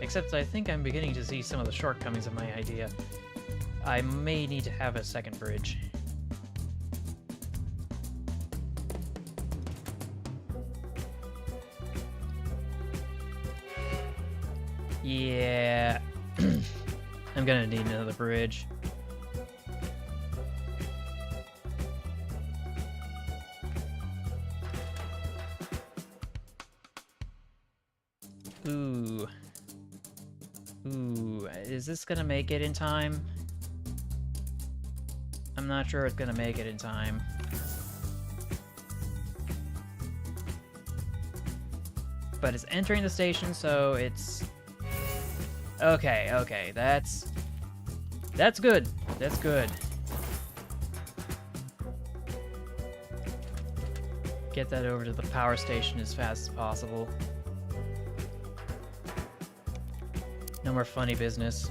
Except I think I'm beginning to see some of the shortcomings of my idea. I may need to have a second bridge. Yeah, I'm gonna need another bridge. Ooh. Ooh, is this gonna make it in time? I'm not sure it's gonna make it in time. But it's entering the station, so it's... Okay, okay, that's good. That's good. Get that over to the power station as fast as possible. No more funny business.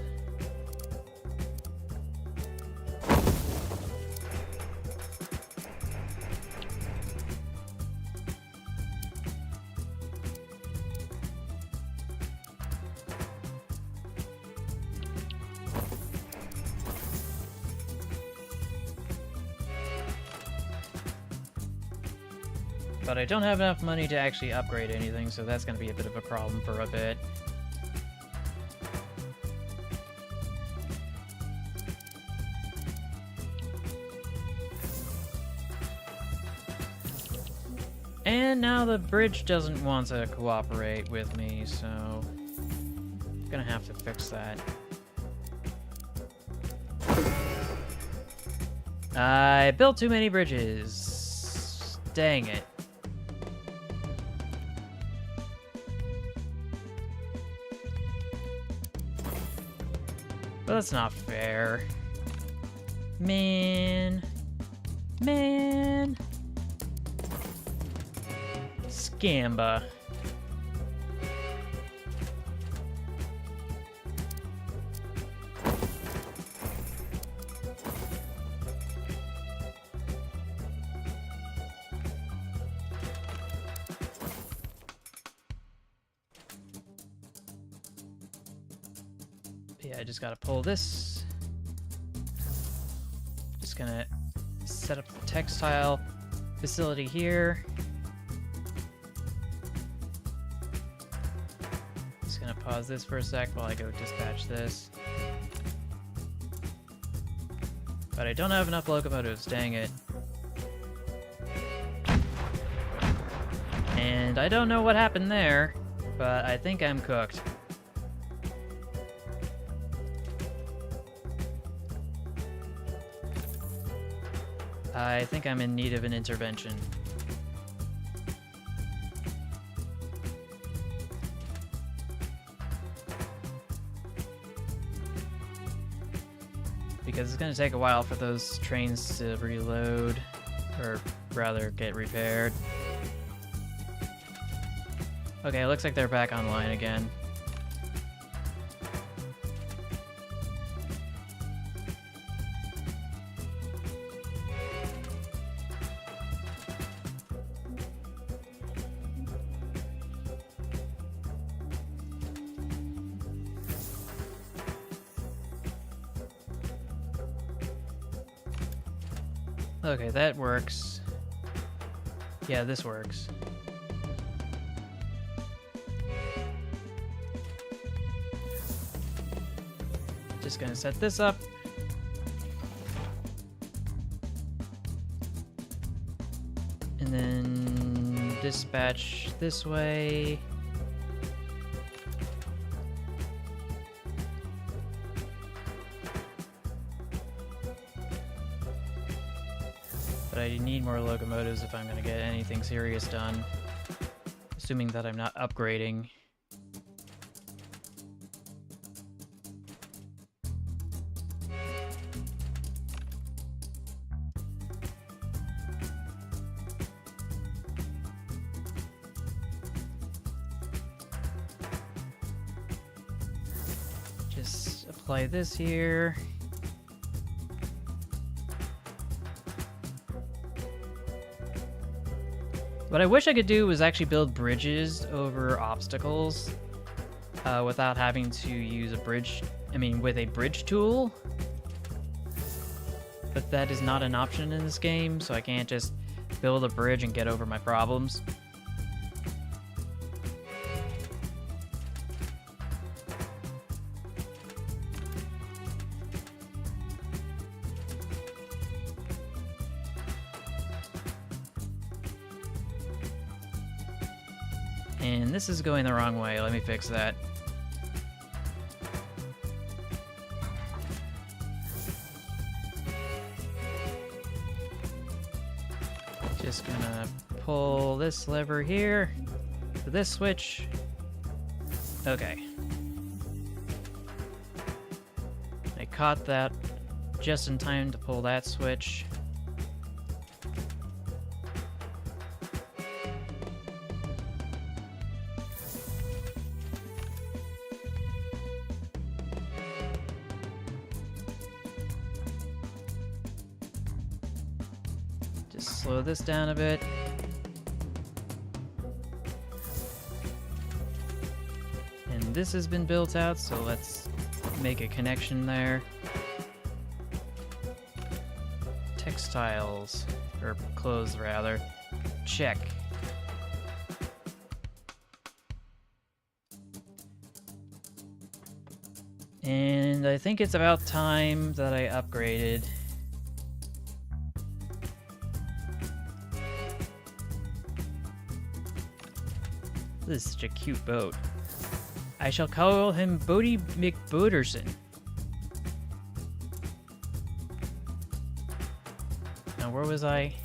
But I don't have enough money to actually upgrade anything, so that's going to be a bit of a problem for a bit. And now the bridge doesn't want to cooperate with me, so I'm gonna have to fix that. I built too many bridges. Dang it. But that's not fair. Man. Man. Scamba. Yeah, I just gotta pull this. Just gonna set up the textile facility here. Just gonna pause this for a sec while I go dispatch this. But I don't have enough locomotives, dang it. And I don't know what happened there, but I think I'm cooked. I think I'm in need of an intervention. Because it's going to take a while for those trains to reload, or rather get repaired. Okay, it looks like they're back online again. Okay, that works. Yeah, this works. Just gonna set this up. And then dispatch this way. But I need more locomotives if I'm going to get anything serious done. Assuming that I'm not upgrading. Just apply this here. What I wish I could do was actually build bridges over obstacles without having to use a bridge, with a bridge tool. But that is not an option in this game, so I can't just build a bridge and get over my problems. And this is going the wrong way. Let me fix that. Just gonna pull this lever here for this switch. Okay. I caught that just in time to pull that switch. Just slow this down a bit. And this has been built out, so let's make a connection there. Textiles, or clothes rather. Check. And I think it's about time that I upgraded. This is such a cute boat. I shall call him Bodie McBoderson. Now, where was I?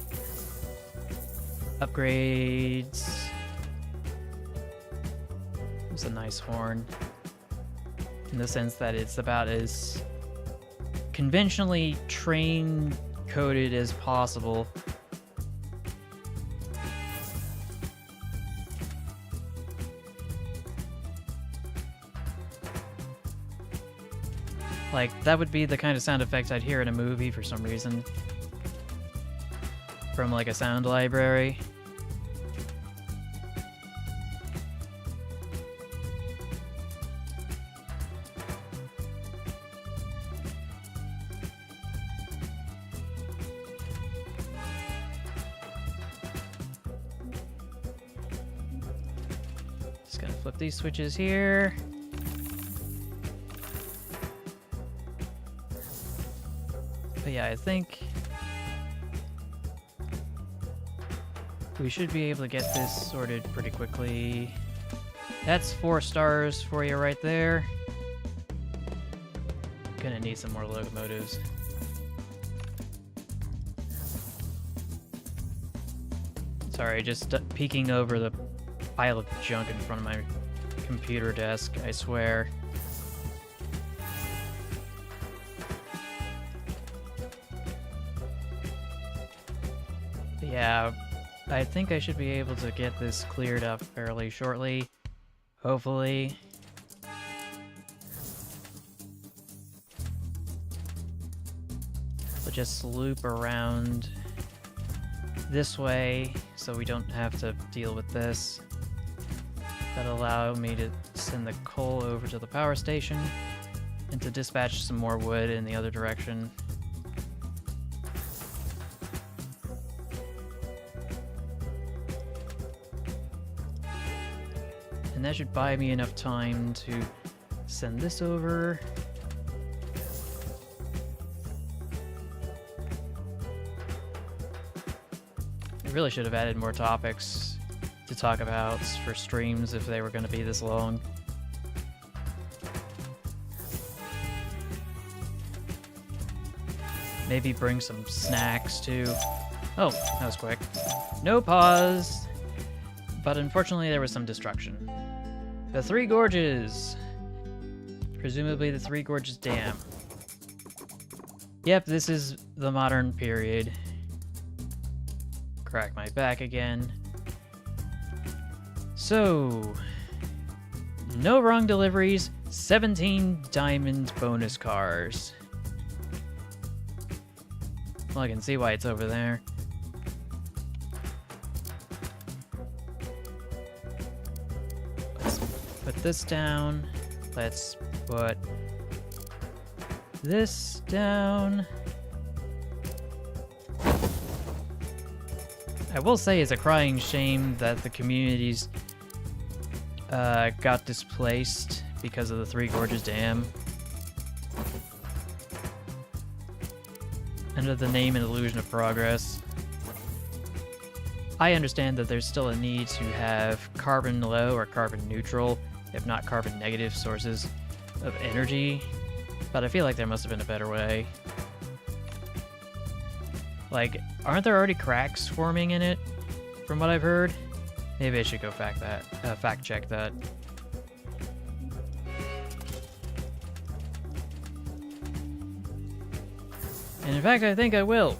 Upgrades. It's a nice horn. In the sense that it's about as conventionally train-coded as possible. Like, that would be the kind of sound effects I'd hear in a movie for some reason. From, like, a sound library. Just gonna flip these switches here. But yeah, I think we should be able to get this sorted pretty quickly. That's 4 stars for you right there. Gonna need some more locomotives. Sorry, just peeking over the pile of junk in front of my computer desk, I swear. Yeah, I think I should be able to get this cleared up fairly shortly. Hopefully. We'll just loop around this way so we don't have to deal with this. That'll allow me to send the coal over to the power station and to dispatch some more wood in the other direction. And that should buy me enough time to send this over. I really should have added more topics to talk about for streams if they were going to be this long. Maybe bring some snacks too. Oh, that was quick. No pause. But unfortunately there was some destruction. The Three Gorges. Presumably the Three Gorges Dam. Yep, this is the modern period. Crack my back again. So, no wrong deliveries, 17 diamond bonus cars. Well, I can see why it's over there. Let's put this down. Let's put this down. I will say it's a crying shame that the communities got displaced because of the Three Gorges Dam. Under the name and illusion of progress. I understand that there's still a need to have carbon low or carbon neutral, if not carbon negative sources of energy, but I feel like there must have been a better way. Like, aren't there already cracks forming in it, from what I've heard? Maybe I should go fact check that. And in fact, I think I will.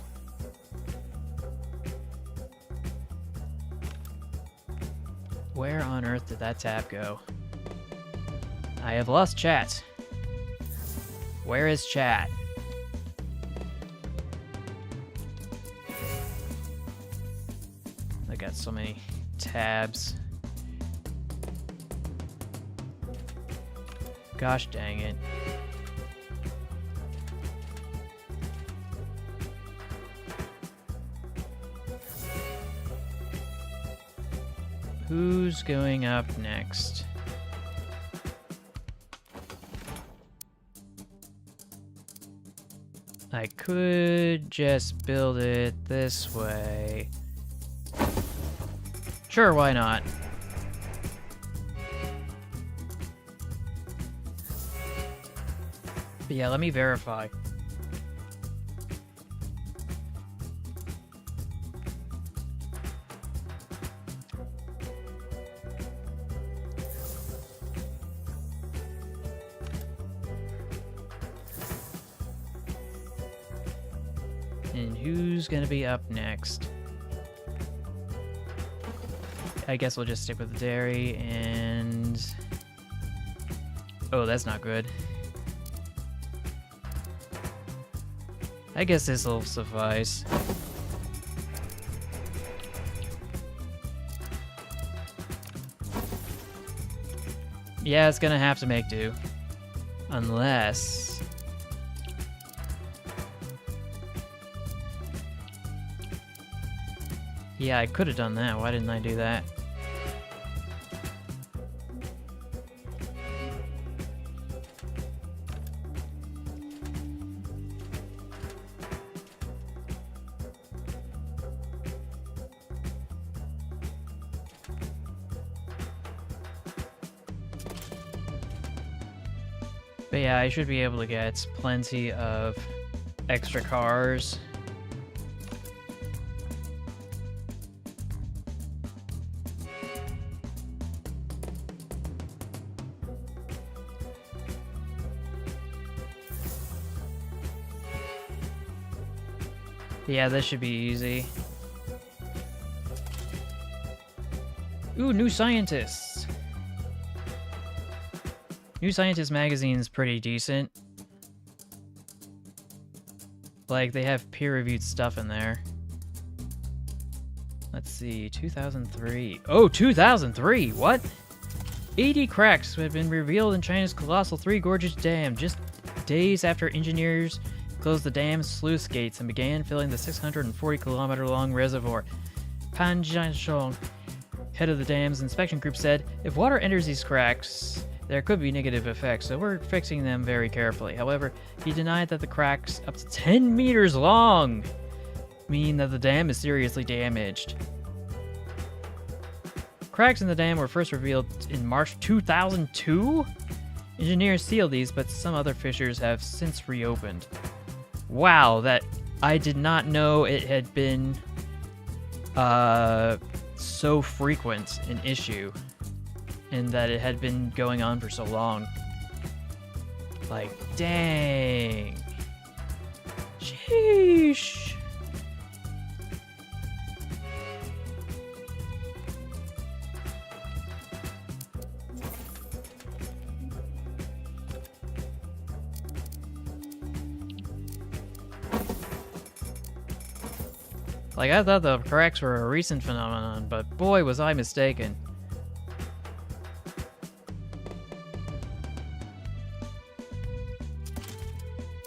Where on earth did that tab go? I have lost chat. Where is chat? I got so many tabs. Gosh dang it. Who's going up next? I could just build it this way. Sure, why not? But yeah, let me verify. And who's gonna be up next? I guess we'll just stick with the dairy and... Oh, that's not good. I guess this'll suffice. Yeah, it's gonna have to make do. Unless... Yeah, I could have done that. Why didn't I do that? But yeah, I should be able to get plenty of extra cars. Yeah, this should be easy. Ooh, New Scientists. New Scientist magazine is pretty decent. Like, they have peer-reviewed stuff in there. Let's see, 2003. Oh, 2003! What? 80 cracks have been revealed in China's colossal Three Gorges Dam just days after engineers closed the dam's sluice gates and began filling the 640-kilometer-long reservoir. Pan Jianshong, head of the dam's inspection group, said, "If water enters these cracks, there could be negative effects, so we're fixing them very carefully." However, he denied that the cracks up to 10 meters long mean that the dam is seriously damaged. Cracks in the dam were first revealed in March 2002? Engineers sealed these, but some other fissures have since reopened. Wow, that I did not know it had been so frequent an issue, and that it had been going on for so long. Like, dang. Sheesh. Like, I thought the cracks were a recent phenomenon, but boy, was I mistaken.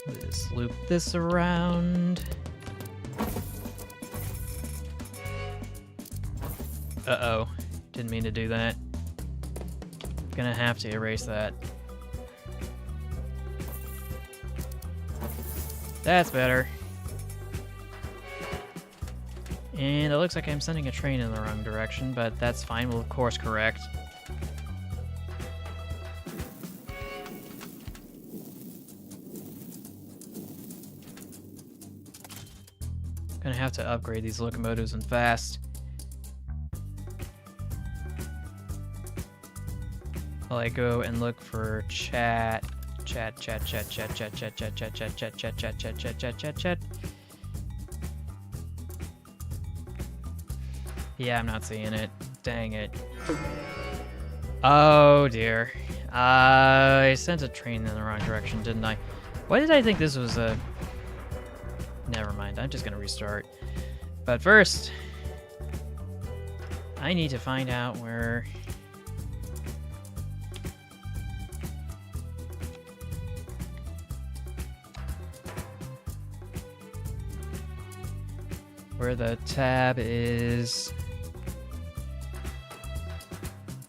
Let's loop this around. Uh-oh. Didn't mean to do that. Gonna have to erase that. That's better. And it looks like I'm sending a train in the wrong direction, but that's fine. We'll of course correct. Gonna have to upgrade these locomotives and fast. While I go and look for chat. Chat. Yeah, I'm not seeing it. Dang it. Oh dear. I sent a train in the wrong direction, didn't I? Why did I think this was a... Never mind, I'm just gonna restart. But first, I need to find out where... where the tab is.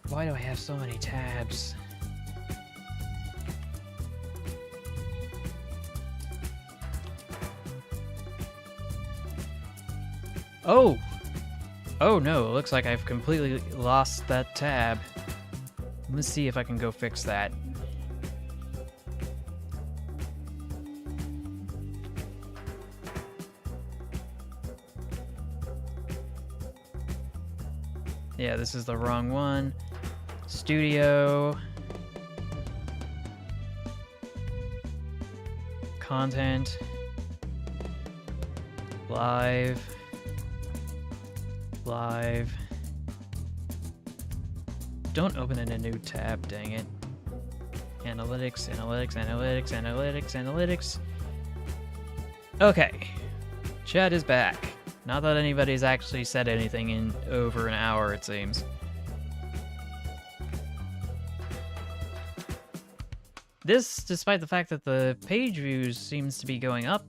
Why do I have so many tabs? Oh! Oh no, it looks like I've completely lost that tab. Let's see if I can go fix that. Yeah, this is the wrong one. Studio. Content. Live. Live. Don't open in a new tab, dang it. Analytics, analytics, analytics, analytics, analytics. Okay. Chat is back. Not that anybody's actually said anything in over an hour, it seems. This, despite the fact that the page views seems to be going up.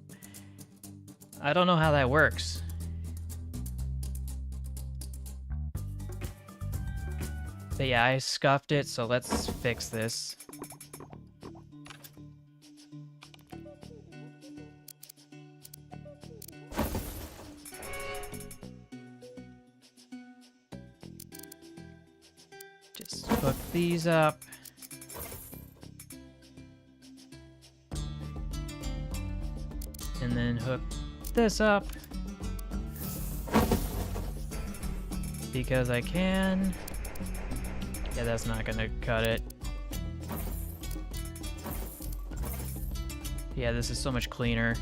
I don't know how that works. But yeah, I scuffed it, so let's fix this. Just hook these up. And then hook this up. Because I can. Yeah, that's not gonna cut it. Yeah, this is so much cleaner.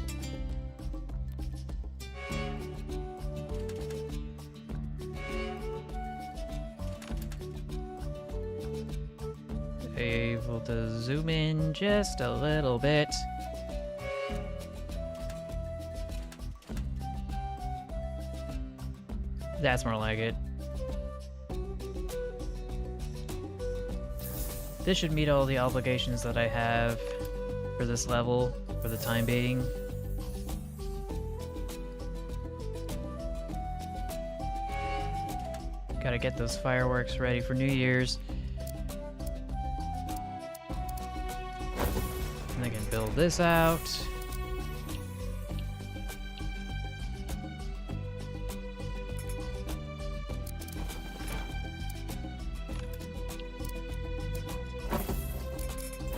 Able to zoom in just a little bit. That's more like it. This should meet all the obligations that I have for this level, for the time being. Gotta get those fireworks ready for New Year's. And I can build this out.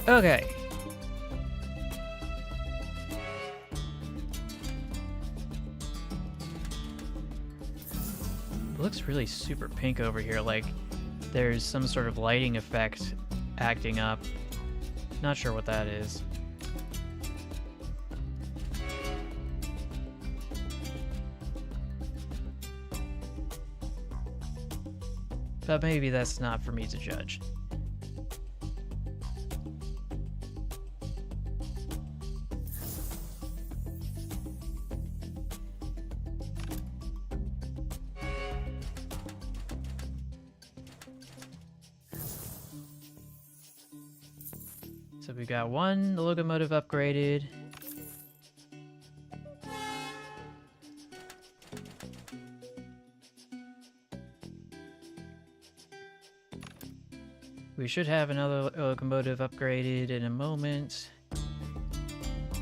Okay. It looks really super pink over here, like there's some sort of lighting effect acting up. Not sure what that is. But maybe that's not for me to judge. So we got one locomotive upgraded. We should have another locomotive upgraded in a moment,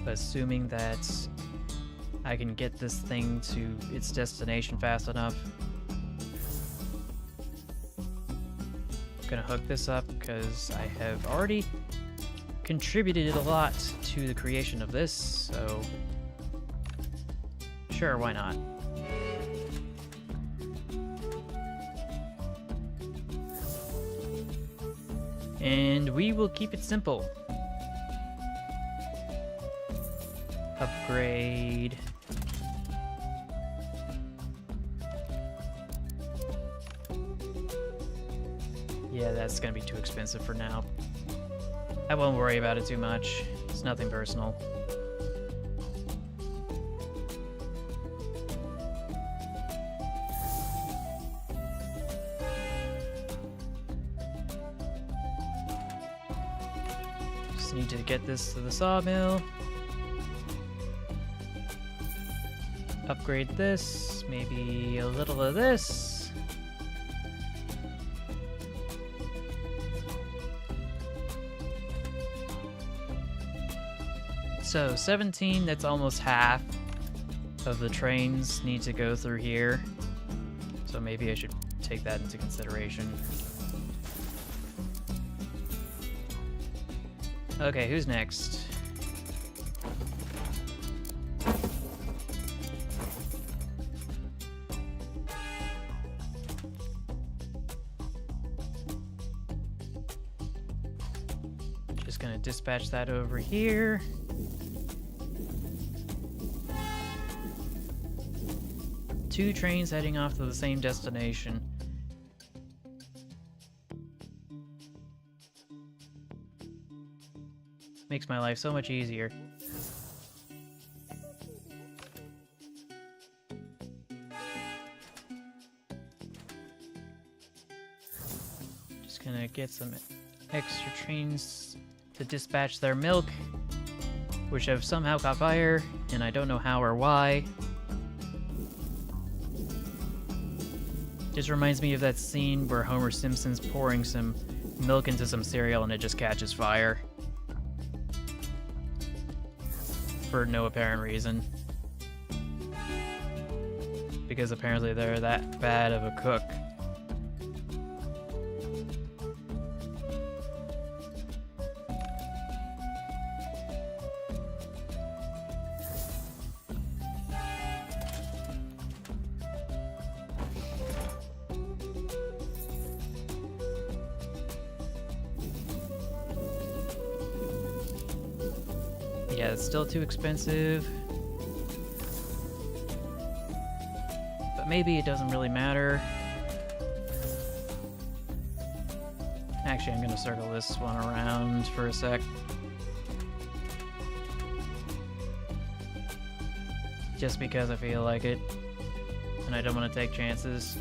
assuming that I can get this thing to its destination fast enough. I'm gonna hook this up because I have already contributed a lot to the creation of this, so sure, why not? And we will keep it simple. Upgrade. Yeah, that's gonna be too expensive for now. I won't worry about it too much. It's nothing personal. Just need to get this to the sawmill. Upgrade this, maybe a little of this. So 17, that's almost half of the trains need to go through here. So maybe I should take that into consideration. Okay, who's next? Just gonna dispatch that over here. Two trains heading off to the same destination. Makes my life so much easier. Just gonna get some extra trains to dispatch their milk, which have somehow caught fire, and I don't know how or why. Just reminds me of that scene where Homer Simpson's pouring some milk into some cereal and it just catches fire. For no apparent reason. Because apparently they're that bad of a cook. Yeah, it's still too expensive. But maybe it doesn't really matter. Actually, Actually, I'm gonna circle this one around for a sec. Just because I feel like it. And I don't want to take chances.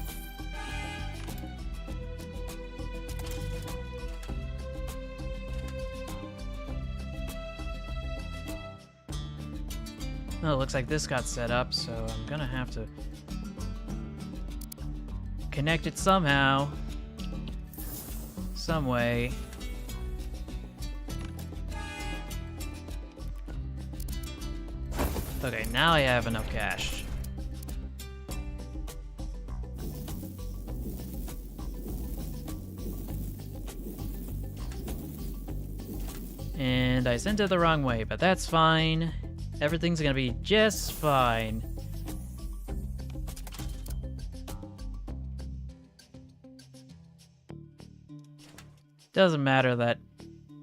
Well, it looks like this got set up, so I'm gonna have to connect it somehow. Some way. Okay, now I have enough cash. And I sent it the wrong way, but that's fine. Everything's gonna be just fine. Doesn't matter that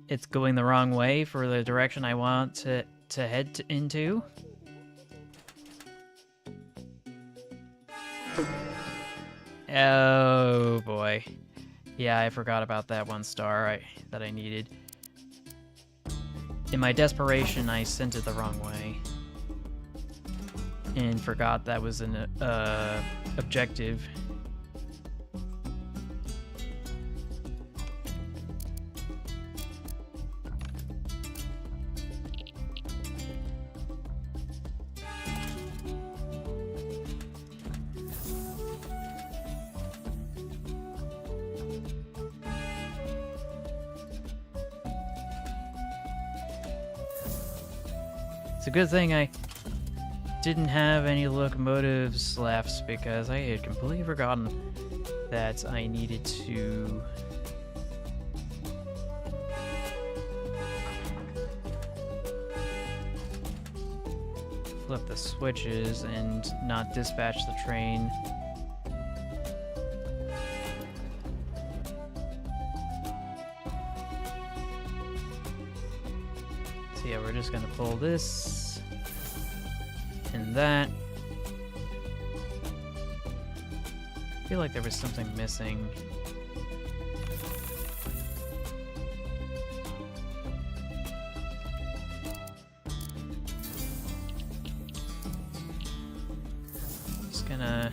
it's going the wrong way for the direction I want to head into. Oh boy. Yeah, I forgot about that 1 star that I needed. In my desperation, I sent it the wrong way. And forgot that was an objective. It's a good thing I didn't have any locomotives left because I had completely forgotten that I needed to flip the switches and not dispatch the train. So yeah, we're just gonna pull this and that. I feel like there was something missing. Just gonna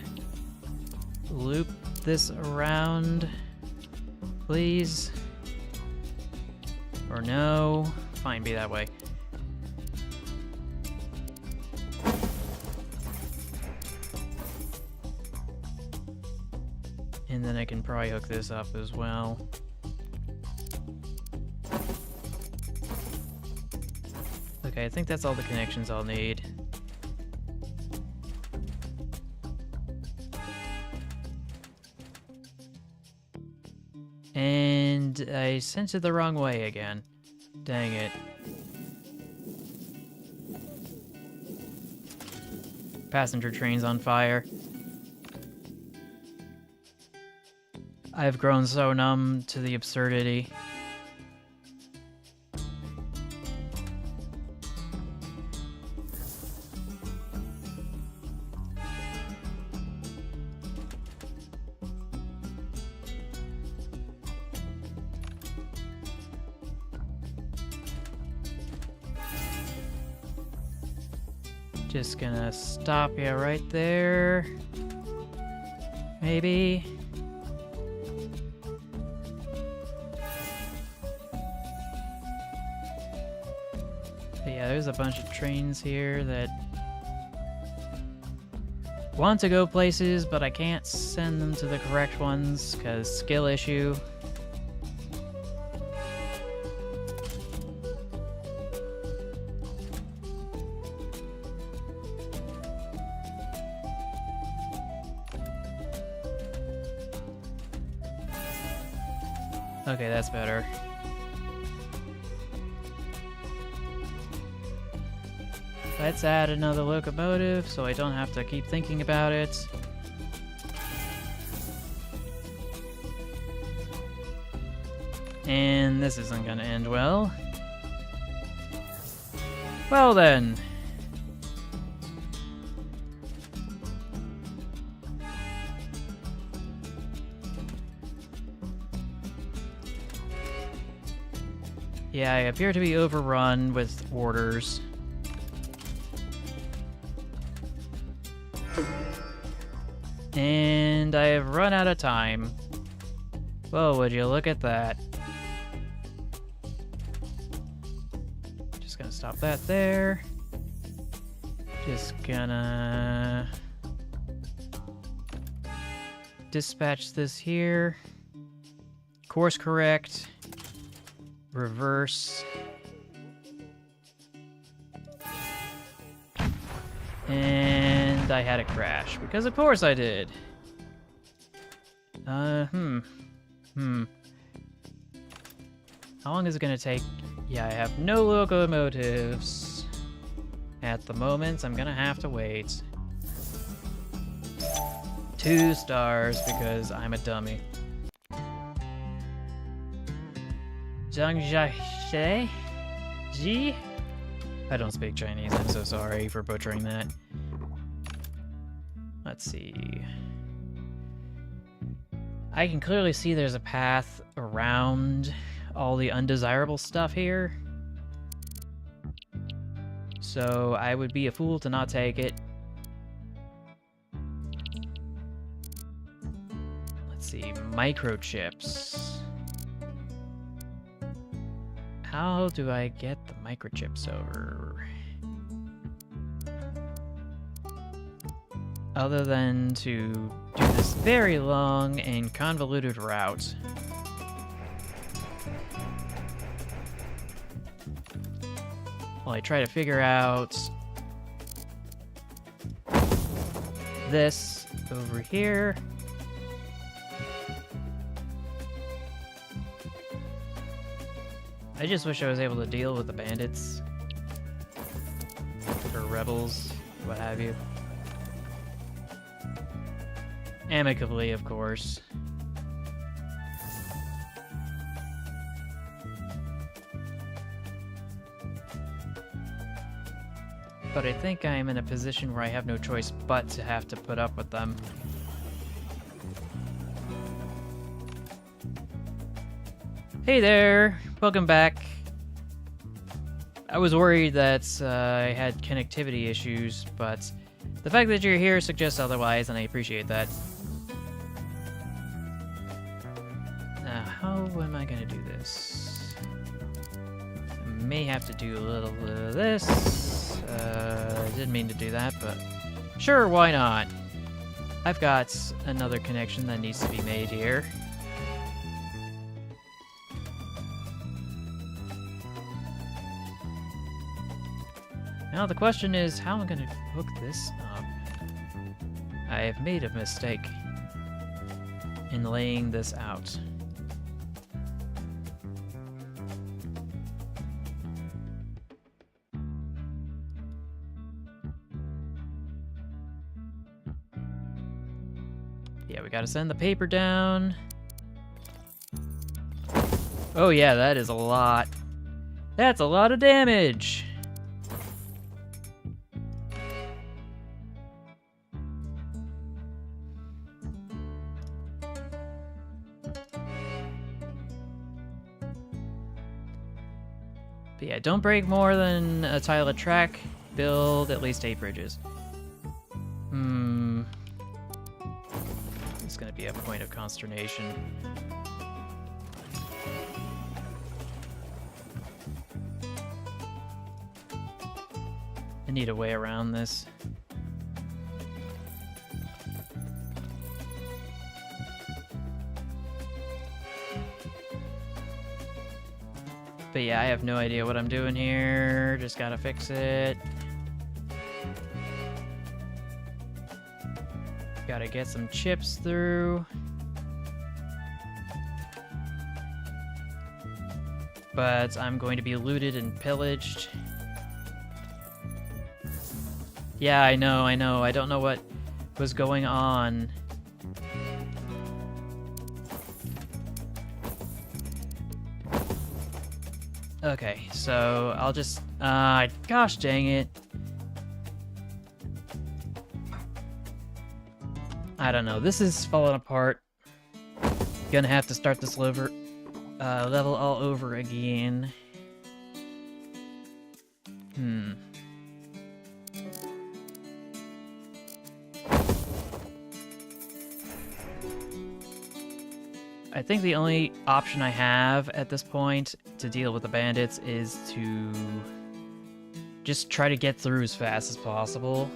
loop this around, please. Or no. Fine, be that way. And then I can probably hook this up as well. Okay, I think that's all the connections I'll need. And I sent it the wrong way again. Dang it. Passenger train's on fire. I've grown so numb to the absurdity. Just gonna stop you right there. Maybe. But yeah, there's a bunch of trains here that want to go places, but I can't send them to the correct ones because skill issue. Okay, that's better. Let's add another locomotive so I don't have to keep thinking about it. And this isn't gonna end well. Well then. Yeah, I appear to be overrun with orders. And I have run out of time. Whoa, would you look at that? Just gonna stop that there. Just gonna dispatch this here. Course correct. Reverse. And I had a crash, because of course I did. How long is it gonna take? Yeah, I have no locomotives. At the moment, I'm gonna have to wait. 2 stars, because I'm a dummy. Zhangjiaxie? Ji? I don't speak Chinese, I'm so sorry for butchering that. Let's see. I can clearly see there's a path around all the undesirable stuff here. So I would be a fool to not take it. Let's see, microchips. How do I get the microchips over? Other than to do this very long and convoluted route. While I try to figure out this over here. I just wish I was able to deal with the bandits. Or rebels, what have you. Amicably, of course. But I think I am in a position where I have no choice but to have to put up with them. Hey there! Welcome back. I was worried that I had connectivity issues, but the fact that you're here suggests otherwise, and I appreciate that. Now, how am I gonna do this? I may have to do a little bit of this. I didn't mean to do that, but sure, why not? I've got another connection that needs to be made here. Now the question is, how am I going to hook this up? I have made a mistake in laying this out. Yeah, we gotta send the paper down. Oh yeah, that is a lot. That's a lot of damage! But yeah, don't break more than a tile of track. Build at least 8 bridges. It's gonna be a point of consternation. I need a way around this. But yeah, I have no idea what I'm doing here. Just gotta fix it. Gotta get some chips through. But I'm going to be looted and pillaged. Yeah, I know. I don't know what was going on. Okay, so I'll just, gosh dang it. I don't know, this is falling apart. Gonna have to start this level all over again. I think the only option I have at this point to deal with the bandits is to just try to get through as fast as possible.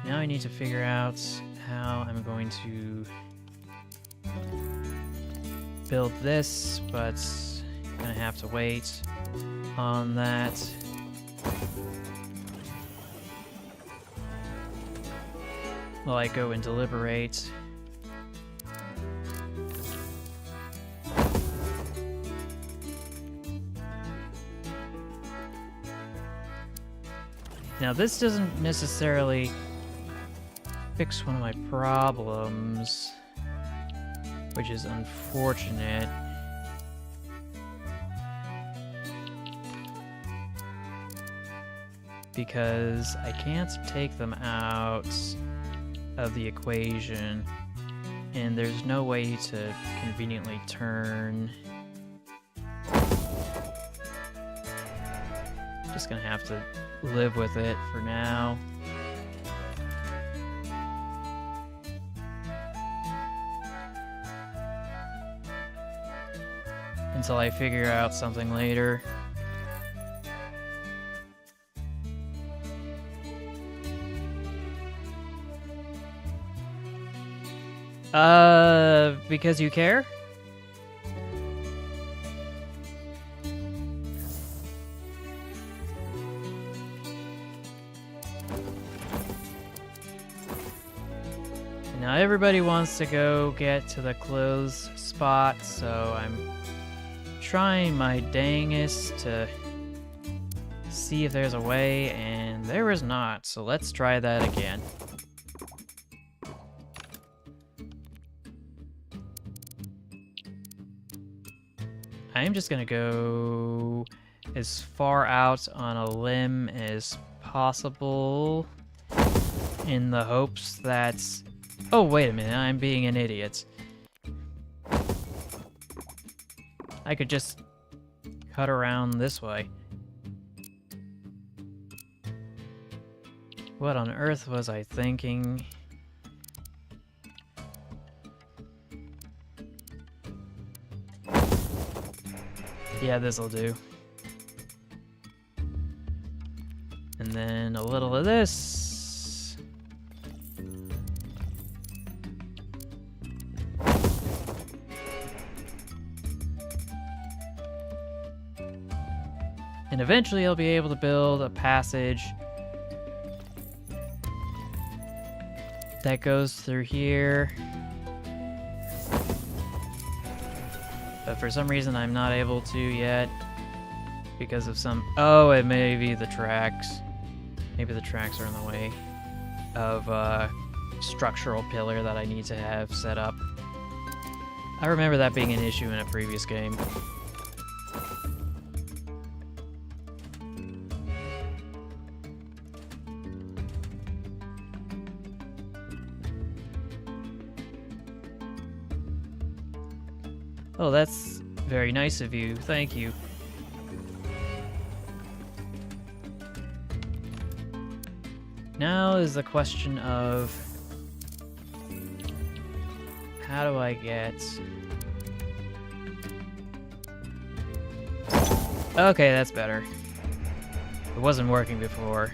Now I need to figure out how I'm going to build this, but I'm gonna have to wait on that. While I go and deliberate. Now this doesn't necessarily fix one of my problems, which is unfortunate. Because I can't take them out of the equation, and there's no way to conveniently turn. Just gonna have to live with it for now. Until I figure out something later. Because you care? Now everybody wants to go get to the clothes spot, so I'm trying my dangest to see if there's a way, and there is not, so let's try that again. I'm just gonna go as far out on a limb as possible in the hopes that... Oh, wait a minute, I'm being an idiot. I could just cut around this way. What on earth was I thinking? Yeah, this'll do. And then a little of this. And eventually I'll be able to build a passage that goes through here. But for some reason I'm not able to yet because of some... Oh, it may be the tracks. Maybe the tracks are in the way of a structural pillar that I need to have set up. I remember that being an issue in a previous game. Oh, that's very nice of you. Thank you. Now is the question of... how do I get... Okay, that's better. It wasn't working before.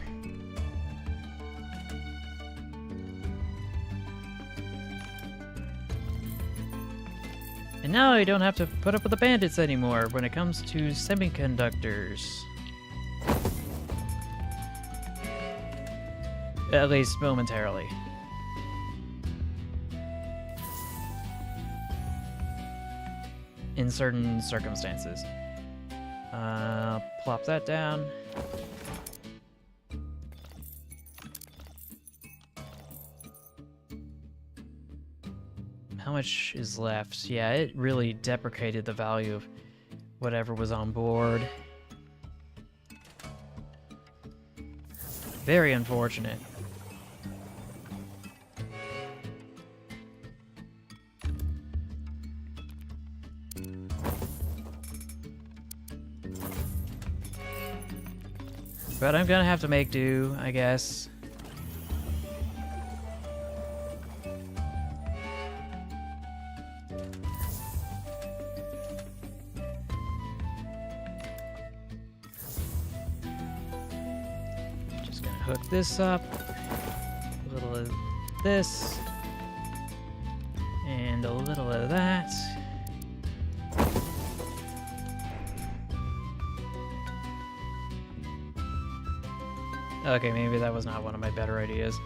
And now I don't have to put up with the bandits anymore when it comes to semiconductors. At least momentarily. In certain circumstances. Plop that down. How much is left? Yeah, it really deprecated the value of whatever was on board. Very unfortunate. But I'm gonna have to make do, I guess. Just gonna hook this up. A little of this. And a little of that. Okay, maybe that was not one of my better ideas.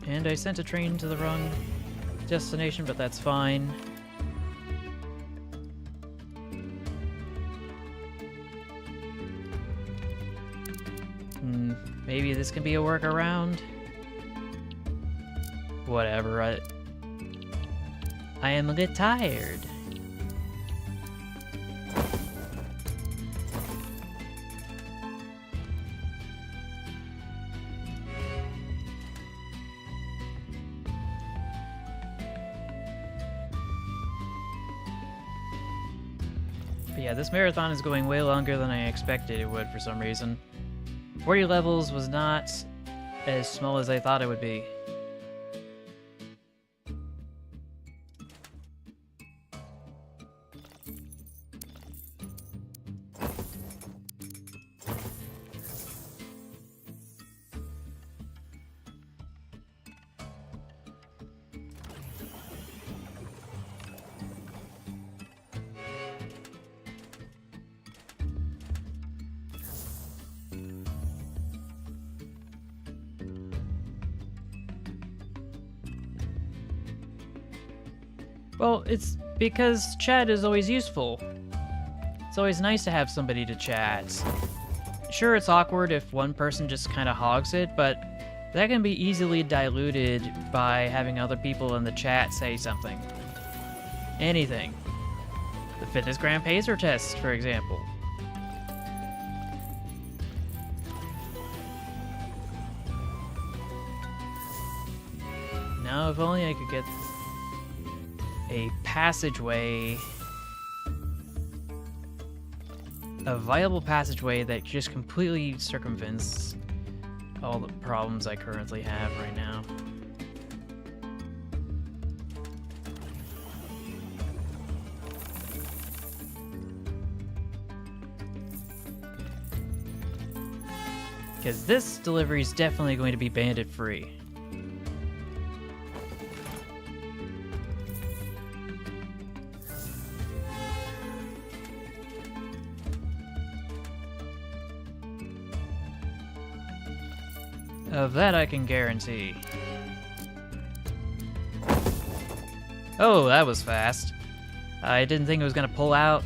And I sent a train to the wrong destination, but that's fine. Maybe this can be a workaround? Whatever, I am a bit tired. But yeah, this marathon is going way longer than I expected it would for some reason. 40 levels was not as small as I thought it would be. Well, it's because chat is always useful. It's always nice to have somebody to chat. Sure, it's awkward if one person just kind of hogs it, but that can be easily diluted by having other people in the chat say something. Anything. The Fitness Grand Pacer test, for example. Now, if only I could get a passageway, a viable passageway that just completely circumvents all the problems I currently have right now. Because this delivery is definitely going to be bandit free. Of that I can guarantee. Oh, that was fast. I didn't think it was gonna pull out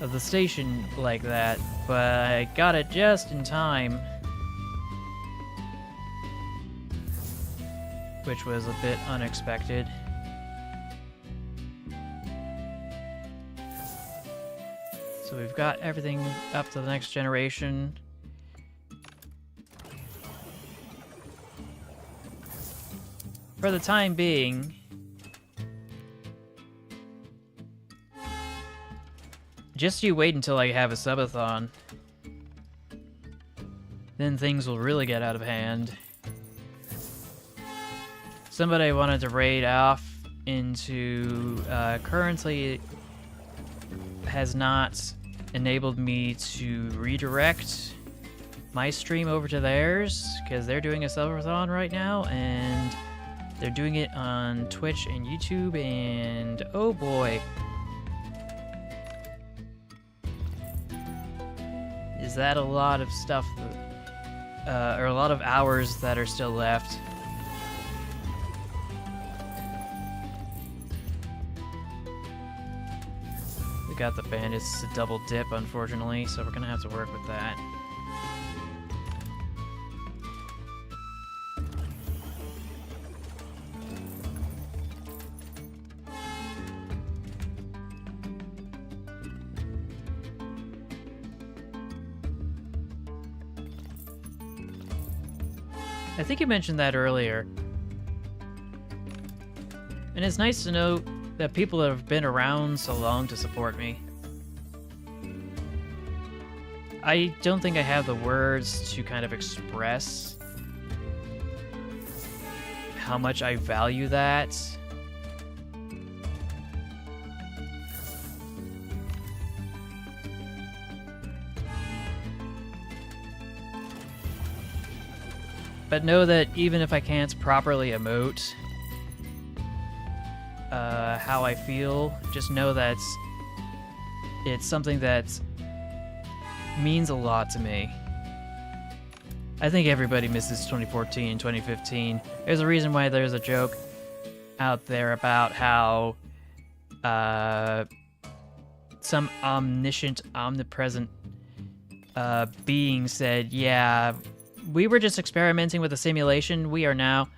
of the station like that, but I got it just in time. Which was a bit unexpected. So we've got everything up to the next generation. For the time being, just you wait until I have a subathon. Then things will really get out of hand. Somebody wanted to raid off into, currently has not enabled me to redirect my stream over to theirs, because they're doing a subathon right now, and they're doing it on Twitch and YouTube, and oh boy. Is that a lot of stuff, or a lot of hours that are still left? got the bandits to double dip, unfortunately, so we're gonna have to work with that. I think you mentioned that earlier. And it's nice to know that people have been around so long to support me. I don't think I have the words to kind of express how much I value that. But know that even if I can't properly emote how I feel, just know that it's something that means a lot to me. I think everybody misses 2014 and 2015. There's a reason why there's a joke out there about how some omniscient, omnipresent being said, yeah, we were just experimenting with a simulation. We are now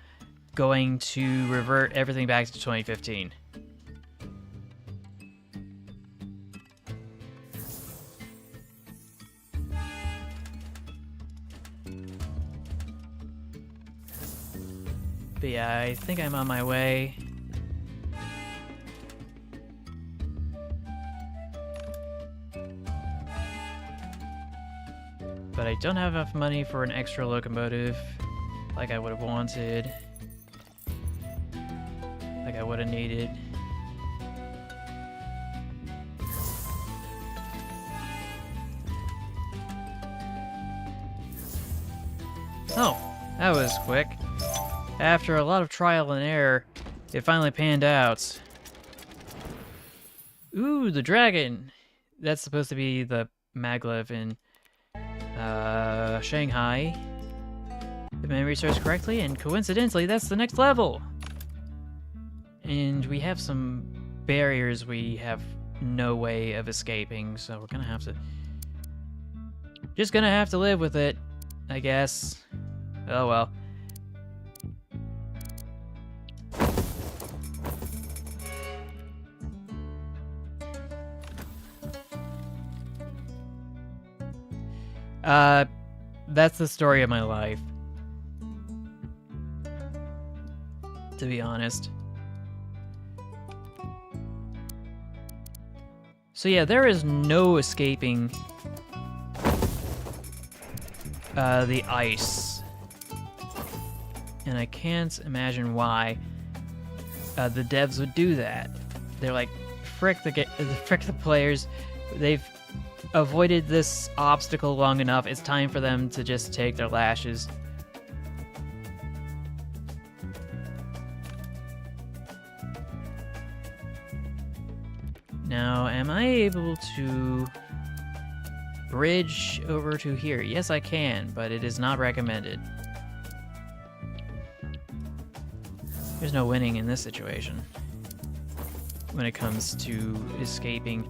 going to revert everything back to 2015. But yeah, I think I'm on my way. But I don't have enough money for an extra locomotive like I would have wanted. Like I would have needed. Oh, that was quick. After a lot of trial and error, it finally panned out. Ooh, the dragon! That's supposed to be the maglev in Shanghai, if memory serves correctly, and coincidentally, that's the next level! And we have some barriers we have no way of escaping, so we're gonna have to... just gonna have to live with it, I guess. Oh well. That's the story of my life. To be honest. So yeah, there is no escaping the ice. And I can't imagine why the devs would do that. They're like, frick the players. They've avoided this obstacle long enough. It's time for them to just take their lashes. Now, am I able to bridge over to here? Yes, I can, but it is not recommended. There's no winning in this situation when it comes to escaping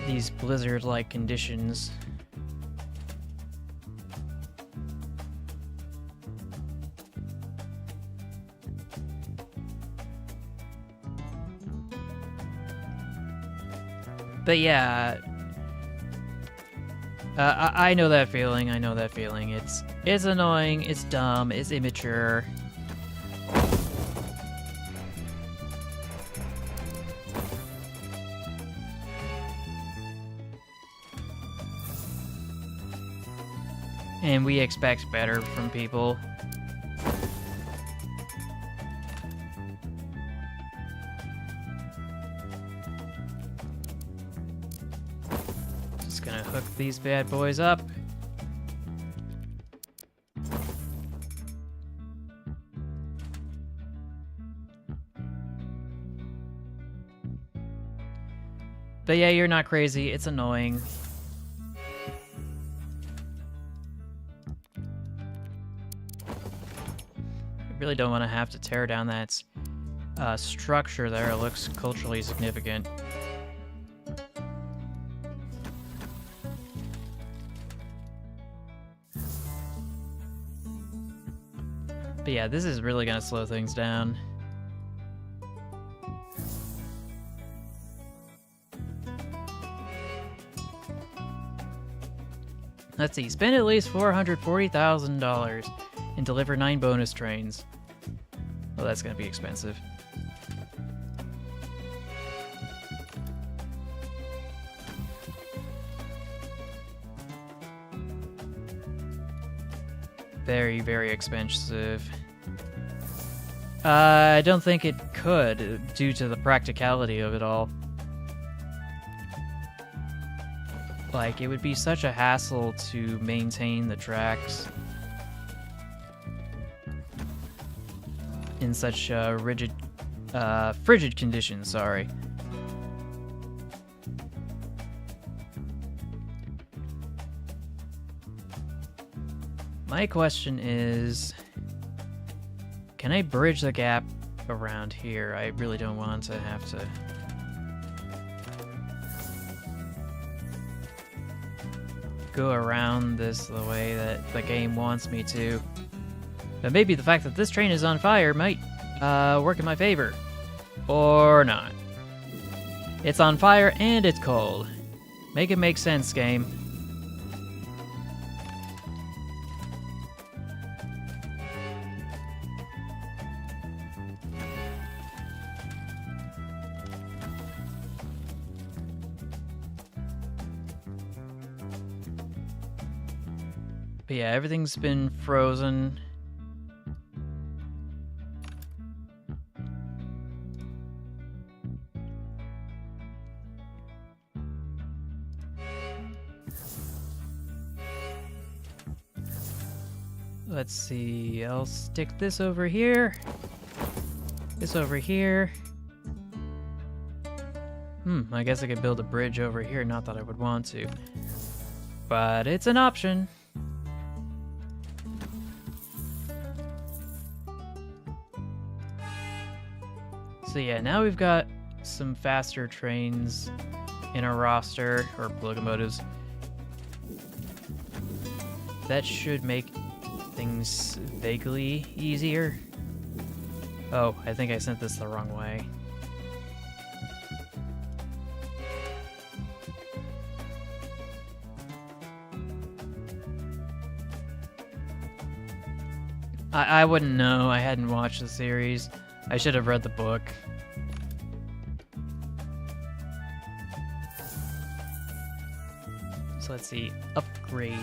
these blizzard-like conditions. But yeah, I know that feeling. I know that feeling. It's annoying. It's dumb. It's immature. And we expect better from people. Just gonna hook these bad boys up. But yeah, you're not crazy. It's annoying. Really don't want to have to tear down that structure there. It looks culturally significant. But yeah, this is really gonna slow things down. Let's see, spend at least $440,000 and deliver 9 bonus trains. Well, that's gonna be expensive. Very, very expensive. I don't think it could, due to the practicality of it all. Like, it would be such a hassle to maintain the tracks in such frigid conditions, sorry. My question is, can I bridge the gap around here? I really don't want to have to... go around this the way that the game wants me to. But maybe the fact that this train is on fire might work in my favor. Or not. It's on fire and it's cold. Make it make sense, game. But yeah, everything's been frozen. Let's see, I'll stick this over here. This over here. I guess I could build a bridge over here, not that I would want to. But it's an option. So yeah, now we've got some faster trains in our roster, or locomotives. That should make things vaguely easier. Oh, I think I sent this the wrong way. I wouldn't know. I hadn't watched the series. I should have read the book. So let's see. Upgrade.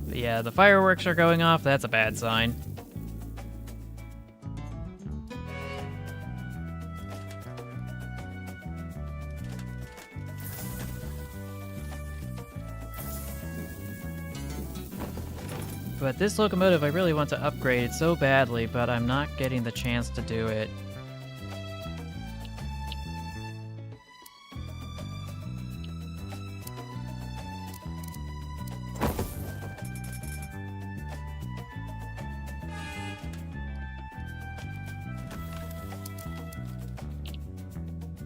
But yeah, the fireworks are going off. That's a bad sign. But this locomotive I really want to upgrade so badly, but I'm not getting the chance to do it.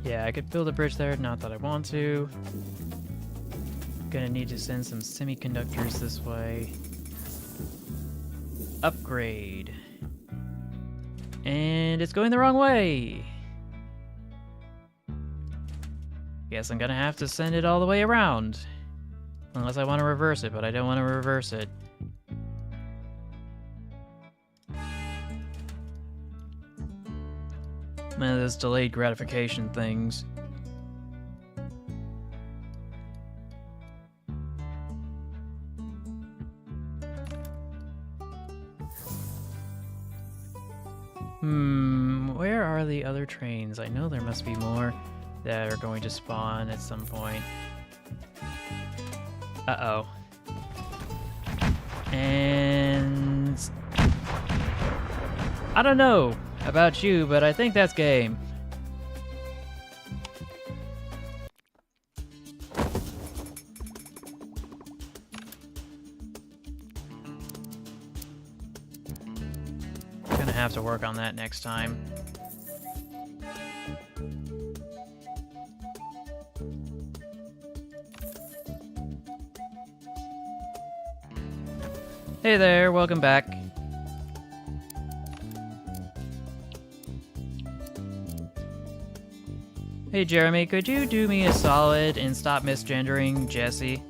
Yeah, I could build a bridge there, not that I want to. Gonna need to send some semiconductors this way. Upgrade. And it's going the wrong way. Guess I'm gonna have to send it all the way around. Unless I want to reverse it, but I don't want to reverse it. Man, those delayed gratification things. Where are the other trains? I know there must be more that are going to spawn at some point. Uh-oh. And... I don't know about you, but I think that's game. have to work on that next time. Hey there, welcome back. Hey Jeremy, could you do me a solid and stop misgendering Jesse?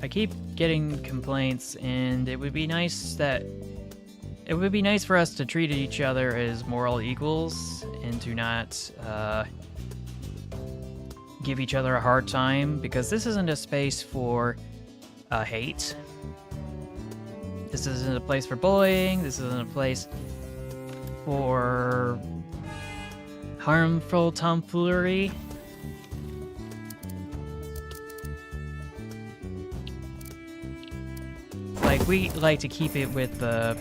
I keep getting complaints, and it would be nice for us to treat each other as moral equals and to not give each other a hard time, because this isn't a space for hate. This isn't a place for bullying. This isn't a place for harmful tomfoolery. Like, we like to keep it with the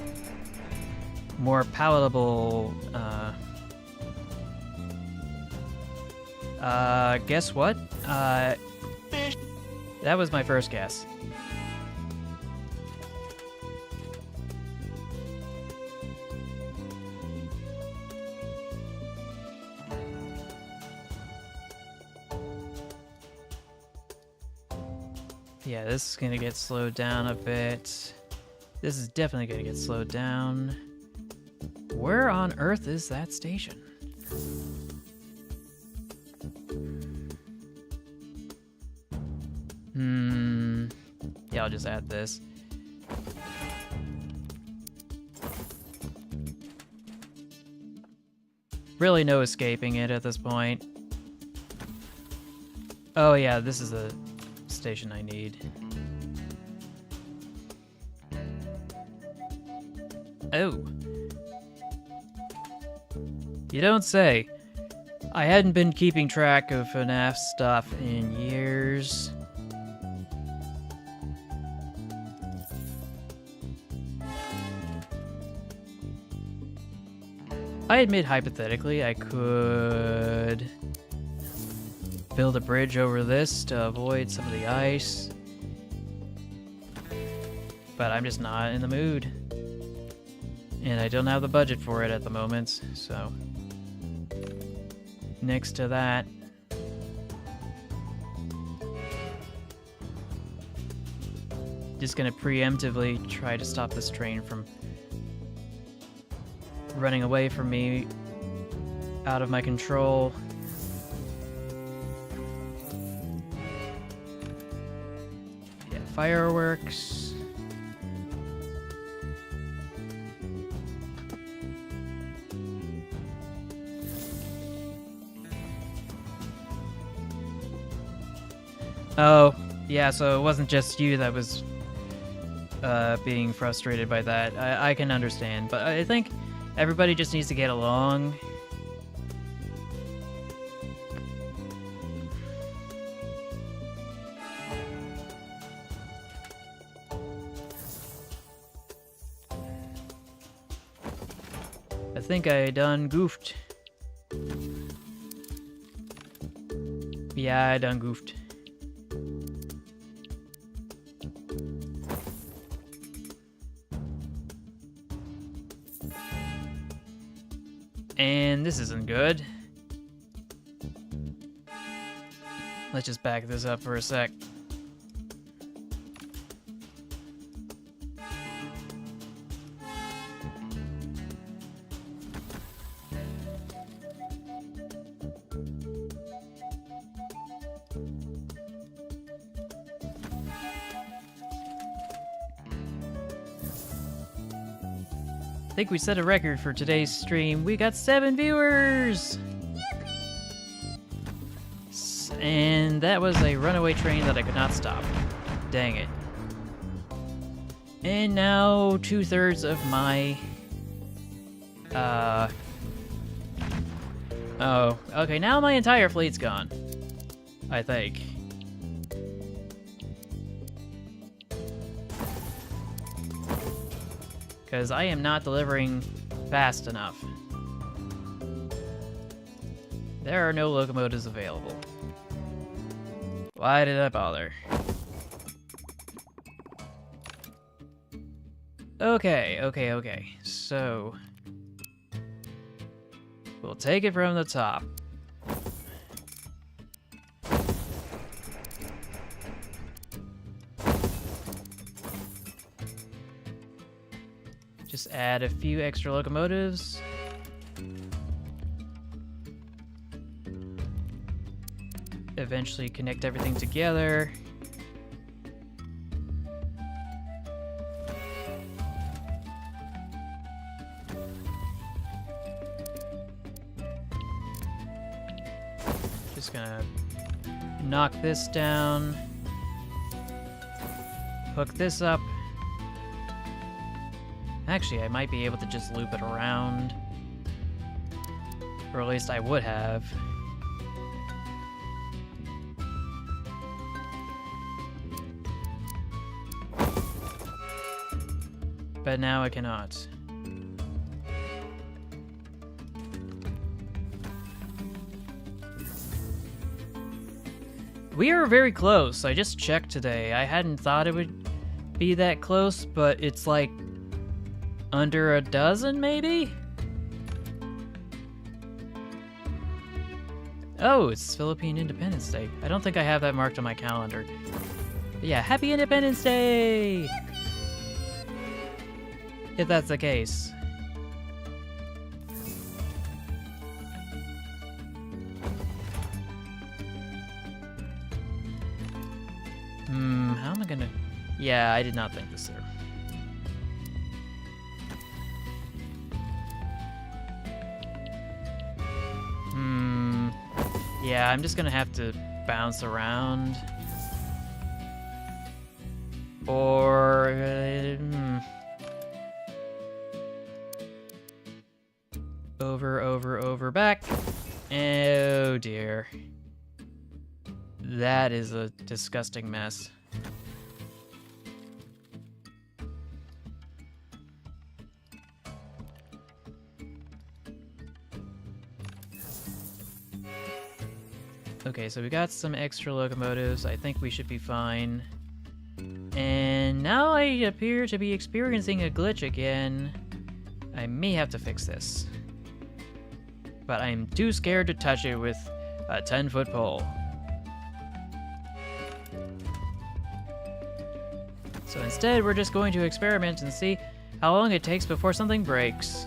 more palatable, guess what? That was my first guess. Yeah, this is gonna get slowed down a bit. This is definitely gonna get slowed down. Where on earth is that station? Yeah, I'll just add this. Really no escaping it at this point. Oh yeah, this is the station I need. Oh. You don't say. I hadn't been keeping track of FNAF stuff in years. I admit, hypothetically, I could build a bridge over this to avoid some of the ice. But I'm just not in the mood. And I don't have the budget for it at the moment, so... Next to that... Just gonna preemptively try to stop this train from running away from me out of my control. Yeah, fireworks. Oh, yeah, so it wasn't just you that was being frustrated by that. I can understand, but I think everybody just needs to get along. I think I done goofed. Yeah, I done goofed. And this isn't good. Let's just back this up for a sec. I think we set a record for today's stream. We got 7 viewers! And that was a runaway train that I could not stop. Dang it. And now 2/3 of my... Oh, okay, now my entire fleet's gone. I think. Because I am not delivering fast enough. There are no locomotives available. Why did I bother? Okay. So we'll take it from the top. Just add a few extra locomotives. Eventually connect everything together. Just gonna knock this down. Hook this up. Actually, I might be able to just loop it around. Or at least I would have. But now I cannot. We are very close. I just checked today. I hadn't thought it would be that close, but it's like under a dozen, maybe? Oh, it's Philippine Independence Day. I don't think I have that marked on my calendar. But yeah, Happy Independence Day! If that's the case. How am I gonna... Yeah, I did not think this through. Yeah, I'm just gonna have to bounce around. Or... Over, back. Oh dear. That is a disgusting mess. Okay, so we got some extra locomotives. I think we should be fine. And now I appear to be experiencing a glitch again. I may have to fix this. But I'm too scared to touch it with a 10-foot pole. So instead, we're just going to experiment and see how long it takes before something breaks.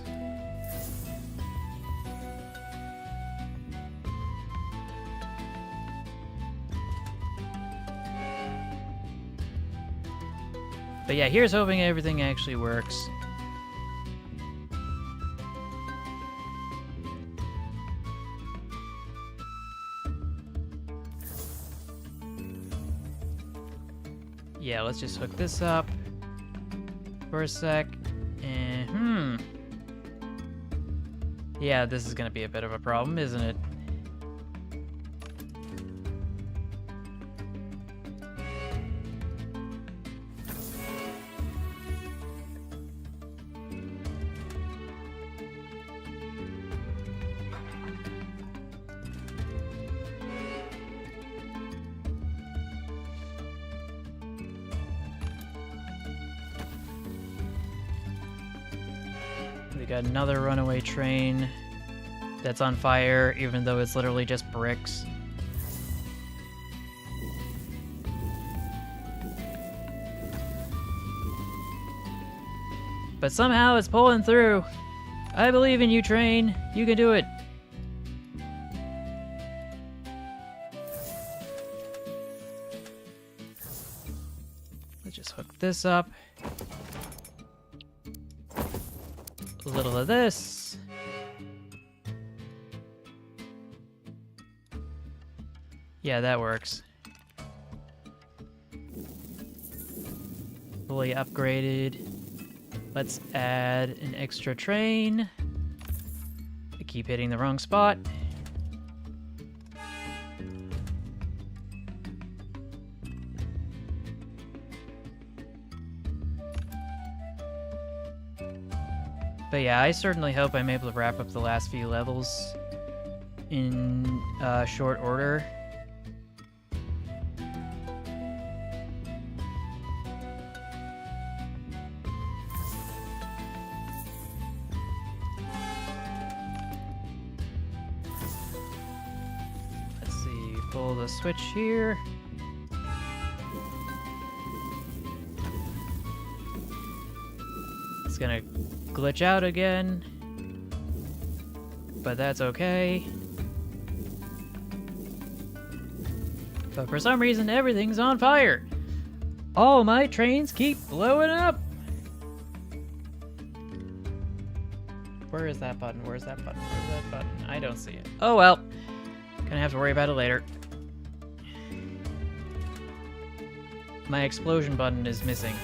But yeah, here's hoping everything actually works. Yeah, let's just hook this up for a sec. And, yeah, this is gonna be a bit of a problem, isn't it? We got another runaway train that's on fire, even though it's literally just bricks. But somehow it's pulling through. I believe in you, train. You can do it. Let's just hook this up. A little of this. Yeah, that works. Fully upgraded. Let's add an extra train. I keep hitting the wrong spot. But yeah, I certainly hope I'm able to wrap up the last few levels in short order. pull the switch here. It's gonna glitch out again, but that's okay. But for some reason, everything's on fire. All my trains keep blowing up. Where is that button? Where's that button? Where's that button? I don't see it. Oh well. Gonna have to worry about it later. My explosion button is missing.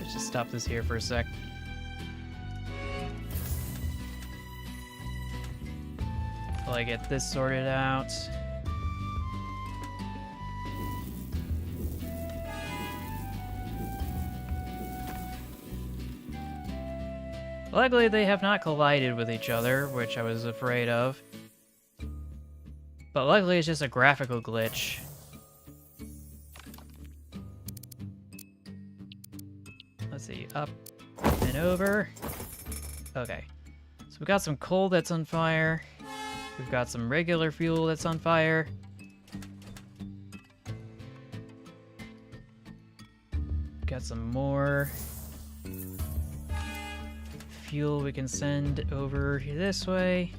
Let's just stop this here for a sec. Till I get this sorted out. Luckily, they have not collided with each other, which I was afraid of. But luckily, it's just a graphical glitch. Let's see, up and over. Okay, so we've got some coal that's on fire. We've got some regular fuel that's on fire. Got some more fuel we can send over this way.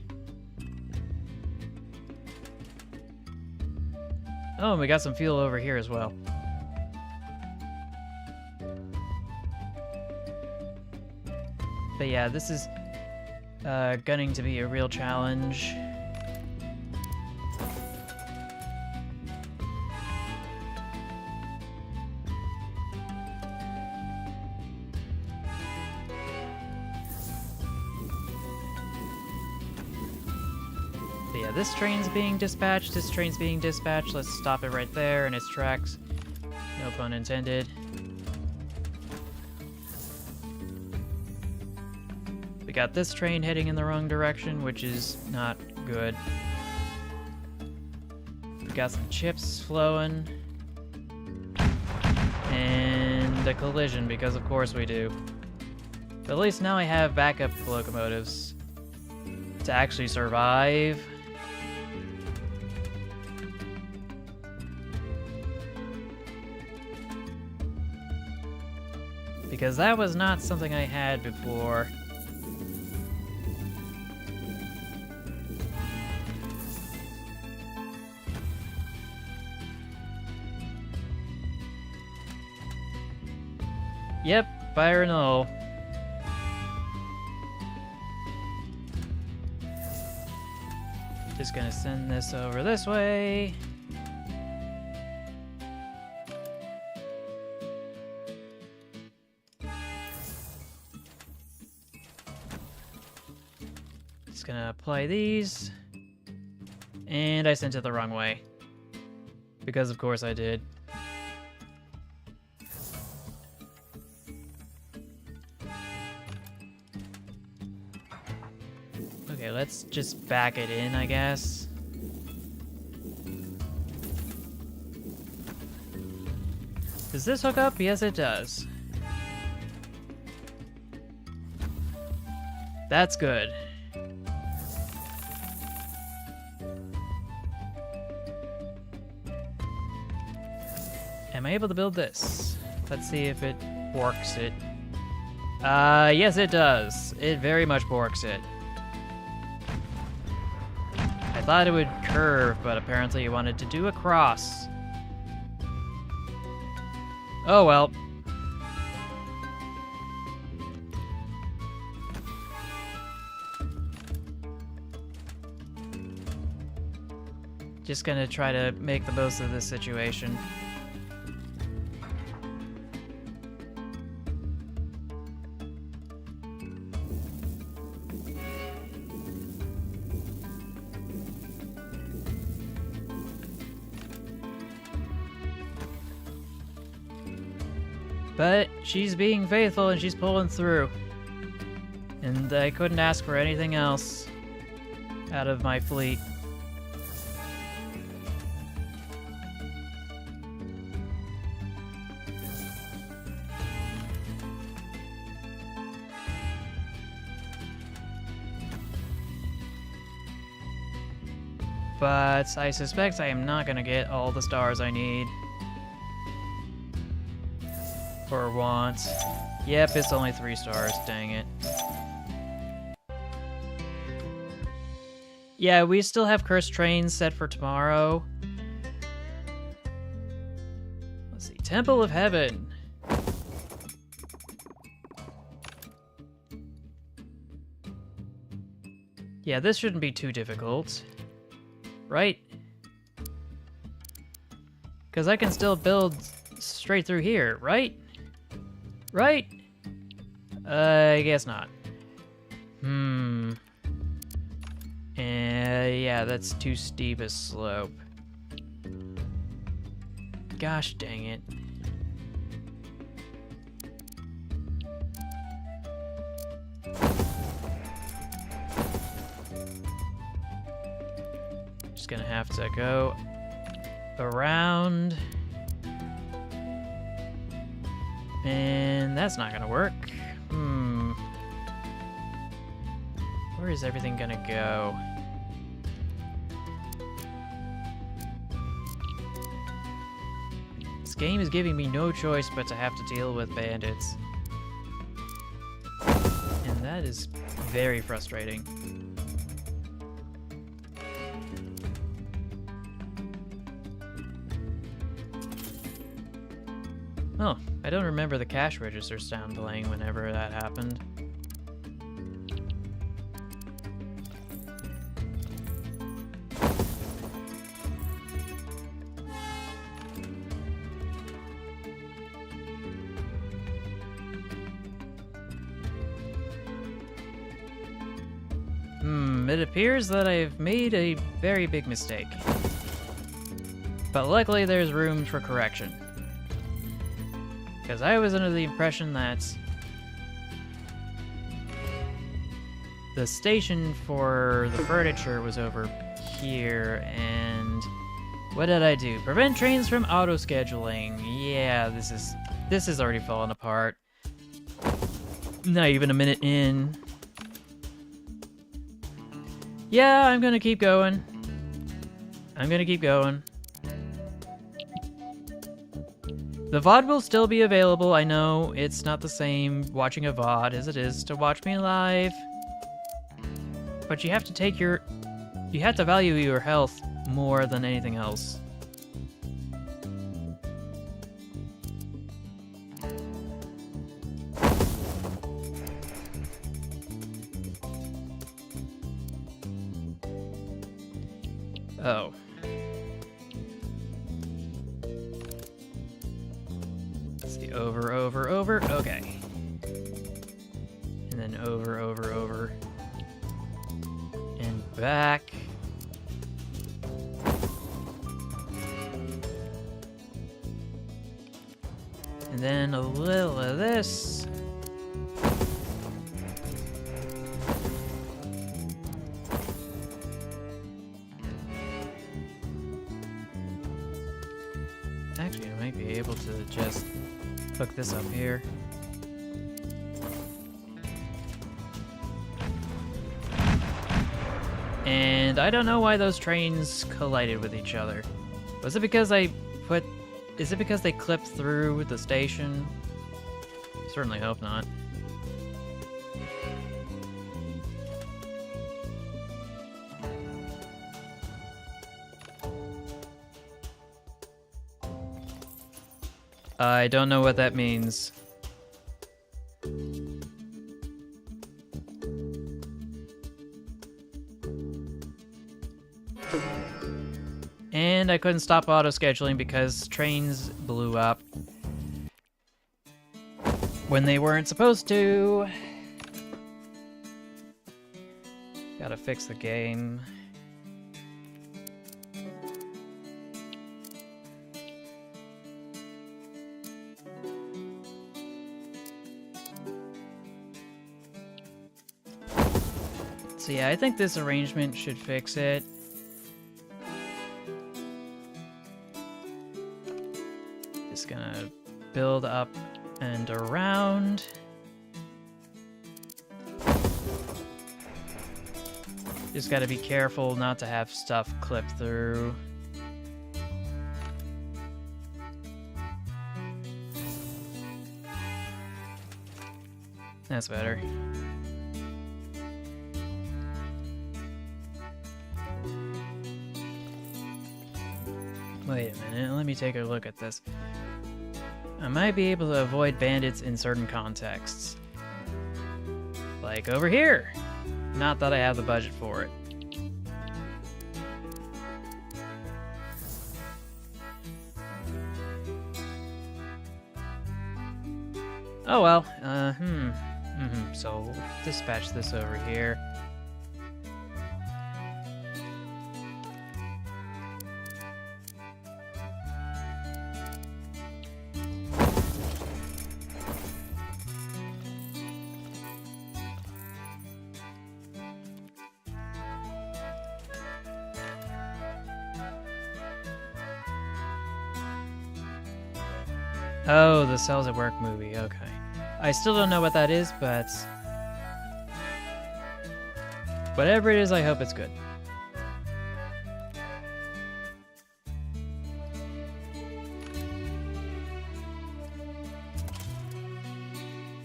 Oh, and we got some fuel over here as well. But yeah, this is gunning to be a real challenge. But yeah, this train's being dispatched, this train's being dispatched. Let's stop it right there in its tracks. No pun intended. We got this train heading in the wrong direction, which is not good. We got some chips flowing. And a collision, because of course we do. But at least now I have backup locomotives to actually survive. Because that was not something I had before. Yep, fire null. Just gonna send this over this way. Just gonna apply these. And I sent it the wrong way. Because of course I did. Okay, let's just back it in, I guess. Does this hook up? Yes, it does. That's good. Am I able to build this? Let's see if it works it. Yes it does. It very much works it. I thought it would curve, but apparently it wanted to do a cross. Oh well. Just gonna try to make the most of this situation. But she's being faithful and she's pulling through. And I couldn't ask for anything else out of my fleet. but I suspect I am not gonna get all the stars I need. Or want. Yep, it's only 3 stars, dang it. Yeah, we still have Cursed Trains set for tomorrow. Let's see, Temple of Heaven. Yeah, this shouldn't be too difficult. Right? Because I can still build straight through here, right? Right? I guess not. Yeah, that's too steep a slope. Gosh dang it. Just gonna have to go around. And that's not gonna work. Where is everything gonna go? This game is giving me no choice but to have to deal with bandits. And that is very frustrating. Oh, I don't remember the cash register sound playing whenever that happened. It appears that I've made a very big mistake. But luckily there's room for correction. Because I was under the impression that the station for the furniture was over here, and what did I do? Prevent trains from auto-scheduling. Yeah, this is already falling apart. Not even a minute in. Yeah, I'm gonna keep going. I'm gonna keep going. The VOD will still be available. I know it's not the same watching a VOD as it is to watch me live. But you have to value your health more than anything else. Oh. Let's see, over, okay. And then over, and back. And then a little of this. Actually, I might be able to just hook this up here. And I don't know why those trains collided with each other. Was it because is it because they clipped through the station? Certainly hope not. I don't know what that means. And I couldn't stop auto-scheduling because trains blew up when they weren't supposed to. Gotta fix the game. So yeah, I think this arrangement should fix it. Just gonna build up and around. Just gotta be careful not to have stuff clip through. That's better. Wait a minute, let me take a look at this. I might be able to avoid bandits in certain contexts. Like over here! Not that I have the budget for it. Oh well, so we'll dispatch this over here. Oh, the Cells at Work movie, okay. I still don't know what that is, but whatever it is, I hope it's good.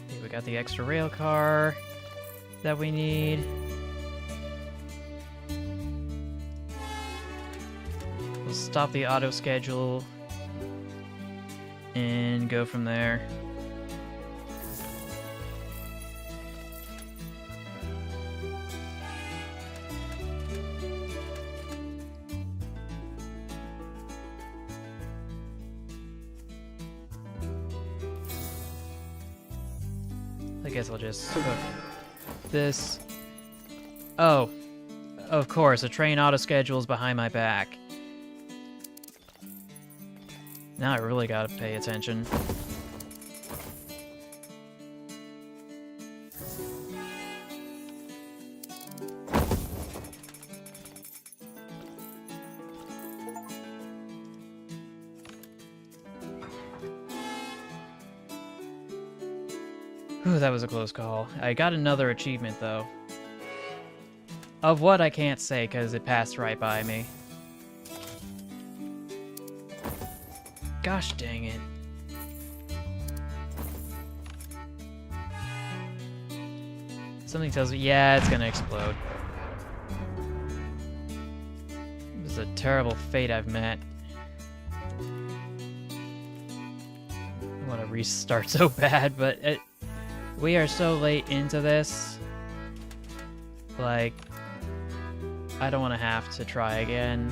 Okay, we got the extra rail car that we need. We'll stop the auto schedule and go from there. I guess I'll just hook this. Oh, of course, a train auto schedule is behind my back. Now I really gotta pay attention. Ooh, that was a close call. I got another achievement, though. Of what, I can't say, because it passed right by me. Gosh dang it. Something tells me, yeah, it's gonna explode. This is a terrible fate I've met. I want to restart so bad, but we are so late into this. Like, I don't want to have to try again.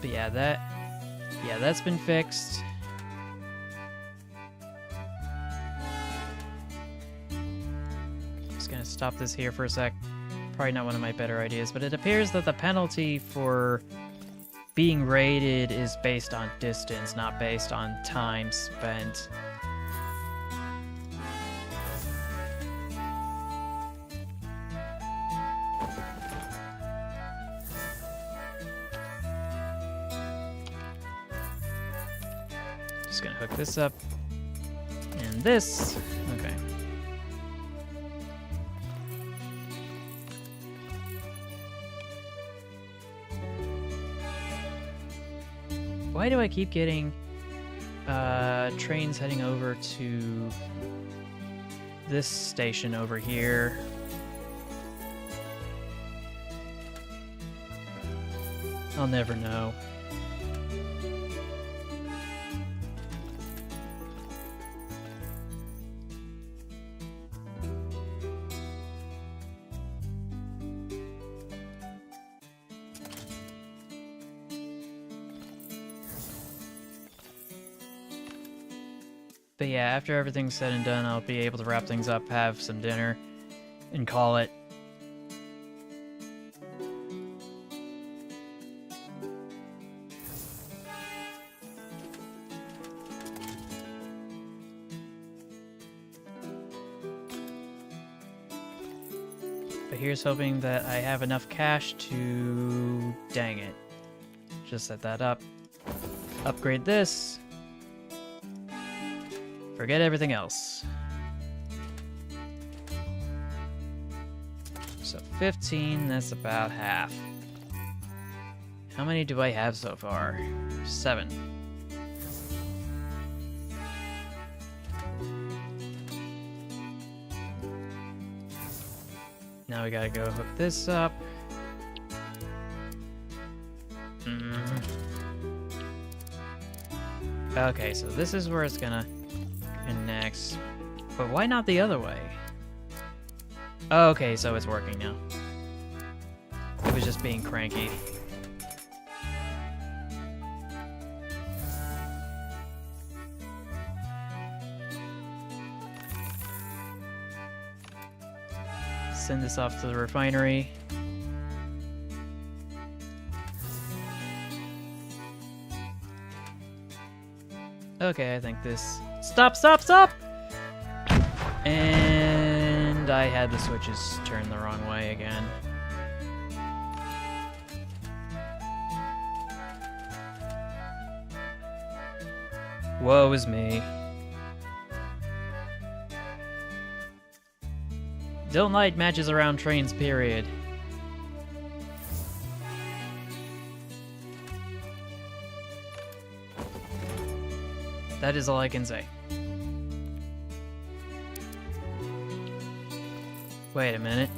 But yeah, that's been fixed. Just gonna stop this here for a sec. Probably not one of my better ideas, but it appears that the penalty for being raided is based on distance, not based on time spent. Just gonna hook this up and this. Okay. Why do I keep getting trains heading over to this station over here? I'll never know. But yeah, after everything's said and done, I'll be able to wrap things up, have some dinner, and call it. But here's hoping that I have enough cash to... Dang it. Just set that up. Upgrade this. Forget everything else. So 15, that's about half. How many do I have so far? 7. Now we gotta go hook this up. Okay, so this is where it's gonna connect. But why not the other way? Okay, so it's working now. It was just being cranky. Send this off to the refinery. Okay, I think this... Stop, stop, stop! And I had the switches turned the wrong way again. Woe is me. Don't like matches around trains, period. That is all I can say. Wait a minute.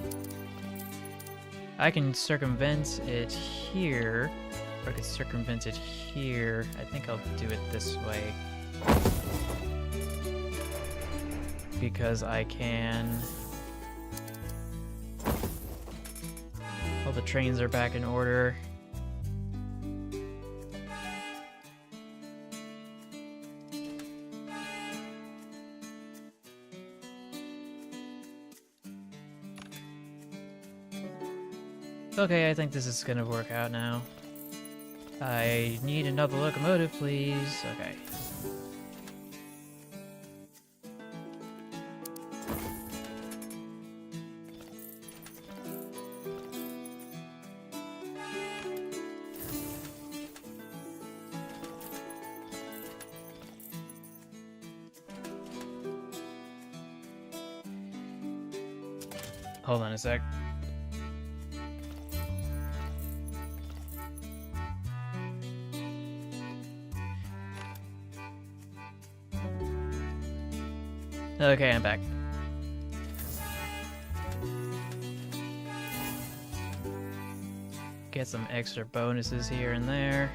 I can circumvent it here. Or I could circumvent it here. I think I'll do it this way. Because I can... All the trains are back in order. Okay, I think this is gonna work out now. I need another locomotive, please. Okay. Hold on a sec. Okay, I'm back. Get some extra bonuses here and there.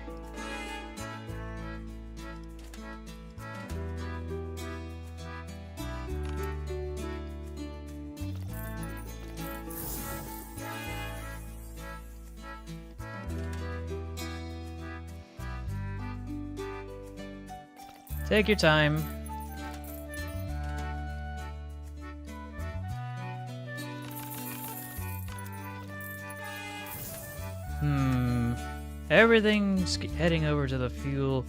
Take your time. Everything's heading over to the fuel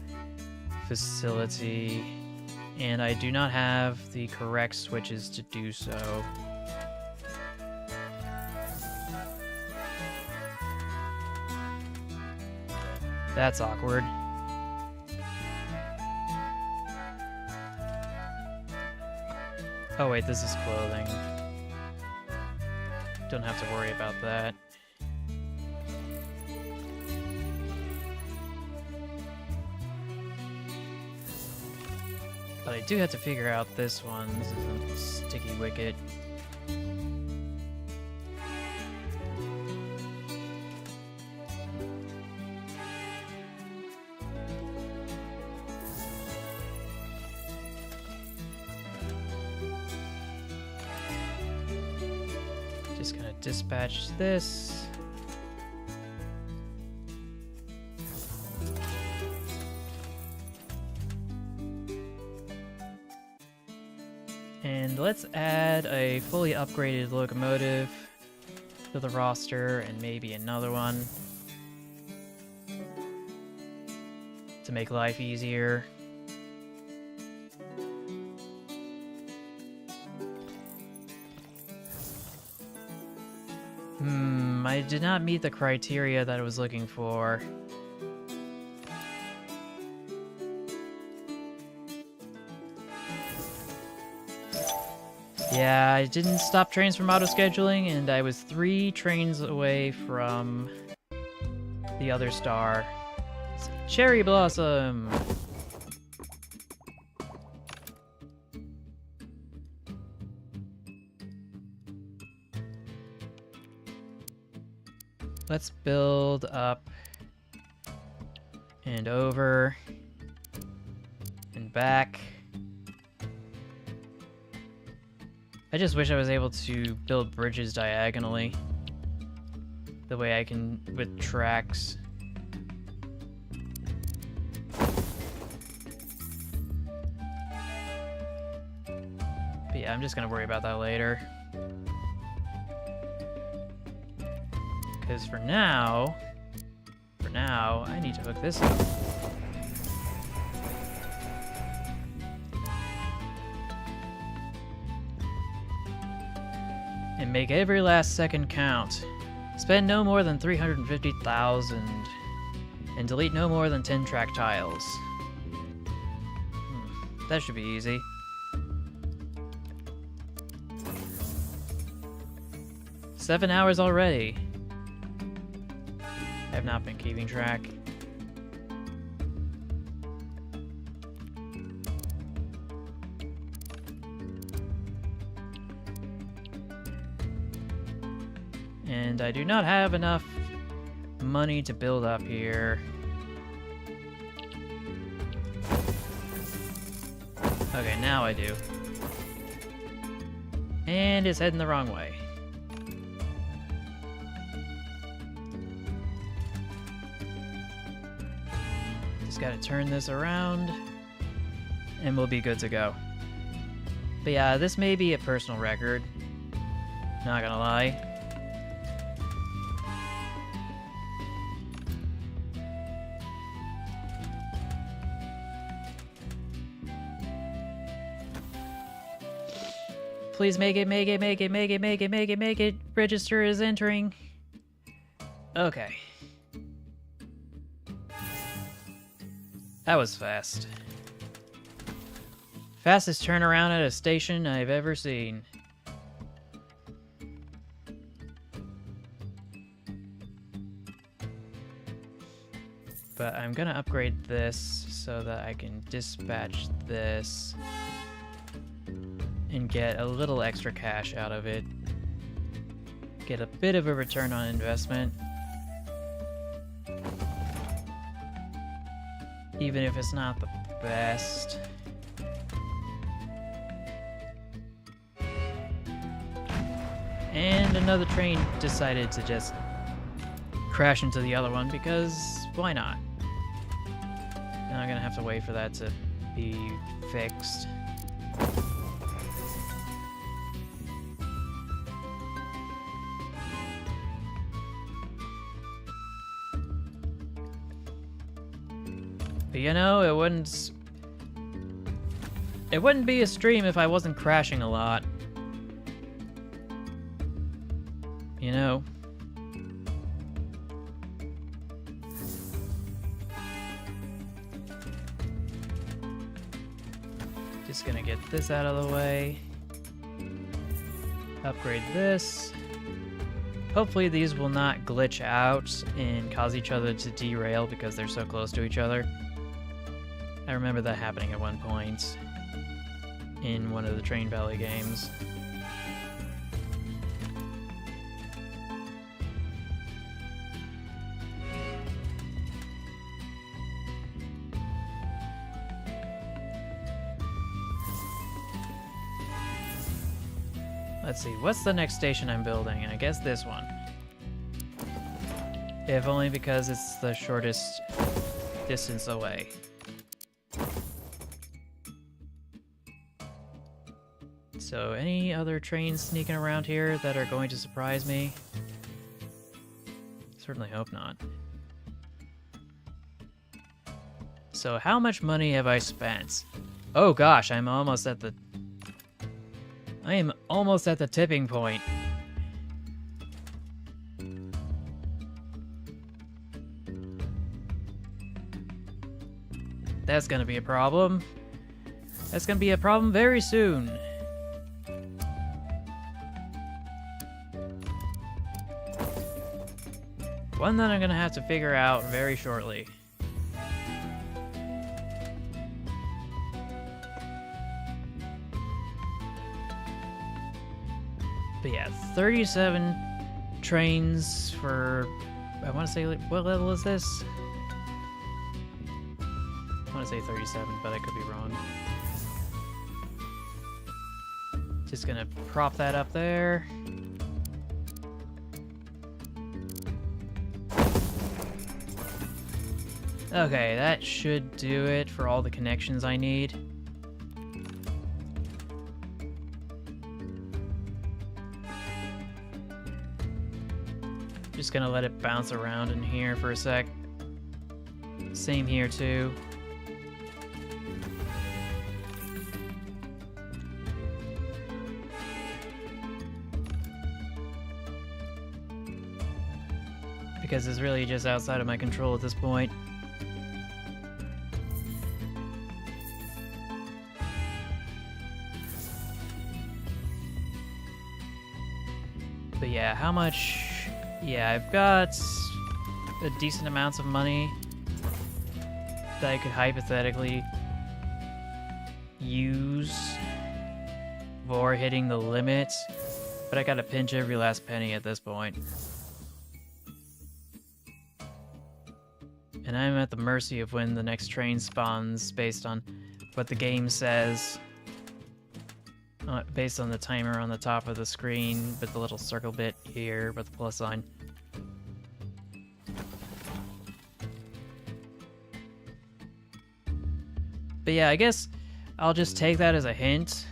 facility, and I do not have the correct switches to do so. That's awkward. Oh wait, this is clothing. Don't have to worry about that. But I do have to figure out this one. This is a sticky wicket. Just gonna dispatch this. And let's add a fully upgraded locomotive to the roster, and maybe another one to make life easier. I did not meet the criteria that I was looking for. Yeah, I didn't stop trains from auto-scheduling, and I was 3 trains away from the other star. Cherry Blossom! Let's build up and over and back. I just wish I was able to build bridges diagonally, the way I can with tracks. But yeah, I'm just gonna worry about that later. Because for now, I need to hook this up. And make every last second count. Spend no more than 350,000. And delete no more than 10 track tiles. That should be easy. Seven hours already. I have not been keeping track. And I do not have enough money to build up here. Okay, now I do. And it's heading the wrong way. Just gotta turn this around, and we'll be good to go. But yeah, this may be a personal record. Not gonna lie. Please make it, make it, make it, make it, make it, make it, make it. Register is entering. Okay. That was fast. Fastest turnaround at a station I've ever seen. But I'm gonna upgrade this so that I can dispatch this and get a little extra cash out of it. Get a bit of a return on investment. Even if it's not the best. And another train decided to just crash into the other one because why not? Now I'm gonna have to wait for that to be fixed. But you know, it wouldn't be a stream if I wasn't crashing a lot. You know. Just gonna get this out of the way. Upgrade this. Hopefully these will not glitch out and cause each other to derail because they're so close to each other. I remember that happening at one point in one of the Train Valley games. Let's see, what's the next station I'm building? I guess this one. If only because it's the shortest distance away. So, any other trains sneaking around here that are going to surprise me? Certainly hope not. So, how much money have I spent? Oh gosh, I am almost at the tipping point. That's gonna be a problem. That's gonna be a problem very soon. One that I'm gonna have to figure out very shortly. But yeah, 37 trains for, I want to say, what level is this? I want to say 37, but I could be wrong. Just gonna prop that up there. Okay, that should do it for all the connections I need. Just gonna let it bounce around in here for a sec. Same here too. Because it's really just outside of my control at this point. But yeah, how much? Yeah, I've got a decent amounts of money that I could hypothetically use for hitting the limit, but I gotta pinch every last penny at this point. And I'm at the mercy of when the next train spawns based on what the game says. Based on the timer on the top of the screen with the little circle bit here with the plus sign. But yeah, I guess I'll just take that as a hint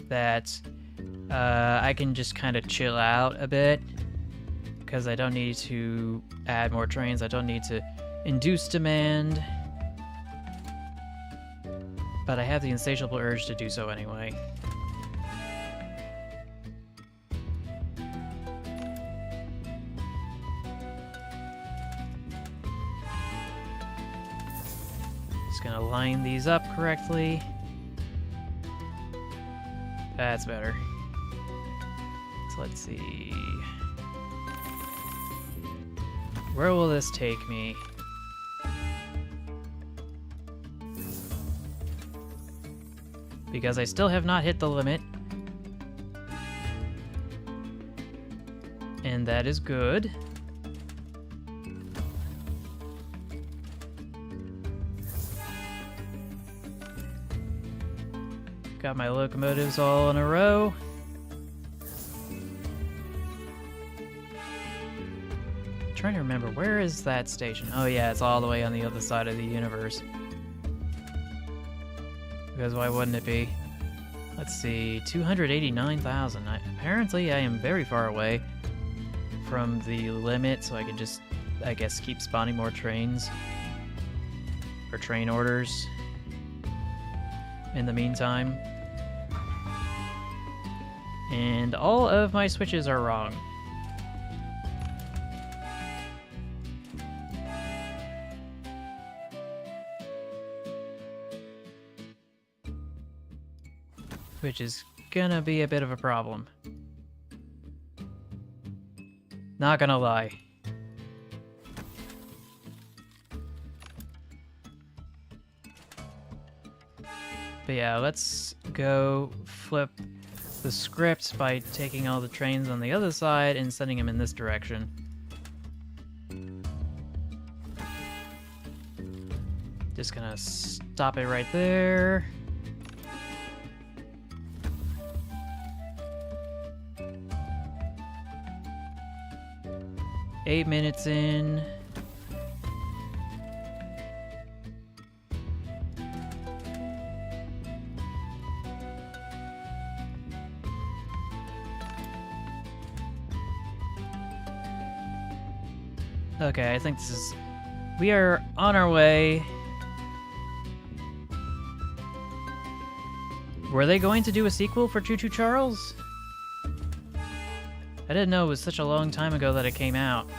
that I can just kind of chill out a bit because I don't need to add more trains. I don't need to induce demand. But I have the insatiable urge to do so anyway. Just gonna line these up correctly. That's better. So let's see. Where will this take me? Because I still have not hit the limit. And that is good. Got my locomotives all in a row. Trying to remember, where is that station? Oh yeah, it's all the way on the other side of the universe. Because why wouldn't it be? Let's see, 289,000. Apparently I am very far away from the limit, so I can just, I guess, keep spawning more trains. Or train orders. In the meantime. And all of my switches are wrong. Which is gonna be a bit of a problem. Not gonna lie. But yeah, let's go flip the script by taking all the trains on the other side and sending them in this direction. Just gonna stop it right there. Eight minutes in. Okay, I think this is... We are on our way. Were they going to do a sequel for Choo Choo Charles? I didn't know it was such a long time ago that it came out.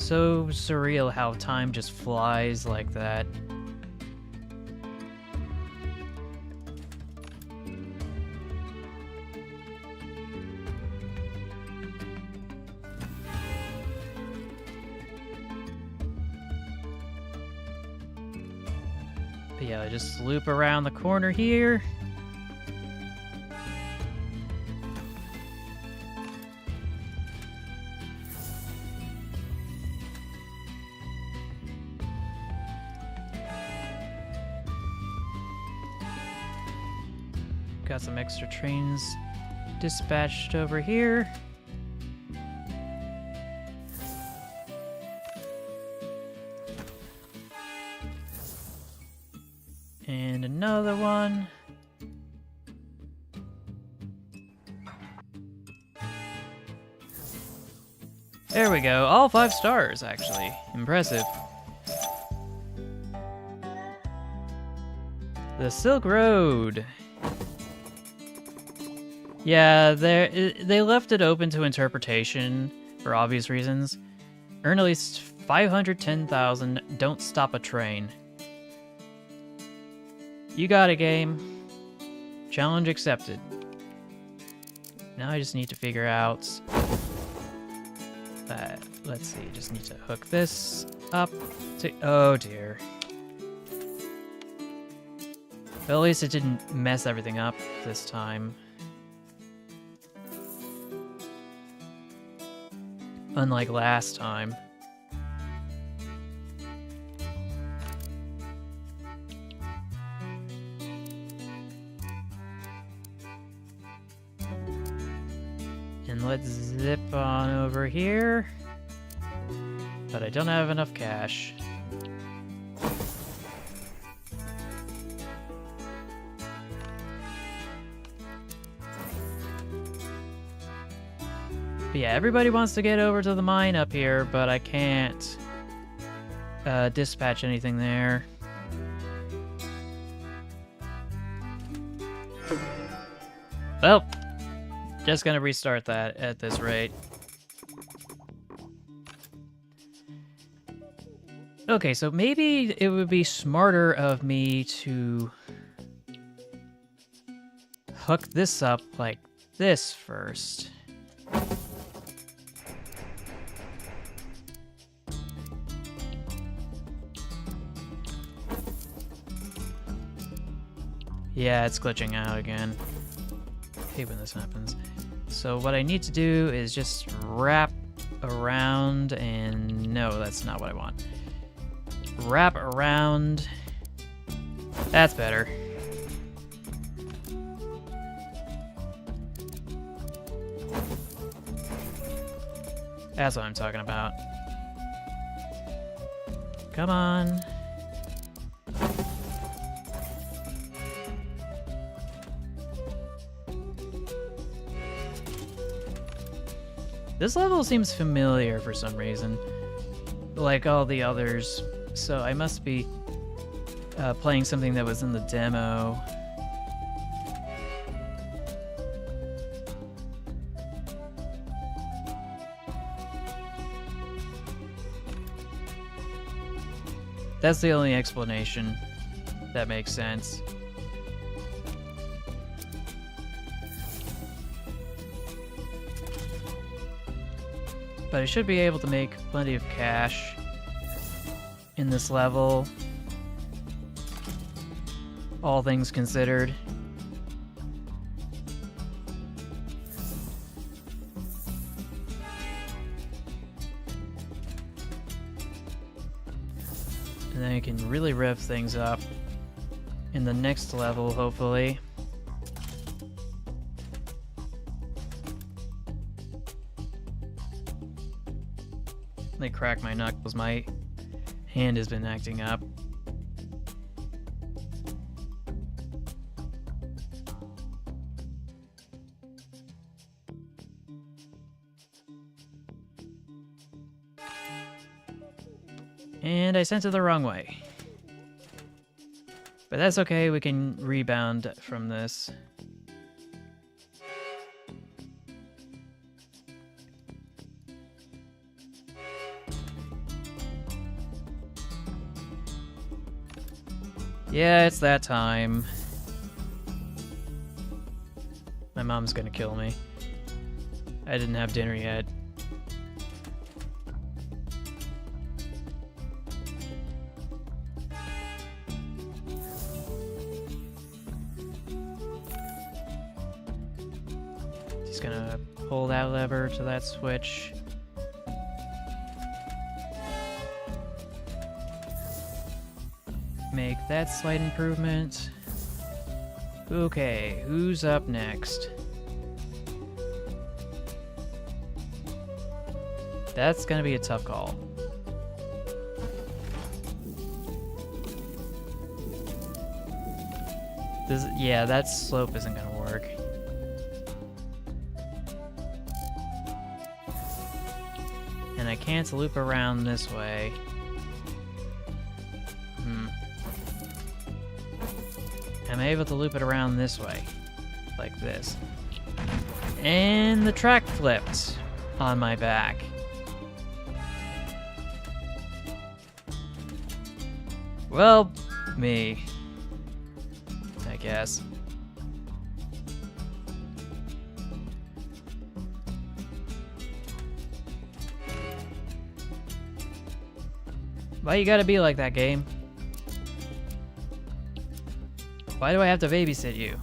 So surreal how time just flies like that. But yeah, just loop around the corner here. Got some extra trains dispatched over here. And another one. There we go. All 5 stars, actually. Impressive. The Silk Road. Yeah, they left it open to interpretation for obvious reasons. Earn at least 510,000. Don't stop a train. You got it, game. Challenge accepted. Now I just need to figure out... let's see, just need to hook this up to... Oh dear. But at least it didn't mess everything up this time. Unlike last time. And let's zip on over here. But I don't have enough cash. But yeah, everybody wants to get over to the mine up here, but I can't dispatch anything there. Well, just gonna restart that at this rate. Okay, so maybe it would be smarter of me to hook this up like this first. Yeah, it's glitching out again. I hate when this happens. So what I need to do is just wrap around, and no, that's not what I want. Wrap around. That's better. That's what I'm talking about. Come on. This level seems familiar for some reason, like all the others, so I must be playing something that was in the demo. That's the only explanation that makes sense. But I should be able to make plenty of cash in this level, all things considered. And then I can really rev things up in the next level, hopefully. They crack my knuckles. My hand has been acting up. And I sent it the wrong way. But that's okay, we can rebound from this. Yeah, it's that time. My mom's gonna kill me. I didn't have dinner yet. Just gonna pull that lever to that switch. Make that slight improvement. Okay, who's up next? That's gonna be a tough call. Yeah, that slope isn't gonna work. And I can't loop around this way. I'm able to loop it around this way. Like this. And the track flipped on my back. Well, me. I guess. Why you gotta be like that, game? Why do I have to babysit you?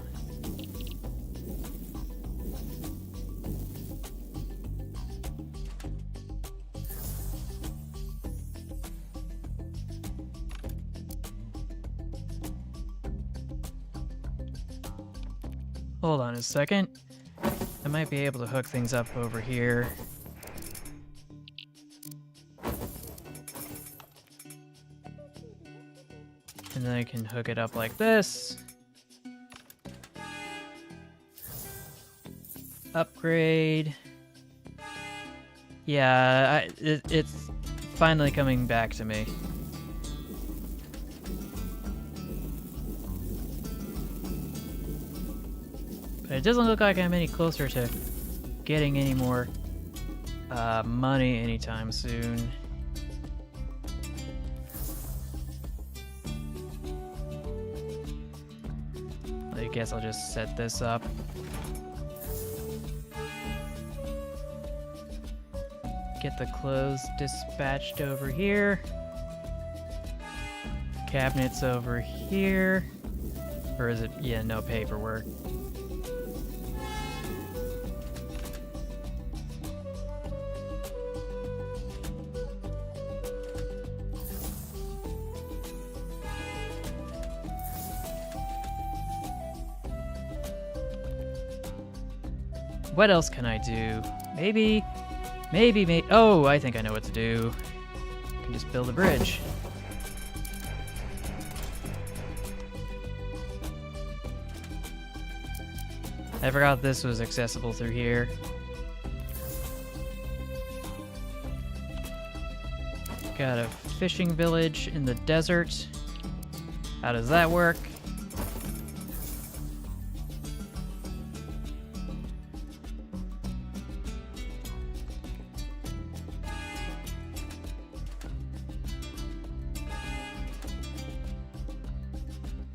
Hold on a second. I might be able to hook things up over here. And then I can hook it up like this. Upgrade. Yeah, it's finally coming back to me. But it doesn't look like I'm any closer to getting any more money anytime soon. I guess I'll just set this up. Get the clothes dispatched over here. Cabinets over here. Or is it? Yeah, no paperwork. What else can I do? Maybe. Oh, I think I know what to do. I can just build a bridge. I forgot this was accessible through here. Got a fishing village in the desert. How does that work?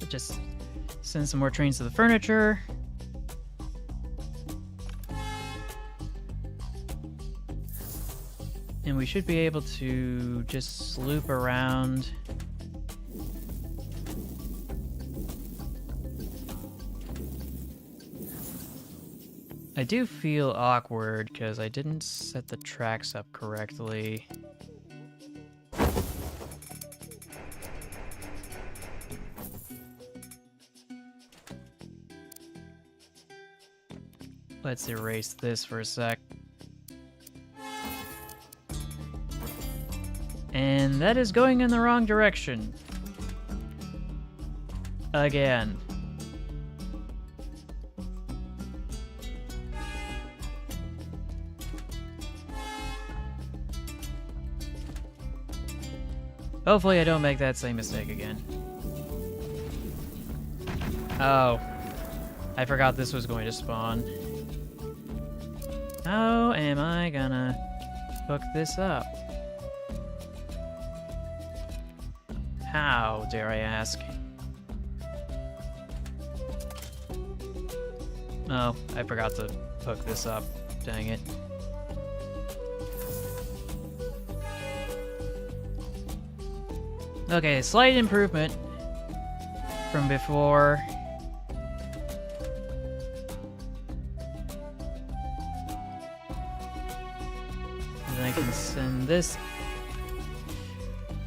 Just send some more trains to the furniture. And we should be able to just loop around. I do feel awkward because I didn't set the tracks up correctly. Let's erase this for a sec. And that is going in the wrong direction. Again. Hopefully I don't make that same mistake again. Oh. I forgot this was going to spawn. How am I gonna hook this up? How, dare I ask? Oh, I forgot to hook this up. Dang it. Okay, slight improvement from before. And I can send this.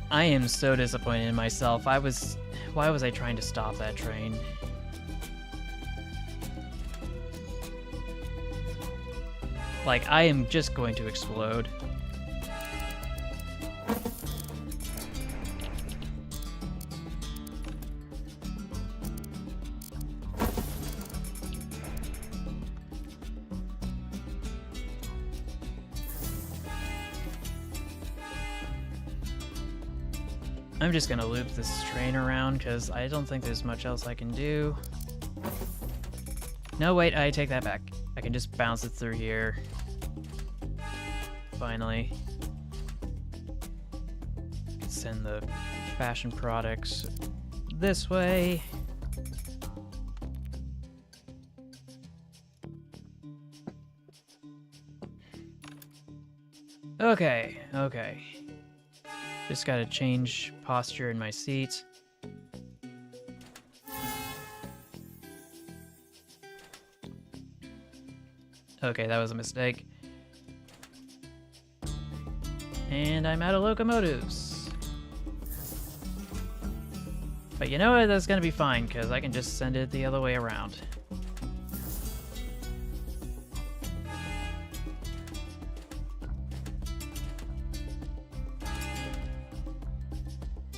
I am so disappointed in myself. Why was I trying to stop that train? Like, I am just going to explode. I'm just gonna loop this train around because I don't think there's much else I can do. No, wait, I take that back. I can just bounce it through here. Finally. Send the fashion products this way. Okay, okay. Just gotta change posture in my seat. Okay, that was a mistake. And I'm out of locomotives. But you know what? That's gonna be fine, because I can just send it the other way around.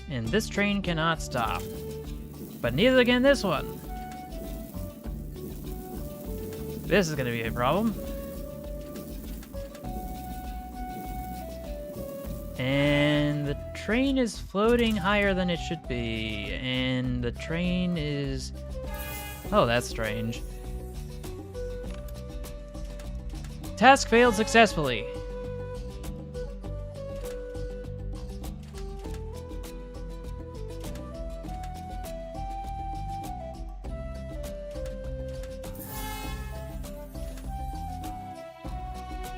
And this train cannot stop. But neither can this one. This is gonna be a problem. And the train is floating higher than it should be. And the train is... Oh, that's strange. Task failed successfully.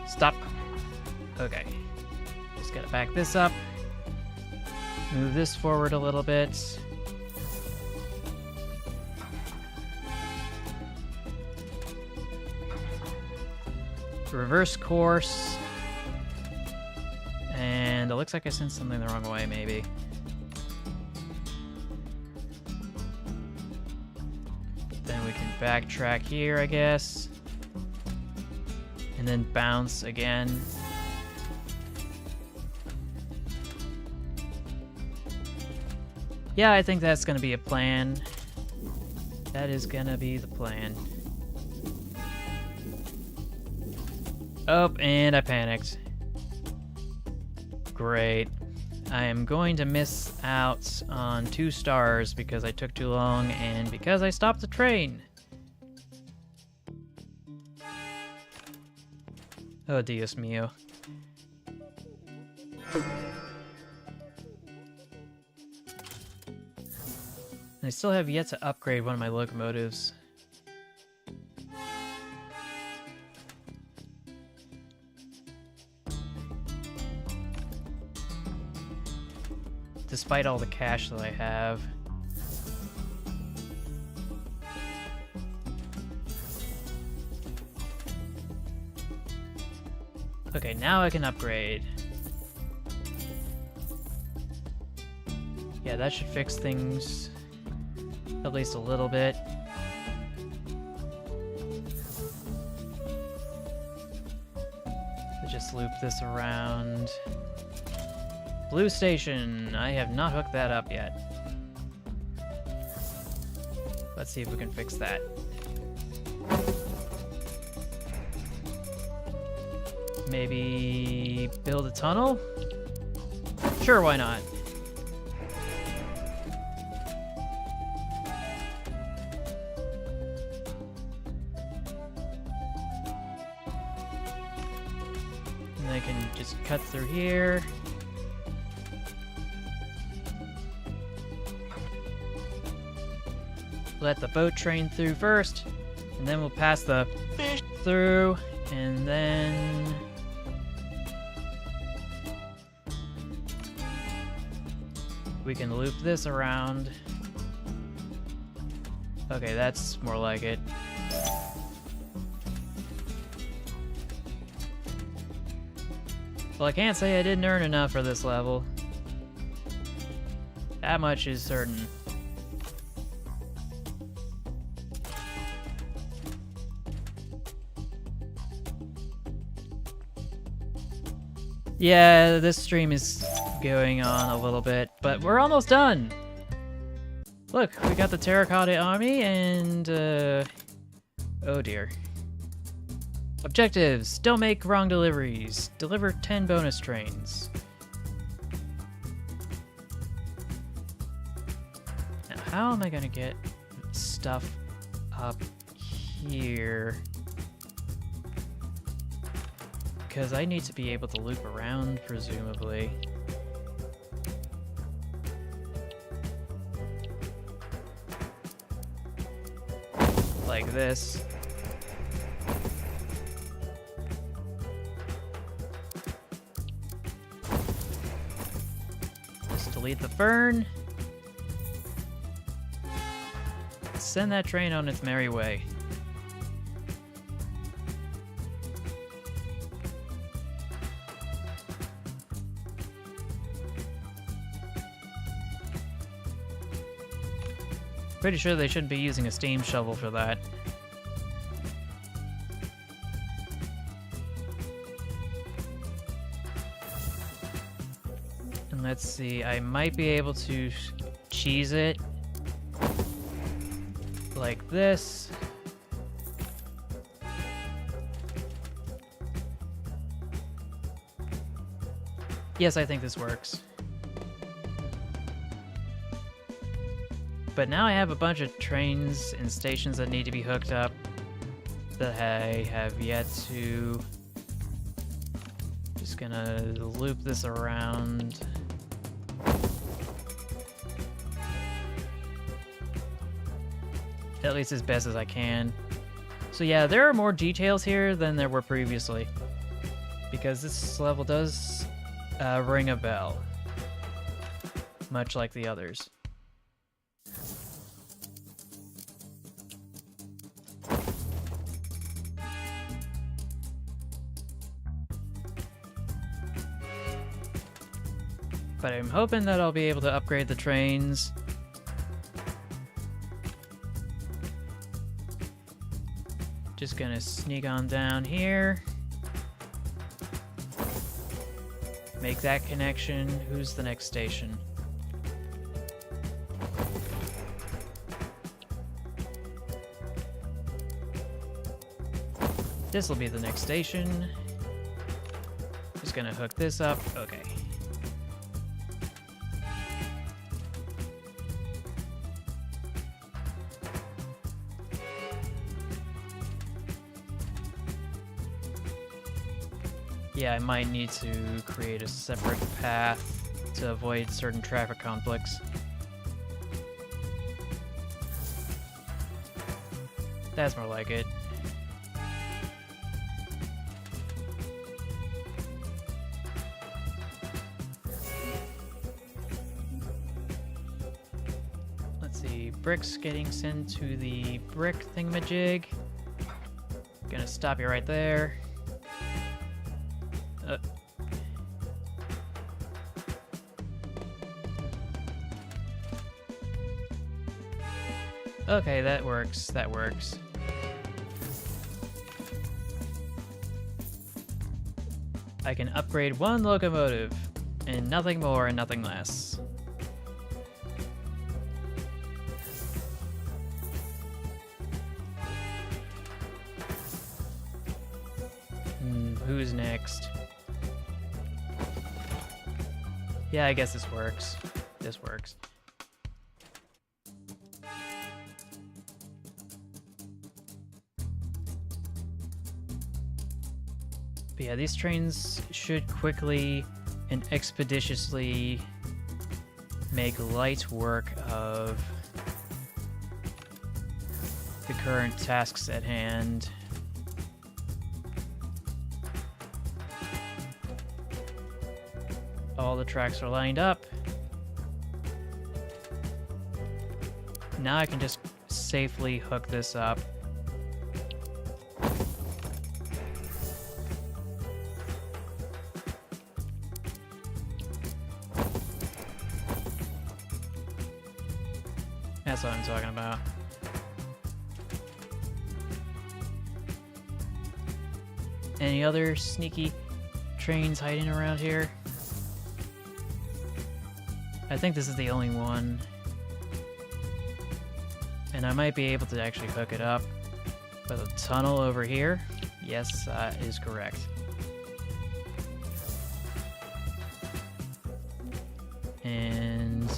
Stop. Okay. Just gotta back this up. Move this forward a little bit. Reverse course. And it looks like I sent something the wrong way, maybe. Then we can backtrack here, I guess. And then bounce again. Yeah, I think that's gonna be a plan. That is gonna be the plan. Oh, and I panicked. Great. I am going to miss out on 2 stars because I took too long and because I stopped the train. Oh, Dios mío. I still have yet to upgrade one of my locomotives. Despite all the cash that I have. Okay, now I can upgrade. Yeah, that should fix things at least a little bit. So just loop this around. Blue station. I have not hooked that up yet. Let's see if we can fix that. Maybe build a tunnel? Sure, why not? And I can just cut through here. Let the boat train through first, And then we'll pass the fish through, and then... we can loop this around. Okay, that's more like it. Well, I can't say I didn't earn enough for this level. That much is certain. Yeah, this stream is going on a little bit, but we're almost done! Look, we got the Terracotta Army and, oh dear. Objectives! Don't make wrong deliveries. Deliver 10 bonus trains. Now, how am I gonna get stuff up here? Because I need to be able to loop around, presumably. Like this. Just delete the fern. Send that train on its merry way. Pretty sure they shouldn't be using a steam shovel for that. And let's see, I might be able to cheese it like this. Yes, I think this works. But now I have a bunch of trains and stations that need to be hooked up that I have yet to... Just gonna loop this around. At least as best as I can. So yeah, there are more details here than there were previously. Because this level does ring a bell. Much like the others. But I'm hoping that I'll be able to upgrade the trains. Just gonna sneak on down here. Make that connection. Who's the next station? This will be the next station. Just gonna hook this up. Okay. Yeah, I might need to create a separate path to avoid certain traffic conflicts. That's more like it. Let's see, bricks getting sent to the brick thingamajig. Gonna stop you right there. Okay, that works. That works. I can upgrade one locomotive, and nothing more and nothing less. Who's next? Yeah, I guess this works. This works. But yeah, these trains should quickly and expeditiously make light work of the current tasks at hand. All the tracks are lined up. Now I can just safely hook this up. That's what I'm talking about. Any other sneaky trains hiding around here? I think this is the only one. And I might be able to actually hook it up with a tunnel over here. Yes, that is correct. And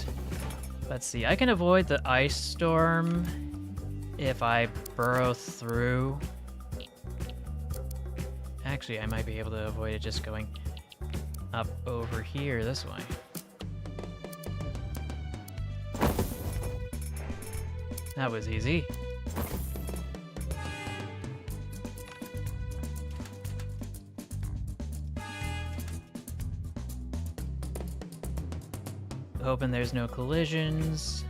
let's see, I can avoid the ice storm if I burrow through. Actually, I might be able to avoid it just going up over here this way. That was easy. Hoping there's no collisions.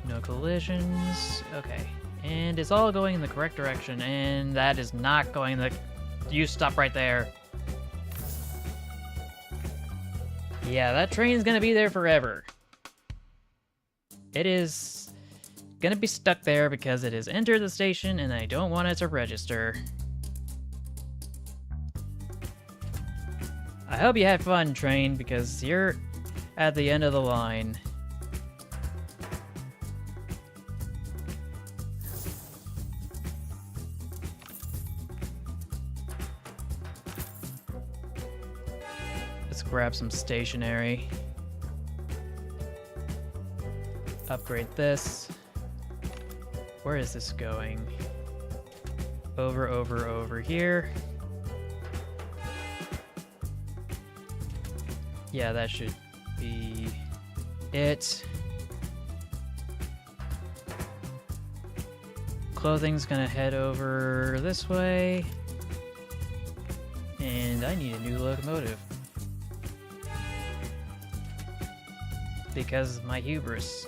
No collisions. Okay. And it's all going in the correct direction, and that is not going in the... You stop right there. Yeah, that train's gonna be there forever. It is gonna be stuck there because it has entered the station and I don't want it to register. I hope you had fun, train, because you're at the end of the line. Let's grab some stationery. Upgrade this. Where is this going? Over here. Yeah, that should be it. Clothing's gonna head over this way. And I need a new locomotive. Because of my hubris.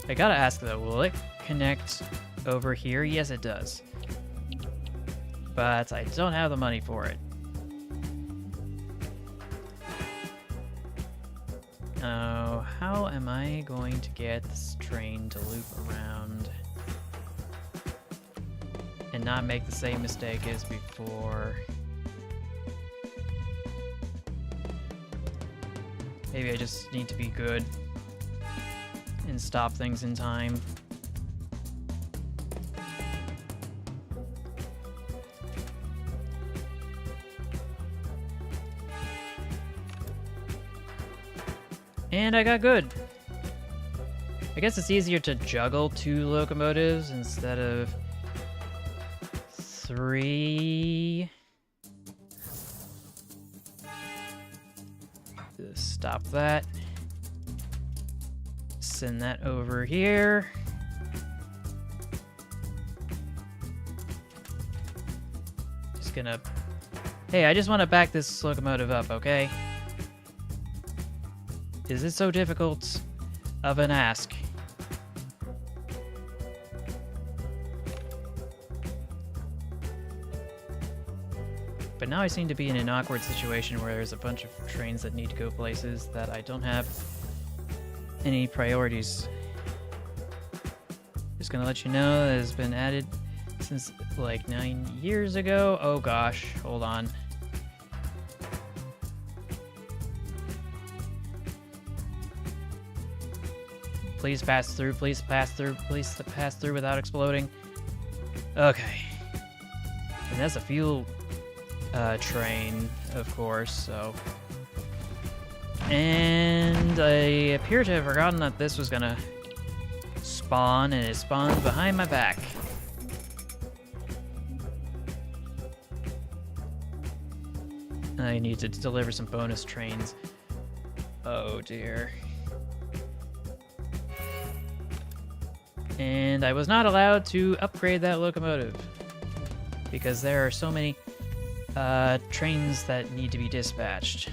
I gotta ask though, will it connect over here? Yes, it does. But I don't have the money for it. Oh, how am I going to get this train to loop around and not make the same mistake as before? Maybe I just need to be good and stop things in time. And I got good. I guess it's easier to juggle 2 locomotives instead of 3. Just stop that. Send that over here. Just gonna... Hey, I just want to back this locomotive up, okay? Is it so difficult of an ask? But now I seem to be in an awkward situation where there's a bunch of trains that need to go places that I don't have any priorities. Just gonna let you know that it's been added since like 9 years ago. Oh gosh, hold on. Please pass through, please pass through, please pass through without exploding. Okay. And that's a fuel train, of course, so... And I appear to have forgotten that this was gonna spawn, and it spawns behind my back. And I need to deliver some bonus trains. Oh dear. And I was not allowed to upgrade that locomotive because there are so many trains that need to be dispatched.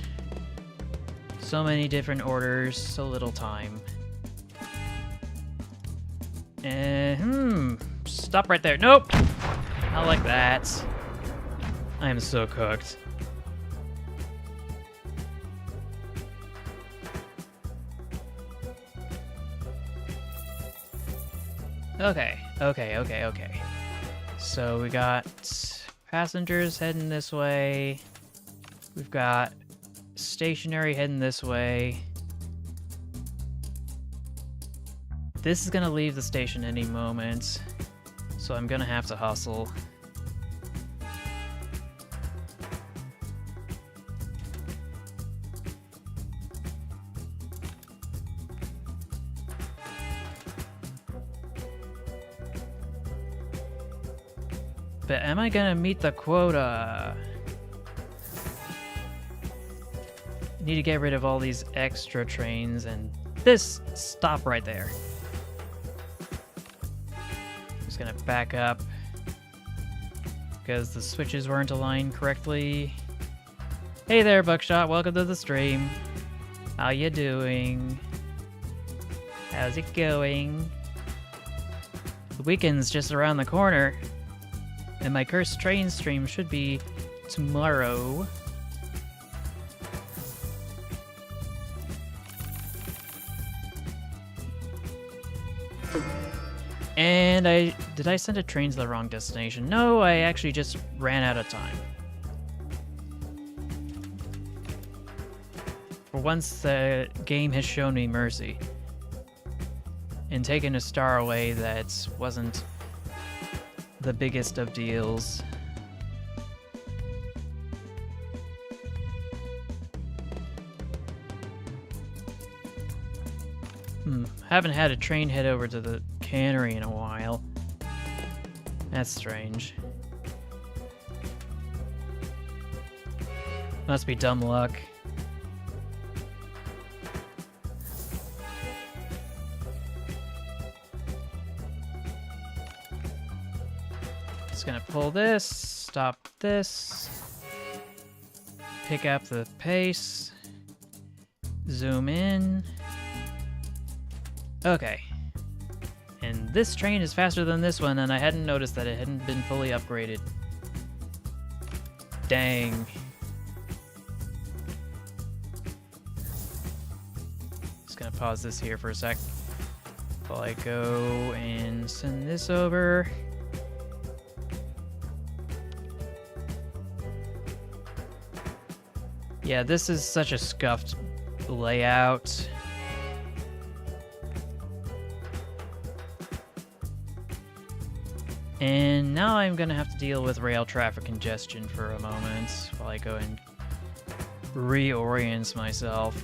So many different orders, so little time. Stop right there. Nope! Not like that. I am so cooked. Okay. So we got passengers heading this way. We've got stationary heading this way. This is gonna leave the station any moment, so I'm gonna have to hustle. But am I gonna meet the quota? Need to get rid of all these extra trains and this. Stop right there. Just gonna back up because the switches weren't aligned correctly. Hey there, Buckshot. Welcome to the stream. How you doing? How's it going? The weekend's just around the corner. And my cursed train stream should be tomorrow. And did I send a train to the wrong destination? No, I actually just ran out of time. For once, the game has shown me mercy. And taken a star away that wasn't the biggest of deals. Haven't had a train head over to the cannery in a while. That's strange. Must be dumb luck. Just gonna pull this, stop this, pick up the pace, zoom in. Okay. And this train is faster than this one, and I hadn't noticed that it hadn't been fully upgraded. Dang. Just gonna pause this here for a sec while I go and send this over. Yeah, this is such a scuffed layout. And now I'm gonna have to deal with rail traffic congestion for a moment while I go and reorient myself.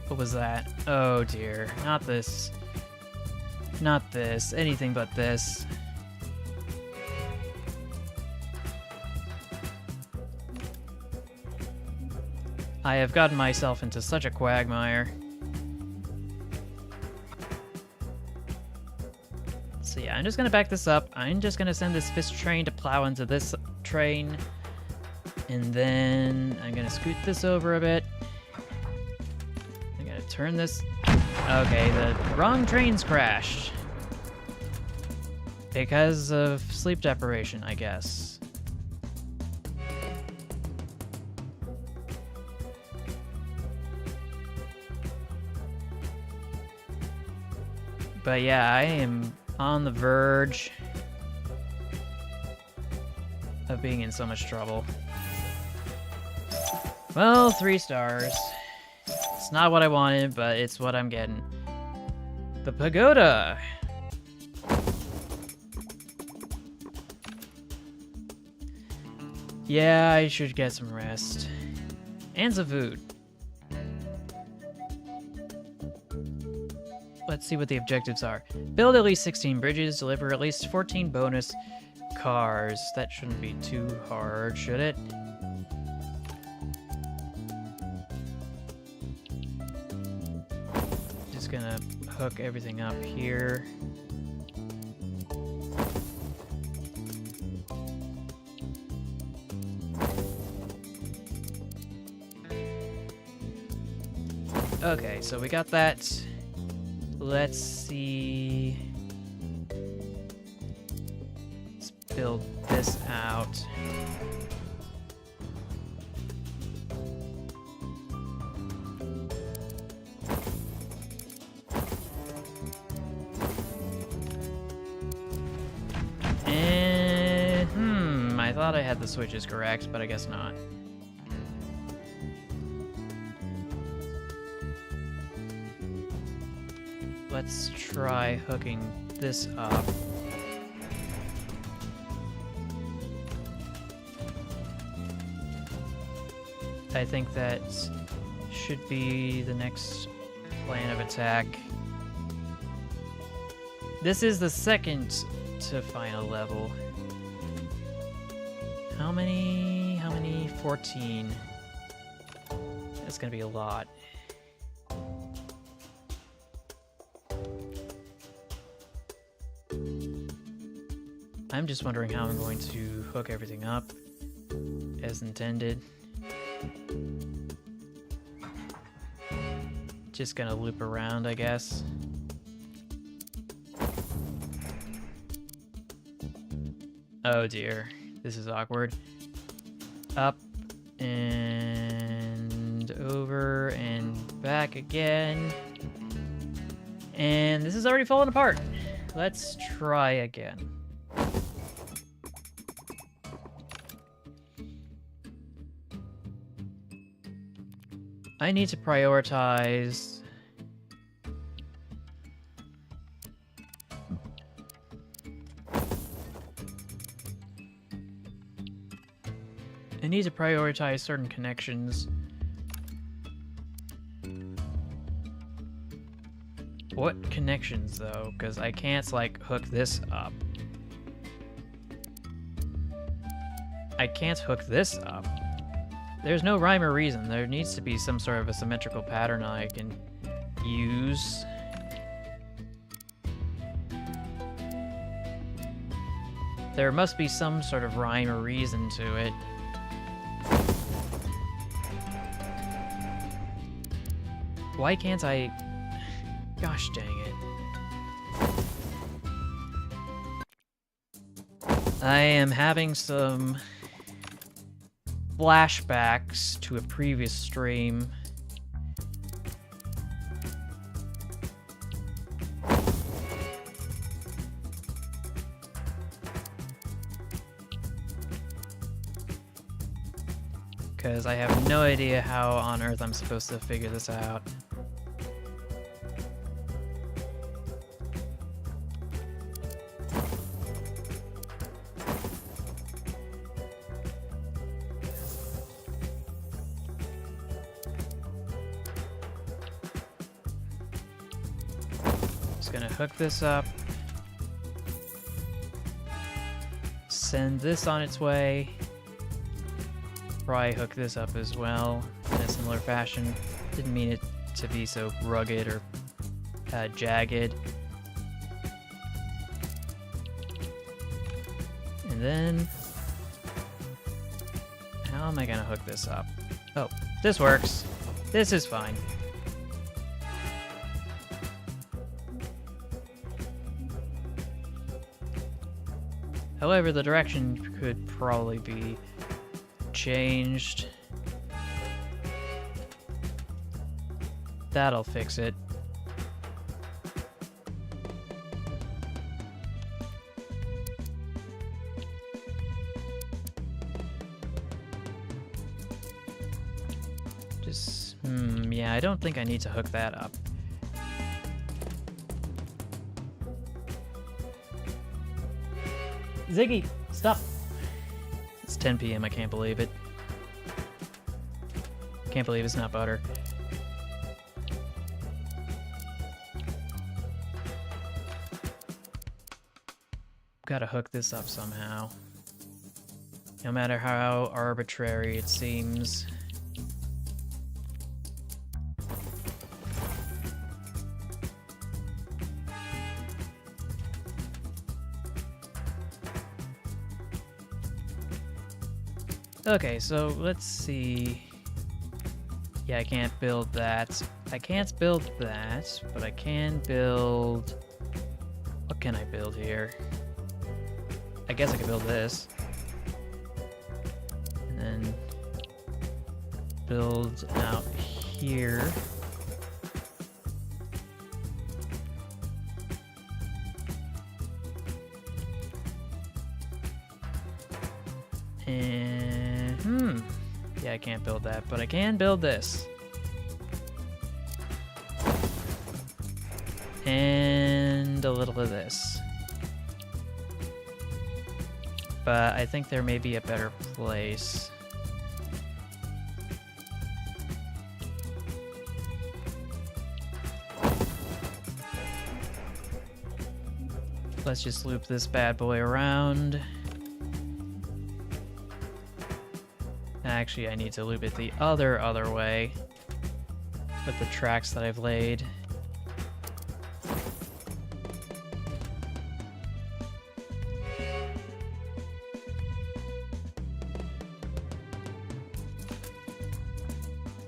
What was that? Oh dear, not this. Not this, anything but this. I have gotten myself into such a quagmire. So yeah, I'm just gonna back this up. I'm just gonna send this fish train to plow into this train. And then I'm gonna scoot this over a bit. I'm gonna turn this... Okay, the wrong train's crashed. Because of sleep deprivation, I guess. But yeah, I am on the verge of being in so much trouble. Well, 3 stars. It's not what I wanted, but it's what I'm getting. The pagoda! Yeah, I should get some rest. And some food. let's see what the objectives are. Build at least 16 bridges, deliver at least 14 bonus cars. That shouldn't be too hard, should it? Just gonna hook everything up here. Okay, so we got that. Let's see. Let's build this out. And, I thought I had the switches correct, but I guess not. Let's try hooking this up. I think that should be the next plan of attack. This is the second to final level. How many? 14. That's gonna be a lot. I'm just wondering how I'm going to hook everything up as intended. Just gonna loop around, I guess. Oh dear, this is awkward. Up and over and back again. And this is already falling apart. Let's try again. I need to prioritize certain connections. What connections though? Because I can't like hook this up. I can't hook this up. There's no rhyme or reason. There needs to be some sort of a symmetrical pattern I can use. There must be some sort of rhyme or reason to it. Why can't I... Gosh dang it. I am having some flashbacks to a previous stream. Because I have no idea how on earth I'm supposed to figure this out. Gonna hook this up, send this on its way, probably hook this up as well in a similar fashion. Didn't mean it to be so rugged or jagged. And then, how am I gonna hook this up? Oh, this works. This is fine. However, the direction could probably be changed. That'll fix it. Just, yeah, I don't think I need to hook that up. Ziggy, stop. It's 10 p.m. I can't believe it. Can't believe it's not butter. gotta hook this up somehow. No matter how arbitrary it seems. Okay, so let's see. Yeah, I can't build that. I can't build that, but I can build... What can I build here? I guess I could build this. And then build out here. And, yeah, I can't build that, but I can build this. And a little of this. But I think there may be a better place. Let's just loop this bad boy around. Actually, I need to loop it the other way with the tracks that I've laid.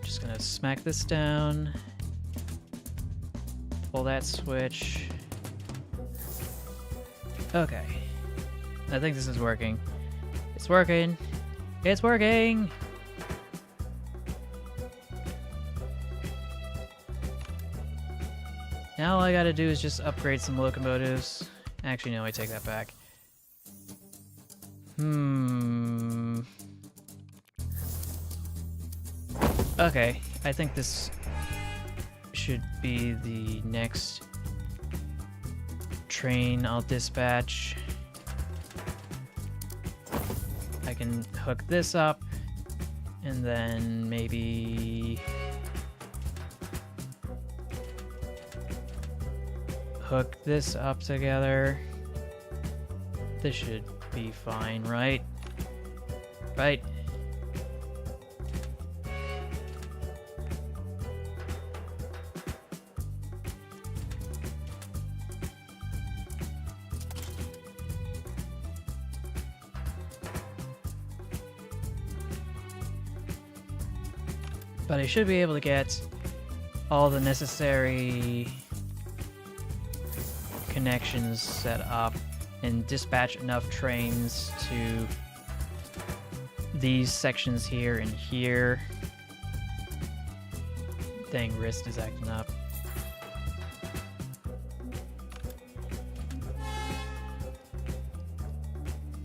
Just gonna smack this down. Pull that switch. Okay. I think this is working. It's working. It's working! Now all I gotta do is just upgrade some locomotives. Actually, no, I take that back. Okay, I think this should be the next train I'll dispatch. I can hook this up, and then maybe hook this up together. This should be fine, right? Right? But I should be able to get all the necessary connections set up and dispatch enough trains to these sections here and here. Dang, wrist is acting up.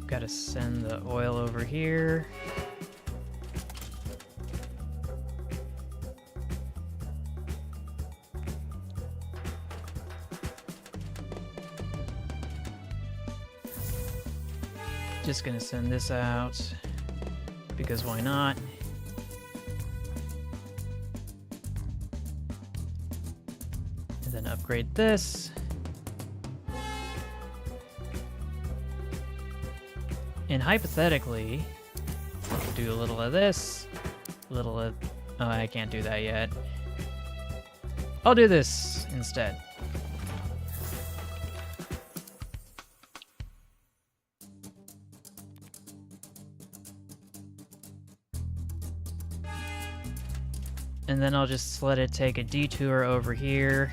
Gotta send the oil over here. Just gonna send this out because why not? And then upgrade this. And hypothetically, I could do a little of this, a little of... Oh, I can't do that yet. I'll do this instead. And then I'll just let it take a detour over here,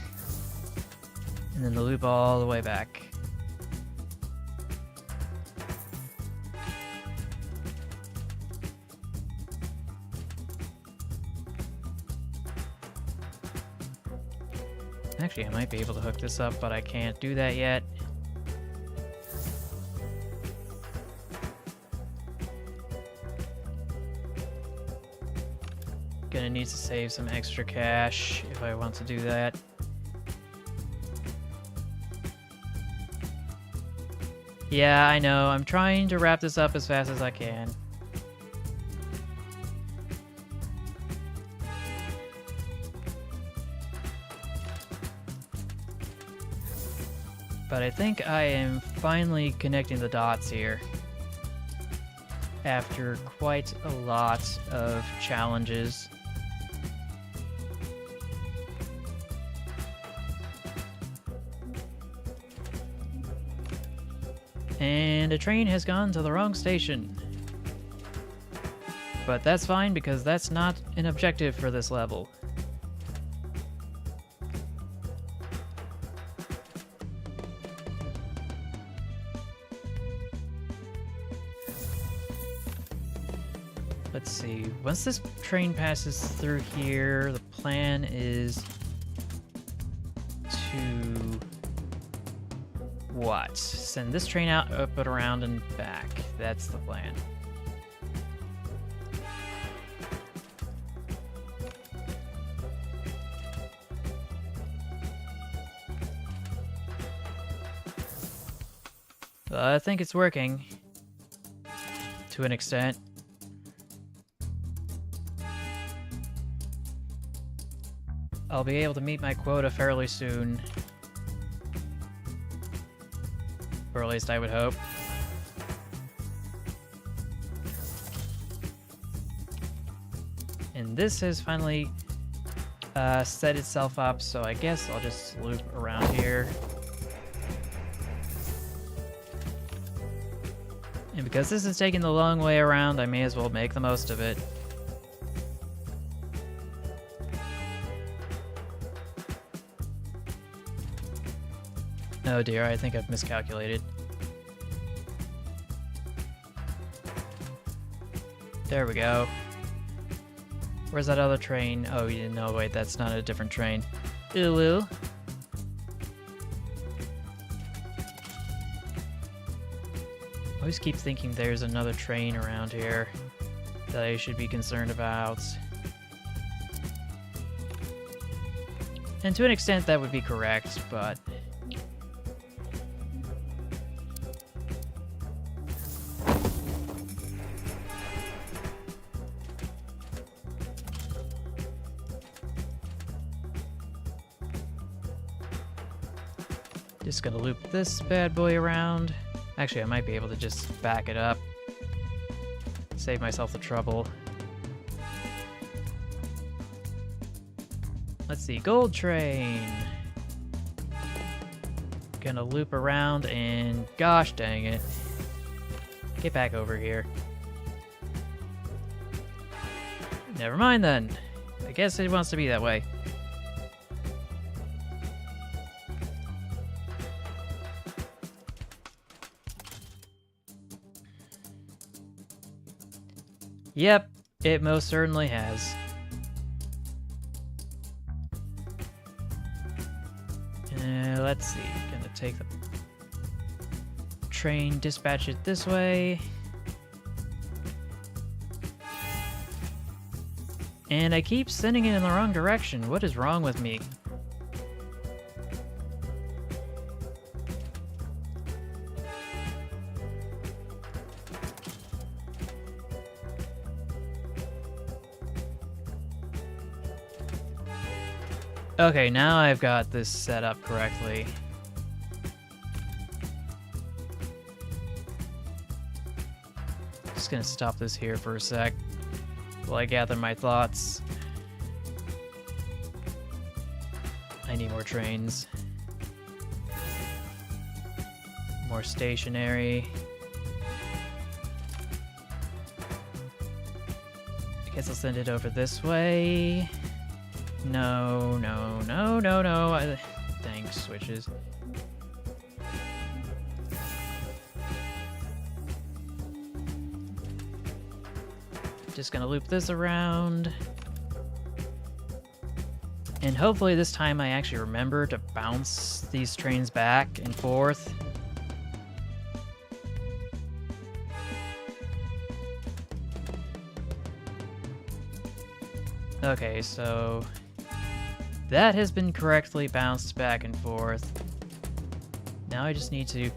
and then the loop all the way back. Actually, I might be able to hook this up, but I can't do that yet. Gonna need to save some extra cash if I want to do that. Yeah, I know. I'm trying to wrap this up as fast as I can. But I think I am finally connecting the dots here. After quite a lot of challenges. And a train has gone to the wrong station. But that's fine because that's not an objective for this level. Let's see, once this train passes through here, the plan is to... what? Send this train out, up and around, and back. That's the plan. I think it's working. To an extent. I'll be able to meet my quota fairly soon. Or at least I would hope. And this has finally set itself up, so I guess I'll just loop around here. And because this is taking the long way around, I may as well make the most of it. Oh dear, I think I've miscalculated. There we go. Where's that other train? Oh, you didn't know. Wait, that's not a different train. Ooh. I always keep thinking there's another train around here that I should be concerned about. And to an extent that would be correct, but... just gonna loop this bad boy around. Actually, I might be able to just back it up. Save myself the trouble. Let's see, gold train. Gonna loop around and gosh dang it. Get back over here. Never mind then. I guess it wants to be that way. Yep, it most certainly has. Let's see, gonna take the train, dispatch it this way. And I keep sending it in the wrong direction. What is wrong with me? Okay, now I've got this set up correctly. Just gonna stop this here for a sec while I gather my thoughts. I need more trains. More stationary. I guess I'll send it over this way. No. Dang switches. Just gonna loop this around. And hopefully this time I actually remember to bounce these trains back and forth. Okay, so that has been correctly bounced back and forth. Now I just need to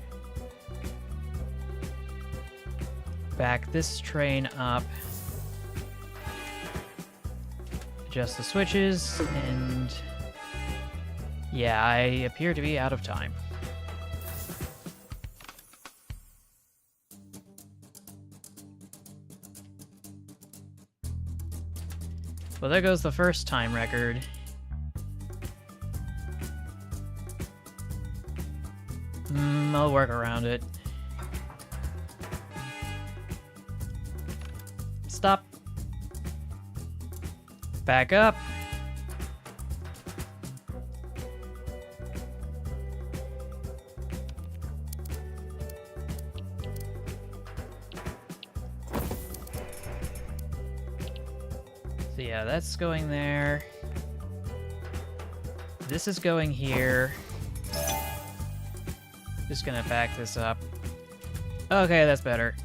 back this train up, adjust the switches, and yeah, I appear to be out of time. Well, there goes the first time record. I'll work around it. Stop. Back up. So yeah, that's going there. This is going here. Just gonna back this up. Okay, that's better.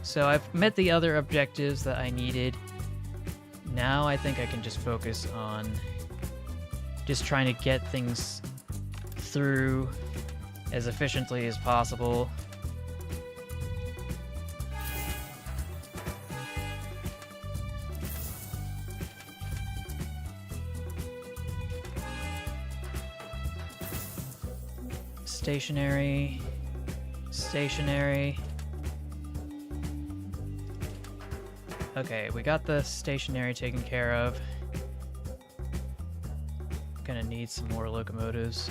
So I've met the other objectives that I needed. Now I think I can just focus on just trying to get things through as efficiently as possible. Stationary. Stationary. Okay, we got the stationary taken care of. Gonna need some more locomotives.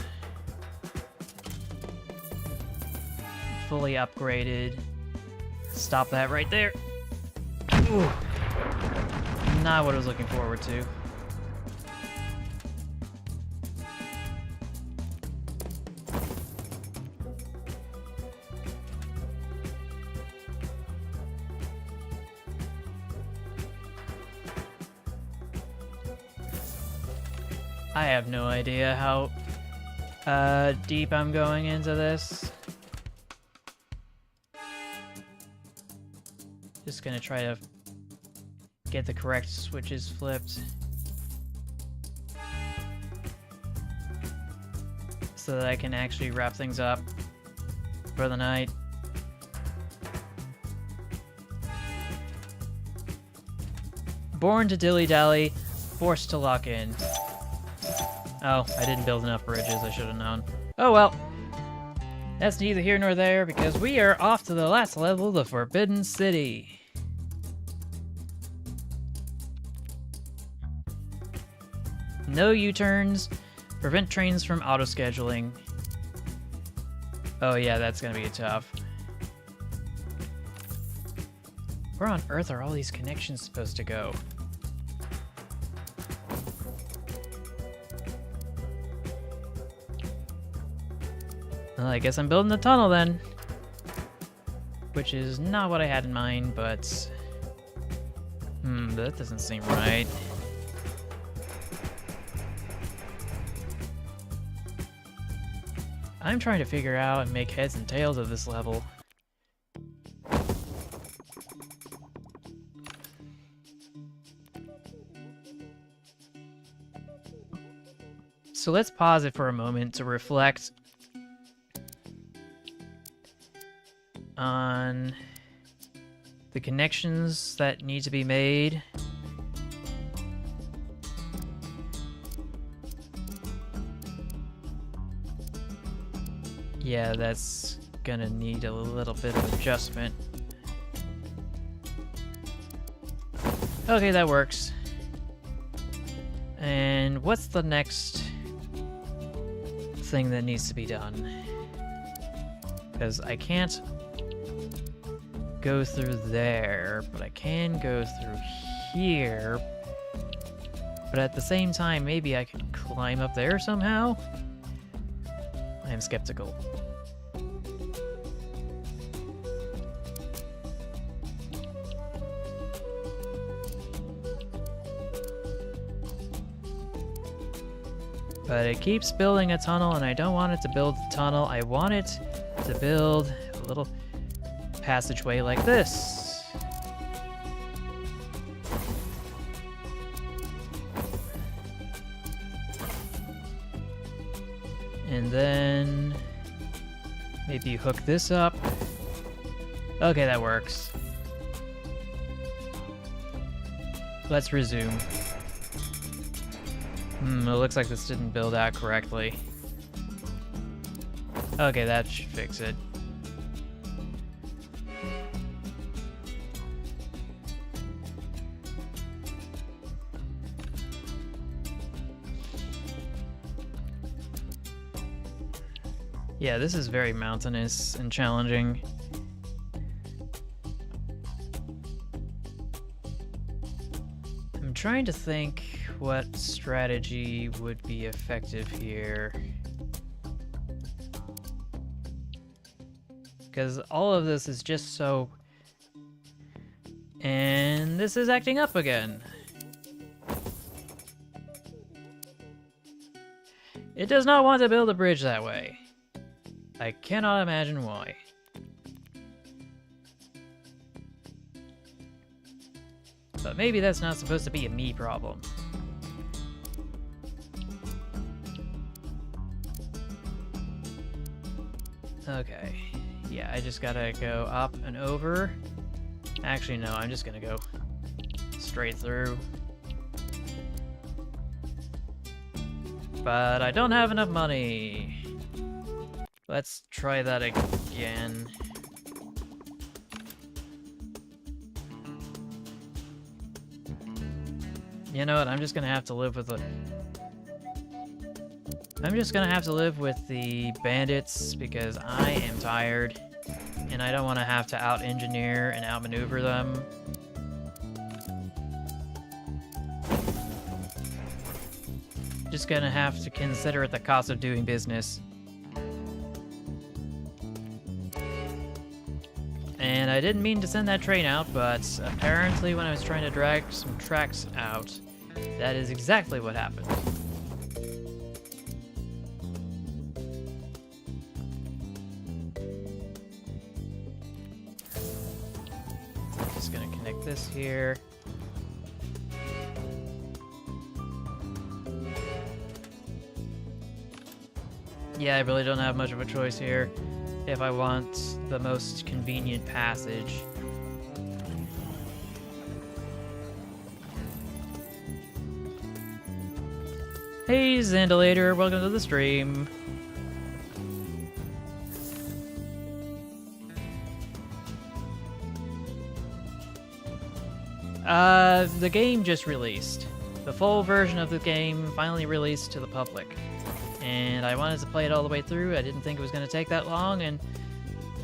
Fully upgraded. Stop that right there. Ooh. Not what I was looking forward to. I have no idea how deep I'm going into this. Just gonna try to get the correct switches flipped so that I can actually wrap things up for the night. Born to dilly-dally, forced to lock in. Oh, I didn't build enough bridges, I should have known. Oh well. That's neither here nor there, because we are off to the last level of the Forbidden City. No U-turns. Prevent trains from auto-scheduling. Oh yeah, that's gonna be tough. Where on earth are all these connections supposed to go? Well, I guess I'm building a tunnel then. Which is not what I had in mind, but... that doesn't seem right. I'm trying to figure out and make heads and tails of this level. So let's pause it for a moment to reflect on the connections that need to be made. Yeah, that's gonna need a little bit of adjustment. Okay, that works. And what's the next thing that needs to be done? Because I can't go through there, but I can go through here. But at the same time, maybe I could climb up there somehow? I am skeptical. But it keeps building a tunnel, and I don't want it to build a tunnel. I want it to build a little passageway like this. And then maybe hook this up. Okay, that works. Let's resume. It looks like this didn't build out correctly. Okay, that should fix it. Yeah, this is very mountainous and challenging. I'm trying to think what strategy would be effective here. Because all of this is just so... And this is acting up again. It does not want to build a bridge that way. I cannot imagine why. But maybe that's not supposed to be a me problem. Okay. Yeah, I just gotta go up and over. Actually, no, I'm just gonna go straight through. But I don't have enough money. Let's try that again. You know what? I'm just gonna have to live with the... I'm just gonna have to live with the bandits because I am tired. And I don't want to have to out-engineer and outmaneuver them. Just gonna have to consider it the cost of doing business. And I didn't mean to send that train out, but apparently when I was trying to drag some tracks out, that is exactly what happened. Just gonna connect this here. Yeah, I really don't have much of a choice here if I want the most convenient passage. Hey, Zandalator, welcome to the stream. The game just released. The full version of the game finally released to the public. And I wanted to play it all the way through. I didn't think it was going to take that long, and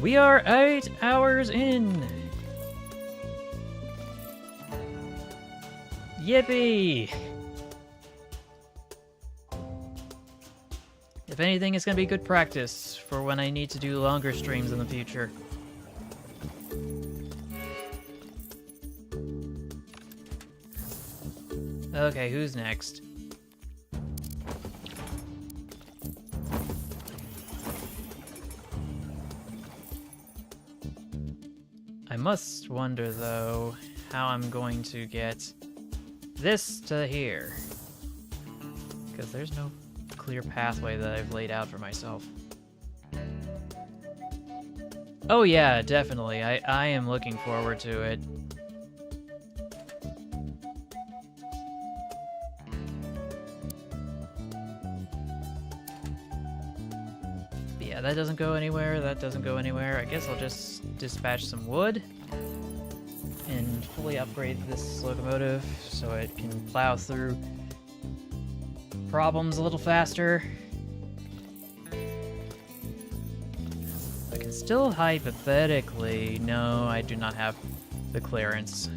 we are 8 hours in! Yippee! If anything, it's going to be good practice for when I need to do longer streams in the future. Okay, who's next? I must wonder, though, how I'm going to get this to here. Because there's no clear pathway that I've laid out for myself. Oh yeah, definitely. I am looking forward to it. Yeah, that doesn't go anywhere, that doesn't go anywhere. I guess I'll just dispatch some wood and fully upgrade this locomotive so it can plow through problems a little faster. I can still hypothetically... No, I do not have the clearance.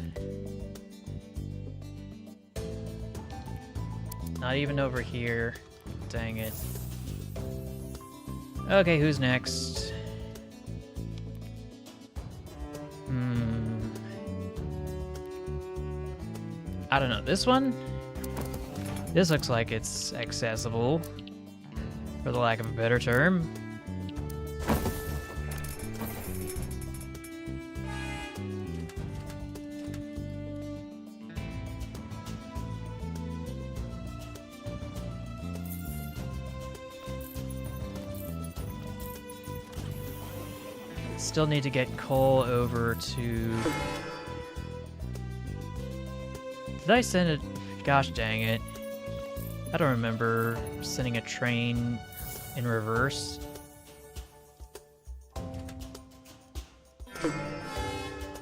Not even over here. Dang it. Okay, who's next? I don't know. This one? This looks like it's accessible, for the lack of a better term. Still need to get coal over to... Did I send it? Gosh dang it. I don't remember sending a train in reverse.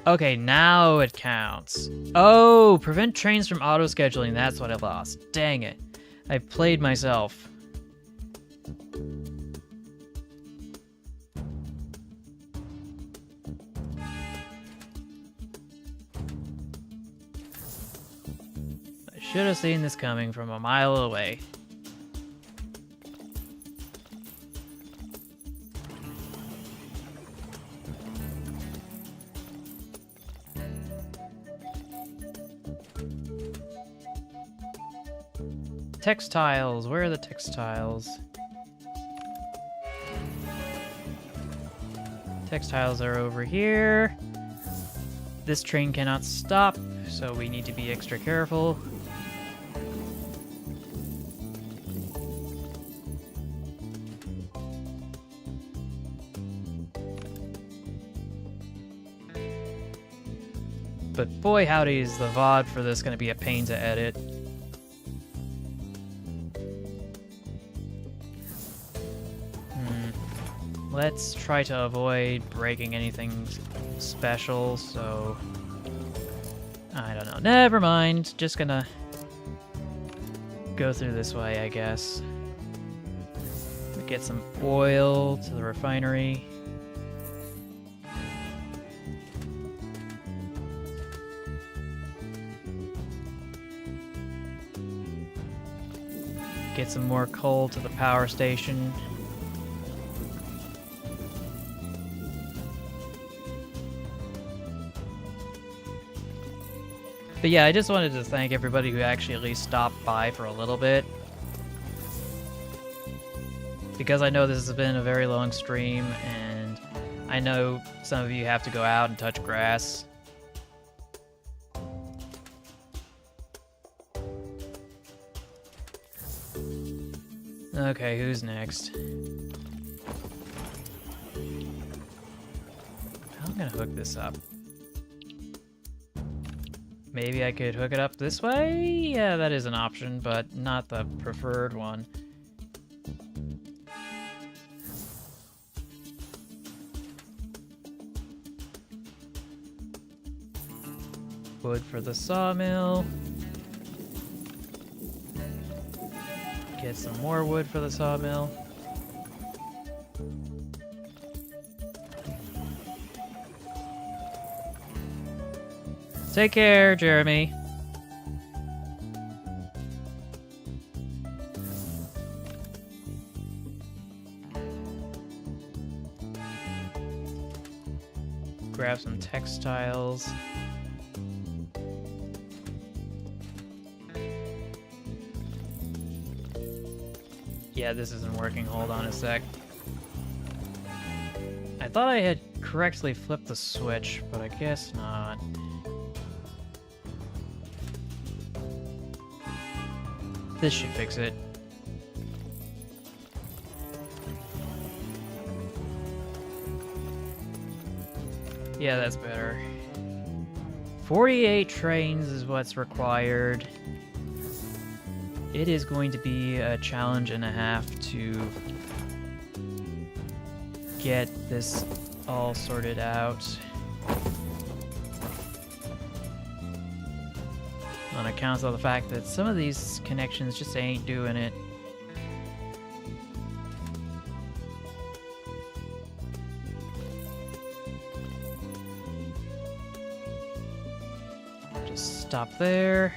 Okay, now it counts. Oh, prevent trains from auto-scheduling. That's what I lost. Dang it. I played myself. Should have seen this coming from a mile away. Textiles, where are the textiles? Textiles are over here. This train cannot stop, so we need to be extra careful. But boy howdy is the VOD for this going to be a pain to edit. Let's try to avoid breaking anything special, so... I don't know. Never mind. Just gonna go through this way, I guess. Get some oil to the refinery. Get some more coal to the power station. But yeah, I just wanted to thank everybody who actually at least stopped by for a little bit. Because I know this has been a very long stream, and I know some of you have to go out and touch grass. Okay, who's next? I'm gonna hook this up. Maybe I could hook it up this way? Yeah, that is an option, but not the preferred one. Wood for the sawmill. Get some more wood for the sawmill. Take care, Jeremy. Grab some textiles. Yeah, this isn't working. Hold on a sec. I thought I had correctly flipped the switch, but I guess not. This should fix it. Yeah, that's better. 48 trains is what's required. It is going to be a challenge and a half to get this all sorted out. On account of the fact that some of these connections just ain't doing it. Just stop there.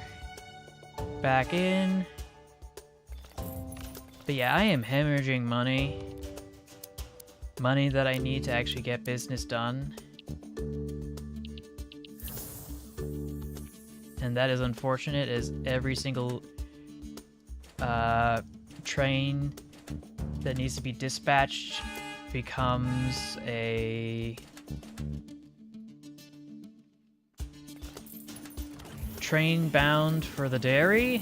Back in. But yeah, I am hemorrhaging money. Money that I need to actually get business done. And that is unfortunate, as every single train that needs to be dispatched becomes a train bound for the dairy.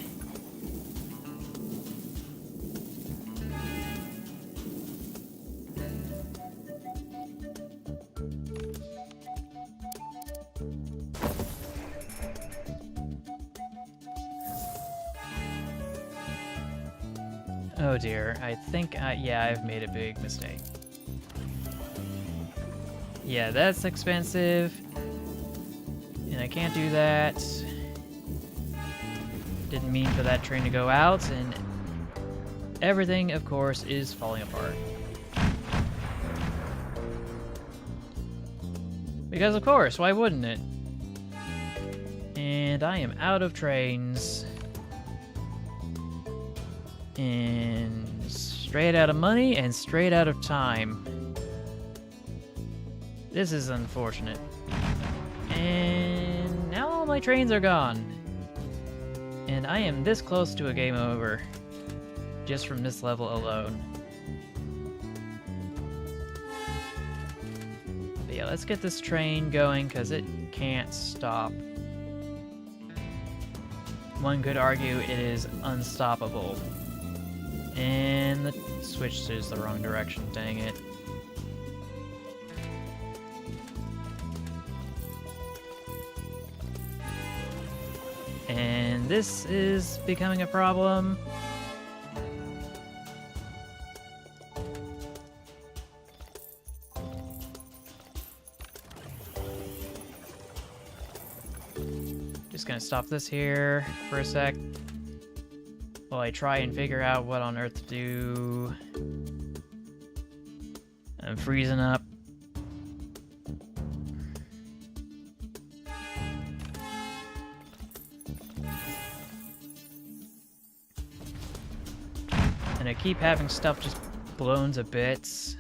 Oh dear, I think, yeah, I've made a big mistake. Yeah, that's expensive. And I can't do that. Didn't mean for that train to go out, and everything, of course, is falling apart. Because of course, why wouldn't it? And I am out of trains. And straight out of money and straight out of time. This is unfortunate. And now all my trains are gone. And I am this close to a game over. Just from this level alone. But yeah, let's get this train going because it can't stop. One could argue it is unstoppable. And the switch is the wrong direction, dang it. And this is becoming a problem. Just gonna stop this here for a sec while I try and figure out what on earth to do. I'm freezing up. And I keep having stuff just blown to bits.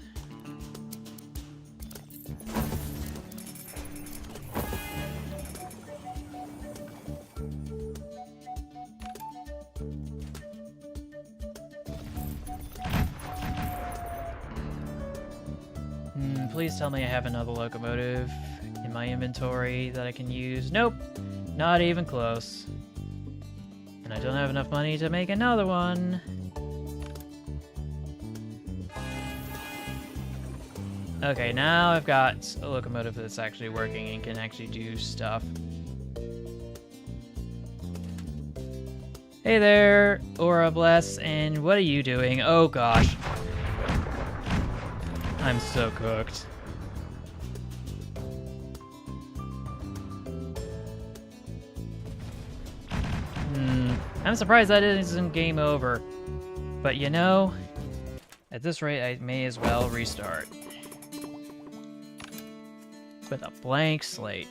Please tell me I have another locomotive in my inventory that I can use. Nope, not even close. And I don't have enough money to make another one. Okay, now I've got a locomotive that's actually working and can actually do stuff. Hey there, Aura Bless, and what are you doing? Oh gosh. I'm so cooked. I'm surprised that isn't game over. But you know, at this rate I may as well restart. With a blank slate.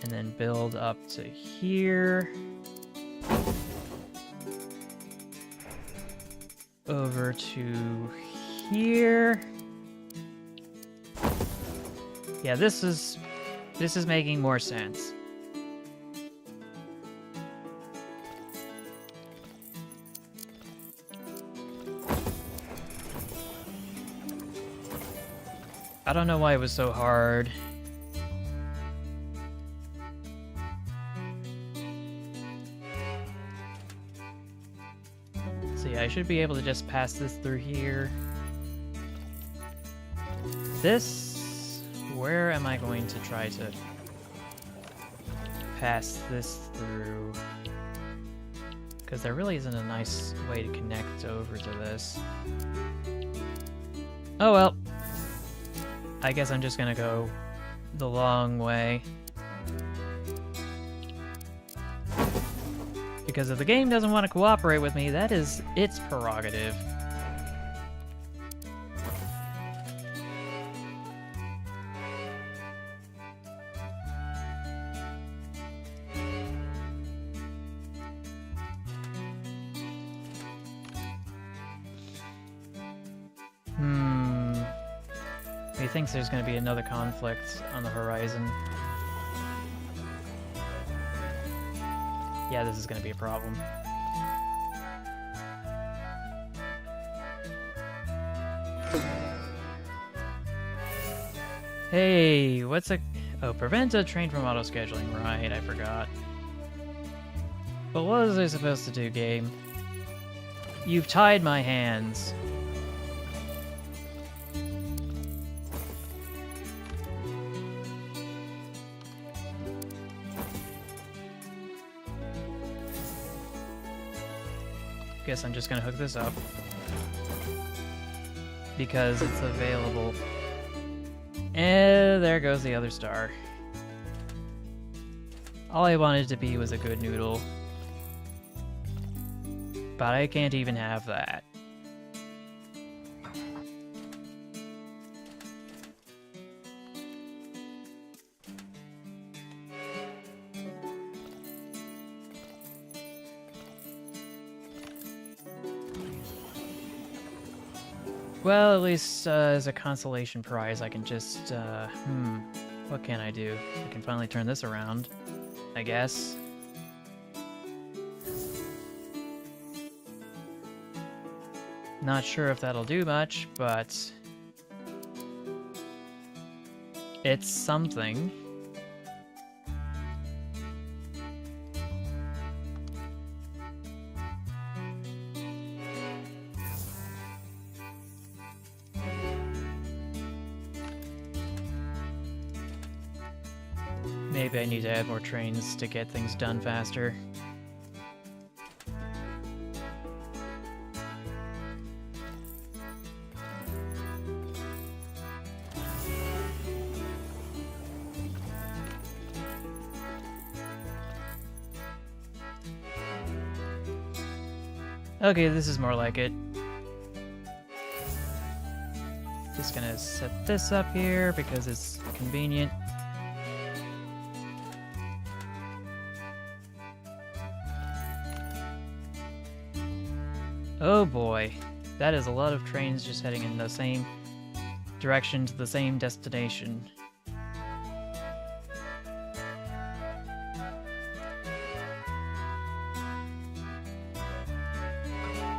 And then build up to here. Over to here. Yeah, this is making more sense. I don't know why it was so hard. So yeah, I should be able to just pass this through here. Where am I going to try to pass this through? Because there really isn't a nice way to connect over to this. Oh well. I guess I'm just gonna go the long way. Because if the game doesn't want to cooperate with me, that is its prerogative. He thinks there's going to be another conflict on the horizon. Yeah, this is going to be a problem. Hey, what's a... Oh, prevent a train from auto-scheduling. Right, I forgot. But what was I supposed to do, game? You've tied my hands. Guess I'm just gonna hook this up. Because it's available. And there goes the other star. All I wanted to be was a good noodle. But I can't even have that. Well, at least as a consolation prize, I can just, what can I do? I can finally turn this around, I guess. Not sure if that'll do much, but it's something. Maybe I need to add more trains to get things done faster. Okay, this is more like it. Just gonna set this up here because it's convenient. Oh boy, that is a lot of trains just heading in the same direction to the same destination.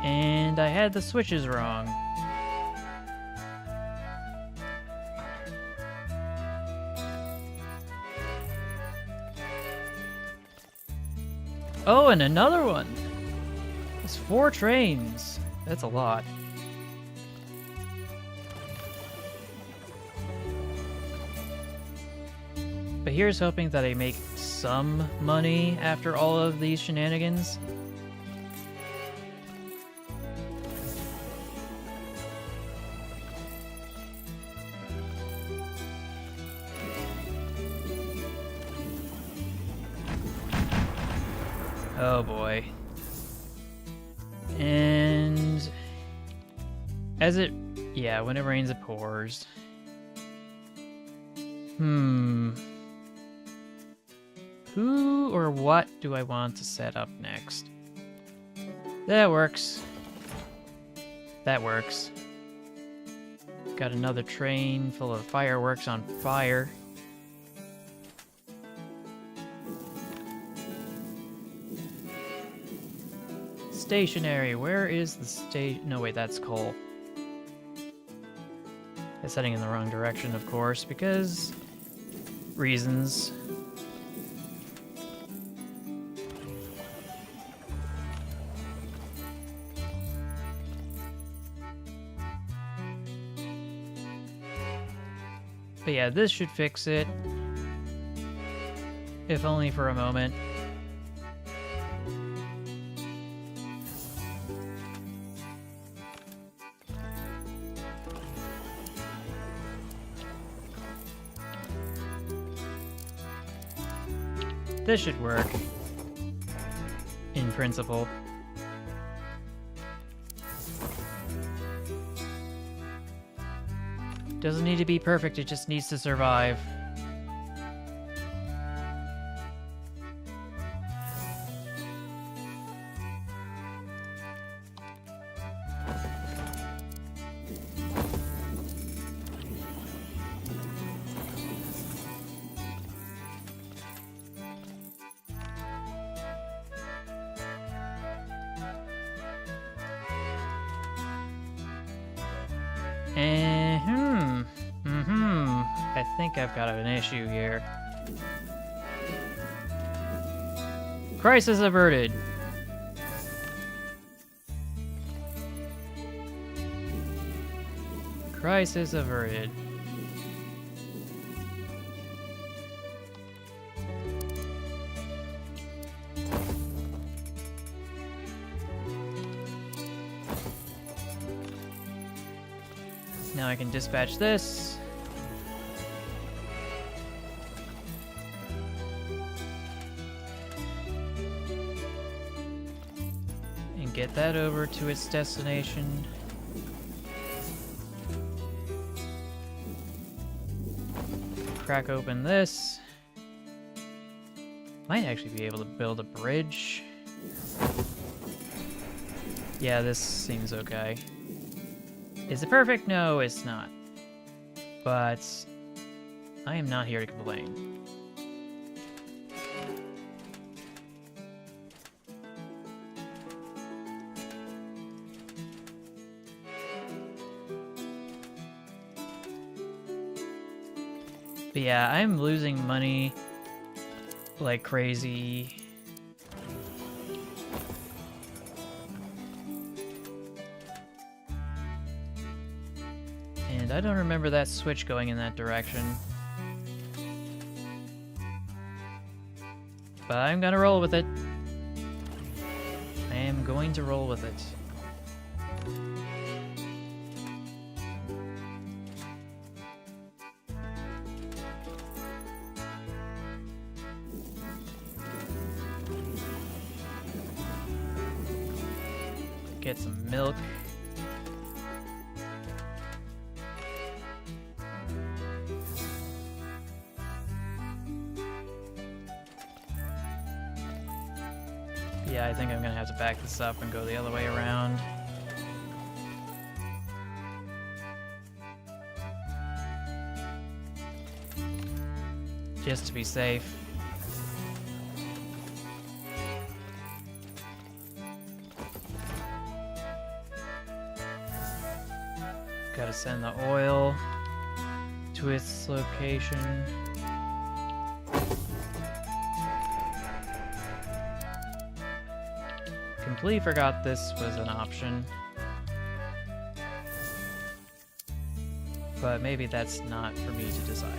And I had the switches wrong. Oh, and another one! It's 4 trains. That's a lot. But here's hoping that I make some money after all of these shenanigans. Oh boy. And yeah, when it rains, it pours. Who or what do I want to set up next? That works. That works. Got another train full of fireworks on fire. Stationary. Where is the station? No, wait, that's coal. It's heading in the wrong direction, of course, because reasons. But yeah, this should fix it. If only for a moment. This should work. In principle. Doesn't need to be perfect, it just needs to survive. I think I've got an issue here. Crisis averted. Crisis averted. Now I can dispatch this. And get that over to its destination. Crack open this. Might actually be able to build a bridge. Yeah, this seems okay. Is it perfect? No, it's not. But I am not here to complain. But yeah, I'm losing money like crazy. And I don't remember that switch going in that direction. But I'm gonna roll with it. I am going to roll with it. Get some milk. Yeah, I think I'm gonna have to back this up and go the other way around. Just to be safe. Gotta send the oil to its location. Completely forgot this was an option. But maybe that's not for me to decide.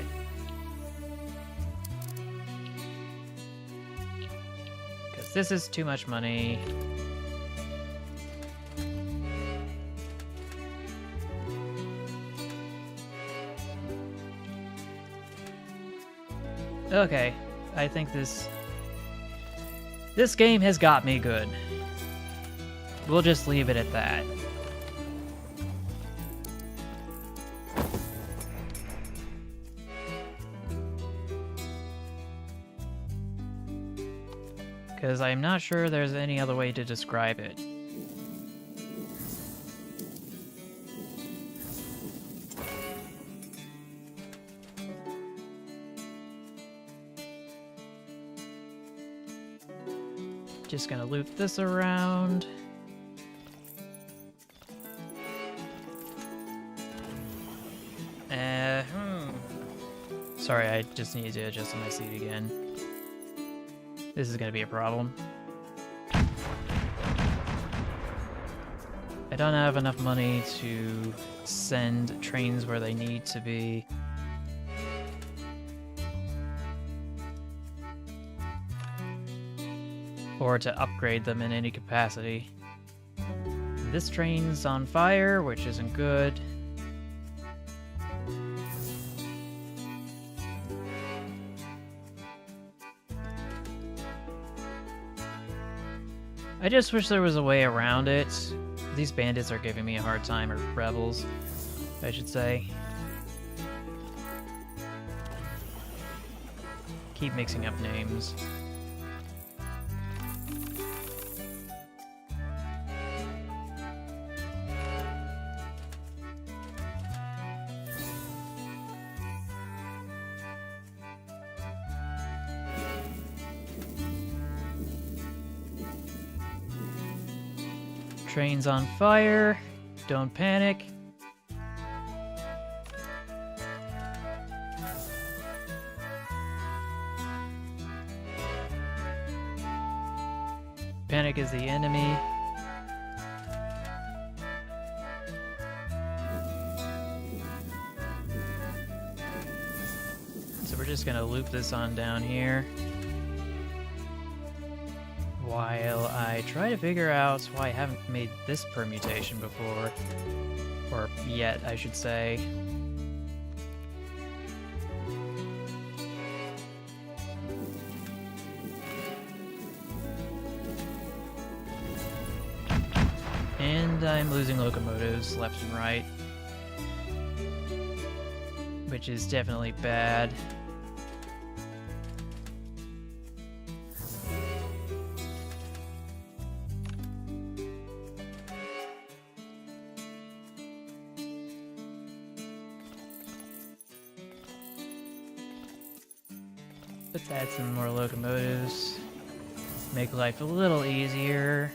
Because this is too much money. Okay, I think this game has got me good. We'll just leave it at that. Because I'm not sure there's any other way to describe it. Just gonna loop this around. Sorry, I just need to adjust my seat again. This is gonna be a problem. I don't have enough money to send trains where they need to be. Or to upgrade them in any capacity. This train's on fire, which isn't good. I just wish there was a way around it. These bandits are giving me a hard time, or rebels, I should say. Keep mixing up names. Train's on fire. Don't panic. Panic is the enemy. So we're just gonna loop this on down here. While I try to figure out why I haven't made this permutation before. Or yet, I should say. And I'm losing locomotives left and right. Which is definitely bad. Let's add some more locomotives. Make life a little easier.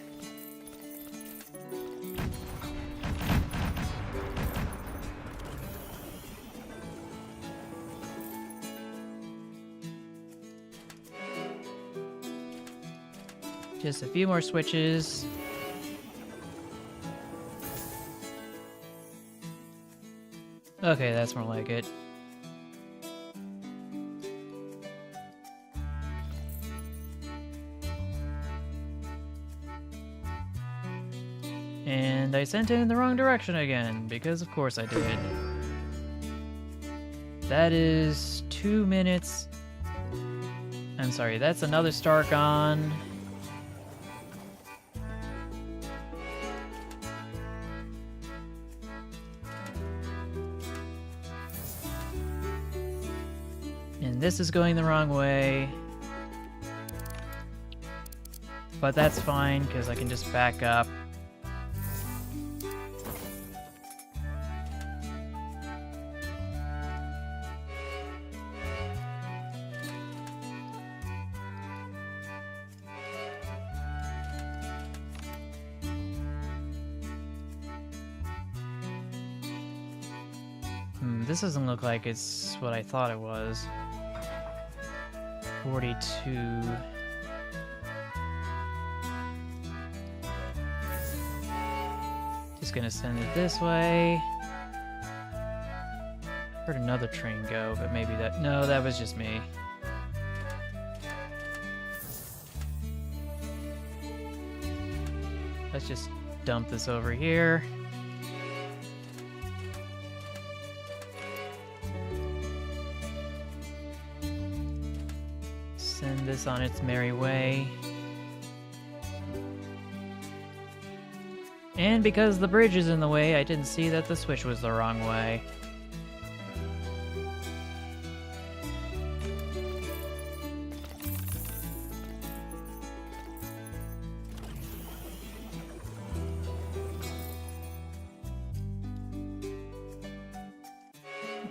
Just a few more switches. Okay, that's more like it. And I sent it in the wrong direction again, because of course I did. That is 2 minutes. I'm sorry, that's another star gone. And this is going the wrong way. But that's fine, because I can just back up. This doesn't look like it's what I thought it was. 42. Just gonna send it this way. Heard another train go, but maybe that... No, that was just me. Let's just dump this over here. Send this on its merry way. And because the bridge is in the way, I didn't see that the switch was the wrong way.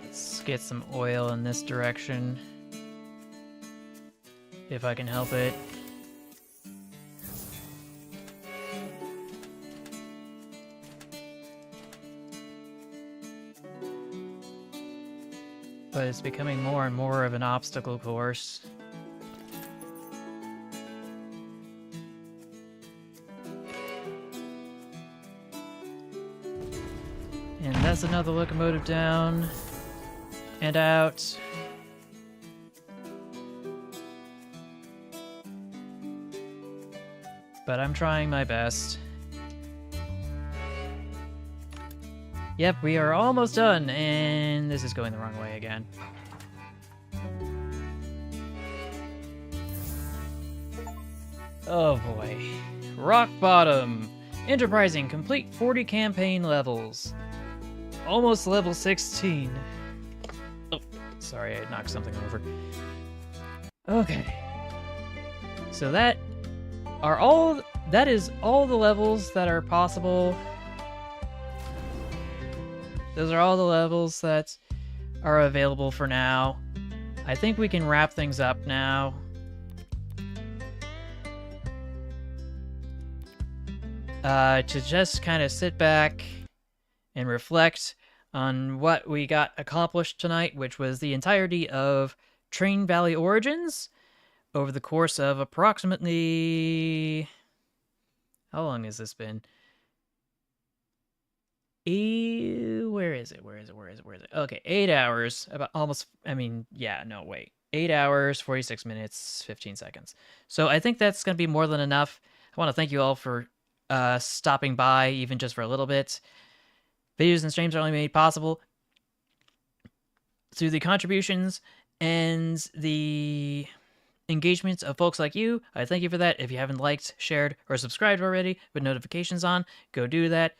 Let's get some oil in this direction. If I can help it. But it's becoming more and more of an obstacle course. And that's another locomotive down and out. But I'm trying my best. Yep, we are almost done, and this is going the wrong way again. Oh boy. Rock bottom. Enterprising, complete 40 campaign levels. Almost level 16. Oh, sorry, I knocked something over. Okay. So that is all the levels that are possible. Those are all the levels that are available for now. I think we can wrap things up now. To just kind of sit back and reflect on what we got accomplished tonight, which was the entirety of Train Valley Origins over the course of approximately... How long has this been? Where is it? Okay, 8 hours. About almost... I mean, yeah, no, wait. 8 hours, 46 minutes, 15 seconds. So I think that's going to be more than enough. I want to thank you all for stopping by, even just for a little bit. Videos and streams are only made possible through the contributions and the engagements of folks like you. I thank you for that. If you haven't liked, shared, or subscribed already with notifications on, go do that.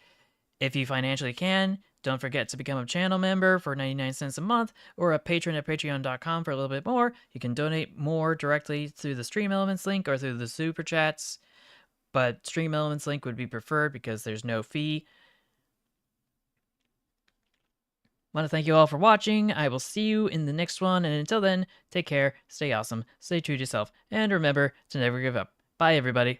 If you financially can, don't forget to become a channel member for 99 cents a month or a patron at patreon.com for a little bit more. You can donate more directly through the Stream Elements link or through the Super Chats, but Stream Elements link would be preferred because there's no fee. Want to thank you all for watching. I will see you in the next one, and until then, take care, stay awesome, stay true to yourself, and remember to never give up. Bye, everybody.